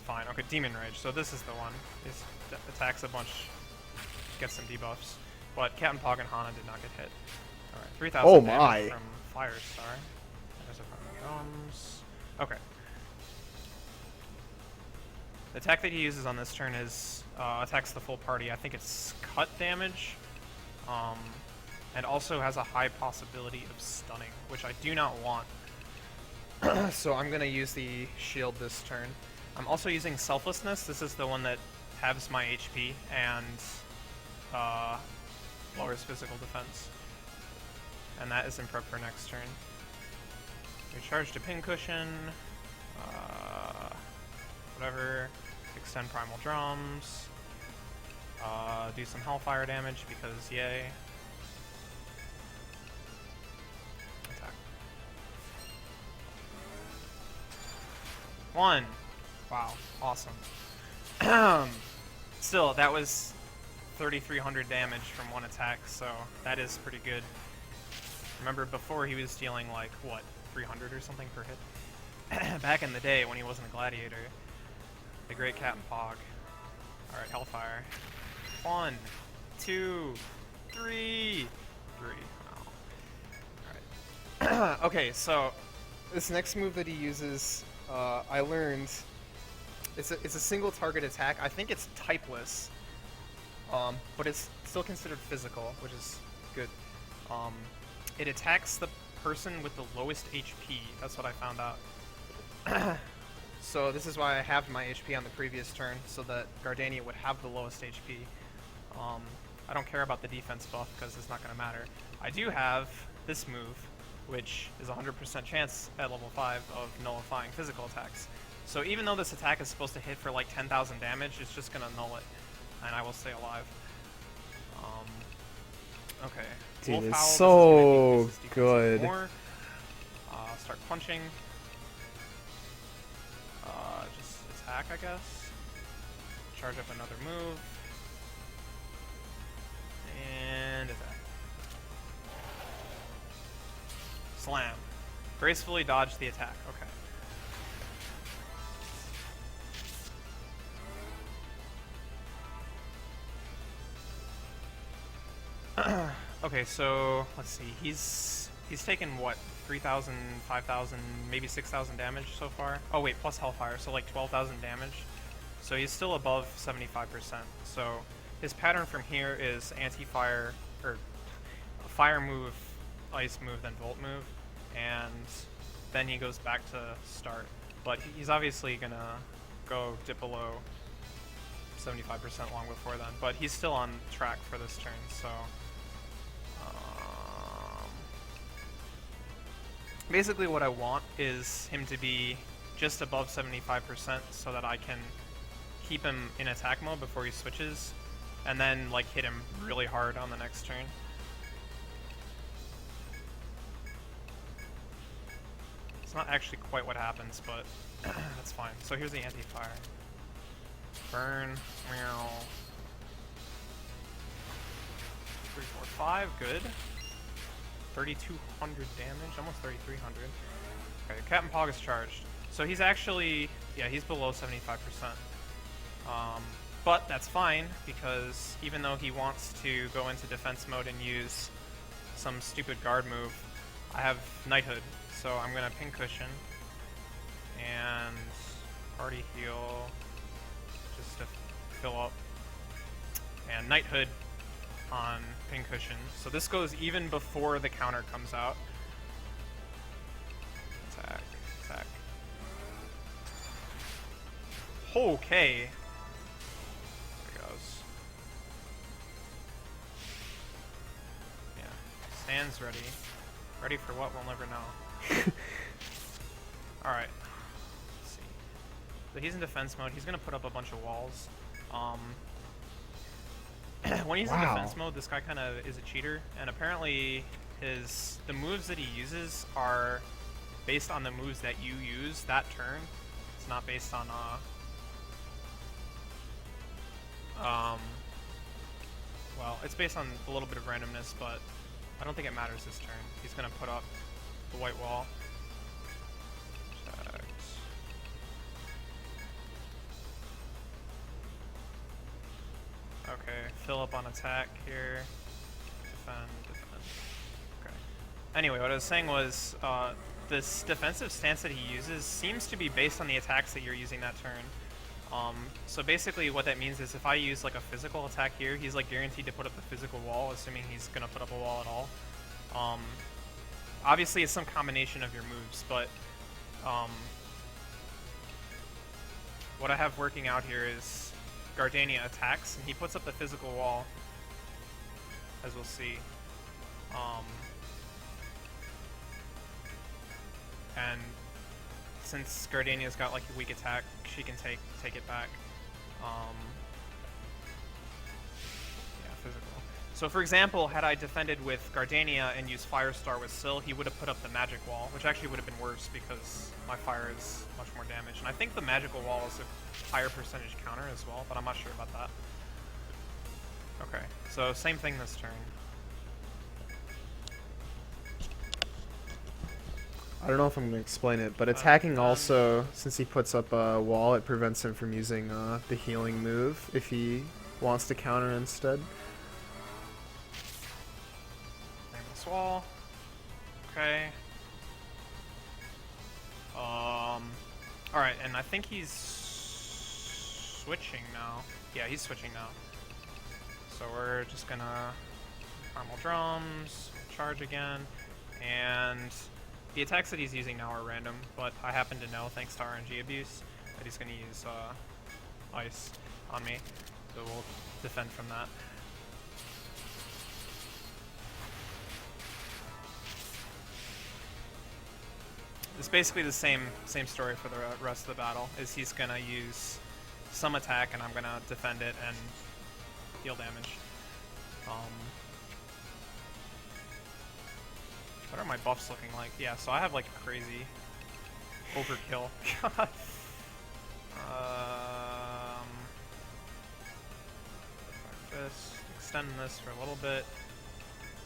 fine. Okay, Demon Rage. So this is the one. He attacks a bunch, gets some debuffs. But Captain Pog and Hana did not get hit. Alright, 3,000 Oh damage my. from Firestar. There's a Primal Drums. Okay. The attack that he uses on this turn is attacks the full party. I think it's cut damage. And also has a high possibility of stunning, which I do not want. So I'm going to use the shield this turn. I'm also using Selflessness. This is the one that halves my HP and lowers physical defense. And that is in prep for next turn. Recharge to Pincushion. Whatever. Extend Primal Drums. Do some Hellfire damage because yay. Attack. 1. Wow, awesome. Still, that was 3,300 damage from one attack, so that is pretty good. Remember, before he was dealing like, what, 300 or something per hit? Back in the day when he wasn't a gladiator. The great Captain Pog. Alright, Hellfire. 1, 2, 3. 3. Oh. Alright. Okay, so This next move that he uses, I learned. It's a single target attack. I think it's typeless, but it's still considered physical, which is good. It attacks the person with the lowest HP. That's what I found out. So this is why I halved my HP on the previous turn, so that Gardania would have the lowest HP. I don't care about the defense buff because it's not going to matter. I do have this move, which is a 100% chance at level 5 of nullifying physical attacks. So even though this attack is supposed to hit for like 10,000 damage, it's just going to null it, and I will stay alive. Okay. Dude, Wolf it's Howl, so this is gonna decrease defense good. even more. Start punching. Just attack, I guess. Charge up another move. And attack. Slam. Gracefully dodge the attack. Okay. Okay, so let's see. He's taken what, 3,000, 5,000, maybe 6,000 damage so far. Oh wait, plus Hellfire, so like 12,000 damage. So he's still above 75%. So his pattern from here is anti-fire, or fire move, ice move, then volt move, and then he goes back to start. But he's obviously gonna go dip below 75% long before then. But he's still on track for this turn, so. Basically what I want is him to be just above 75% so that I can keep him in attack mode before he switches, and then like hit him really hard on the next turn. It's not actually quite what happens, but that's fine. So here's the anti-fire. Burn. Meow. 3, 4, 5. Good. 3,200 damage, almost 3,300. Okay, Captain Pog is charged. So he's actually, yeah, he's below 75%. But that's fine, because even though he wants to go into defense mode and use some stupid guard move, I have Knighthood, so I'm going to Pincushion and Party Heal just to fill up, and Knighthood on Pincushion. So this goes even before the counter comes out. Attack, attack. Okay. Stands ready. Ready for what? We'll never know. Alright. Let's see. So he's in defense mode. He's going to put up a bunch of walls. When he's in defense mode, this guy kind of is a cheater. And apparently the moves that he uses are based on the moves that you use that turn. It's not based on... well, it's based on a little bit of randomness, but I don't think it matters this turn. He's going to put up the white wall. Checked. Okay, fill up on attack here. Defend, defend. Okay. Anyway, what I was saying was, this defensive stance that he uses seems to be based on the attacks that you're using that turn. So basically what that means is if I use like a physical attack here, he's like guaranteed to put up the physical wall, assuming he's gonna put up a wall at all. Obviously it's some combination of your moves, but what I have working out here is Gardania attacks, and he puts up the physical wall, as we'll see. And since Gardania's got like a weak attack, she can take it back. Yeah, physical. So for example, had I defended with Gardania and used Firestar with Syl, he would have put up the magic wall, which actually would have been worse because my fire is much more damage. And I think the magical wall is a higher percentage counter as well, but I'm not sure about that. Okay, so same thing this turn. I don't know if I'm going to explain it, but attacking also, since he puts up a wall, it prevents him from using the healing move if he wants to counter instead. Name this wall. Okay. Alright, and I think he's switching now. Yeah, he's switching now. So we're just gonna Primal Drums, charge again, and the attacks that he's using now are random, but I happen to know, thanks to RNG abuse, that he's going to use Ice on me, so we'll defend from that. It's basically the same story for the rest of the battle, is he's going to use some attack and I'm going to defend it and deal damage. What are my buffs looking like? Yeah, so I have like crazy overkill. God. This, extend this for a little bit,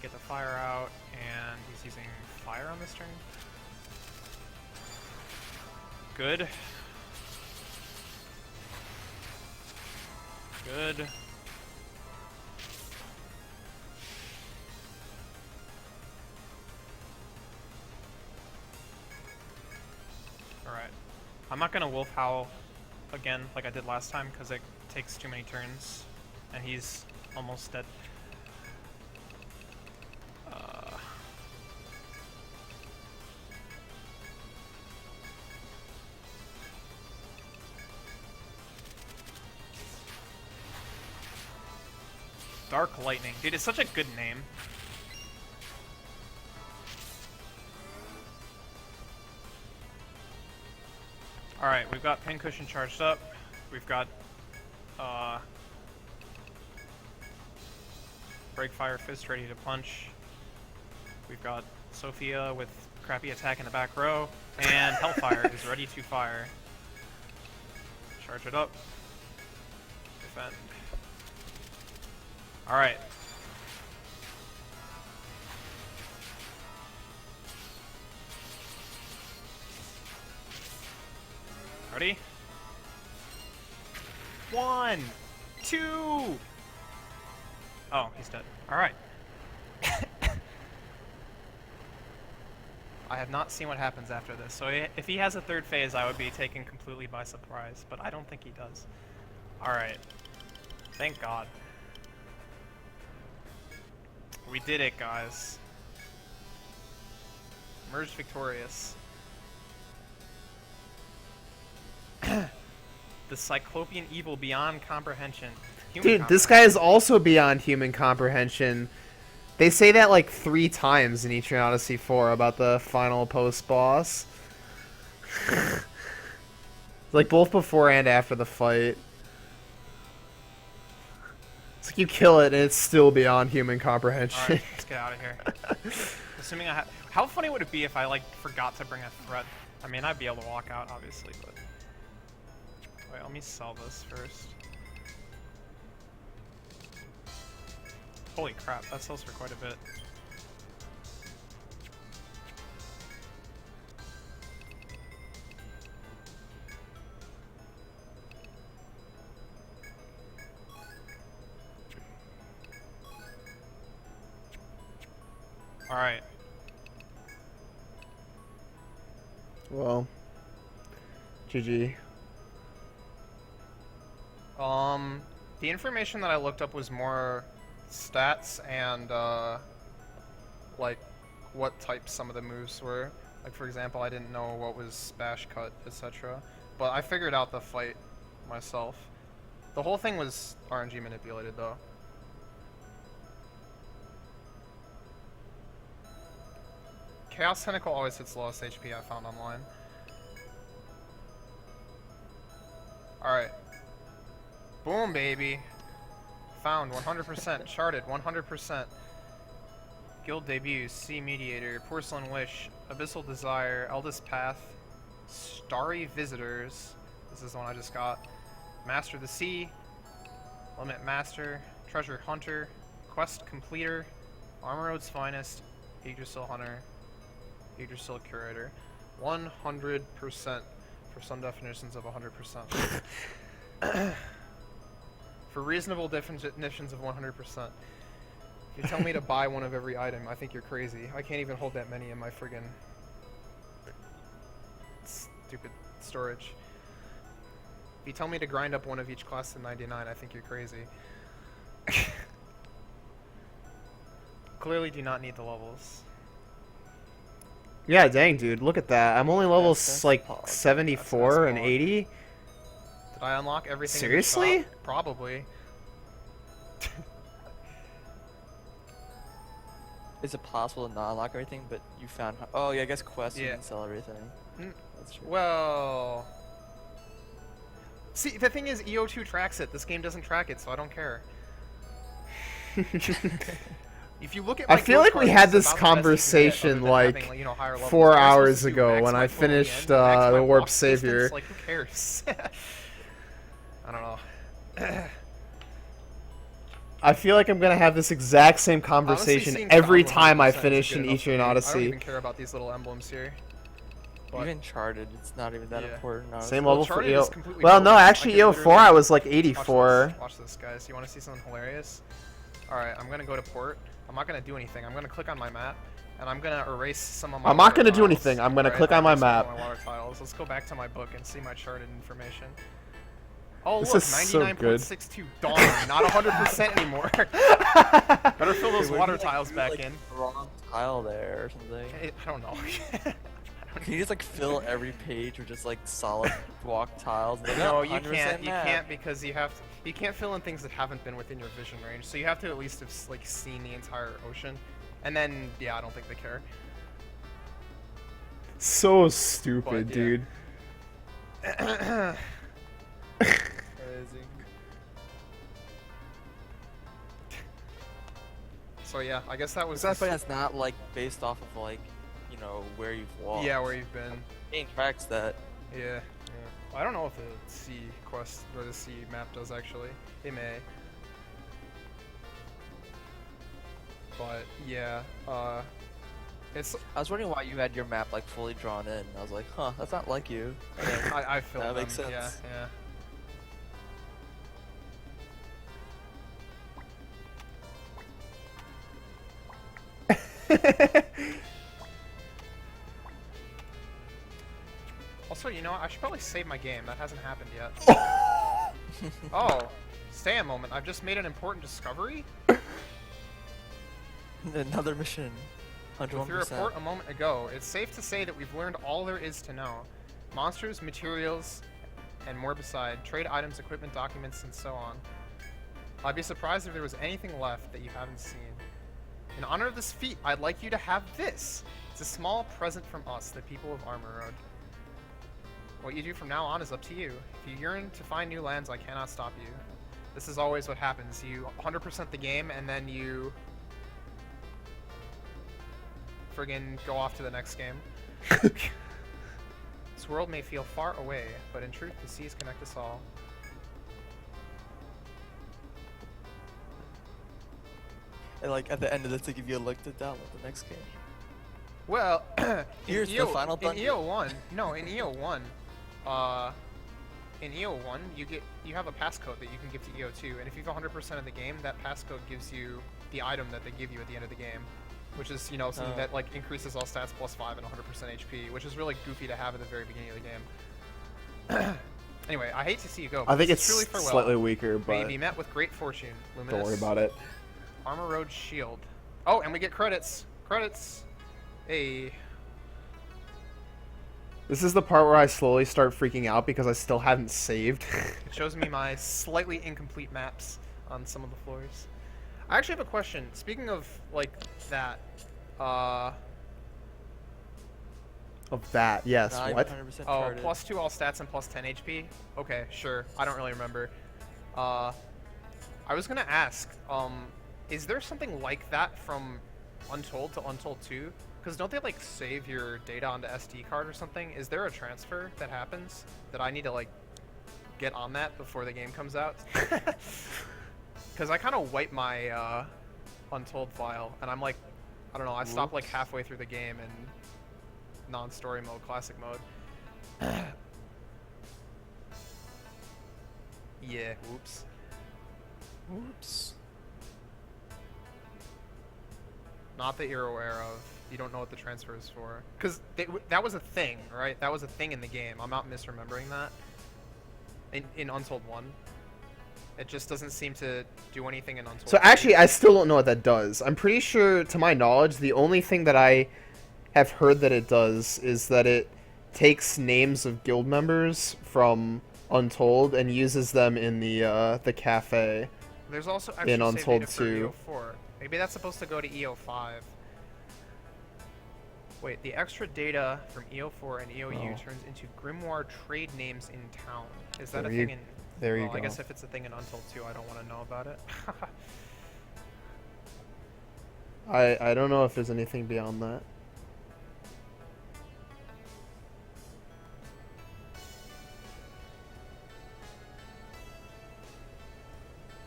get the fire out, and he's using fire on this turn. Good. Good. Alright. I'm not gonna Wolf Howl again like I did last time because it takes too many turns and he's almost dead. Dark Lightning. Dude, it's such a good name. Alright, we've got Pincushion charged up. We've got Breakfire Fist ready to punch. We've got Sophia with crappy attack in the back row. And Hellfire is ready to fire. Charge it up. Defend. Alright. Ready? 1, 2. Oh, he's dead. All right. I have not seen what happens after this, so if he has a third phase, I would be taken completely by surprise, but I don't think he does. All right. Thank God. We did it, guys. Emerged victorious. The Cyclopean evil beyond comprehension. Dude, this guy is also beyond human comprehension. They say that like 3 times in Etrian Odyssey 4 about the final post-boss. Like both before and after the fight. It's like you kill it and it's still beyond human comprehension. Alright, let's get out of here. Assuming I have... How funny would it be if I, like, forgot to bring a threat? I mean, I'd be able to walk out, obviously, but... Wait, let me sell this first. Holy crap, that sells for quite a bit. Alright. Well, GG. The information that I looked up was more stats and, like, what types some of the moves were. Like, for example, I didn't know what was bash cut, etc. But I figured out the fight myself. The whole thing was RNG manipulated, though. Chaos Tentacle always hits lowest HP I found online. Alright. Boom, baby. Found 100%. Charted 100%. Guild debut. Sea Mediator. Porcelain Wish. Abyssal Desire. Eldest Path. Starry Visitors. This is the one I just got. Master of the Sea. Limit Master. Treasure Hunter. Quest Completer. Armor Road's Finest. Yggdrasil Hunter. Yggdrasil Curator. 100% for some definitions of 100%. For reasonable definitions of 100%. If you tell me to buy one of every item, I think you're crazy. I can't even hold that many in my friggin' stupid storage. If you tell me to grind up one of each class to 99, I think you're crazy. Clearly do not need the levels. Yeah, dang, dude, look at that. I'm only level like That's 74 and nice. 80. Did I unlock everything? in the Seriously? shop? Probably. Is it possible to not unlock everything, but you found... Oh, yeah, I guess quests you Yeah. can sell everything. Mm. That's true. Well... See, the thing is, EO2 tracks it. This game doesn't track it, so I don't care. If you look at I my feel guild like we cards, had it's this about the best you can get, conversation, other than like, having, you know, higher levels. 4 Am I supposed hours to do ago max when my I total again? finished Max my the Warp walk distance? Savior. Like, who cares? I don't know. I feel like I'm gonna have this exact same conversation Honestly, seeing every Cloud time I 100% is finish good an enough for Etrian me. I don't Odyssey. even care about these little emblems here. But Even charted, it's not even that Yeah. important. honestly. Same Well, level for Charted EO. is completely Well, no, broken. I actually could EO4 literally- I was like Watch 84. this. Watch this, guys. You want to see something hilarious? Alright, I'm going to go to port. I'm not going to do anything. I'm going to click on my map, and I'm going to erase some of my I'm not water gonna do tiles. anything. I'm gonna Alright, click I'll on my erase some of map. my water tiles. Let's go back to my book and see my charted information. Oh, This look, is so good. 99.62 dawn, not 100% anymore. Better fill those Wait, water would you, like, tiles do, back like, in. Wrong tile there or something. I don't know. Can you just like fill every page with just like solid block tiles? Like, No, "Oh, you 100% can't. You map." can't because you can't fill in things that haven't been within your vision range. So you have to at least have like seen the entire ocean, and then yeah, I don't think they care. So stupid, But, yeah. dude. Crazy. So yeah, I guess that was. That's that's not like based off of like, you know, where you've walked. Yeah, where you've been. Game tracks that. Yeah. Yeah. I don't know if the sea quest or the sea map does actually. It may. But yeah, it's. I was wondering why you had your map like fully drawn in. I was like, huh, that's not like you. And then I filled That them. makes sense. Yeah. Yeah. Also, you know what? I should probably save my game. That hasn't happened yet. Oh, stay a moment. I've just made an important discovery. Another mission. With your 101%. report a moment ago, it's safe to say that we've learned all there is to know. Monsters, materials, and more beside. Trade items, equipment, documents, and so on. I'd be surprised if there was anything left that you haven't seen. In honor of this feat, I'd like you to have this. It's a small present from us, the people of Armor Road. What you do from now on is up to you. If you yearn to find new lands, I cannot stop you. This is always what happens. You 100% the game, and then you friggin' go off to the next game. This world may feel far away, but in truth, the seas connect us all. And like at the end of this, they give you a link to download the next game. Well, Here's the final in dungeon. EO1, no, in EO1, you have a passcode that you can give to EO2, and if you've 100% of the game, that passcode gives you the item that they give you at the end of the game, which is, you know, something that like increases all stats plus 5 and 100% HP, which is really goofy to have at the very beginning of the game. Anyway, I hate to see you go. I think but it's truly farewell. slightly weaker, May you but be met with great fortune, Luminous. don't worry about it. Armor Road Shield. Oh, and we get credits. Credits. Hey. This is the part where I slowly start freaking out because I still haven't saved. It shows me my slightly incomplete maps on some of the floors. I actually have a question. Speaking of, like, that, Of that, yes. I'm What? 100% oh, charted. +2 all stats and +10 HP? Okay, sure. I don't really remember. I was gonna ask, is there something like that from Untold to Untold 2? Because don't they, like, save your data onto SD card or something? Is there a transfer that happens that I need to, like, get on that before the game comes out? Because I kind of wiped my Untold file, and I'm like, I don't know, I stopped like halfway through the game in non-story mode, classic mode. Yeah, whoops. Oops. Not that you're aware of. You don't know what the transfer is for. Because that was a thing, right? That was a thing in the game. I'm not misremembering that. In Untold 1. It just doesn't seem to do anything in Untold So 2. actually, I still don't know what that does. I'm pretty sure, to my knowledge, the only thing that I have heard that it does is that it takes names of guild members from Untold and uses them in the cafe. There's also extra in save Untold data for 2. EO4. Maybe that's supposed to go to EO5. Wait, the extra data from EO4 and EOU turns into Grimoire trade names in town. Is that There a you- thing in... there you well, I go. guess if it's a thing in Untold 2, I don't want to know about it. I don't know if there's anything beyond that.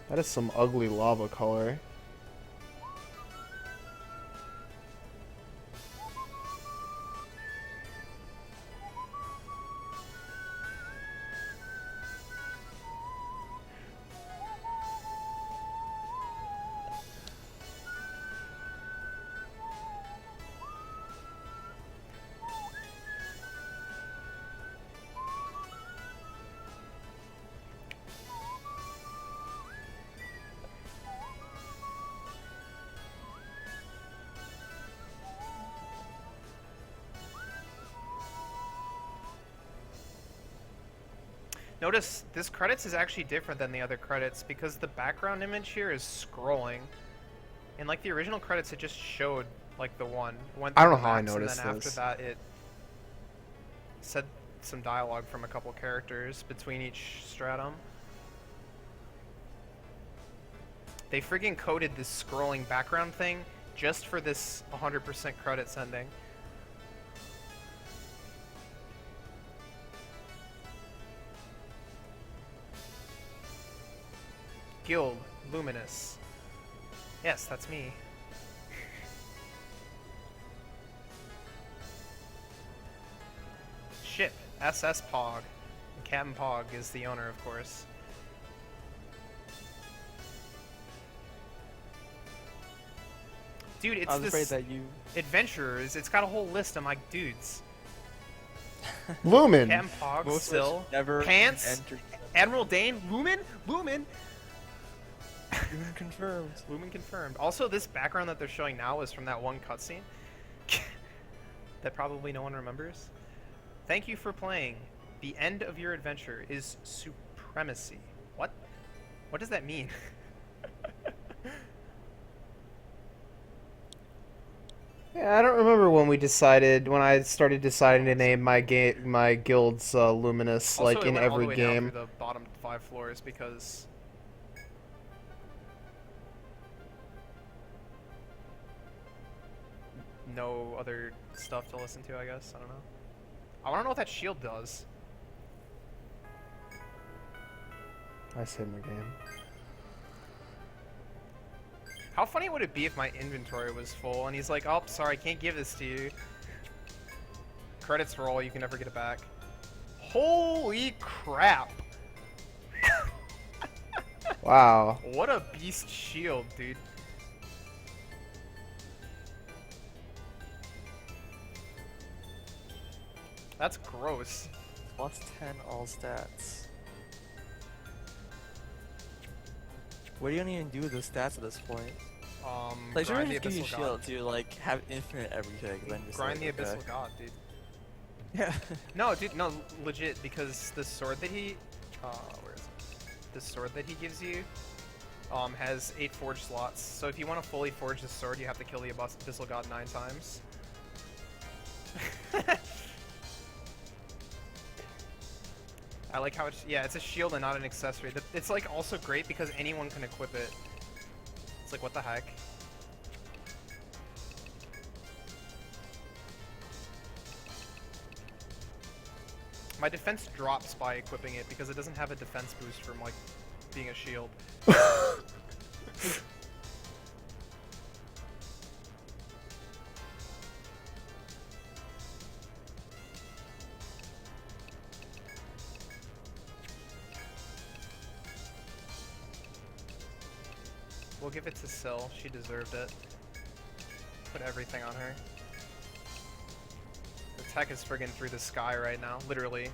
That is some ugly lava color. Notice this credits is actually different than the other credits because the background image here is scrolling. In like the original credits, it just showed like the one. Went I don't through know how I the maps, noticed and then this. after that, it said some dialogue from a couple characters between each stratum. They friggin' coded this scrolling background thing just for this 100% credits ending. Guild, Luminous. Yes, that's me. Ship, SS Pog. Captain Pog is the owner, of course. Dude, it's I was afraid this that you. adventurers. It's got a whole list of my dudes. Lumen. Cam Pog, Most of Still, which never Pants, entered. Admiral Dane, Lumen. Lumen confirmed. Lumen confirmed. Also, this background that they're showing now is from that one cutscene that probably no one remembers. Thank you for playing. The end of your adventure is supremacy. What? What does that mean? Yeah, I don't remember when I started deciding to name my guilds Luminous, Also, like it in went all the every way down game. through the bottom 5 floors because no other stuff to listen to, I guess. I don't know. I want to know what that shield does. I say my game. How funny would it be if my inventory was full and he's like, oh, sorry, can't give this to you. Credits roll, you can never get it back. Holy crap. Wow. What a beast shield, dude. That's gross. Plus 10 all stats. What do you even do with the stats at this point? Like, should Grind we the just give you a Abyssal shield God. to like have infinite everything? Then just Grind like, the okay. Abyssal God, dude. Yeah. No, dude, no, legit, because the sword that he, where is it? The sword that he gives you, has 8 forge slots. So if you want to fully forge the sword, you have to kill the Abyssal God 9 times. I like how it's, yeah, it's a shield and not an accessory. It's like also great because anyone can equip it. It's like, what the heck? My defense drops by equipping it because it doesn't have a defense boost from like being a shield. We'll give it to Syl. She deserved it. Put everything on her. The tech is friggin' through the sky right now, literally.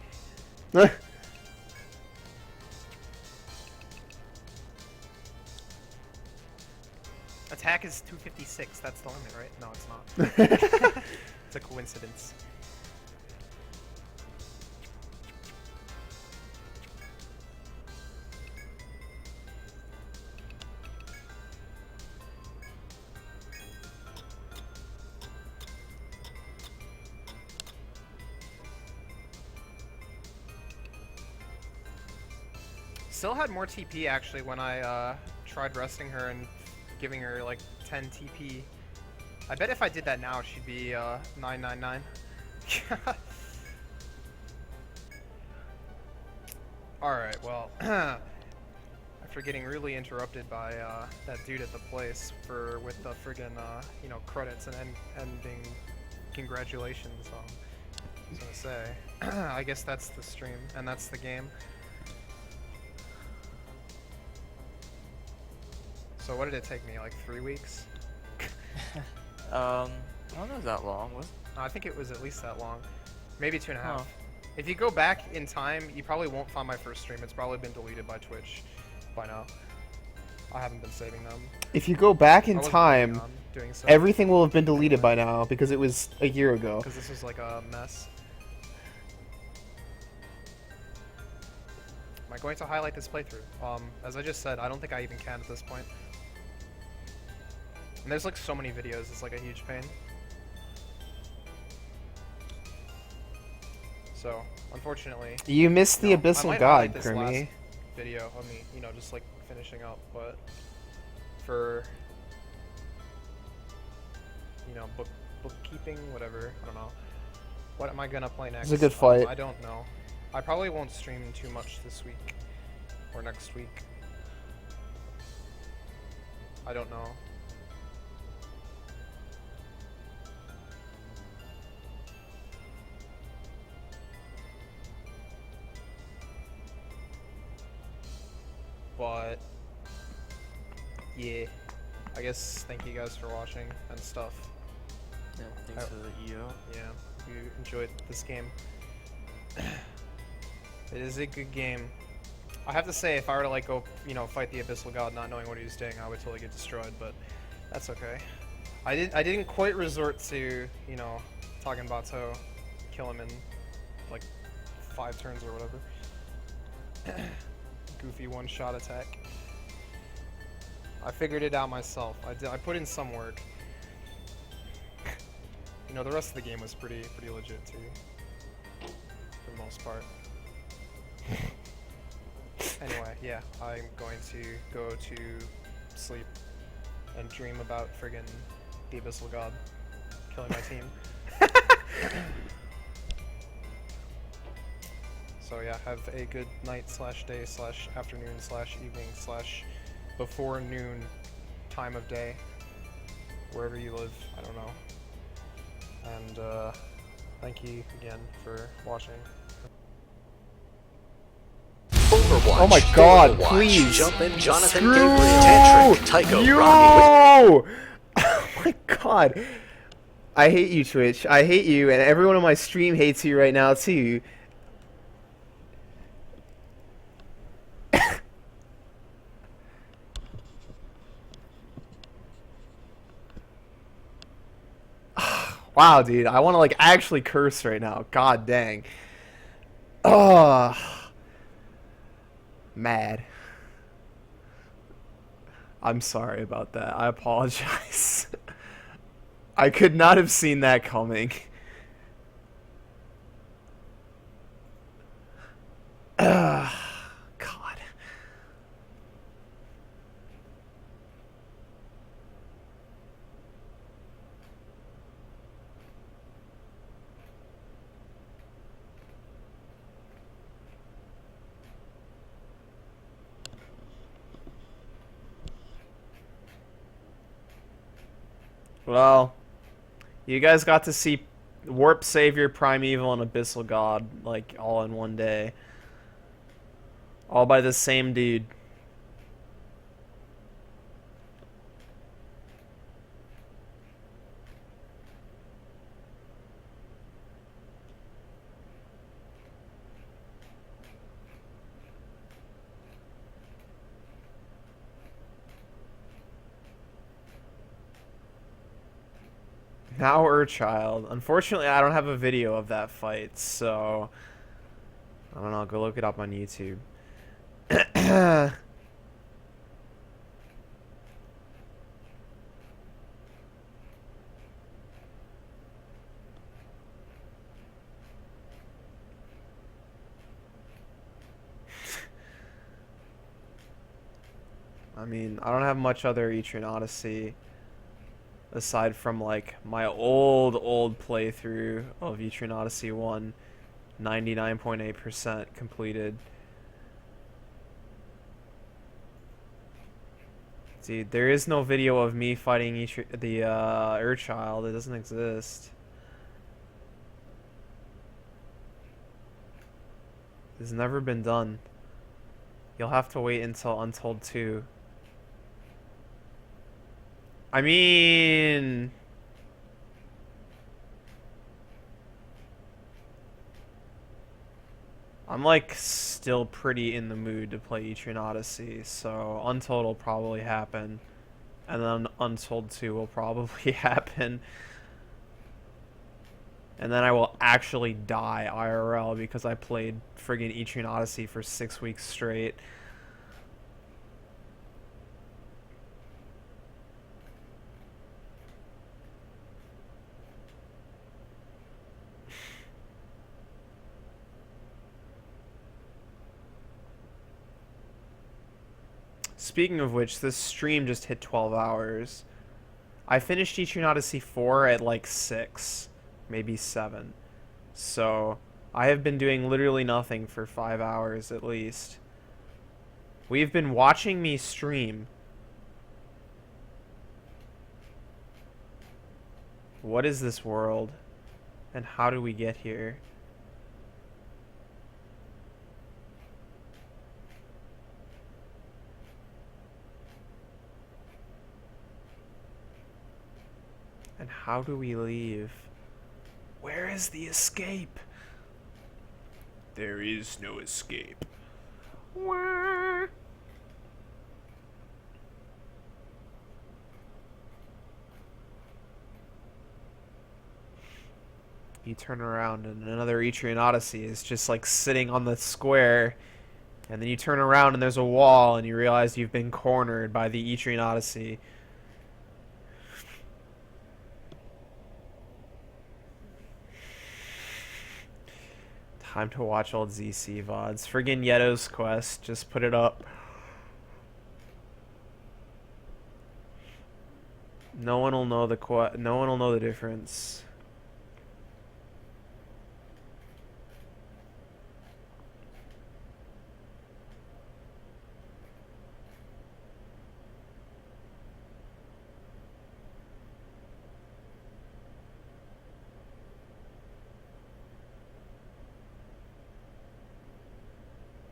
Attack is 256. That's the limit, right? No, it's not. It's a coincidence. Still had more TP actually when I tried resting her and giving her like 10 TP. I bet if I did that now, she'd be 999. Alright, well, after getting really interrupted by that dude at the place with the friggin' you know, credits and ending congratulations, I was gonna say, I guess that's the stream and that's the game. So what did it take me, like 3 weeks? I don't know if that long. Was I think it was at least that long. Maybe 2.5. Huh. If you go back in time, you probably won't find my first stream. It's probably been deleted by Twitch by now. I haven't been saving them. If you go back in I wasn't time, planning on doing so, everything will have been deleted by now because it was a year ago. because this was like a mess. Am I going to highlight this playthrough? As I just said, I don't think I even can at this point. And there's like so many videos, it's like a huge pain. So, unfortunately, You missed the I Abyssal might God, highlight this last Kermie. video of me, you know, just like finishing up, but for, you know, bookkeeping, whatever, I don't know. What am I gonna play next? It's a good fight. I don't know. I probably won't stream too much this week or next week. I don't know. But yeah, I guess thank you guys for watching and stuff. Yeah, thanks for the EO. Yeah, you enjoyed this game. It is a good game. I have to say, if I were to like go, you know, fight the Abyssal God, not knowing what he was doing, I would totally get destroyed. But that's okay. I didn't quite resort to, you know, talking Bateau, kill him in like 5 turns or whatever. Goofy one-shot attack. I figured it out myself. I put in some work. You know, the rest of the game was pretty legit too, for the most part. Anyway, yeah, I'm going to go to sleep and dream about friggin' the Abyssal God killing my team. So yeah, have a good night / day / afternoon / evening / before noon time of day, wherever you live, I don't know. And thank you again for watching. Overwatch. Oh my god, Overwatch. please. Jump in, Jonathan Screw Gabriel, Tantric, Tycho, you! Rocky. Oh my god. I hate you, Twitch. I hate you, and everyone on my stream hates you right now, too. Wow, dude. I want to, like, actually curse right now. God dang. Oh. Mad. I'm sorry about that. I apologize. I could not have seen that coming. God. Well, you guys got to see Warp Savior, Primeval, and Abyssal God, like, all in one day. All by the same dude. Now Urchild. Unfortunately, I don't have a video of that fight, so I don't know. Go look it up on YouTube. I mean, I don't have much other Etrian Odyssey aside from like my old playthrough of Etrian Odyssey 1, 99.8% completed. Dude, there is no video of me fighting the Urchild. It doesn't exist. It's never been done. You'll have to wait until Untold 2. I mean... I'm like still pretty in the mood to play Etrian Odyssey, so Untold will probably happen. And then Untold 2 will probably happen. And then I will actually die IRL because I played friggin' Etrian Odyssey for 6 weeks straight. Speaking of which, this stream just hit 12 hours. I finished Etrian Odyssey 4 at like 6, maybe 7. So, I have been doing literally nothing for 5 hours at least. We've been watching me stream. What is this world? And how do we get here? And how do we leave? Where is the escape? There is no escape. Wah. You turn around and another Etrian Odyssey is just like sitting on the square, and then you turn around and there's a wall and you realize you've been cornered by the Etrian Odyssey. Time to watch old ZC VODs. Friggin' Yeto's Quest, just put it up. No one will know no one will know the difference.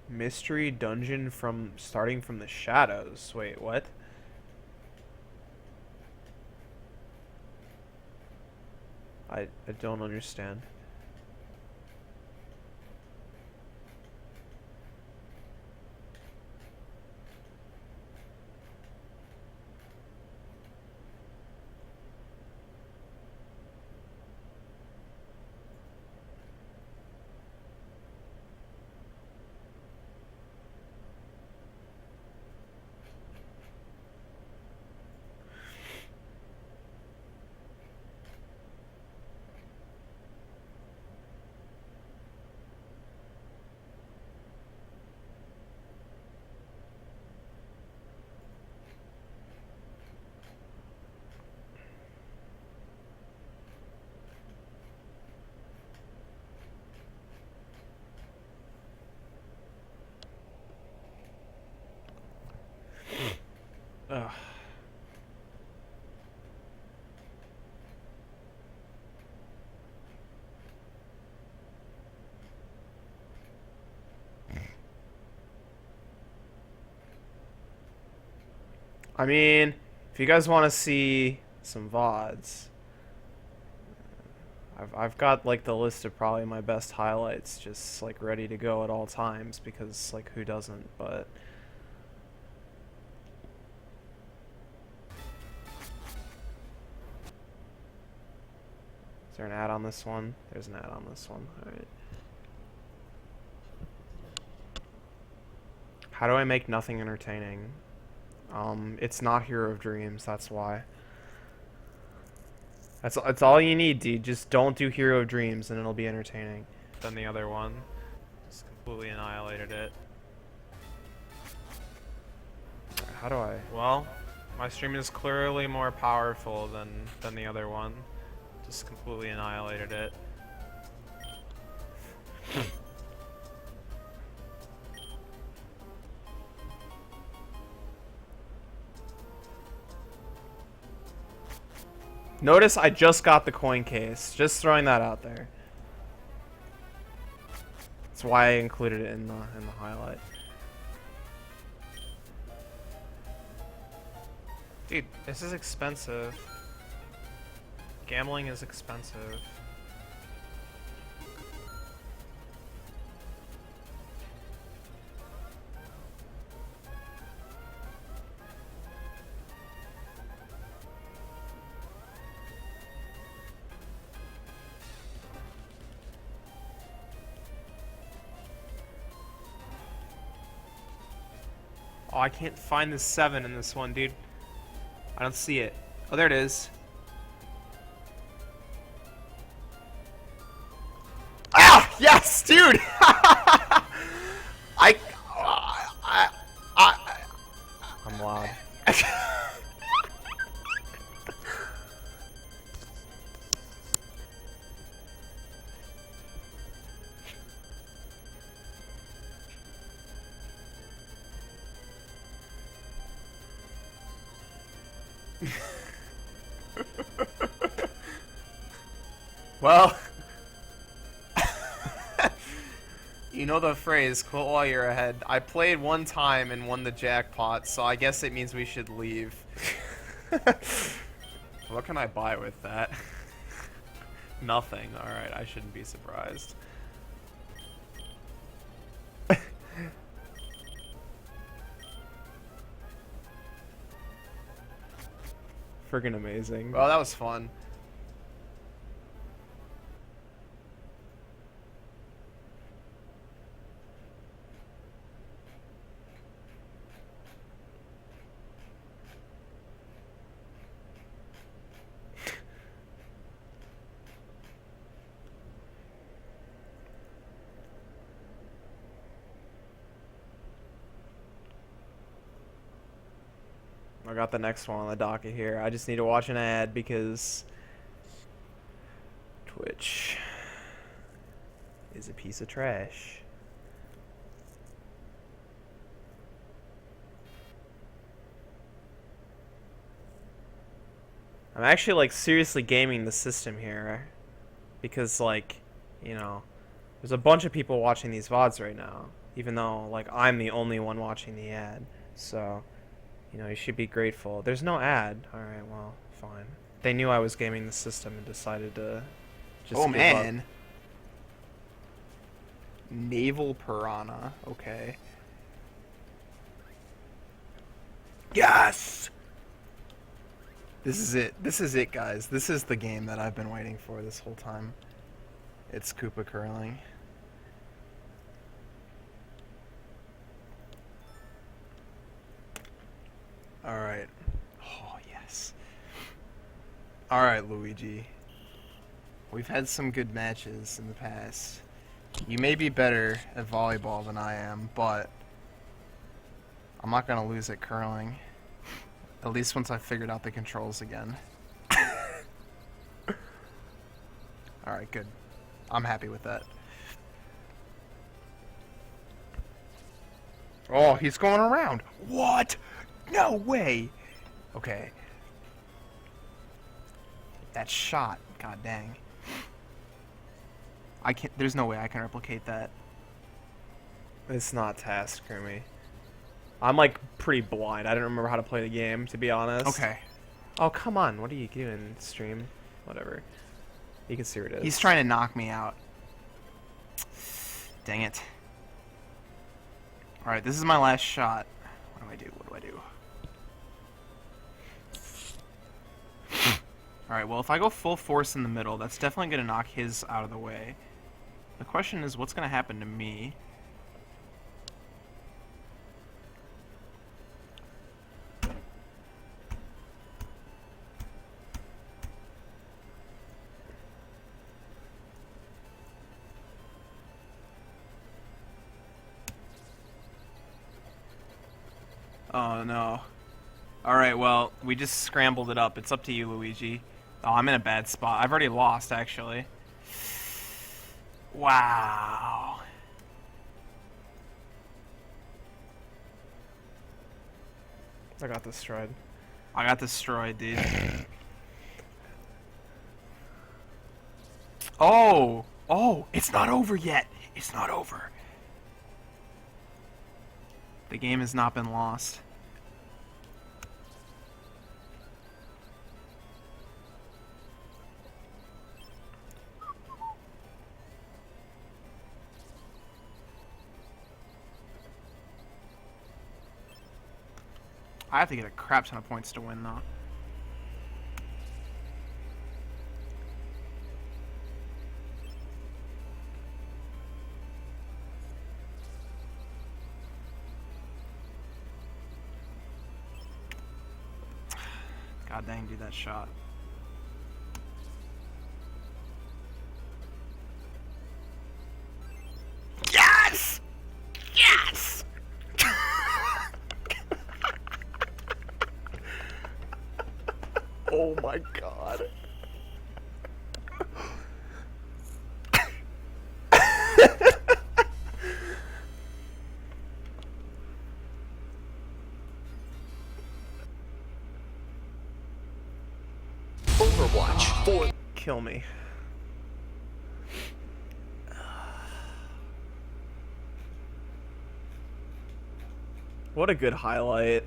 Mystery dungeon from starting from the shadows. Wait, what? I don't understand. Ugh. I mean, if you guys want to see some VODs, I've got like the list of probably my best highlights just like ready to go at all times, because like who doesn't, but is there an ad on this one? There's an ad on this one. Alright. How do I make nothing entertaining? It's not Hero of Dreams, that's why. That's all you need, dude. Just don't do Hero of Dreams and it'll be entertaining. Then the other one just completely annihilated it. How do I? Well, my stream is clearly more powerful than the other one. Just completely annihilated it. Notice I just got the coin case. Just throwing that out there. That's why I included it in the highlight. Dude, this is expensive. Gambling is expensive. Oh, I can't find the 7 in this one, dude. I don't see it. Oh, there it is. Ah! Yes, dude! I'm loud. Well, you know the phrase, quit while you're ahead. I played one time and won the jackpot, so I guess it means we should leave. What can I buy with that? Nothing. Alright, I shouldn't be surprised. Friggin' amazing. Well, that was fun. I got the next one on the docket here. I just need to watch an ad because Twitch is a piece of trash. I'm actually like seriously gaming the system here because like, you know, there's a bunch of people watching these VODs right now, even though like I'm the only one watching the ad. So, you know, you should be grateful. There's no ad. Alright, well, fine. They knew I was gaming the system and decided to just Oh give man. Naval Piranha. Okay. Yes! This is it. This is it, guys. This is the game that I've been waiting for this whole time. It's Koopa curling. Alright. Oh, yes. Alright, Luigi. We've had some good matches in the past. You may be better at volleyball than I am, but I'm not going to lose at curling. At least once I've figured out the controls again. Alright, good. I'm happy with that. Oh, he's going around. What? No way. Okay. That shot. God dang. I can't. There's no way I can replicate that. It's not task for me. I'm like pretty blind. I don't remember how to play the game, to be honest. Okay. Oh, come on. What are you doing, stream? Whatever. You can see where it is. He's trying to knock me out. Dang it. Alright, this is my last shot. What do I do? What do I do? Alright, well, if I go full force in the middle, that's definitely going to knock his out of the way. The question is, what's going to happen to me? Oh, no. Alright, well, we just scrambled it up. It's up to you, Luigi. Oh, I'm in a bad spot. I've already lost, actually. Wow. I got destroyed. I got destroyed, dude. Oh! Oh! It's not over yet! It's not over. The game has not been lost. I have to get a crap ton of points to win, though. God dang, dude, that shot. Yes! Yes! Oh my god. Overwatch 4. Kill me. What a good highlight.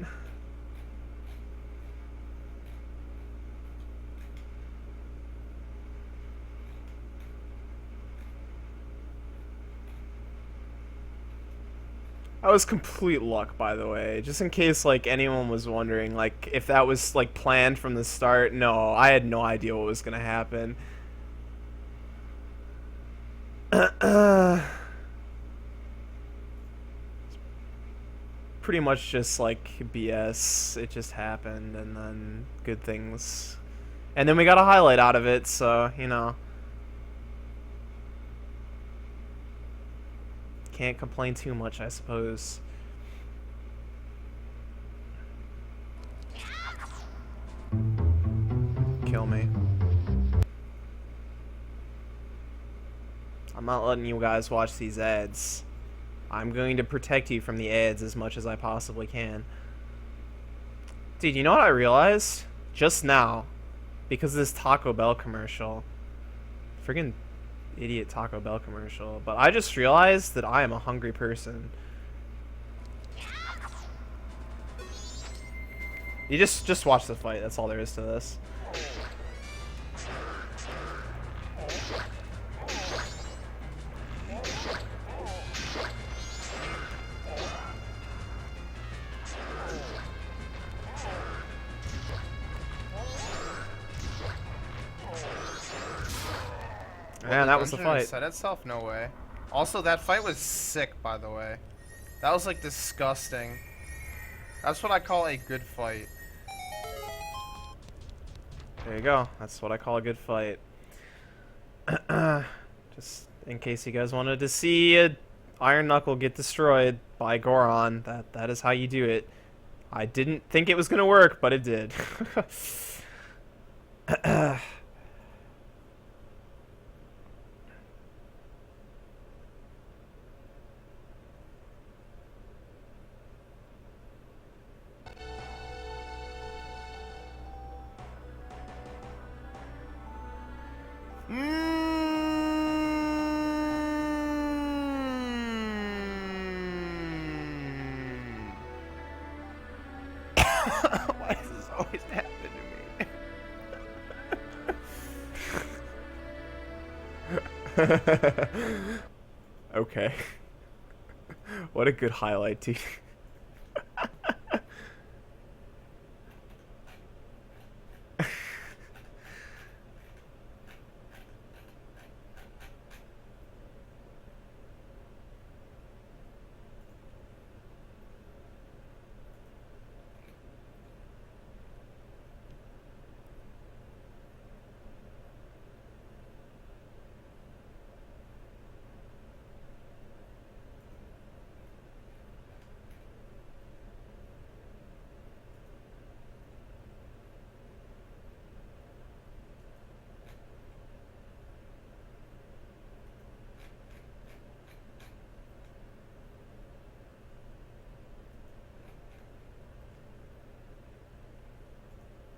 That was complete luck, by the way. Just in case, like, anyone was wondering, like, if that was, like, planned from the start. No, I had no idea what was gonna happen. Pretty much just, like, BS. It just happened, and then good things. And then we got a highlight out of it, so, you know. Can't complain too much, I suppose. Kill me. I'm not letting you guys watch these ads. I'm going to protect you from the ads as much as I possibly can. Dude, you know what I realized? Just now. Because of this Taco Bell commercial. Friggin' idiot Taco Bell commercial. But I just realized that I am a hungry person. You just watch the fight. That's all there is to this. Man, that was the Dungeon fight. Set itself? No way. Also, that fight was sick, by the way. That was like disgusting. That's what I call a good fight. There you go. That's what I call a good fight. Just in case you guys wanted to see a Iron Knuckle get destroyed by Goron, that is how you do it. I didn't think it was gonna work, but it did. Why does this always happen to me? Okay. What a good highlight, dude.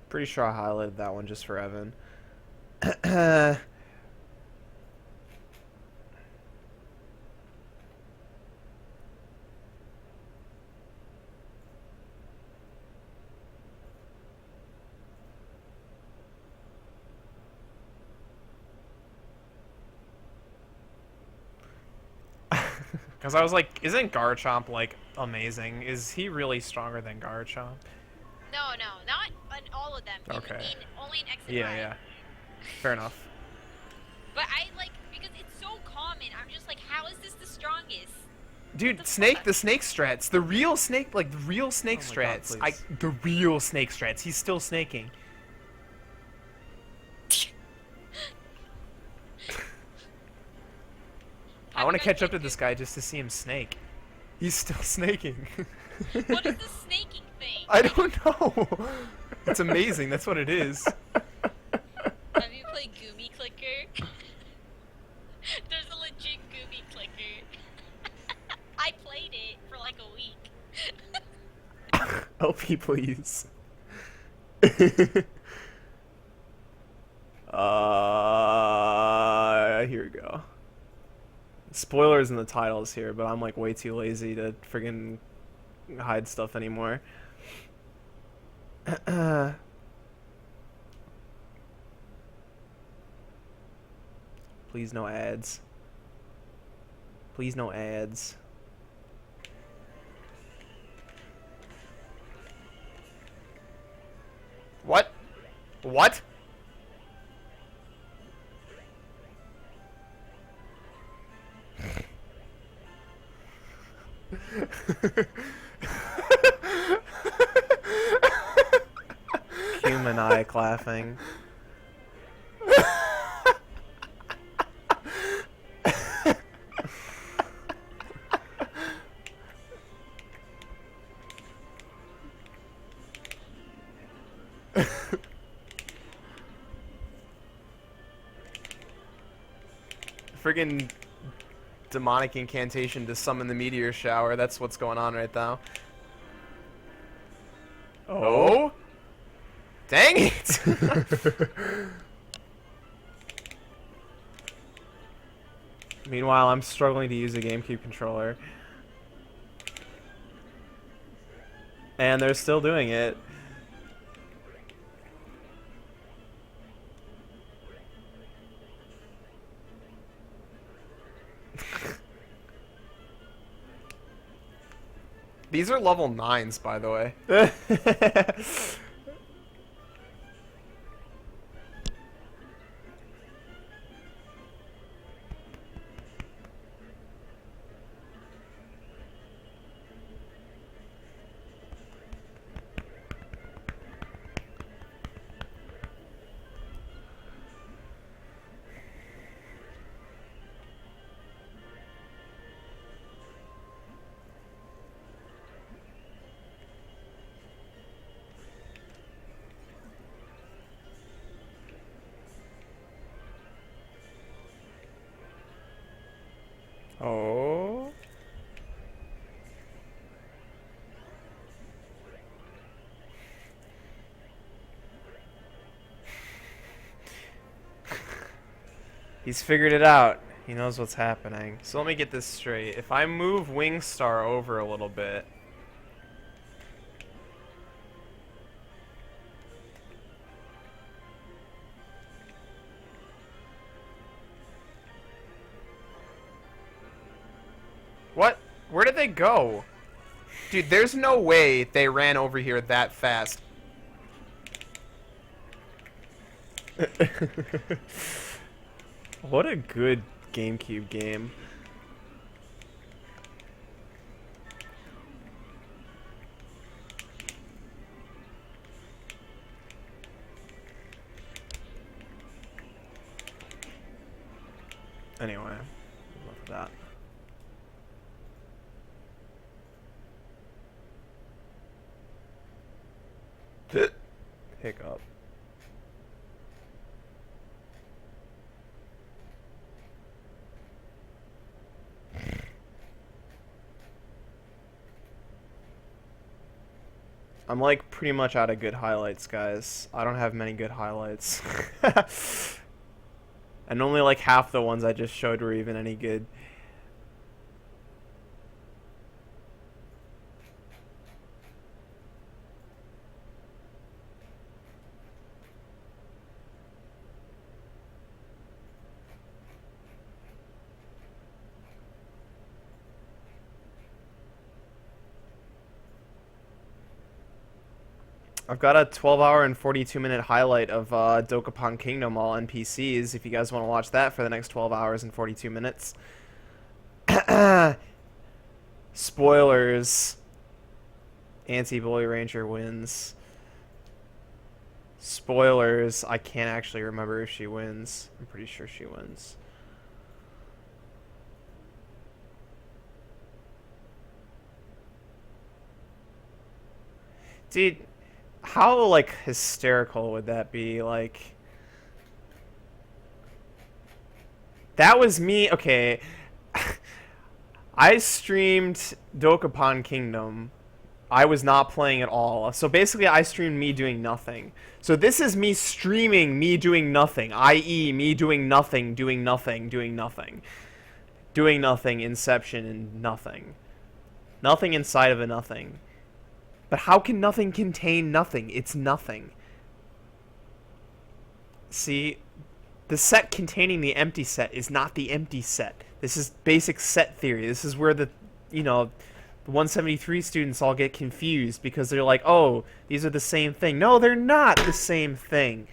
Pretty sure I highlighted that one just for Evan. Because I was like, isn't Garchomp, like, amazing? Is he really stronger than Garchomp? No, not on all of them. Okay. Only in X and Yeah, Y. yeah. Fair enough. But I like, because it's so common, I'm just like, how is this the strongest? Dude, the the snake strats. The real snake, like, the real snake Oh my God, strats. please. The real snake strats. He's still snaking. I want to catch up to this guy just to see him snake. He's still snaking. What is the snaking thing? I don't know. It's amazing. That's what it is. Have you played Goomy Clicker? There's a legit Goomy Clicker. I played it for like a week. LP, please. Here we go. Spoilers in the titles here, but I'm like way too lazy to friggin' hide stuff anymore. Please no ads. Please no ads. What? Humaniac laughing. Friggin' demonic incantation to summon the meteor shower. That's what's going on right now. Oh? Dang it! Meanwhile, I'm struggling to use a GameCube controller. And they're still doing it. These are level 9s, by the way. Oh. He's figured it out. He knows what's happening. So let me get this straight. If I move Wingstar over a little bit... What? Where did they go? Dude, there's no way they ran over here that fast. What a good GameCube game. Anyway, enough of that. Hiccup. I'm like pretty much out of good highlights, guys. I don't have many good highlights. And only like half the ones I just showed were even any good. I've got a 12-hour and 42-minute highlight of Dokapon Kingdom all NPCs, if you guys want to watch that for the next 12 hours and 42 minutes. Spoilers. Anti-Bully Ranger wins. Spoilers. I can't actually remember if she wins. I'm pretty sure she wins. Dude... How, like, hysterical would that be? Like, that was me. Okay, I streamed Dokapon Kingdom. I was not playing at all. So basically, I streamed me doing nothing. So this is me streaming me doing nothing, i.e. me doing nothing, doing nothing, doing nothing. Doing nothing, Inception, and nothing. Nothing inside of a nothing. But how can nothing contain nothing? It's nothing. See, the set containing the empty set is not the empty set. This is basic set theory. This is where the, you know, the 173 students all get confused because they're like, oh, these are the same thing. No, they're not the same thing.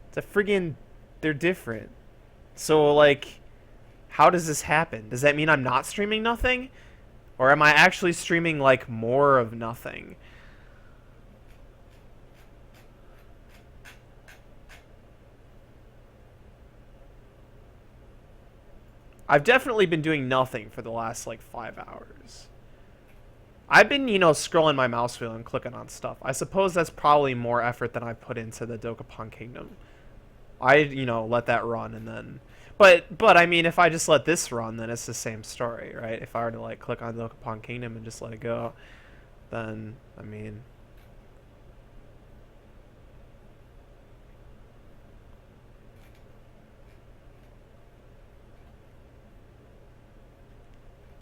It's a friggin'... They're different. So, like, how does this happen? Does that mean I'm not streaming nothing? Or am I actually streaming, like, more of nothing? I've definitely been doing nothing for the last, like, 5 hours. I've been, you know, scrolling my mouse wheel and clicking on stuff. I suppose that's probably more effort than I put into the Dokapon Kingdom. I, you know, let that run and then... But I mean, if I just let this run, then it's the same story, right? If I were to, like, click on Dokapon Kingdom and just let it go, then, I mean...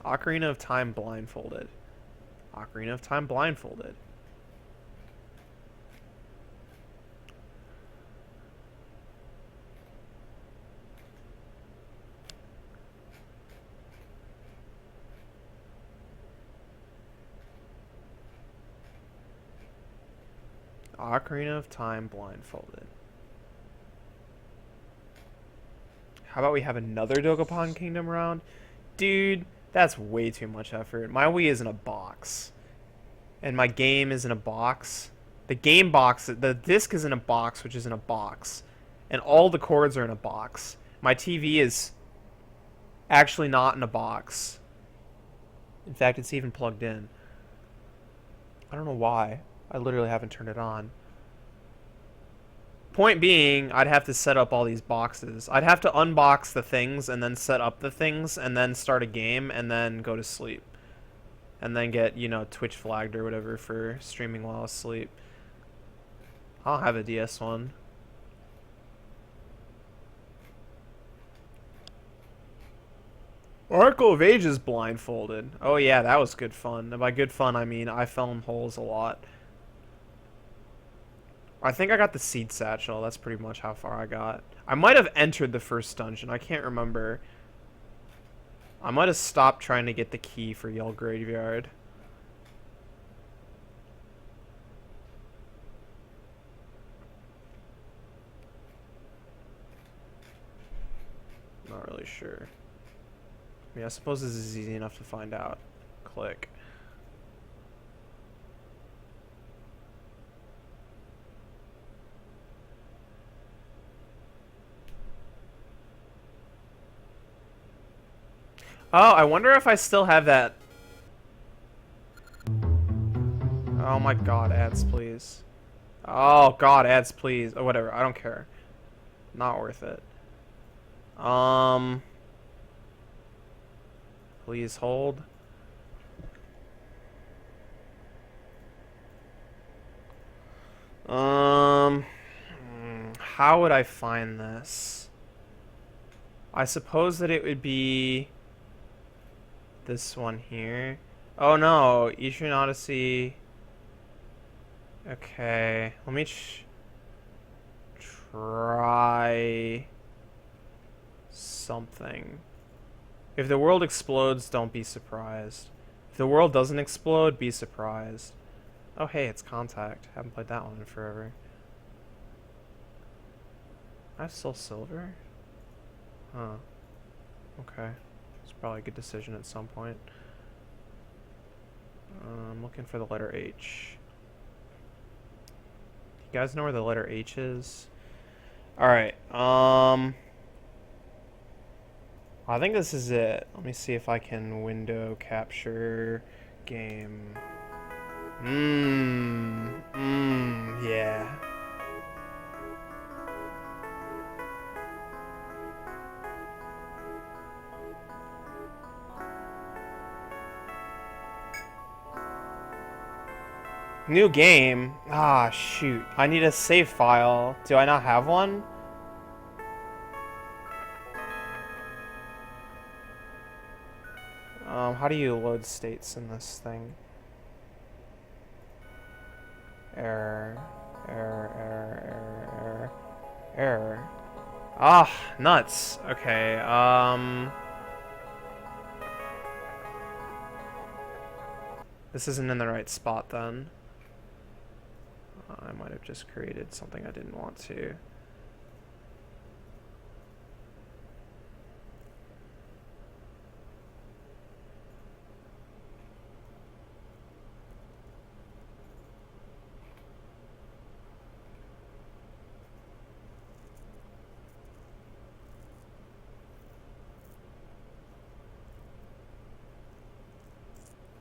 Ocarina of Time blindfolded. Ocarina of Time blindfolded. Ocarina of Time blindfolded. How about we have another Dokapon Kingdom round? Dude, that's way too much effort. My Wii is in a box. And my game is in a box. The game box, the disc is in a box, which is in a box. And all the cords are in a box. My TV is actually not in a box. In fact, it's even plugged in. I don't know why. I literally haven't turned it on. Point being, I'd have to set up all these boxes. I'd have to unbox the things and then set up the things and then start a game and then go to sleep. And then get, you know, Twitch flagged or whatever for streaming while asleep. I don't have a DS1. Oracle of Ages blindfolded. Oh yeah, that was good fun. And by good fun, I mean I fell in holes a lot. I think I got the seed satchel. That's pretty much how far I got. I might have entered the first dungeon. I can't remember. I might have stopped trying to get the key for Yell Graveyard. Not really sure. I mean, I suppose this is easy enough to find out. Click. Oh, I wonder if I still have that. Oh my god, ads, please. Oh god, ads, please. Oh, whatever, I don't care. Not worth it. Please hold. How would I find this? I suppose that it would be this one here. Oh no, Etrian Odyssey. Okay, let me try something. If the world explodes, don't be surprised. If the world doesn't explode, be surprised. Oh hey, it's Contact. Haven't played that one in forever. I still silver? Huh. Okay. It's probably a good decision at some point. I'm looking for the letter H. You guys know where the letter H is? Alright, I think this is it. Let me see if I can window capture game. Yeah. New game? Ah, shoot. I need a save file. Do I not have one? How do you load states in this thing? Error. Error, error, error, error. Error. Ah, nuts. Okay, This isn't in the right spot then. I might have just created something I didn't want to.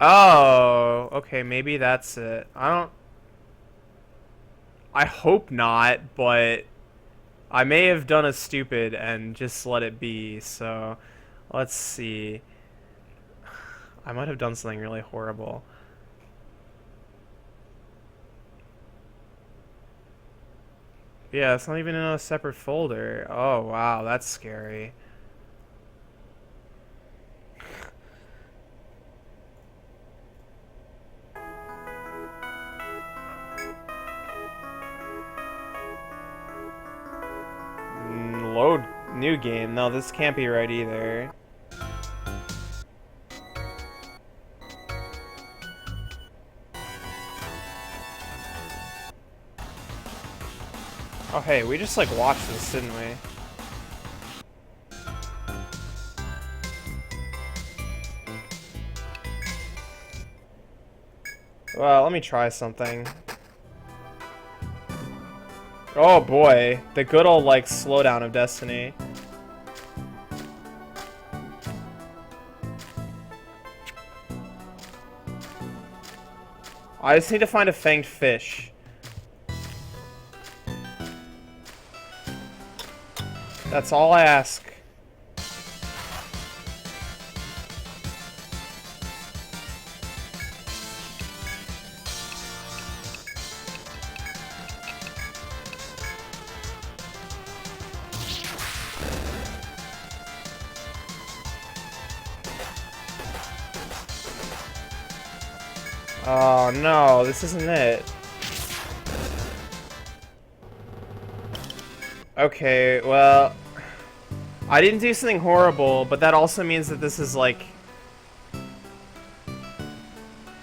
Oh, okay, maybe that's it. I hope not, but I may have done a stupid and just let it be, so let's see. I might have done something really horrible. Yeah, it's not even in a separate folder. Oh, wow, that's scary. Load new game. No, this can't be right either. Oh hey, we just like watched this, didn't we? Well, let me try something. Oh boy, the good old like slowdown of Destiny. I just need to find a fanged fish. That's all I ask. Oh no, this isn't it. Okay, well, I didn't do something horrible, but that also means that this is like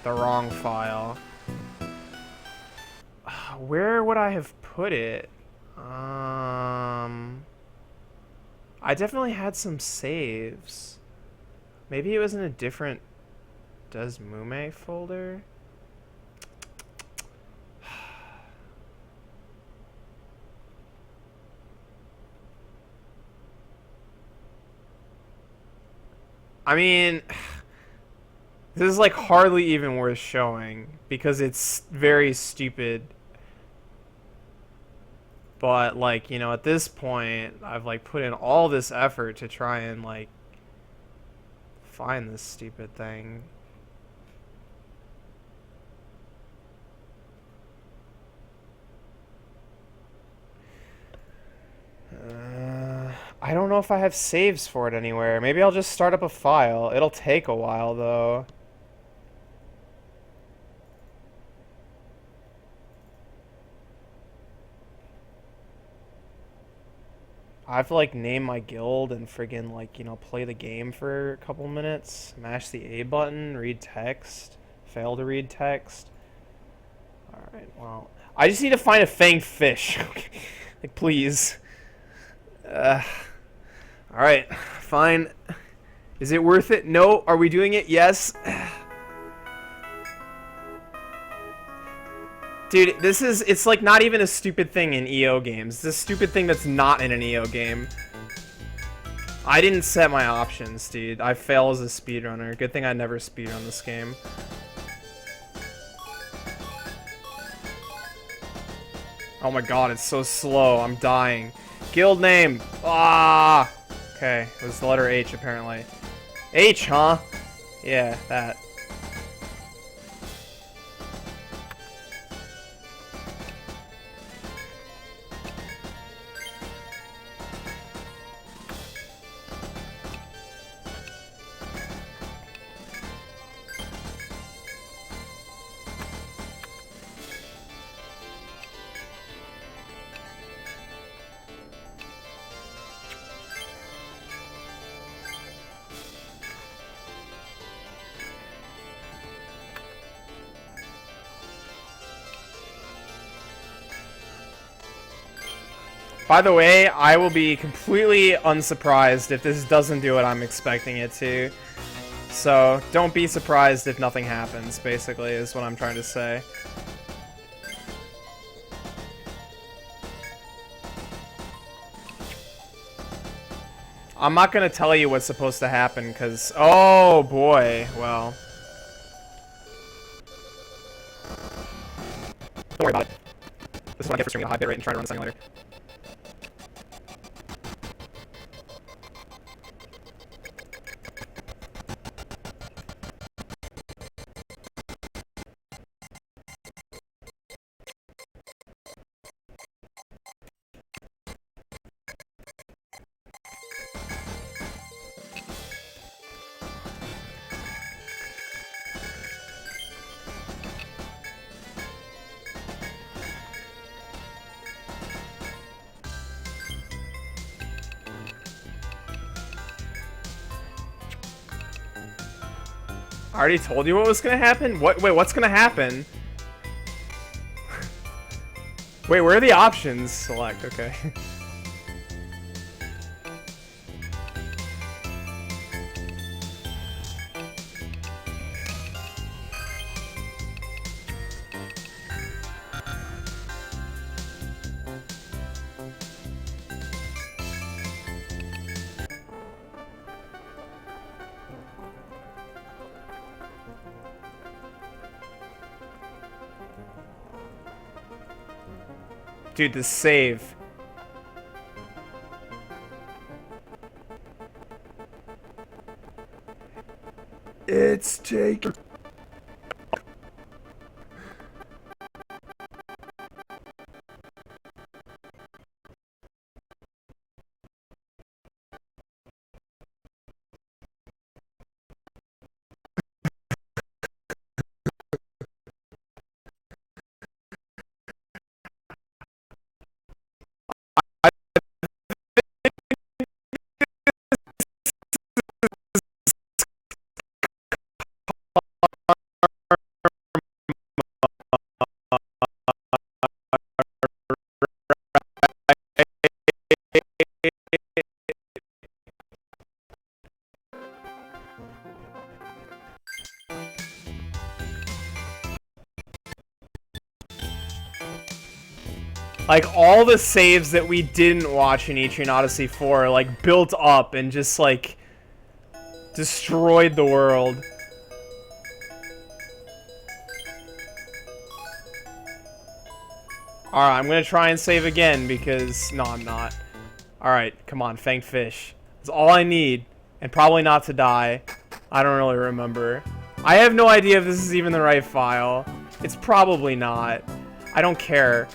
the wrong file. Where would I have put it? I definitely had some saves. Maybe it was in a different Does Mume folder? I mean, this is like hardly even worth showing because it's very stupid. But like, you know, at this point, I've like put in all this effort to try and like find this stupid thing. I don't know if I have saves for it anywhere. Maybe I'll just start up a file. It'll take a while, though. I have to, like, name my guild and friggin', like, you know, play the game for a couple minutes. Mash the A button, read text, fail to read text. Alright, well, I just need to find a fanged fish. Like, please. Alright, fine. Is it worth it? No. Are we doing it? Yes. Dude, it's like not even a stupid thing in EO games. It's a stupid thing that's not in an EO game. I didn't set my options, dude. I fail as a speedrunner. Good thing I never speedrun this game. Oh my god, it's so slow. I'm dying. Guild name. Ah. Okay, it was the letter H apparently. H, huh? Yeah, that. By the way, I will be completely unsurprised if this doesn't do what I'm expecting it to. So, don't be surprised if nothing happens, basically, is what I'm trying to say. I'm not gonna tell you what's supposed to happen, because... Oh, boy. Well... Don't worry about it. This is what I get for streaming at a high bitrate and trying to run the simulator. I already told you what was gonna happen? What? Wait, what's gonna happen? Wait, where are the options? Select, okay. Dude, the save. It's taking... Like, all the saves that we didn't watch in Etrian Odyssey 4, like, built up and just, like, destroyed the world. Alright, I'm gonna try and save again because... No, I'm not. Alright, come on, Fanged Fish. That's all I need. And probably not to die. I don't really remember. I have no idea if this is even the right file. It's probably not. I don't care.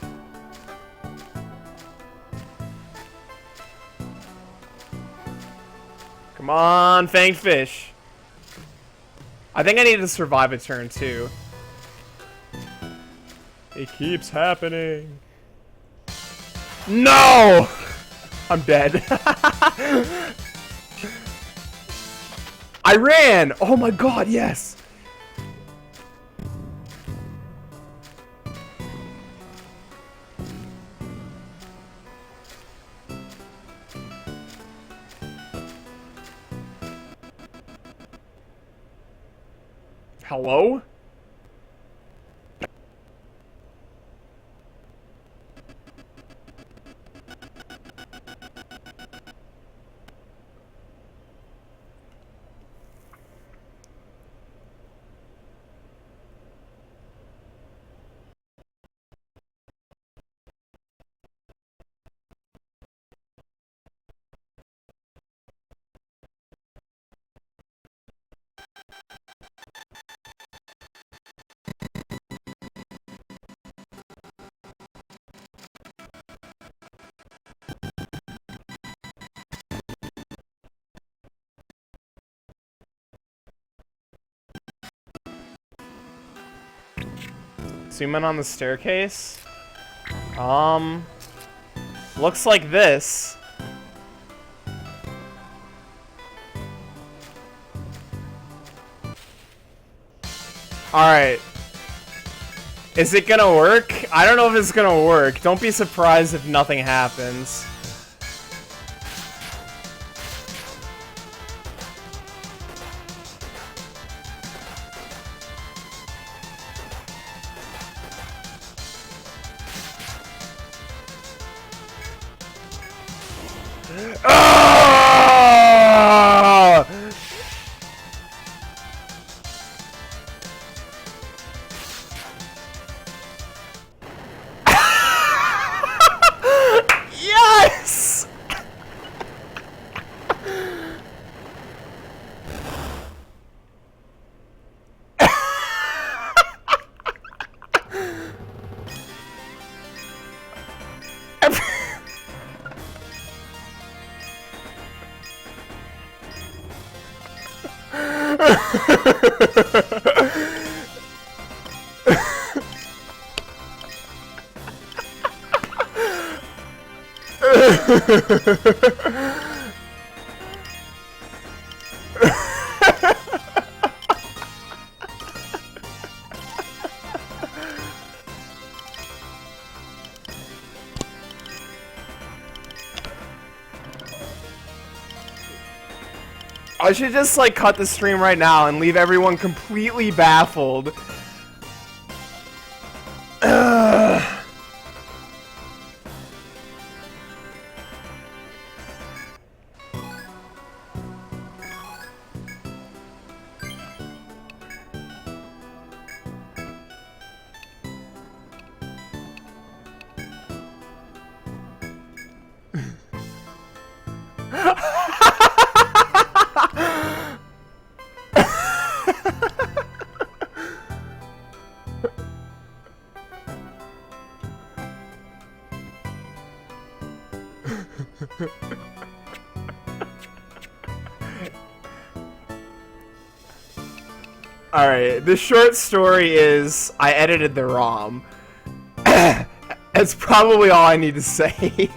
Come on, Fanged Fish. I think I need to survive a turn, too. It keeps happening. No! I'm dead. I ran! Oh my god, yes! Hello? Zoom in on the staircase. Looks like this. Alright. Is it gonna work? I don't know if it's gonna work. Don't be surprised if nothing happens. Ah! Yes! I should just like cut the stream right now and leave everyone completely baffled. Ugh. Alright, the short story is I edited the ROM. That's probably all I need to say.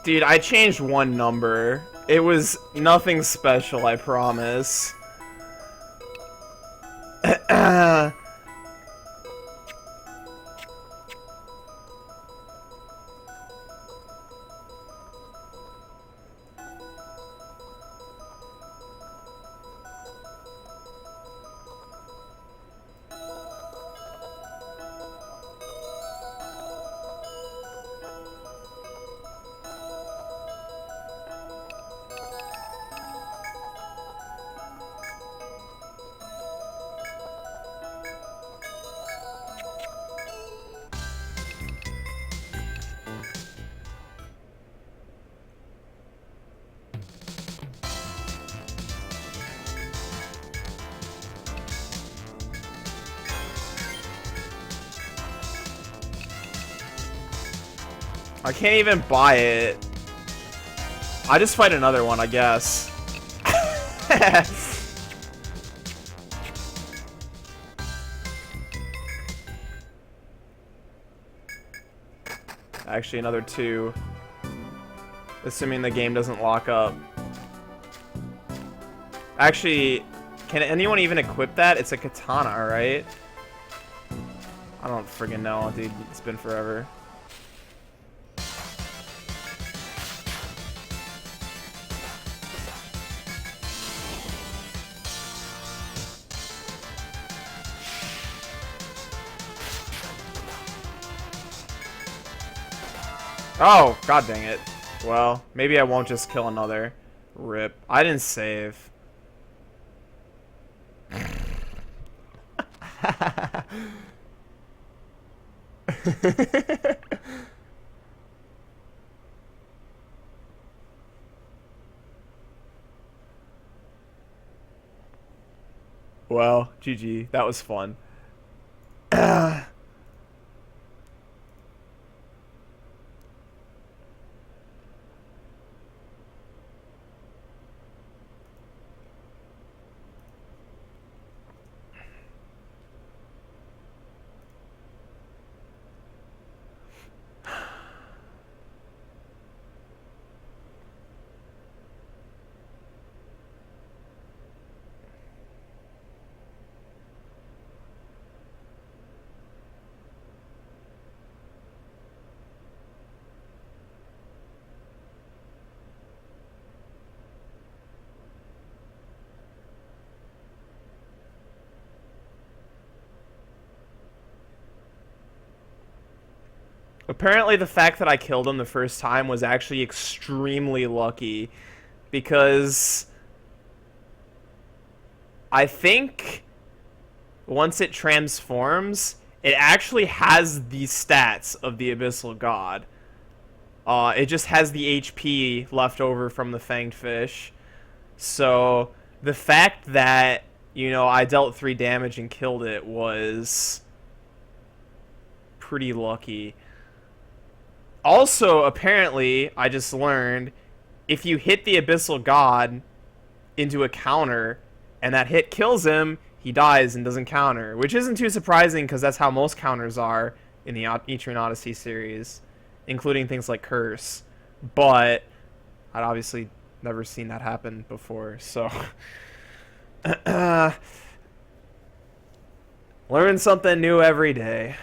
Dude, I changed one number. It was nothing special, I promise. I can't even buy it. I just fight another one, I guess. Actually, another 2. Assuming the game doesn't lock up. Actually, can anyone even equip that? It's a katana, right? I don't friggin' know, dude. It's been forever. Oh, god dang it. Well, maybe I won't just kill another. Rip. I didn't save. Well, GG. That was fun. Apparently the fact that I killed him the first time was actually extremely lucky, because I think once it transforms, it actually has the stats of the Abyssal God. It just has the HP left over from the Fanged Fish. So the fact that, you know, I dealt 3 damage and killed it was pretty lucky. Also, apparently, I just learned, if you hit the Abyssal God into a counter, and that hit kills him, he dies and doesn't counter. Which isn't too surprising, because that's how most counters are in the Etrian Odyssey series, including things like Curse. But I'd obviously never seen that happen before, so... Learn something new every day.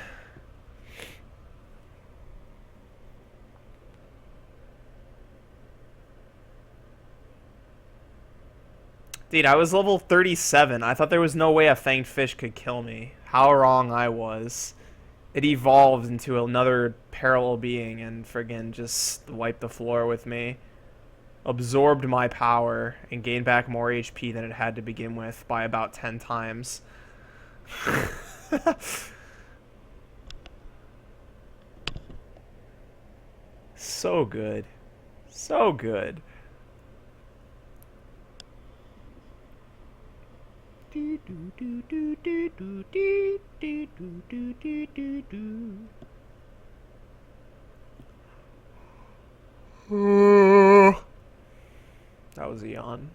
Dude, I was level 37. I thought there was no way a fanged fish could kill me. How wrong I was. It evolved into another parallel being and friggin' just wiped the floor with me. Absorbed my power and gained back more HP than it had to begin with by about 10 times. So good. So good. That was a yawn.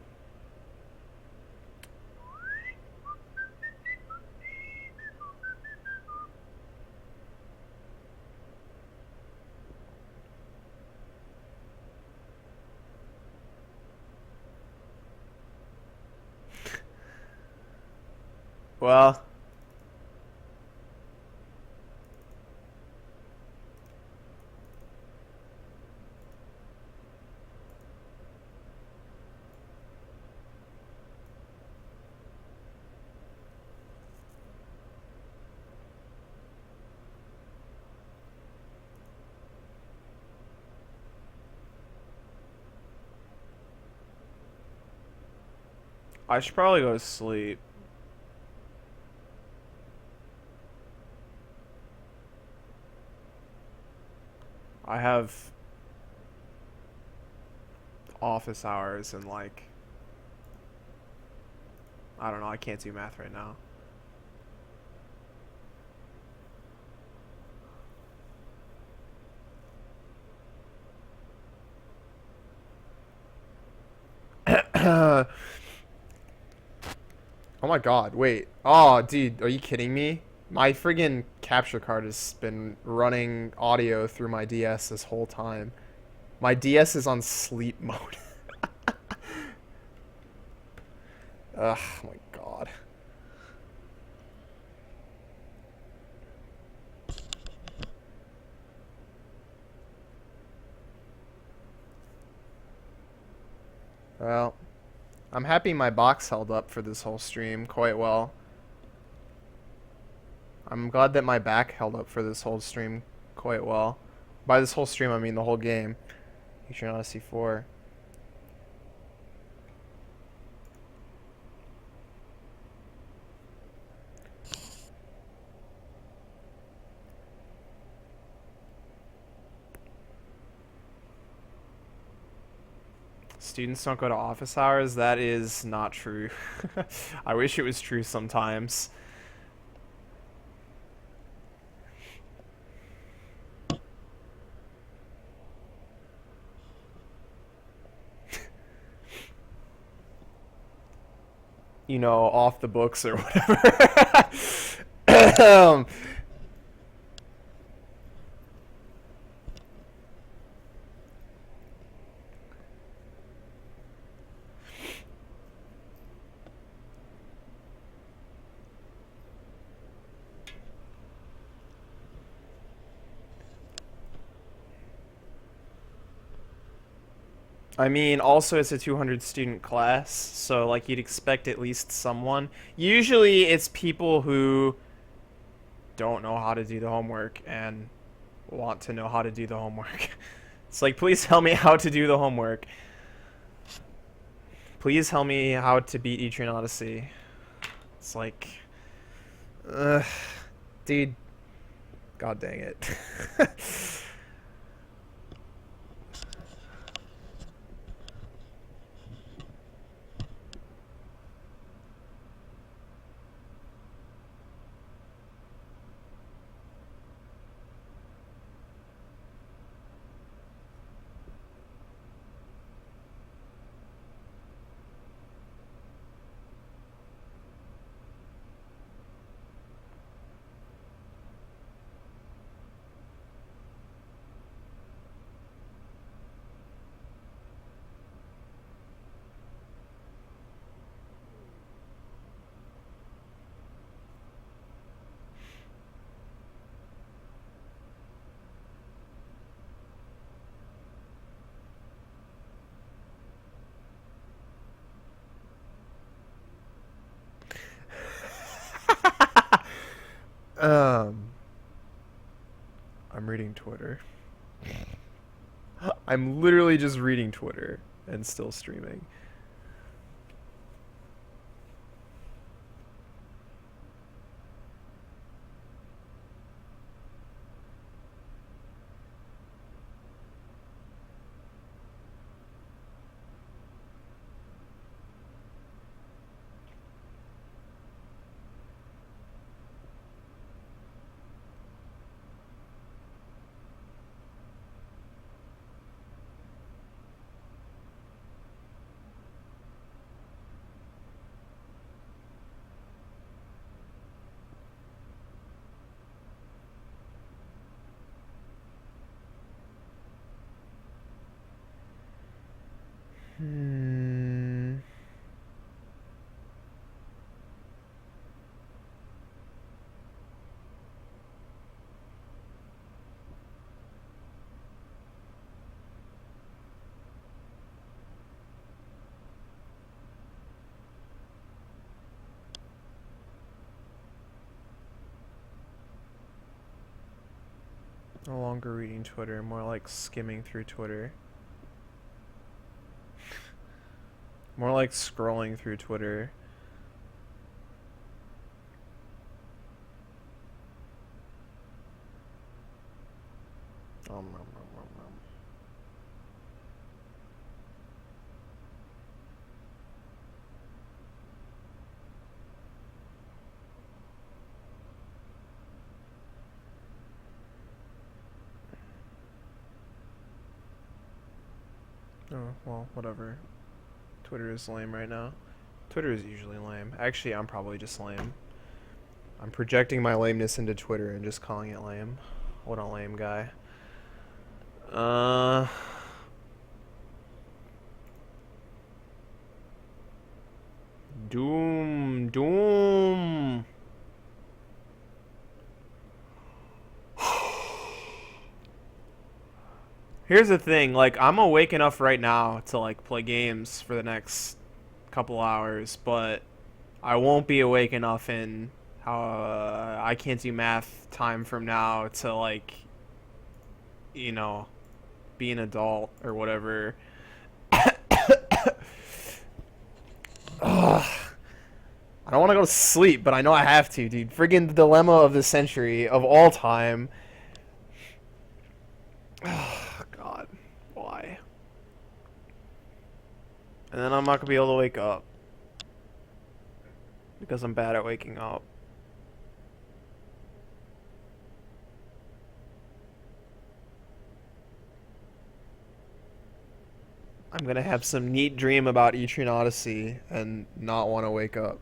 Well, I should probably go to sleep. I have office hours and like, I don't know, I can't do math right now. Oh my god, wait. Oh, dude, are you kidding me? My friggin' capture card has been running audio through my DS this whole time. My DS is on sleep mode. Ugh, oh my god. Well, I'm happy my box held up for this whole stream quite well. I'm glad that my back held up for this whole stream quite well. By this whole stream, I mean the whole game. Etrian Odyssey 4. Students don't go to office hours? That is not true. I wish it was true sometimes. You know, off the books or whatever. I mean, also it's a 200 student class, so like you'd expect at least someone. Usually it's people who don't know how to do the homework and want to know how to do the homework. It's like, please tell me how to do the homework. Please tell me how to beat Etrian Odyssey. It's like, dude, god dang it. I'm reading Twitter. I'm literally just reading Twitter and still streaming. No longer reading Twitter, more like skimming through Twitter. More like scrolling through Twitter. Oh, well, whatever. Twitter is lame right now. Twitter is usually lame. Actually, I'm probably just lame. I'm projecting my lameness into Twitter and just calling it lame. What a lame guy. Doom. Here's the thing, like, I'm awake enough right now to, like, play games for the next couple hours, but I won't be awake enough in I can't do math time from now to, like, you know, be an adult or whatever. Ugh. I don't want to go to sleep, but I know I have to, dude. Friggin' the dilemma of the century of all time. Oh, God. Why? And then I'm not gonna be able to wake up. Because I'm bad at waking up. I'm gonna have some neat dream about Etrian Odyssey and not want to wake up.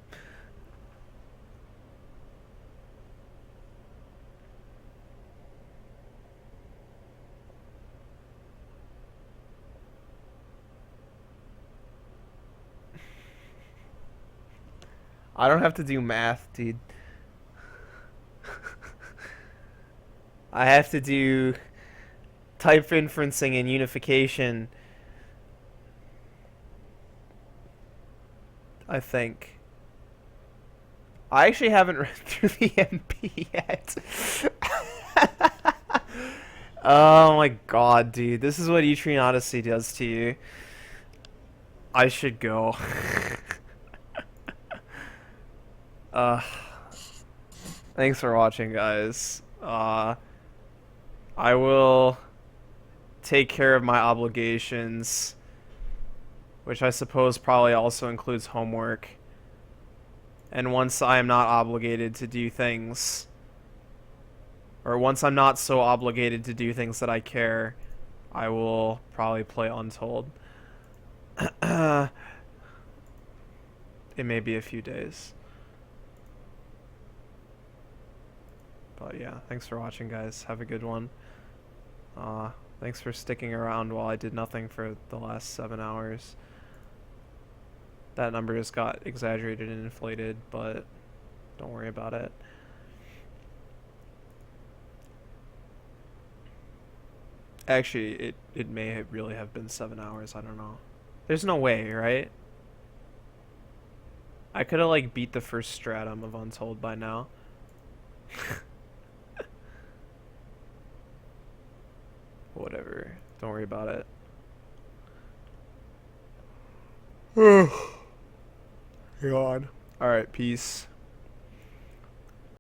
I don't have to do math, dude. I have to do type inferencing and unification. I think. I actually haven't read through the MP yet. Oh my god, dude. This is what Etrian Odyssey does to you. I should go. Thanks for watching, guys. I will take care of my obligations, which I suppose probably also includes homework. And once I am not obligated to do things, or once I'm not so obligated to do things that I care, I will probably play Untold. It may be a few days. But yeah, thanks for watching, guys. Have a good one. Thanks for sticking around while I did nothing for the last 7 hours. That number just got exaggerated and inflated, but don't worry about it. Actually, it may really have been 7 hours. I don't know. There's no way, right? I could have like beat the first stratum of Untold by now. Whatever. Don't worry about it. God. Alright, peace.